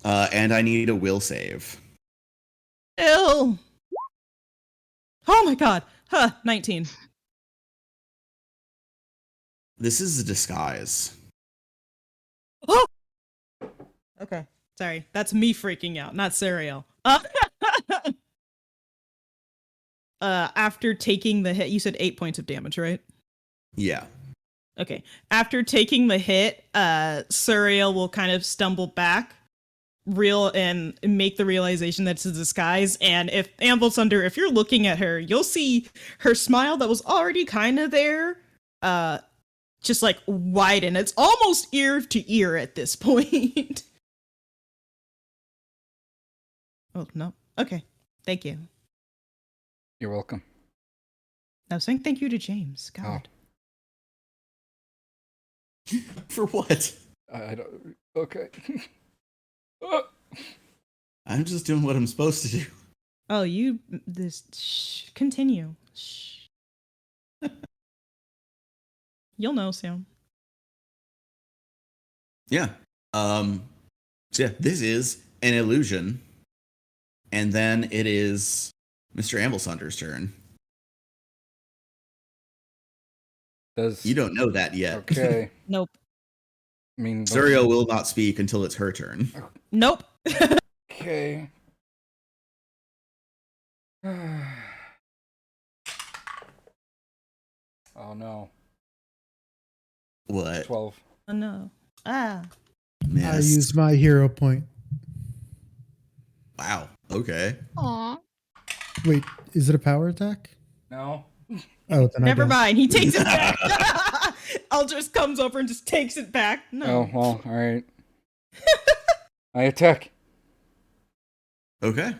And I need a will save. Ew. Oh my god. 19. This is a disguise. Oh! Okay, sorry. That's me freaking out, not Sariel. After taking the hit, you said 8 points of damage, right? Yeah. Okay. After taking the hit, Suriel will kind of stumble back, and make the realization that it's a disguise. And if Anvil Thunder, if you're looking at her, you'll see her smile that was already kind of there, just like widen. It's almost ear to ear at this point. Oh no. Okay. Thank you. You're welcome. I was saying thank you to James. God. For what? I don't. Okay. I'm just doing what I'm supposed to do. Oh, continue. Shh. You'll know soon. Yeah. So yeah, this is an illusion. And then it is Mr. Amblethunder's turn. You don't know that yet. Okay. Nope. I mean, Suriel will not speak until it's her turn. Nope. Okay. Oh no. What? 12. Oh no. Ah. Missed. I used my hero point. Wow. Okay. Aw. Wait, is it a power attack? No. Oh, then Never I don't. mind. He takes it back. Aldris comes over and just takes it back. No. Oh, well, alright. I attack. Okay.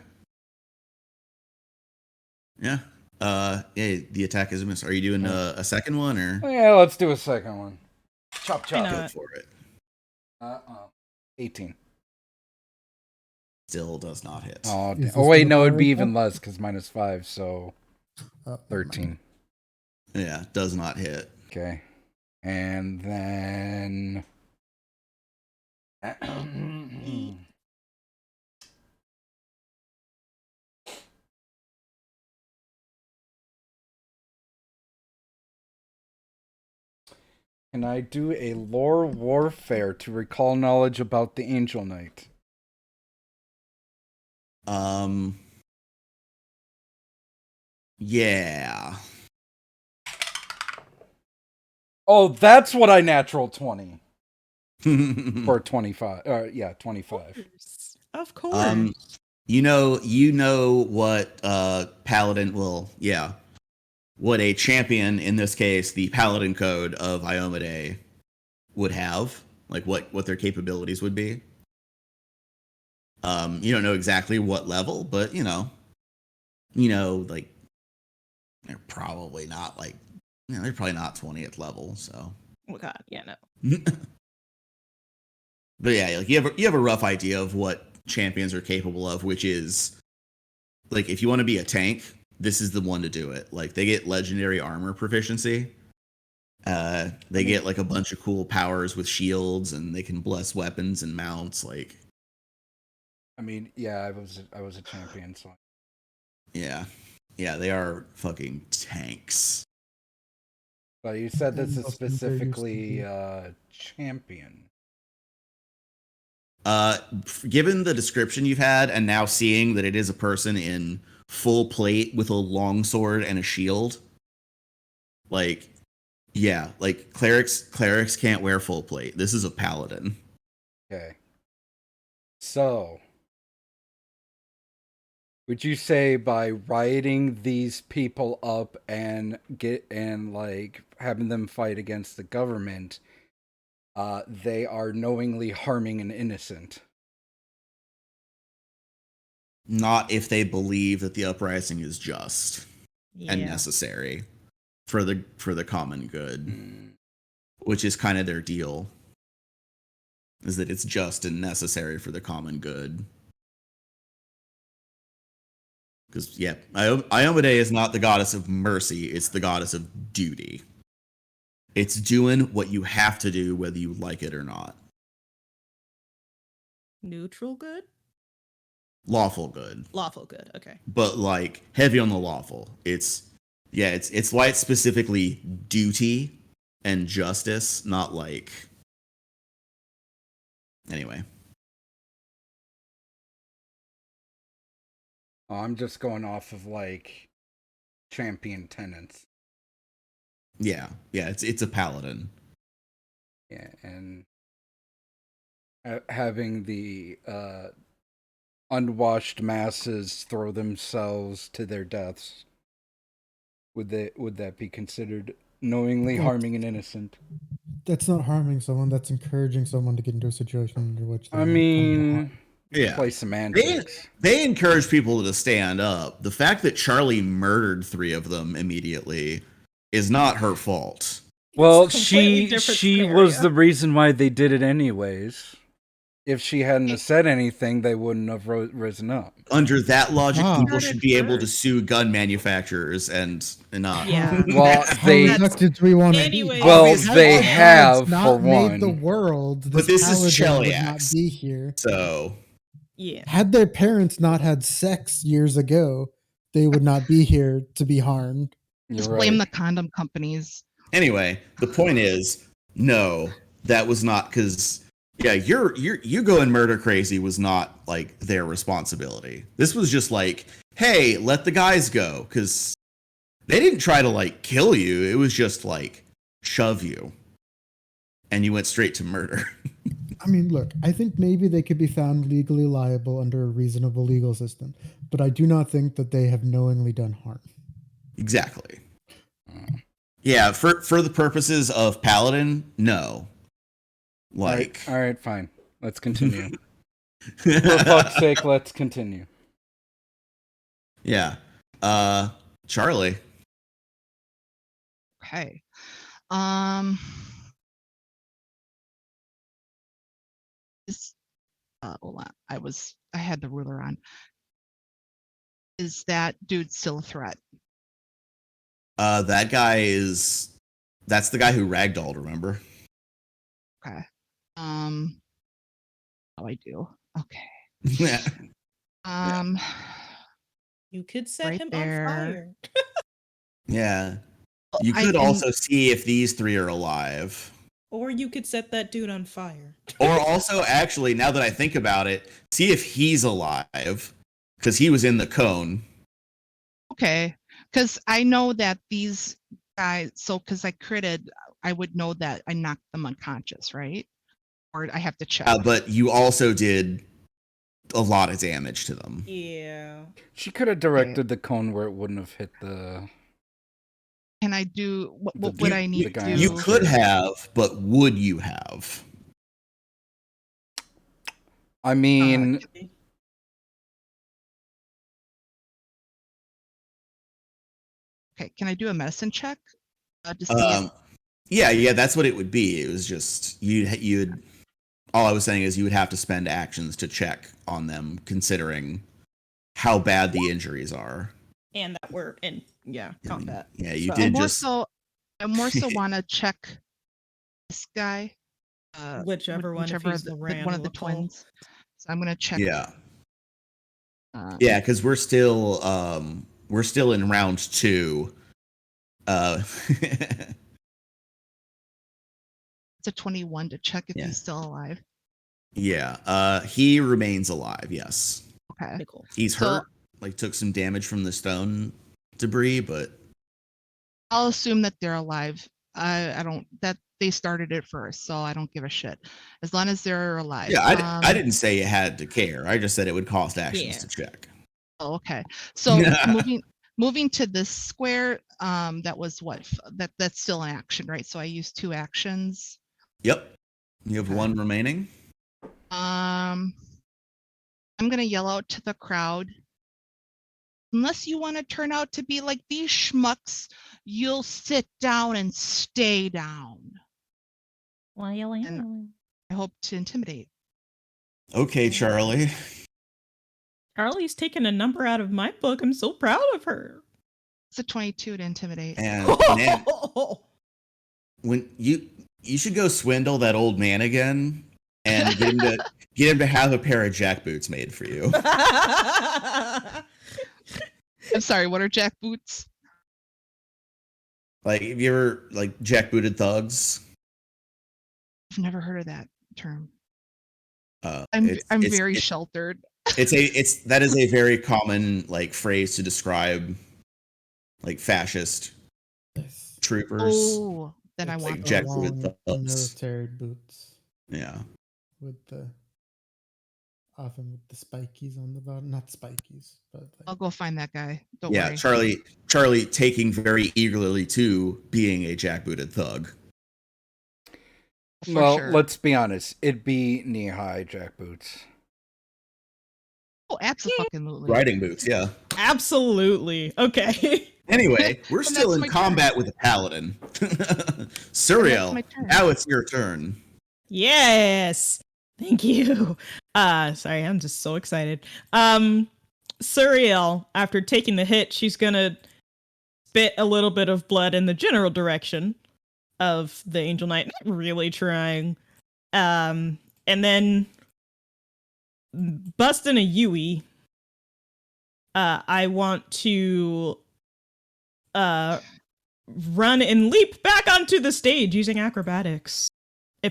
Yeah. Yeah, the attack is a miss. Are you doing a second one or Yeah, let's do a second one. Chop, I chop. know. go for it? 18. Still does not hit. Oh, Is this wait, the no, it'd power be even attack? less because -5, so 13. Yeah, does not hit. Okay. And then. Can I do a lore warfare to recall knowledge about the Angel Knight? Yeah. Oh, that's what I natural 20. Or 25. Yeah, 25. Of course. You know what paladin what a champion, in this case the paladin code of Iomade, would have, like what their capabilities would be. You don't know exactly what level, but like they're probably not they're probably not 20th level, so. Oh god, yeah, no. But yeah, like you have a rough idea of what champions are capable of, which is like if you want to be a tank, this is the one to do it. Like they get legendary armor proficiency. They get like a bunch of cool powers with shields, and they can bless weapons and mounts. Like, I mean, yeah, I was a champion, so. yeah, they are fucking tanks. But you said this is That's specifically champion. Given the description you've had, and now seeing that it is a person in full plate with a long sword and a shield, like, yeah, like clerics can't wear full plate. This is a paladin. Okay. So, would you say by rioting these people up and like having them fight against the government, they are knowingly harming an innocent? Not if they believe that the uprising is just and necessary for the common good, which is kind of their deal, is that it's just and necessary for the common good. Because yeah, Iomade is not the goddess of mercy; it's the goddess of duty. It's doing what you have to do, whether you like it or not. Neutral good? Lawful good, Lawful good. Okay. but like heavy on the lawful. It's why it's specifically duty and justice, not like. Anyway, I'm just going off of like champion tenants. yeah, it's a paladin. Yeah, and having the unwashed masses throw themselves to their deaths. Would that be considered knowingly harming an innocent? That's not harming someone. That's encouraging someone to get into a situation under which they I might come to mean, harm. Yeah. play semantics. They encourage people to stand up. The fact that Charlie murdered 3 of them immediately is not her fault. Well, It's a completely different she was scenario. the reason why they did it anyways. If she hadn't have said anything, they wouldn't have risen up. Under that logic, Wow. people should be able to sue gun manufacturers and not. Yeah. Well, How they reluctant do we want to Anyway. be? well Obviously, they Had have gods not for made the one. world, But this is paladin would not Cheliax. be here. So Yeah. Had their parents not had sex years ago, they would not be here to be harmed. You're Just right. blame the condom companies. anyway, the point is, no, that was not because. Yeah, you going murder crazy was not like their responsibility. This was just like, hey, let the guys go, because they didn't try to like kill you. It was just like shove you, and you went straight to murder. I mean, look, I think maybe they could be found legally liable under a reasonable legal system, but I do not think that they have knowingly done harm. Exactly. Yeah, for the purposes of Paladin, no. Like, all right, fine. Let's continue. For fuck's sake, let's continue. yeah. Charlie. Okay. This, hold on. I had the ruler on. Is that dude still a threat? That's the guy who ragdolled, remember? Okay. Oh, I do. Okay. Yeah. You could set Right him there. on fire. Yeah. You I could can- also see if these 3 are alive. Or you could set that dude on fire. Or also, actually, now that I think about it, see if he's alive. Because he was in the cone. Okay. Because I know that these guys, because I critted, I would know that I knocked them unconscious, right? Or I have to check. But you also did a lot of damage to them. Yeah. She could have directed the cone where it wouldn't have hit the. Can I do what The would I dude- need the to guy do? You could have, but would you have? I mean, Okay, can I do a medicine check? To see Yeah, that's what it would be. It was just you'd. All I was saying is you would have to spend actions to check on them, considering how bad the injuries are. And that we're in combat. Yeah, you So- did I more so want to check this guy. Whichever one, if he's the ran one of the loophole. twins. So I'm gonna check. Yeah, Uh, yeah, because we're still in round 2. It's a 21 to check if Yeah. he's still alive. Yeah, he remains alive. Yes, Okay. Okay, cool. he's So- hurt. Like took some damage from the stone debris, but I'll assume that they're alive. I don't that they started it first, so I don't give a shit. As long as they're alive. yeah, I didn't say you had to care. I just said it would cost actions Yeah. to check. Oh, okay. So moving to this square, that was what that's still in action, right? So I used 2 actions. Yep, you have 1 remaining. I'm gonna yell out to the crowd. Unless you want to turn out to be like these schmucks, you'll sit down and stay down. And I hope to intimidate. Okay, Charlie. Charlie's taking a number out of my book. I'm so proud of her. It's a 22 to intimidate. And when you should go swindle that old man again and get him to have a pair of jack boots made for you. I'm sorry, what are jack boots? Like, have you ever like jack-booted thugs? I've never heard of that term. Uh, I'm it's very sheltered. that is a very common like phrase to describe like fascist Yes. troopers. Oh, then I It's want like those. jack-booted long thugs. military boots Yeah. with the often with the spikies on the bottom. Not spikies, but I'll like, go find that guy. Don't Yeah, worry. Charlie taking very eagerly to being a jack-booted thug. For Well, sure. let's be honest. It'd be knee-high jack boots. Oh, absolutely. Riding boots, yeah. Absolutely. Okay. Anyway, we're And still that's in my combat with a paladin. Suriel, my turn. now it's your turn. Yes. Thank you. Sorry, I'm just so excited. Suriel, after taking the hit, she's gonna spit a little bit of blood in the general direction of the Angel Knight, not really trying. And then busting a Yui. I want to run and leap back onto the stage using acrobatics.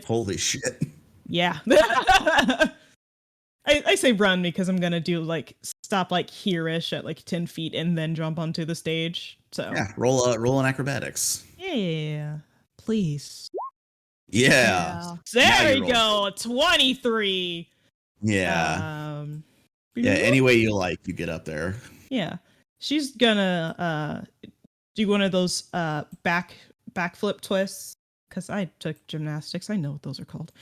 Holy shit. Yeah. I say run because I'm gonna do like stop like here-ish at like 10 feet and then jump onto the stage. So Yeah, roll in acrobatics. yeah, please. Yeah. There Now we you roll. go. 23. Yeah. Yeah, any way you like, you get up there. Yeah. She's gonna do one of those backflip twists because I took gymnastics. I know what those are called.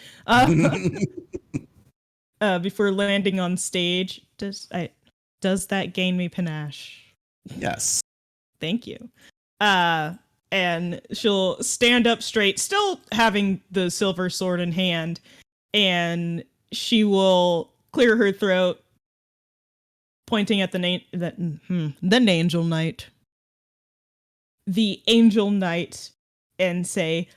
Before landing on stage, does that gain me panache? Yes. Thank you. And she'll stand up straight, still having the silver sword in hand, and she will clear her throat, pointing at the Angel Knight. The Angel Knight, and say,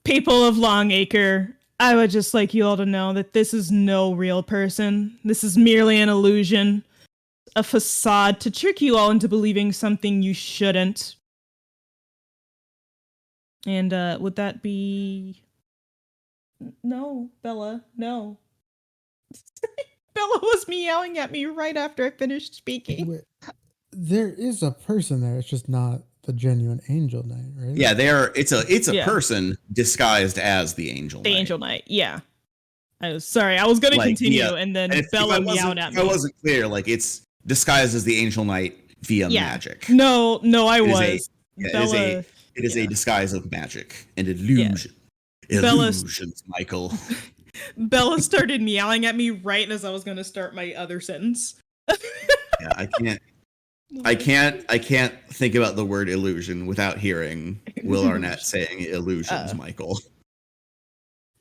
"People of Longacre, I would just like you all to know that this is no real person. This is merely an illusion, a facade to trick you all into believing something you shouldn't." And would that be... No, Bella, no. Bella was meowing at me right after I finished speaking. wait, there is a person there. It's just not the genuine Angel Knight, right? Yeah, it's a Yeah. person disguised as the Angel The Knight. Angel Knight, yeah. I was sorry, I was gonna Like, continue, yeah. and then And if Bella I meowed at If I me. wasn't clear, like it's disguised as the Angel Knight via magic. No, I It is was. Bella, it is yeah. a disguise of magic and illusion. Bella's- Illusions, Michael. Bella started meowing at me right as I was gonna start my other sentence. Yeah, I can't think about the word illusion without hearing Will Arnett saying illusions, Michael.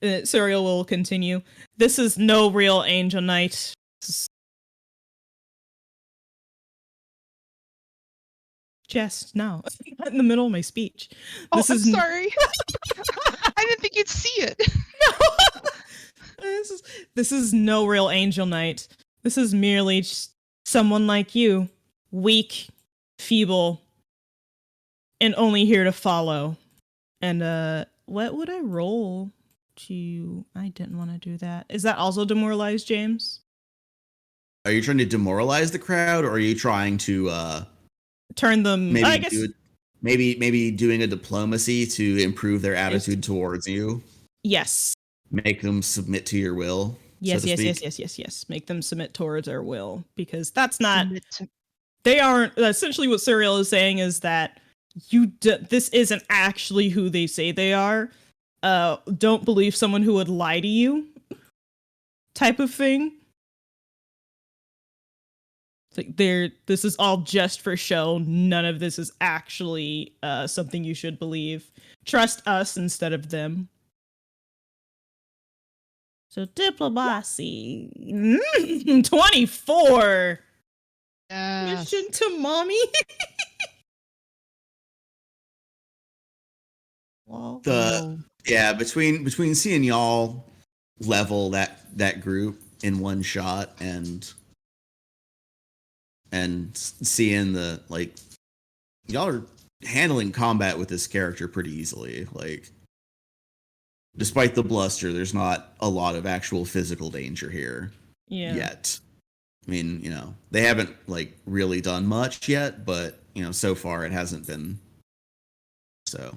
Suriel will continue. This is no real Angel Knight. Just now, in the middle of my speech. I'm sorry. I didn't think you'd see it. This is no real Angel Knight. This is merely just someone like you, weak, feeble, and only here to follow. And what would I roll to... I didn't want to do that. Is that also demoralize, James? Are you trying to demoralize the crowd, or are you trying to Turn them... maybe I guess... maybe doing a diplomacy to improve their attitude towards you? Yes. Make them submit to your will. Yes, so to speak? yes. Make them submit towards our will, because that's not... Submit to- They aren't... Essentially what Suriel is saying is that this isn't actually who they say they are. Don't believe someone who would lie to you, type of thing. It's like this is all just for show. None of this is actually something you should believe. Trust us instead of them. So diplomacy. 24. Yes. Mission to mommy. Well, Yeah, between seeing y'all level that group in one shot and seeing the like y'all are handling combat with this character pretty easily. Like, despite the bluster, there's not a lot of actual physical danger here yet. I mean, they haven't like really done much yet, but so far it hasn't been. So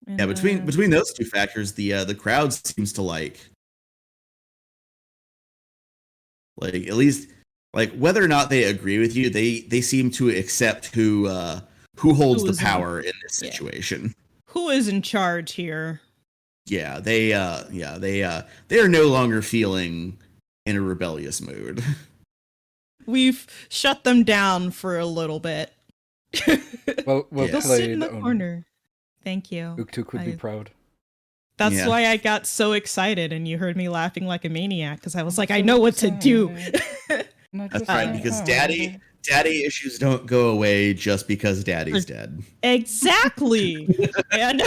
and, yeah, between those two factors, the crowd seems to like at least like whether or not they agree with you, they seem to accept who holds the power in this situation. Who is in charge here? Yeah, they are no longer feeling in a rebellious mood. We've shut them down for a little bit. Well They'll sit in the corner. Thank you. Uktuk would be proud. That's why I got so excited and you heard me laughing like a maniac because I was like, I know what to do. That's right, because daddy issues don't go away just because daddy's dead. Exactly. And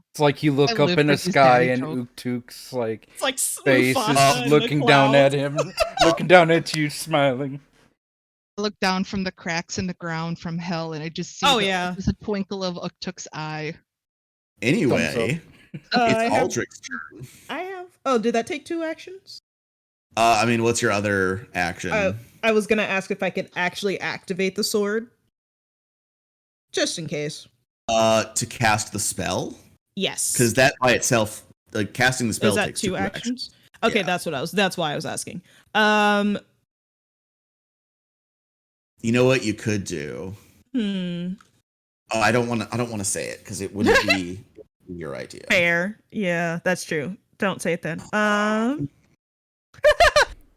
it's like you look up in the sky and Uktuk's like face is looking down at him, looking down at you, smiling. I look down from the cracks in the ground from hell, and I just see just a twinkle of Uktuk's eye. Anyway, it's Aldrich's turn. I have. Oh, did that take 2 actions? I mean, what's your other action? I was gonna ask if I could actually activate the sword, just in case. To cast the spell. Yes. Because that by itself, like casting the spell, takes 2 actions. Okay, yeah. That's why I was asking. You know what you could do? Oh, I don't want to say it because it wouldn't be your idea. Fair. Yeah, that's true. Don't say it then.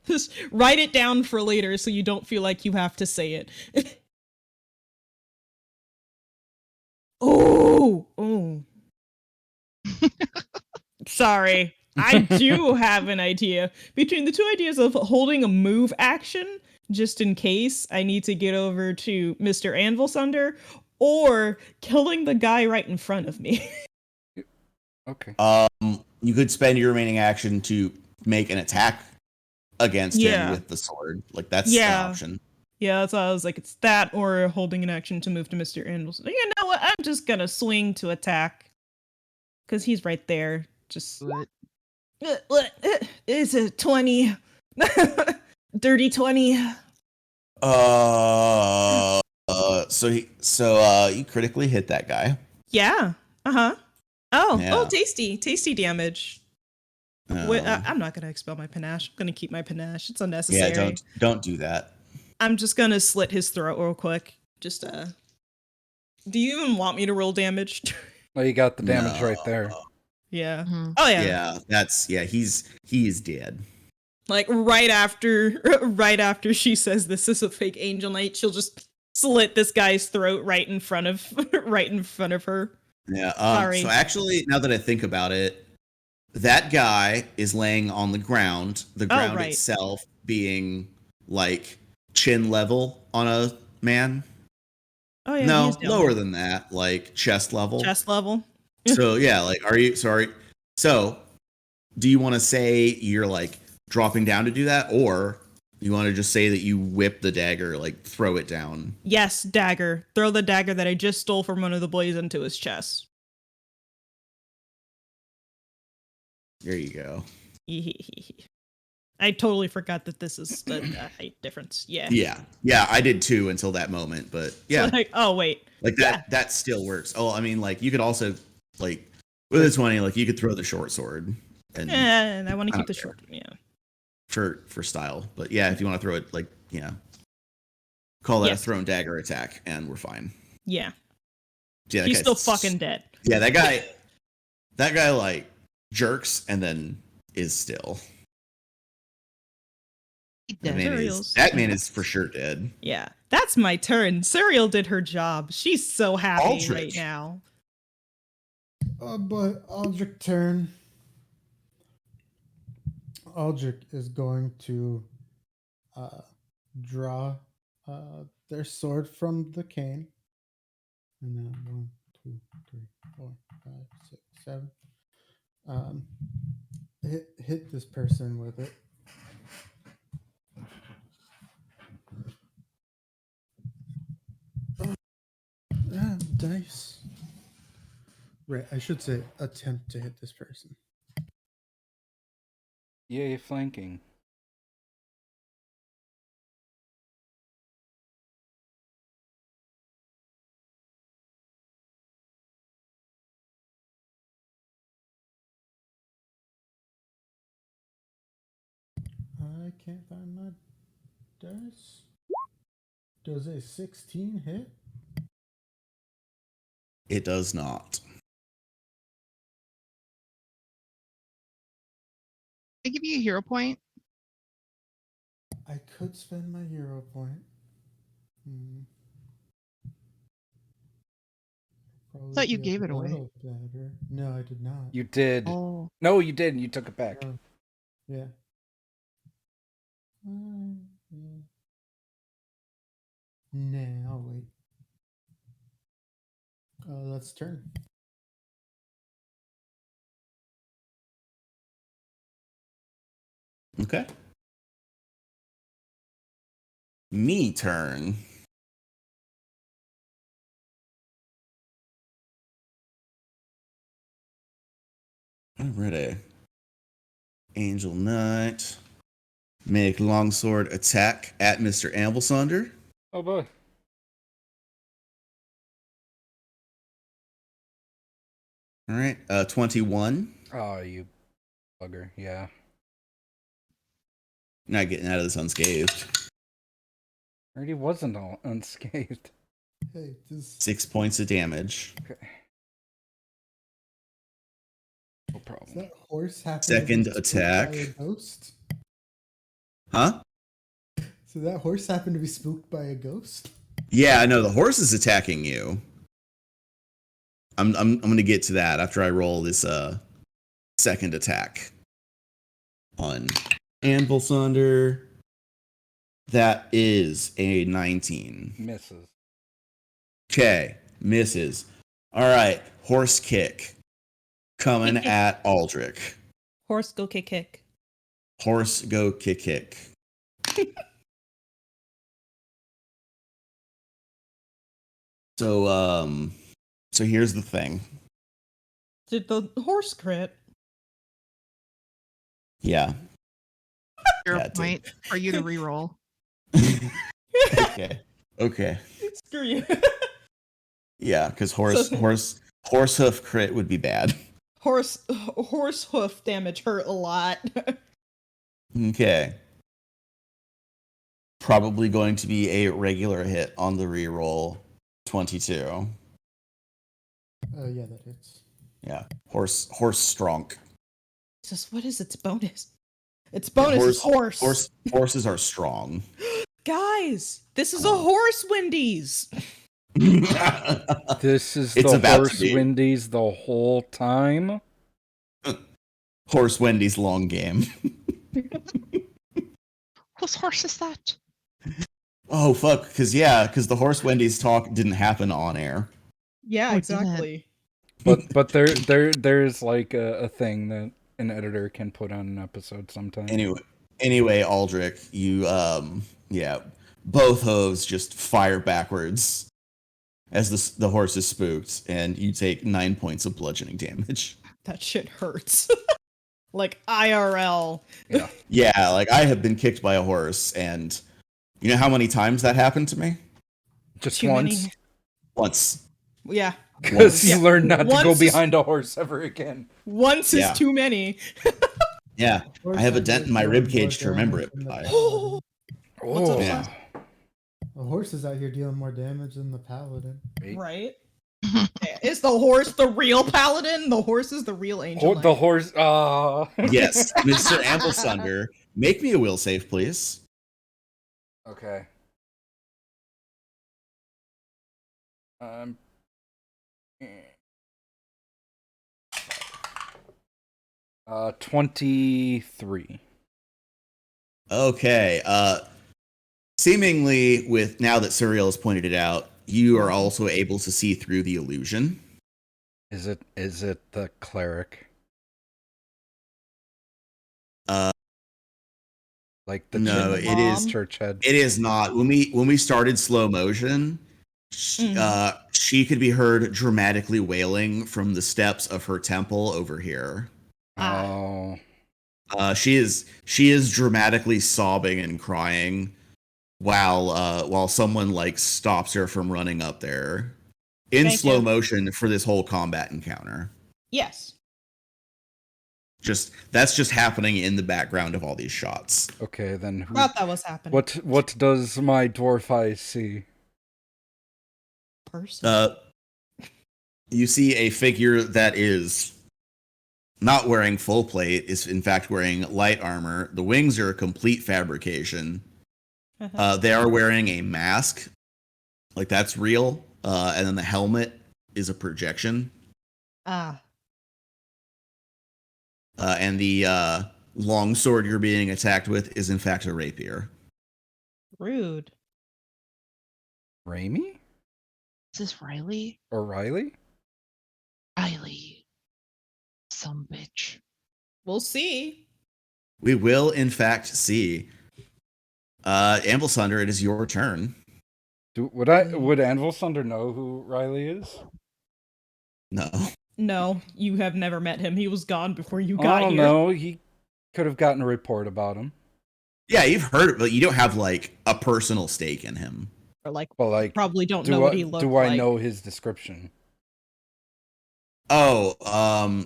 Just write it down for later so you don't feel like you have to say it. Oh. Sorry. I do have an idea. Between the 2 ideas of holding a move action, just in case I need to get over to Mr. Anvil Sunder, or killing the guy right in front of me. Okay. You could spend your remaining action to make an attack against him with the sword. Like, that's an option. Yeah, that's why I was like, it's that or holding an action to move to Mr. Anvil. You know what? I'm just gonna swing to attack. Because he's right there. Just... It's a 20. Dirty 20. So you critically hit that guy. Yeah. Tasty damage. I'm not gonna expel my panache. I'm gonna keep my panache. It's unnecessary. Yeah, don't do that. I'm just gonna slit his throat real quick. Just do you even want me to roll damage? Well, you got the damage right there. Yeah. Mm-hmm. Oh yeah. He's dead. Like right after she says this is a fake angel knight, she'll just slit this guy's throat right in front of her. Yeah. Sorry. So actually, now that I think about it, that guy is laying on the ground. The ground itself being like chin level on a man. Oh yeah. No, lower than that, like chest level. Chest level. So yeah, like, are you sorry? So, do you want to say you're like dropping down to do that, or you want to just say that you whip the dagger, like throw it down? Yes, dagger. Throw the dagger that I just stole from one of the boys into his chest. There you go. I totally forgot that this is a height difference. Yeah. Yeah. I did too until that moment, but yeah. Like, oh wait. Like that still works. Oh, I mean, like you could also like with a 20, like you could throw the short sword. And I want to keep the short. Yeah. For style, but yeah, if you want to throw it, like call that a thrown dagger attack, and we're fine. Yeah. Yeah, he's still fucking dead. Yeah, that guy like jerks and then is still. That man is for sure dead. Yeah, that's my turn. Suriel did her job. She's so happy right now. But Aldrich turn. Aldrich is going to draw their sword from the cane. And then 1, 2, 3, 4, 5, 6, 7. Hit this person with it. Dice. Right, I should say attempt to hit this person. Yay, flanking. I can't find my dice. Does a 16 hit? It does not. I give you a hero point. I could spend my hero point. Probably Thought you be gave a it away. little better. No, I did not. You did. Oh, No, you didn't. You took it back. No. Yeah. Now wait. That's turn. Okay. Me turn. Alrighty. Angel Knight. Make longsword attack at Mr. Amblesonder. Oh boy. All right. 21. Oh, you bugger. Yeah. Not getting out of this unscathed. Already wasn't all unscathed. Hey, does 6 points of damage. Okay. No problem. that horse happen Second to be spooked attack. by a ghost? Huh? So that horse happened to be spooked by a ghost? Yeah, I know the horse is attacking you. I'm gonna get to that after I roll this second attack on Amblesonder. That is a 19. Misses. Okay, misses. All right, horse kick coming at Aldrich. Horse, go kick, kick. Horse go kick kick. So here's the thing. Did the horse crit? Yeah. hero Yeah, it did. point for you to reroll. Okay. Screw you. Yeah, because horse hoof crit would be bad. Horse hoof damage hurt a lot. Okay. Probably going to be a regular hit on the reroll. 22. Yeah, that hits. Yeah. Horse strong. Just what is its bonus? Its bonus is horse. Horses are strong. Guys, this is a horse Wendy's. This is It's the about to horse be. Wendy's the whole time. Horse Wendy's long game. Whose horse is that? Oh fuck, because the horse Wendy's talk didn't happen on air. Yeah, Oh, exactly. But there's like a thing that an editor can put on an episode sometime. Anyway, Aldrich, you both hooves just fire backwards as the horse is spooked, and you take 9 points of bludgeoning damage. That shit hurts. Like IRL. Yeah. Yeah, like I have been kicked by a horse, and you know how many times that happened to me? Just Too once. many. Once. Yeah. Because you Yeah. learn not to go Once is- behind a horse ever again. Once Yeah. is too many. Yeah, Horse I have a out dent here in my dealing rib cage more to remember damage it than the by. paladin. What's up, Oh, Yeah. A horse is out here dealing more damage than the paladin. Right? Is the horse the real paladin? The horse is the real angel. The Knight. horse. Yes, Mr. Amblesonder, make me a will save, please. Okay. 23. Okay. Seemingly, with now that Suriel has pointed it out, you are also able to see through the illusion. Is it the cleric? Uh, Like the no, it is- church head? It is not. When we started slow motion, she could be heard dramatically wailing from the steps of her temple over here. Oh. She is dramatically sobbing and crying while someone like stops her from running up there in Thank slow you. motion for this whole combat encounter. Yes. That's just happening in the background of all these shots. Okay, then who, Thought that was happening. what does my dwarf eye see? Person? You see a figure that is not wearing full plate, is in fact wearing light armor. The wings are a complete fabrication. They are wearing a mask, like that's real, and then the helmet is a projection. And the long sword you're being attacked with is in fact a rapier. Rude. Raimi? Is this Riley? Or Riley? Riley. Some bitch. We'll see. We will in fact see. Anvil Sunder, it is your turn. Would Anvil Thunder know who Riley is? No. No, you have never met him. He was gone before you got here. No, he could have gotten a report about him. Yeah, you've heard it, but you don't have like a personal stake in him. Or like, Well, like, probably don't know what he looked do like. I know his description? Oh,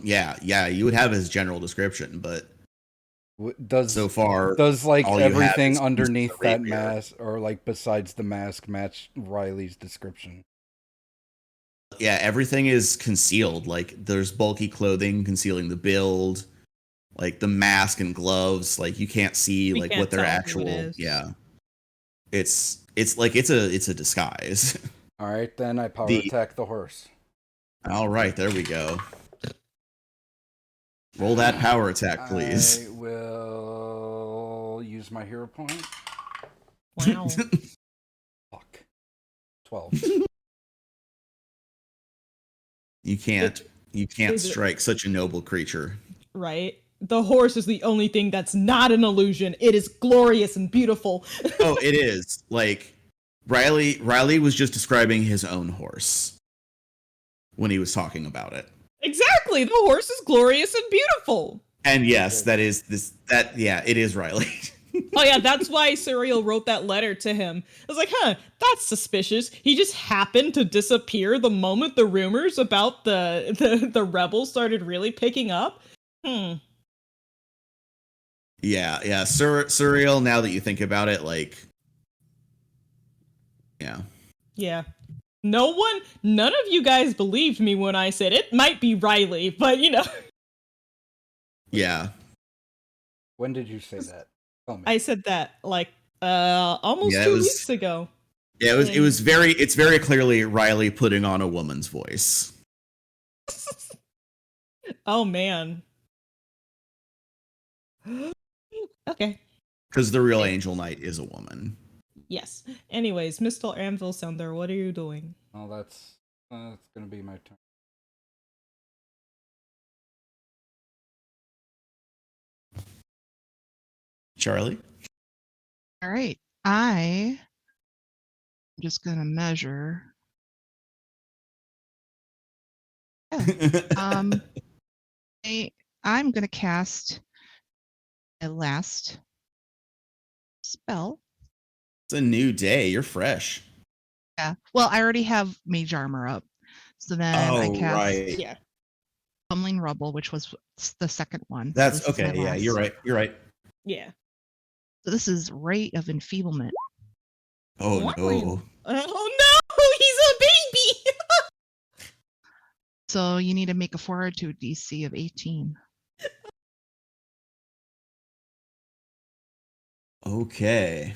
yeah, you would have his general description, but so far, does like all you have everything is underneath the that rapier. mask, or like besides the mask, match Riley's description? Yeah, everything is concealed. Like there's bulky clothing concealing the build, like the mask and gloves. Like you can't see We like can't what their tell who actual. it is. Yeah, it's like it's a disguise. All right, then I power The- attack the horse. All right, there we go. Roll that power attack, please. I will use my hero point. Wow. Fuck. 12. You can't Is it- strike such a noble creature. Right? The horse is the only thing that's not an illusion. It is glorious and beautiful. Oh, it is. Like Riley was just describing his own horse when he was talking about it. Exactly. The horse is glorious and beautiful. And yes, it is Riley. Oh yeah, that's why Suriel wrote that letter to him. I was like, that's suspicious. He just happened to disappear the moment the rumors about the rebels started really picking up. Yeah. Surreal, now that you think about it, like, yeah. Yeah. None of you guys believed me when I said it might be Riley, but you know. Yeah. When did you say that? Tell me. I said that like almost Yeah, 2 weeks ago. Yeah, it's very clearly Riley putting on a woman's voice. Oh man. Okay. Because the real Angel Knight is a woman. Yes. Anyways, Mr. Anvil Sounder, what are you doing? Oh, that's gonna be my turn. Charlie? All right. I'm just going to measure. Yeah. I'm going to cast a last spell. It's a new day. You're fresh. Yeah. Well, I already have mage armor up. So then I cast right. Yeah. Tumbling Rubble, which was the second one. That's This is my okay. Yeah, last. you're right. You're right. Yeah. So this is Rate of Enfeeblement. Oh What? no. Oh no, he's a baby. So you need to make a fortitude DC of 18. Okay.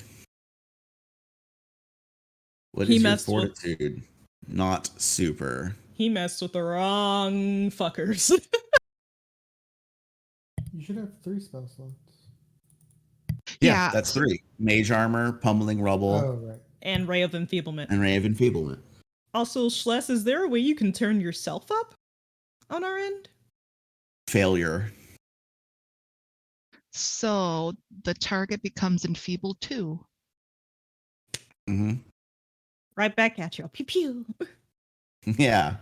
What He is your messed with- fortitude? Not super. He messed with the wrong fuckers. You should have 3 spell slots. Yeah. That's 3. Mage armor, pummeling rubble, Oh, right. And Ray of Enfeeblement. and ray of enfeeblement. Also, Schless, is there a way you can turn yourself up on our end? Failure. So the target becomes enfeebled too. Hmm. Right back at you. Pew pew. Yeah.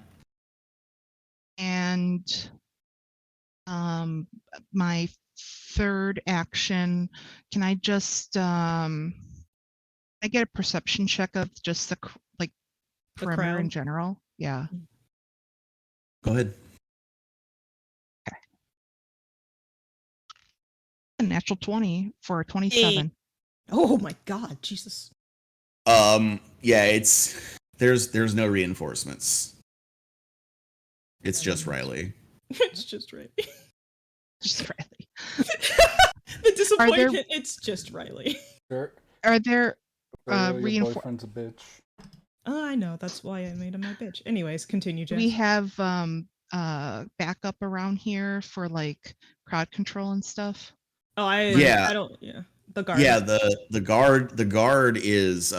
And my third action, can I just I get a perception check of just the like The perimeter in crowd? general? Yeah. Go ahead. A natural 20 for a 27. Oh my god, Jesus. Yeah, there's no reinforcements. It's just Riley. It's just Riley. Just Riley. The disappointment, it's just Riley. Sure. Are there Your boyfriend's a bitch. Oh, I know. That's why I made him my bitch. Anyways, continue, Jess. we have backup around here for like crowd control and stuff? Oh, Yeah. I don't. Yeah, the guard. Yeah, the guard is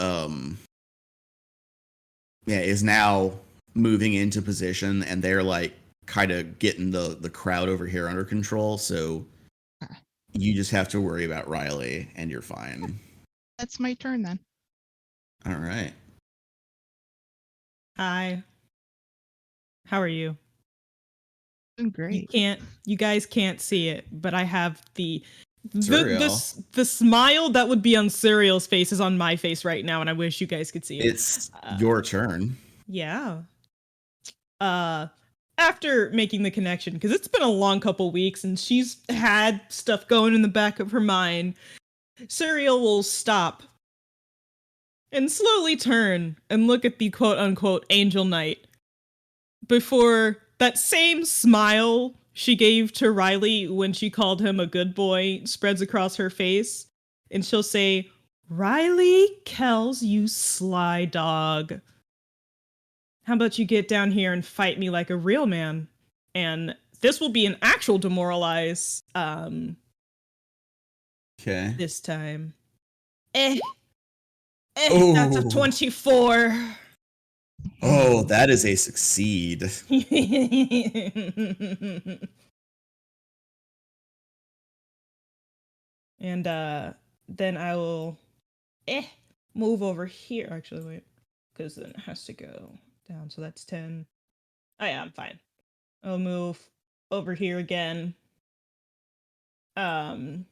is now moving into position, and they're like kind of getting the crowd over here under control. So Okay. you just have to worry about Riley, and you're fine. That's my turn then. All right. Hi. How are you? Doing great. You guys can't see it, but I have the smile that would be on Serial's face is on my face right now, and I wish you guys could see it. It's your turn. Yeah. After making the connection, because it's been a long couple weeks and she's had stuff going in the back of her mind, Serial will stop and slowly turn and look at the quote-unquote Angel Knight before that same smile she gave to Riley when she called him a good boy spreads across her face, and she'll say, "Riley Kells, you sly dog. How about you get down here and fight me like a real man?" And this will be an actual demoralize Okay. this time. That's a Oh. 24. Oh, that is a succeed. And then I will move over here. Actually, wait, because then it has to go down. So that's 10. Oh yeah, I'm fine. I'll move over here again. Right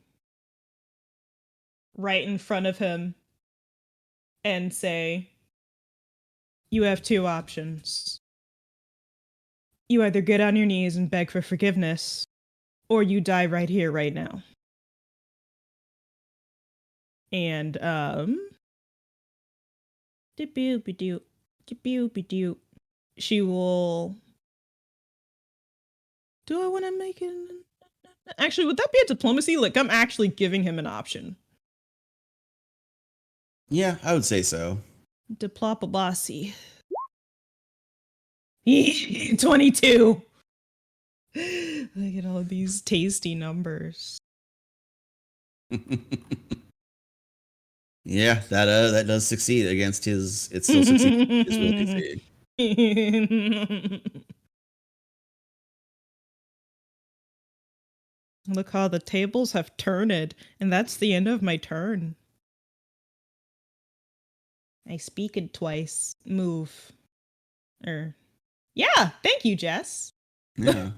in front of him and say, "You have 2 options. You either get on your knees and beg for forgiveness, or you die right here, right now." And she will. Do I want to make it? Actually, would that be a diplomacy? Like, I'm actually giving him an option. Yeah, I would say so. Diplopabasi. 22. Look at all these tasty numbers. Yeah, that does succeed against his. It still succeeds against his will DC. Look how the tables have turned, and that's the end of my turn. I speak it twice. Move. Yeah, thank you, Jess. Yeah.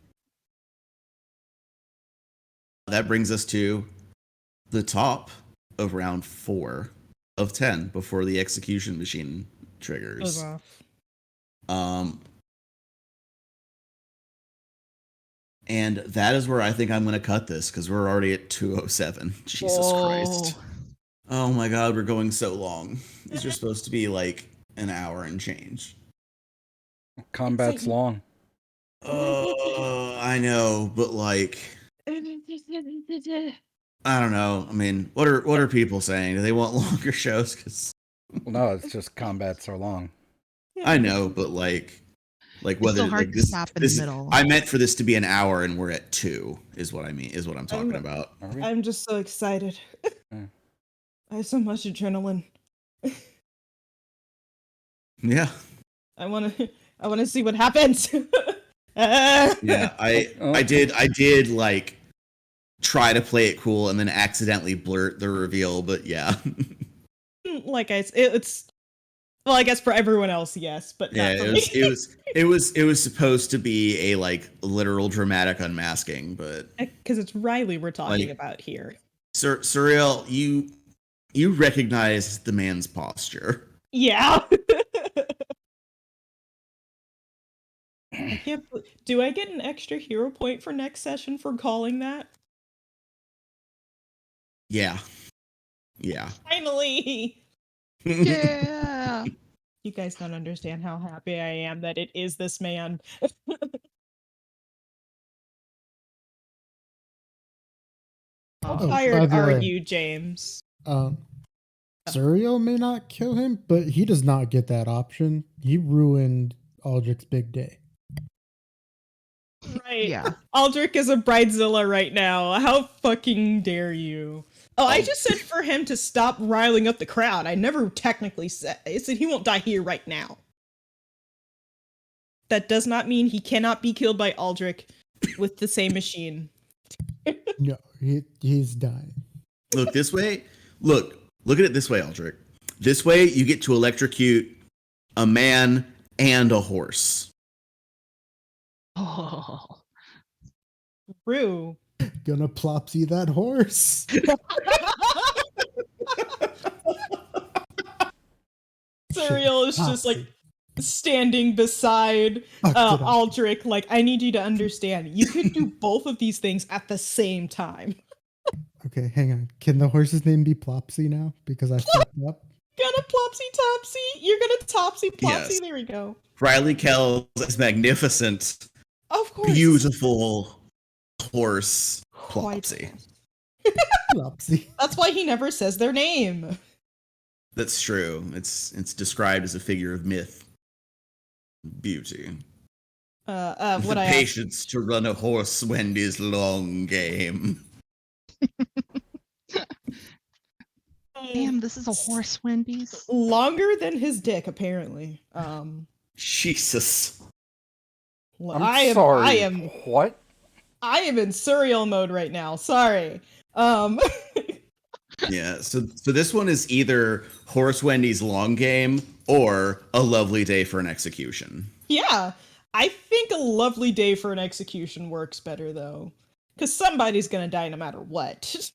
That brings us to the top of round 4 of 10 before the execution machine triggers. Goes off. And that is where I think I'm going to cut this because we're already at 2:07. Jesus Christ. Oh my God, we're going so long. These are supposed to be like an hour and change. Combat's long. I know, but like, I don't know. I mean, what are people saying? Do they want longer shows? Because Well, no, it's just combats are long. I know, but like whether so hard like to stop in the middle. I meant for this to be an hour, and we're at 2. Is what I mean. Is what I'm talking about. Are we? I'm just so excited. I have so much adrenaline. Yeah. I wanna see what happens. Yeah, I did like try to play it cool and then accidentally blurt the reveal, but yeah. Like it's well, I guess for everyone else, yes, but Yeah, not for it me. was supposed to be a like literal dramatic unmasking, but Because it's Riley we're talking Like- about here. Surreal, you recognize the man's posture. Yeah. I can't. Do I get an extra hero point for next session for calling that? Yeah. Yeah. Finally. Yeah. You guys don't understand how happy I am that it is this man. How Oh, by tired the are way. you, James? Suriel may not kill him, but he does not get that option. He ruined Aldrich's big day. Right. Yeah. Aldrich is a bridezilla right now. How fucking dare you? Oh, I just said for him to stop riling up the crowd. I never technically said. I said he won't die here right now. That does not mean he cannot be killed by Aldrich with the same machine. No, he's dying. Look this way. Look at it this way, Aldrich. This way you get to electrocute a man and a horse. Oh. True. Gonna plopsy that horse. Serial is just like Plopsy. standing beside Fucked it up. Aldrich. Like, I need you to understand. You could do both of these things at the same time. Okay, hang on. Can the horse's name be Plopsy now? Because I fucked up. Gonna plopsy topsy. You're gonna topsy plopsy. Yes. There we go. Riley Kells is magnificent, Of course. beautiful horse Quite Plopsy. Plopsy. That's why he never says their name. That's true. It's described as a figure of myth. Beauty. What the I asked. patience to run a horse Wendy's long game. Damn, this is a horse Wendy's. Longer than his dick, apparently. Jesus. I'm sorry. I am What? in surreal mode right now. Sorry. Yeah, so this one is either Horse Wendy's long game or A Lovely Day for an Execution. Yeah, I think a lovely day for an execution works better though, because somebody's gonna die no matter what.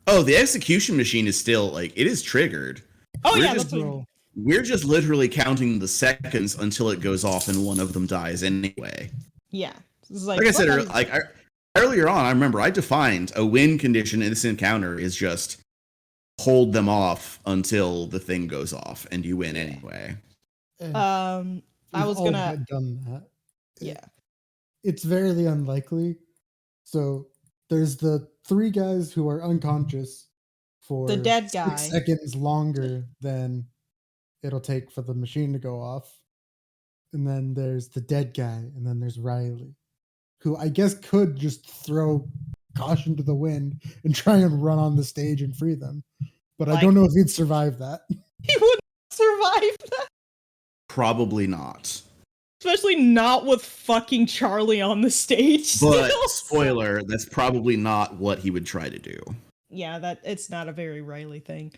Oh, the execution machine is still like it is triggered. Oh We're yeah, just- that's what, We're just literally counting the seconds until it goes off and one of them dies anyway. yeah. It's Like I said, somebody- earlier on, I remember I defined a win condition in this encounter is just hold them off until the thing goes off and you win anyway. And I we've was all gonna, had done that. yeah. It's very unlikely. So there's the 3 guys who are unconscious for The dead 6 guy. seconds longer than it'll take for the machine to go off. And then there's the dead guy, and then there's Riley, who I guess could just throw caution to the wind and try and run on the stage and free them. But I don't know if he'd survive that. He wouldn't survive that, Probably not. especially not with fucking Charlie on the stage. But still. spoiler, that's probably not what he would try to do. Yeah, that it's not a very Riley thing.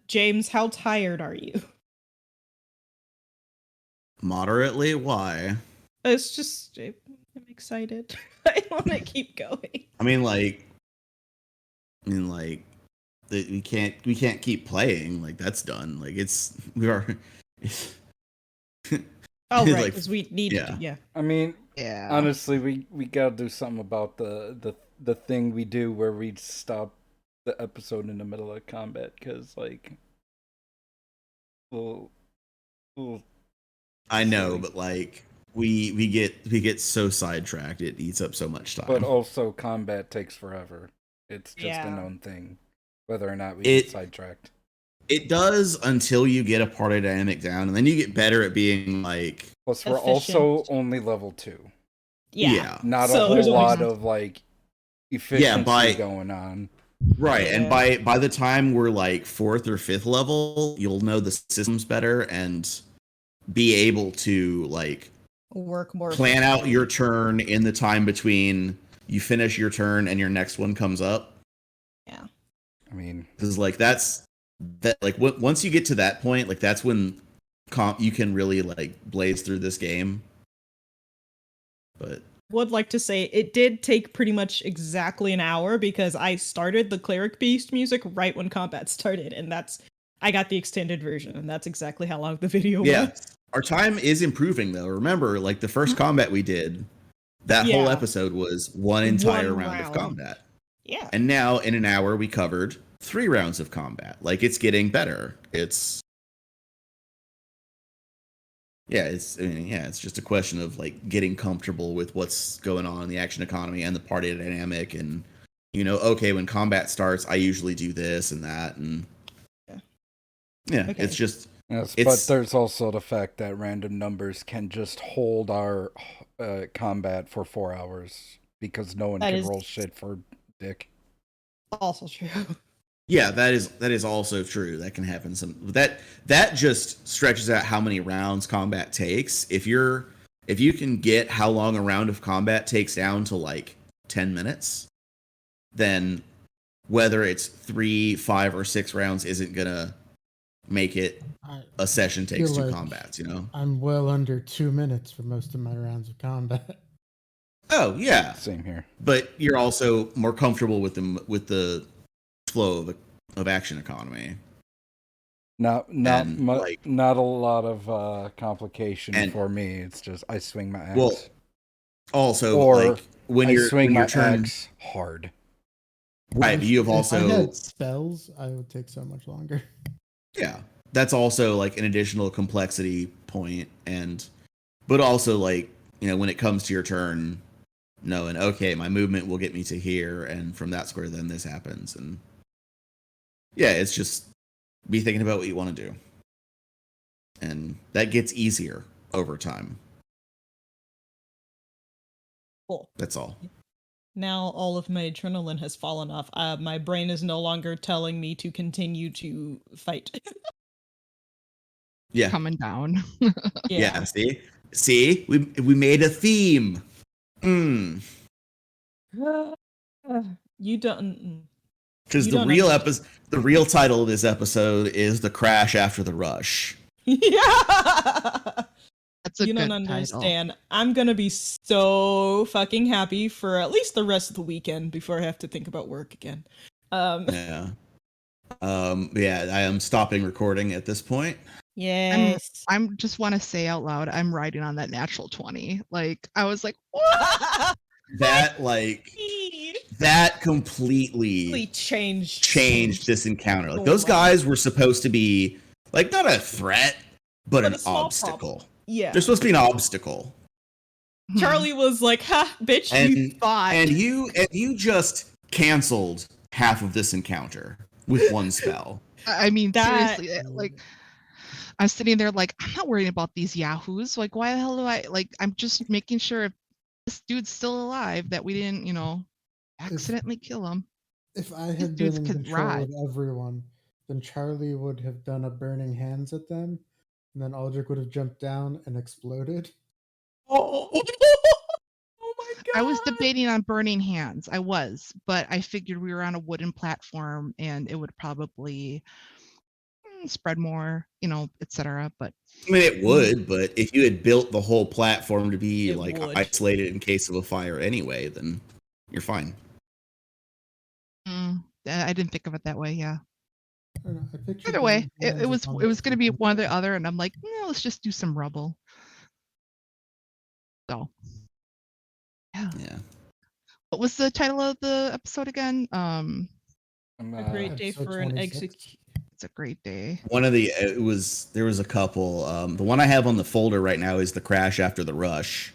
James, how tired are you? Moderately, why? It's just I'm excited. I want to keep going. I mean, we can't keep playing. Like that's done. Like we are. Oh right, Like, because we need yeah. to. Yeah. I mean, Yeah. honestly, we gotta do something about the thing we do where we stop the episode in the middle of combat because like, we'll I know, silly. but like we get so sidetracked. It eats up so much time. But also, combat takes forever. It's just Yeah. a known thing, whether or not we It- get sidetracked. It does until you get a party dynamic down, and then you get better at being like, Plus, we're also Efficient. only level 2. Yeah. Not So a there's whole always- lot of like efficiency by- going on. Right, and Yeah. by the time we're like 4th or 5th level, you'll know the systems better and be able to like Work more. plan out efficiently. your turn in the time between you finish your turn and your next one comes up. Yeah. I mean, Because like that like once you get to that point, like that's when you can really like blaze through this game. But Would like to say it did take pretty much exactly an hour because I started the cleric beast music right when combat started, and I got the extended version, and that's exactly how long the video yeah, was. our time is improving though. Remember, like the first combat we did, that whole Yeah. episode was one entire One round of round. combat. Yeah. And now in an hour we covered 3 rounds of combat. Like it's getting better. It's it's just a question of like getting comfortable with what's going on in the action economy and the party dynamic, and okay, when combat starts, I usually do this and that, and Okay. it's just yes, it's but there's also the fact that random numbers can just hold our combat for 4 hours because no one That can is- roll shit for dick. Also true. yeah, that is also true. That can happen. That just stretches out how many rounds combat takes. If you can get how long a round of combat takes down to like 10 minutes, then whether it's 3, 5, or 6 rounds isn't gonna make it a session takes feel 2 like combats. I'm well under 2 minutes for most of my rounds of combat. Oh yeah, Same here. but you're also more comfortable with the flow of action economy. Not And, like- not a lot of complication And- for me. It's just I swing my axe. Well, also, Or like when I swing when my your turn, axe hard. right? But you have If I also had spells, I would take so much longer. yeah, that's also like an additional complexity point, but also like when it comes to your turn, knowing okay, my movement will get me to here, and from that square, then this happens, and it's just be thinking about what you want to do, and that gets easier over time. Cool. That's all. Now all of my adrenaline has fallen off. My brain is no longer telling me to continue to fight. Yeah, Coming down. yeah. See, we made a theme. You don't. Because You the don't real understand. the real title of this episode is "The Crash After the Rush." Yeah. That's a You good don't title. understand. I'm gonna be so fucking happy for at least the rest of the weekend before I have to think about work again. Yeah. I am stopping recording at this point. Yes. I'm just want to say out loud, I'm riding on that natural 20. Like I was like, what? That that Really completely changed this encounter. Like so those much. guys were supposed to be like not a threat, but an a small obstacle. problem. Yeah. They're supposed to be an obstacle. Charlie was like, "Ha, bitch, you And thought." and you just canceled half of this encounter with one spell. I mean, That- seriously, like I'm sitting there like, I'm not worrying about these yahoos. Like, why the hell do I like? I'm just making sure if this dude's still alive that we didn't, accidentally kill him. If I These had dudes been in could control ride. of everyone, then Charlie would have done a burning hands at them, and then Aldrich would have jumped down and exploded. Oh. Oh my god. I was debating on burning hands. I was, but I figured we were on a wooden platform and it would probably spread more, etc. But I mean, it would, but if you had built the whole platform to be It like would. isolated in case of a fire anyway, then you're fine. I didn't think of it that way. Yeah. I don't know, I pictured Either way, burning hands it was as it was going to be something one or the like other, and I'm like, no, let's just do some rubble. So, yeah. Yeah. What was the title of the episode again? I'm, A great day Episode for an 26. execute. It's a great day. One of the there was a couple. The one I have on the folder right now is "The Crash After the Rush."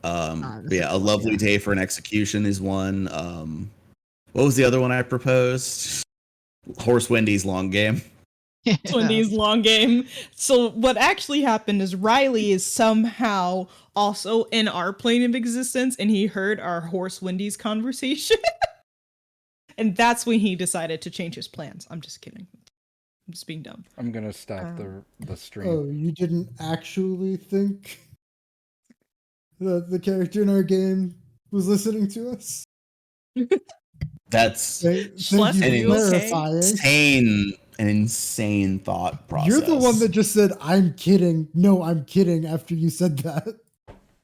This Yeah, is a one, lovely yeah. day for an execution is one. What was the other one I proposed? Horse Wendy's long game. Wendy's long game. So what actually happened is Riley is somehow also in our plane of existence, and he heard our horse Wendy's conversation. And that's when he decided to change his plans. I'm just kidding. I'm just being dumb. I'm gonna stop the stream. Oh, you didn't actually think that the character in our game was listening to us? That's Thank Schlef, you are for you okay? clarifying. an insane thought process. You're the one that just said, "I'm kidding." No, I'm kidding. After you said that,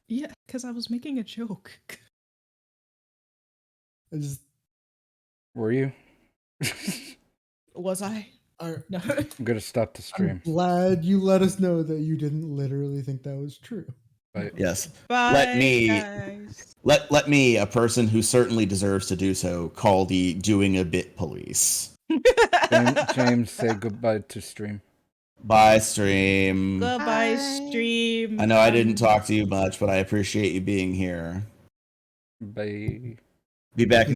Yeah, because I was making a joke. I just Were you? Was I? are. No. I'm gonna stop the I'm stream. glad you let us know that you didn't literally think that was true. Bye. Yes. Bye, Let me- guys. Let me, a person who certainly deserves to do so, call the doing a bit police. James, say goodbye to stream. Bye, stream. Goodbye, Bye. stream. I know I didn't talk to you much, but I appreciate you being here. Bye. Be back